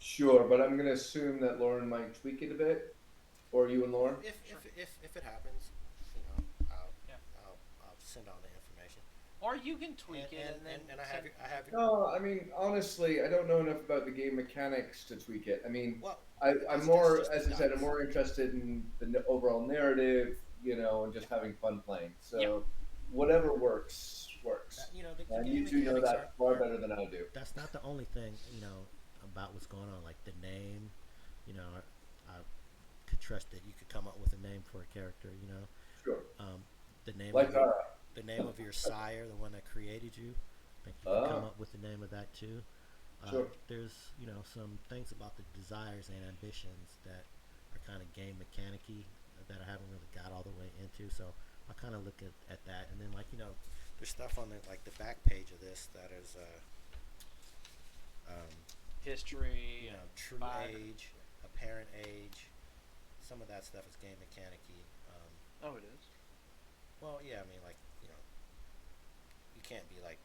Speaker 4: Sure, but I'm going to assume that Lauren might tweak it a bit, or you and Lauren.
Speaker 2: If it happens, you know,
Speaker 1: Yeah.
Speaker 2: I'll send all the information.
Speaker 1: Or you can tweak it and then
Speaker 2: and I have your
Speaker 4: No, I mean, honestly, I don't know enough about the game mechanics to tweak it. I mean,
Speaker 2: well.
Speaker 4: I'm
Speaker 2: It's
Speaker 4: more,
Speaker 2: just
Speaker 4: as I said, I'm more interested in the overall narrative, and just having fun playing. So
Speaker 1: Yeah.
Speaker 4: whatever works, works.
Speaker 2: You know, the
Speaker 4: And
Speaker 2: game
Speaker 4: you two know
Speaker 2: mechanics
Speaker 4: that far better than I do.
Speaker 2: That's not the only thing, you know, about what's going on. Like the name, you know, I could trust that you could come up with a name for a character. You know,
Speaker 4: Sure.
Speaker 2: the name
Speaker 4: Like
Speaker 2: of the name of your sire, the one that created you. I think you could come up with the name of that too.
Speaker 4: Sure.
Speaker 2: There's, you know, some things about the desires and ambitions that are kind of game mechanic-y that I haven't really got all the way into. So I kind of look at that, and then like, you know, there's stuff on the like the back page of this that is
Speaker 1: history,
Speaker 2: you know, true age, apparent age. Some of that stuff is game mechanic-y.
Speaker 1: Oh, it is.
Speaker 2: Well, yeah, I mean, like, you know, you can't be like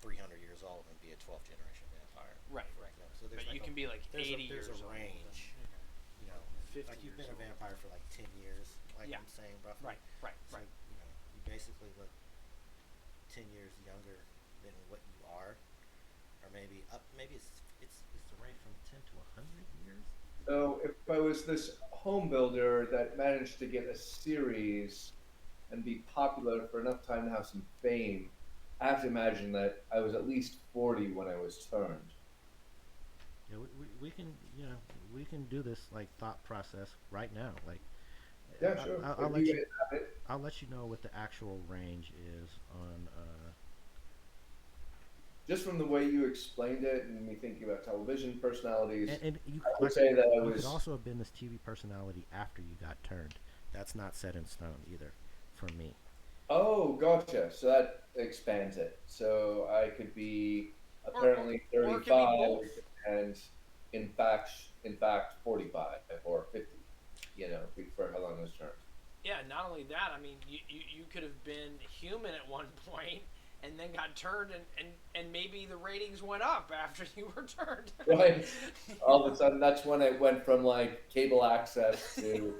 Speaker 2: 300 years old and be a 12th generation vampire.
Speaker 1: Right.
Speaker 2: You know, so there's
Speaker 1: But
Speaker 2: like
Speaker 1: you can be like 80
Speaker 2: there's
Speaker 1: years
Speaker 2: a
Speaker 1: old.
Speaker 2: range. You know,
Speaker 1: 50
Speaker 2: like you've
Speaker 1: years
Speaker 2: been a
Speaker 1: old.
Speaker 2: vampire for like 10 years, like
Speaker 1: Yeah.
Speaker 2: I'm saying roughly.
Speaker 1: Right.
Speaker 2: So, you know, you basically look 10 years younger than what you are, or maybe up. Maybe it's the range from 10 to 100 years.
Speaker 4: So if I was this home builder that managed to get a series and be popular for enough time to have some fame, I have to imagine that I was at least 40 when I was turned.
Speaker 2: Yeah, we can, you know, we can do this like thought process right now. Like,
Speaker 4: Yeah, sure.
Speaker 2: I'll
Speaker 4: If
Speaker 2: let you.
Speaker 4: guys have it.
Speaker 2: I'll let you know what the actual range is on.
Speaker 4: Just from the way you explained it and me thinking about television personalities,
Speaker 2: And you,
Speaker 4: I would say that I
Speaker 2: you could
Speaker 4: was.
Speaker 2: also have been this TV personality after you got turned. That's not set in stone either, for me.
Speaker 4: Oh, gotcha. So that expands it. So I could be apparently
Speaker 1: or it could be
Speaker 4: 35
Speaker 1: both.
Speaker 4: and in fact 45 or 50, for how long it was turned.
Speaker 1: Yeah, not only that, I mean, you could have been human at one point and then got turned, and maybe the ratings went up after you were turned.
Speaker 4: Right. All of a sudden, that's when it went from like cable access to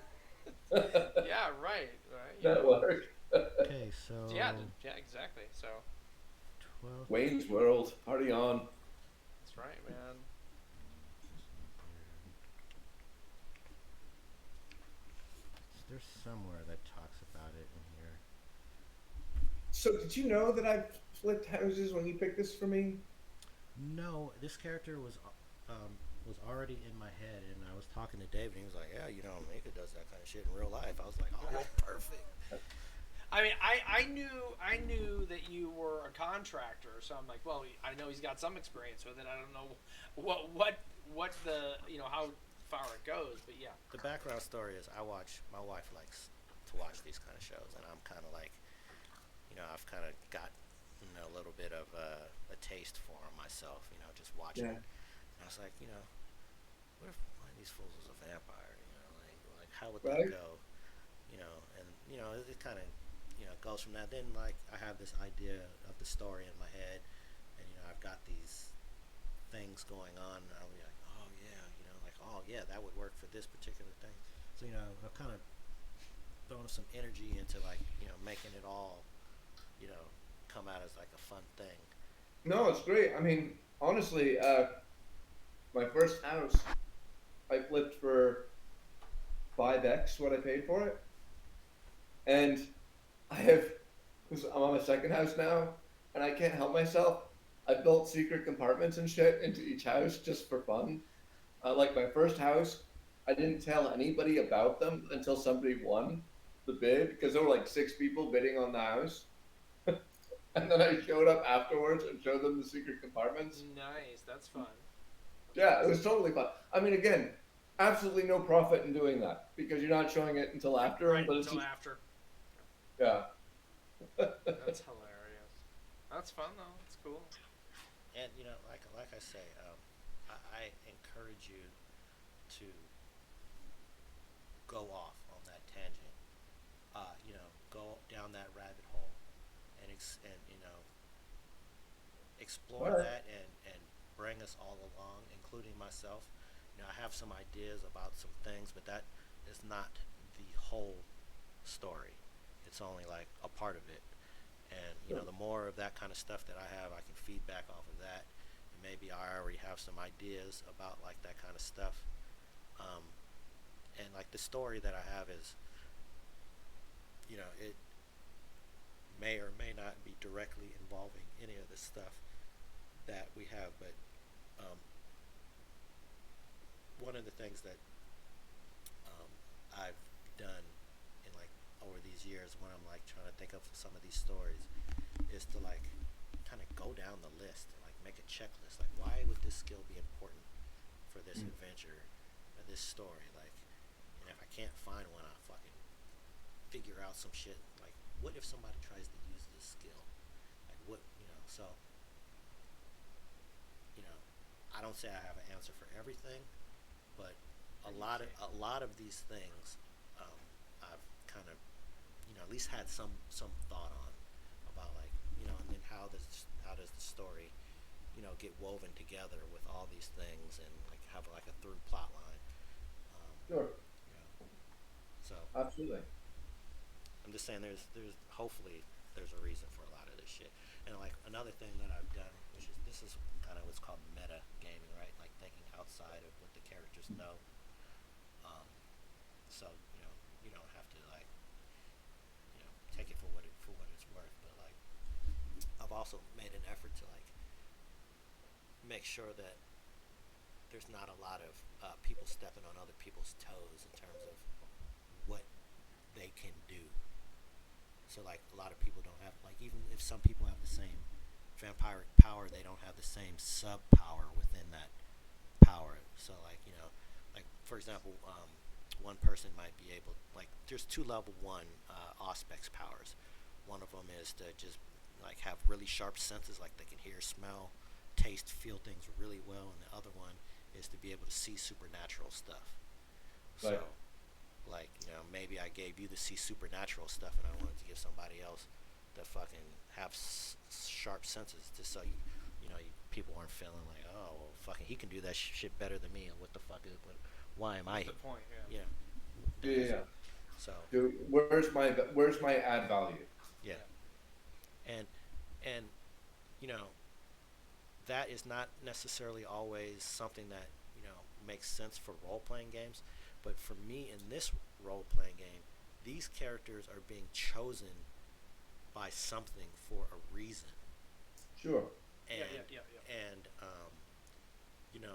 Speaker 1: Yeah, right.
Speaker 4: network.
Speaker 2: Okay, so
Speaker 1: Yeah, exactly. So
Speaker 2: 12.
Speaker 4: Wayne's World, party on.
Speaker 1: that's right, man.
Speaker 2: There's somewhere that talks about it in here.
Speaker 4: So, did you know that I flipped houses when you picked this for me?
Speaker 2: No, this character was already in my head, and I was talking to David, and he was like, "Yeah, you know, Mika does that kind of shit in real life." I was like, "Oh, perfect."
Speaker 1: I mean, I knew that you were a contractor, so I'm like, well, I know he's got some experience with it. I don't know what the how far it goes, but yeah.
Speaker 2: The background story is my wife likes to watch these kind of shows, and I'm kind of like, you know, I've kind of got, you know, a little bit of a taste for them myself, you know, just watching
Speaker 4: Yeah.
Speaker 2: it. And I was like, you know, what if one of these fools was a vampire, you know, like how would
Speaker 4: Right.
Speaker 2: that go, you know, and, you know, it kind of, you know, goes from that. Then, like, I have this idea of the story in my head, and, you know, I've got these things going on, and I'll be like, oh, yeah, you know, like, oh, yeah, that would work for this particular thing. So, you know, I've kind of thrown some energy into, like, you know, making it all, you know, come out as, like, a fun thing.
Speaker 4: No, it's great. I mean, honestly, my first house, I flipped for 5x what I paid for it, and I'm on my second house now, and I can't help myself. I built secret compartments and shit into each house just for fun. Like my first house, I didn't tell anybody about them until somebody won the bid because there were like 6 people bidding on the house. And then I showed up afterwards and showed them the secret compartments.
Speaker 1: Nice. That's fun.
Speaker 4: Yeah, it was totally fun. I mean, again, absolutely no profit in doing that because you're not showing it until after.
Speaker 1: Right
Speaker 4: But it's
Speaker 1: until
Speaker 4: just,
Speaker 1: after.
Speaker 4: yeah,
Speaker 1: That's hilarious. That's fun though. That's cool.
Speaker 2: And like I say, I encourage you to go off on that tangent. Go down that rabbit hole, and
Speaker 4: all
Speaker 2: explore
Speaker 4: right.
Speaker 2: that and bring us all along, including myself. I have some ideas about some things, but that is not the whole story. It's only like a part of it. And
Speaker 4: Sure.
Speaker 2: the more of that kind of stuff that I have, I can feedback off of that. And maybe I already have some ideas about like that kind of stuff. Um, and like the story that I have is, it may or may not be directly involving any of the stuff that we have, but um, one of the things that I've done in like over these years when I'm like trying to think of some of these stories is to like kind of go down the list and like make a checklist. Like, why would this skill be important for this
Speaker 4: Mm.
Speaker 2: adventure or this story? Like, and if I can't find one, I fucking figure out some shit. Like, what if somebody tries to use this skill? Like, so, you know, I don't say I have an answer for everything, but a lot of these things, I've kind of, at least had some thought on about like, and then how does the story, get woven together with all these things and like have like a through plot line. Um,
Speaker 4: Sure,
Speaker 2: you know, so
Speaker 4: absolutely.
Speaker 2: I'm just saying there's hopefully there's a reason for a lot of this shit. And like another thing that I've done, which is this is kind of what's called meta gaming, right? Like thinking outside of what the characters know. Um, so you don't have to like take it for what it's worth. But like I've also made an effort to like make sure that there's not a lot of people stepping on other people's toes in terms of what they can do. So like a lot of people don't have like even if some people have the same vampiric power, they don't have the same sub power within that power. So like like for example, one person might be able like there's two level one auspex powers. One of them is to just like have really sharp senses, like they can hear, smell, taste, feel things really well, and the other one is to be able to see supernatural stuff. So
Speaker 4: Right.
Speaker 2: like maybe I gave you to see supernatural stuff, and I wanted to give somebody else to fucking have sharp senses, just so people aren't feeling like, oh well, fucking he can do that shit better than me, and what the fuck is what? Why am I?
Speaker 1: What's the point? Yeah.
Speaker 2: Yeah.
Speaker 4: Yeah, yeah, yeah.
Speaker 2: So
Speaker 4: Dude, where's my add value?
Speaker 2: yeah,
Speaker 1: Yeah.
Speaker 2: and you know that is not necessarily always something that makes sense for role playing games, but for me in this role playing game, these characters are being chosen by something for a reason,
Speaker 4: Sure.
Speaker 1: Yeah.
Speaker 2: and
Speaker 1: Yeah. Yeah. Yeah.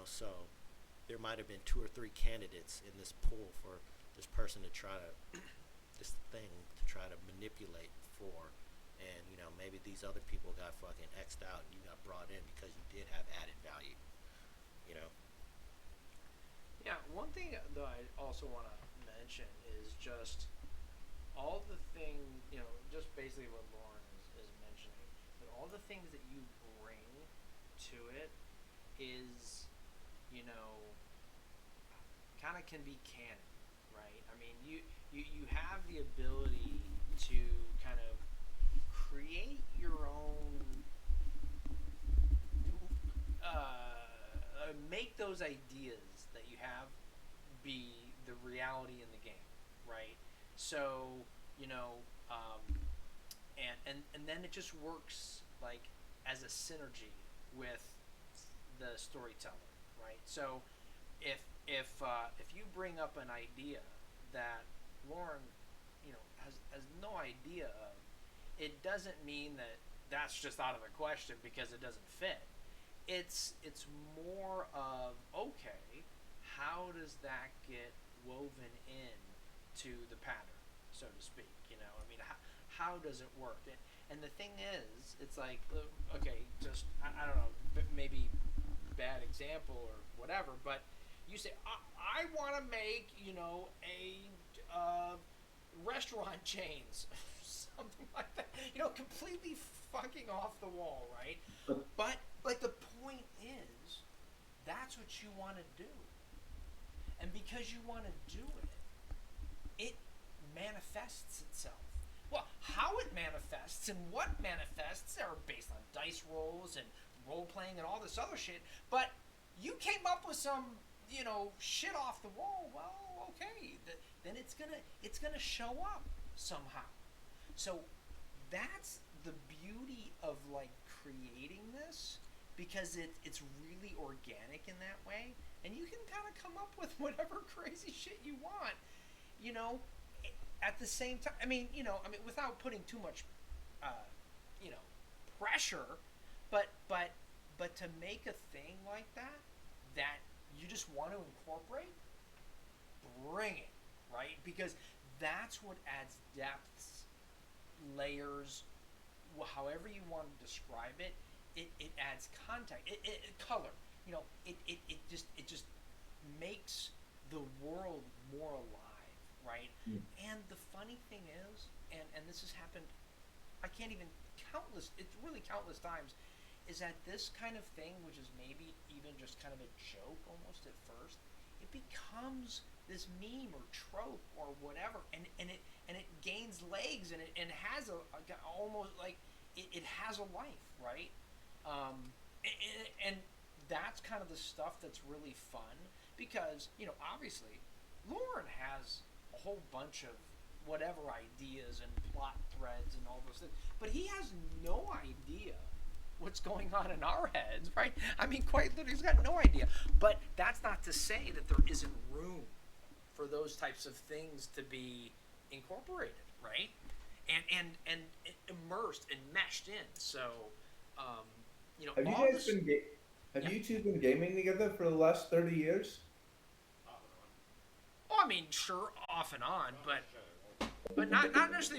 Speaker 2: so there might have been two or three candidates in this pool for this person to try to this thing to try to manipulate for, and maybe these other people got fucking x'd out and you got brought in because you did have added value. you know
Speaker 1: Yeah. One thing that I also want to mention is just all the thing, just basically what Lauren is mentioning, but all the things that you bring to it is, you know, kind of can be canon, right? I mean, you have the ability to kind of create your own, make those ideas that you have be the reality in the game, right? So and then it just works like as a synergy with the storyteller, right? So if you bring up an idea that Lauren, has no idea of, it doesn't mean that that's just out of the question because it doesn't fit. It's more of, okay, how does that get woven in to the pattern, so to speak? I mean, how does it work? And the thing is, it's like, okay, just I don't know, maybe bad example or whatever, but you say I want to make a restaurant chains, something like that. Completely fucking off the wall, right? But like the point is, that's what you want to do, and because you want to do it manifests itself. Well, how it manifests and what manifests are based on dice rolls and role playing and all this other shit. But you came up with some, shit off the wall. Well, okay, then it's gonna show up somehow. So that's the beauty of like creating this, because it's really organic in that way, and you can kind of come up with whatever crazy shit you want, you know at the same time. Without putting too much uh, you know pressure, but to make a thing like that you just want to incorporate, bring it, right? Because that's what adds depths, layers, however you want to describe it. It adds context, color. It just makes the world more alive, right?
Speaker 4: Mm.
Speaker 1: And the funny thing is, and this has happened, I can't even it's really countless times, is that this kind of thing, which is maybe even just kind of a joke almost at first, it becomes this meme or trope or whatever, and it gains legs, and has almost like it has a life, right? And that's kind of the stuff that's really fun, because obviously Lauren has a whole bunch of whatever ideas and plot threads and all those things, but he has no idea what's going on in our heads, right? I mean, quite literally, he's got no idea. But that's not to say that there isn't room for those types of things to be incorporated, right? And immersed and meshed in. So,
Speaker 4: Have you
Speaker 1: all
Speaker 4: guys
Speaker 1: this.
Speaker 4: have
Speaker 1: Yeah.
Speaker 4: you two been gaming together for the last 30 years?
Speaker 2: Off and on.
Speaker 1: Oh, I mean, sure, off and on, but not necessarily